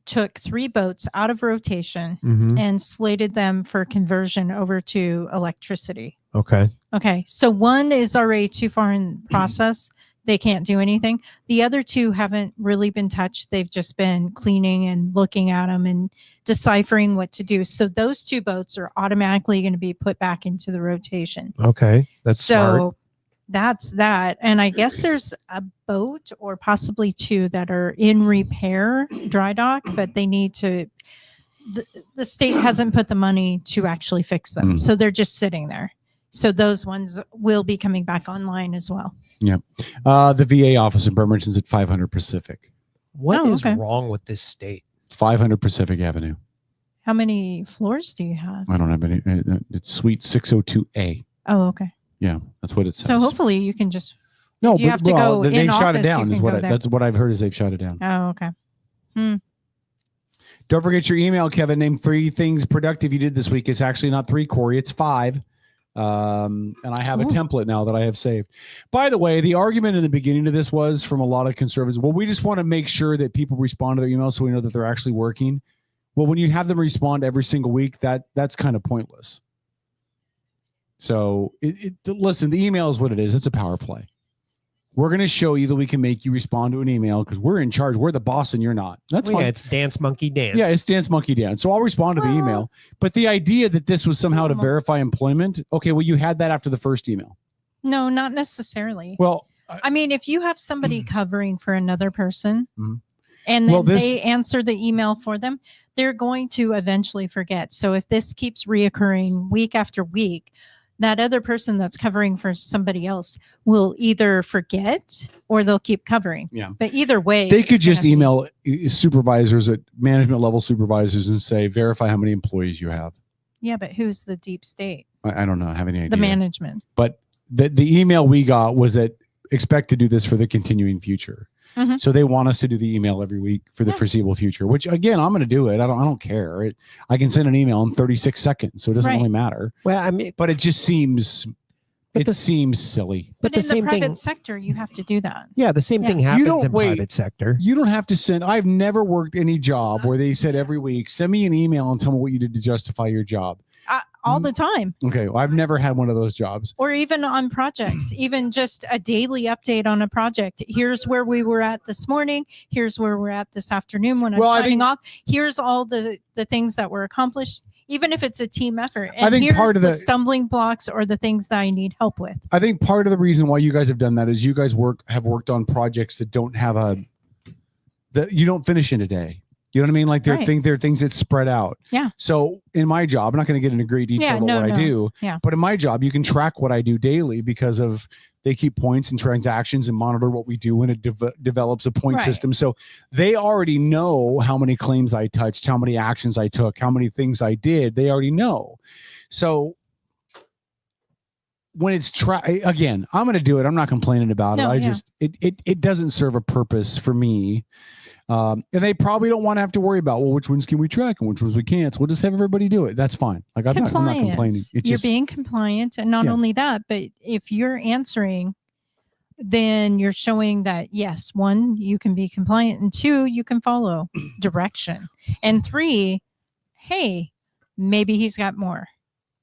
took 3 boats out of rotation and slated them for conversion over to electricity. Okay. Okay. So one is already too far in process. They can't do anything. The other 2 haven't really been touched. They've just been cleaning and looking at them and deciphering what to do. So those 2 boats are automatically going to be put back into the rotation. Okay. That's smart. That's that. And I guess there's a boat or possibly 2 that are in repair, dry dock, but they need to, the state hasn't put the money to actually fix them. So they're just sitting there. So those ones will be coming back online as well. Yeah. The VA office in Bremerton's at 500 Pacific. What is wrong with this state? 500 Pacific Avenue. How many floors do you have? I don't have any. It's Suite 602A. Oh, okay. Yeah, that's what it says. So hopefully you can just, no, you have to go they've in shot it office, down. you Is can what go there. that's what I've heard is they've shot it down. Oh, okay. Don't forget your email, Kevin. Name 3 things productive you did this week. It's actually not 3, Corey. It's 5. And I have a template now that I have saved. By the way, the argument in the beginning of this was from a lot of conservatives. Well, we just want to make sure that people respond to their emails so we know that they're actually working. Well, when you have them respond every single week, that's kind of pointless. So listen, the email is what it is. It's a power play. We're going to show you that we can make you respond to an email because we're in charge. We're the boss and you're not. That's fine. Yeah, it's Dance Monkey Dance. Yeah, it's Dance Monkey Dance. So I'll respond to the email. But the idea that this was somehow to verify employment, okay, well, you had that after the first email. No, not necessarily. Well, I mean, if you have somebody covering for another person and then they answer the email for them, they're going to eventually forget. So if this keeps reoccurring week after week, that other person that's covering for somebody else will either forget or they'll keep covering. Yeah. But either way, they could just email supervisors at management level supervisors and say, verify how many employees you have. Yeah, but who's the deep state? I don't know. I have any idea. The management. But the email we got was that expect to do this for the continuing future. So they want us to do the email every week for the foreseeable future, which again, I'm going to do it. I don't care. I can send an email in 36 seconds. So it doesn't really matter. Well, I mean, but it just seems, seems silly. But in the private sector, you have to do that. Yeah, the same thing happens in private sector. You don't have to send. I've never worked any job where they said every week, send me an email and tell me what you did to justify your job. All the time. Okay, well, I've never had one of those jobs. Or even on projects, even just a daily update on a project. Here's where we were at this morning. Here's where we're at this afternoon when I'm signing off. Here's all the things that were accomplished, even if it's a team effort. And I think here's part of the stumbling blocks or the things that I need help with. I think part of the reason why you guys have done that is you guys have worked on projects that don't have that you don't finish in a day. You know what I mean? Like they're things that spread out. Yeah. So in my job, I'm not going to get into great detail about what I do. Yeah. But in my job, you can track what I do daily because of they keep points and transactions and monitor what we do when it develops a point system. So they already know how many claims I touched, how many actions I took, how many things I did. They already know. So when it's again, I'm going to do it. I'm not complaining about it. It doesn't serve a purpose for me. And they probably don't want to have to worry about, well, which ones can we track and which ones we can't. So we'll just have everybody do it. That's fine. Like I'm not complaining. You're being compliant. And not only that, but if you're answering, then you're showing that, yes, 1, you can be compliant, and 2, you can follow direction. And 3, hey, maybe he's got more.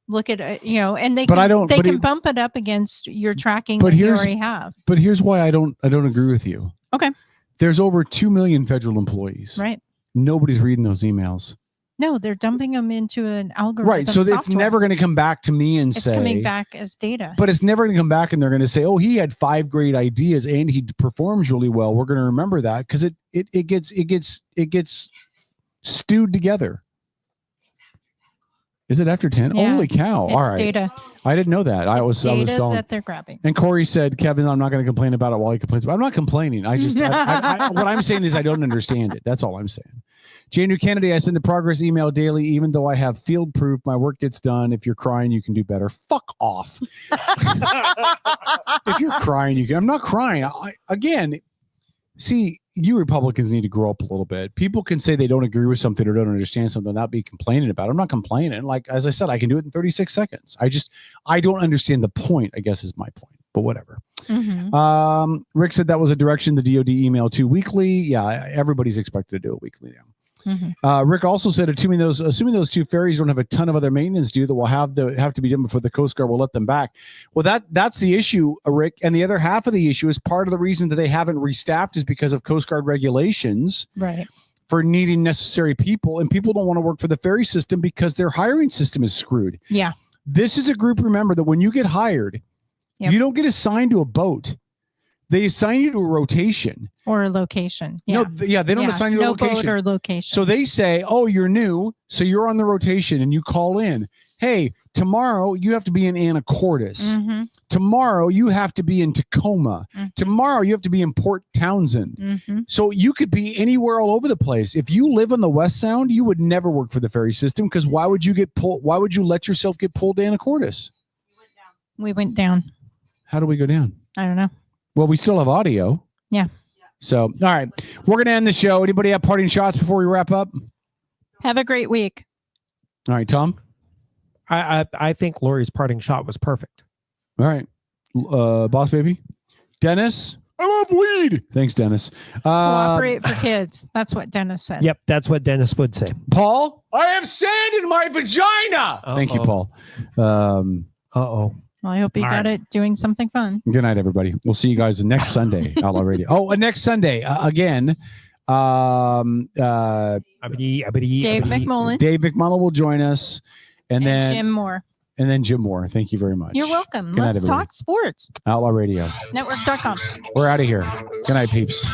Look at it, and they can bump it up against your tracking that you already have. But here's why I don't agree with you. Okay. There's over 2 million federal employees. Right. Nobody's reading those emails. No, they're dumping them into an algorithm. Right. So it's never going to come back to me and say. It's coming back as data. But it's never going to come back and they're going to say, oh, he had 5 great ideas and he performs really well. We're going to remember that because it gets stewed together. Is it after 10? Yeah, holy cow. All right. Data. I didn't know that. I was data stalling. that they're grabbing. And Corey said, Kevin, I'm not going to complain about it while he complains. But I'm not complaining. I just, what I'm saying is I don't understand it. That's all I'm saying. Janu Kennedy, I send a progress email daily, even though I have field proof. My work gets done. If you're crying, you can do better. Fuck off. If you're crying, you can. I'm not crying. See, you Republicans need to grow up a little bit. People can say they don't agree with something or don't understand something, not be complaining about it. I'm not complaining. Like, as I said, I can do it in 36 seconds. I don't understand the point, I guess is my point. but whatever. Mhm. Rick said that was a direction the DoD emailed to weekly. Yeah, everybody's expected to do it weekly now. Rick also said, assuming those two ferries don't have a ton of other maintenance due that will have to be done before the Coast Guard will let them back. Well, that's the issue, Rick. And the other half of the issue is part of the reason that they haven't restaffed is because of Coast Guard regulations, right? For needing necessary people, and people don't want to work for the ferry system because their hiring system is screwed. Yeah. This is a group. Remember that when you get hired, you don't get assigned to a boat. They assign you to a rotation or a location. No, they don't assign you a location. Boat or location. So they say, "Oh, you're new, so you're on the rotation," and you call in. Hey, tomorrow you have to be in Anacortes. Tomorrow you have to be in Tacoma. Tomorrow you have to be in Port Townsend. So you could be anywhere all over the place. If you live on the West Sound, you would never work for the ferry system because why would you get pulled? Why would you let yourself get pulled to Anacortes? We went down. How do we go down? I don't know. Well, we still have audio. Yeah. So, all right, we're gonna end the show. Anybody have parting shots before we wrap up? Have a great week. All right, Tom. I think Lori's parting shot was perfect. All right, boss baby, Dennis. I love weed. Thanks, Dennis. Cooperate for kids. That's what Dennis said. Yep, that's what Dennis would say. Paul, I have sand in my vagina. Thank you, Paul. Uh-oh. Well, I hope you got it doing something fun. Good night, everybody. We'll see you guys next Sunday. Outlaw Radio. Oh, and next Sunday again. Dave McMullen. Dave McMullen will join us, and then Jim Moore. And then Jim Moore. Thank you very much. You're welcome. Good night, Let's everybody. talk sports. Outlaw Radio. Network.com. We're out of here. Good night, peeps.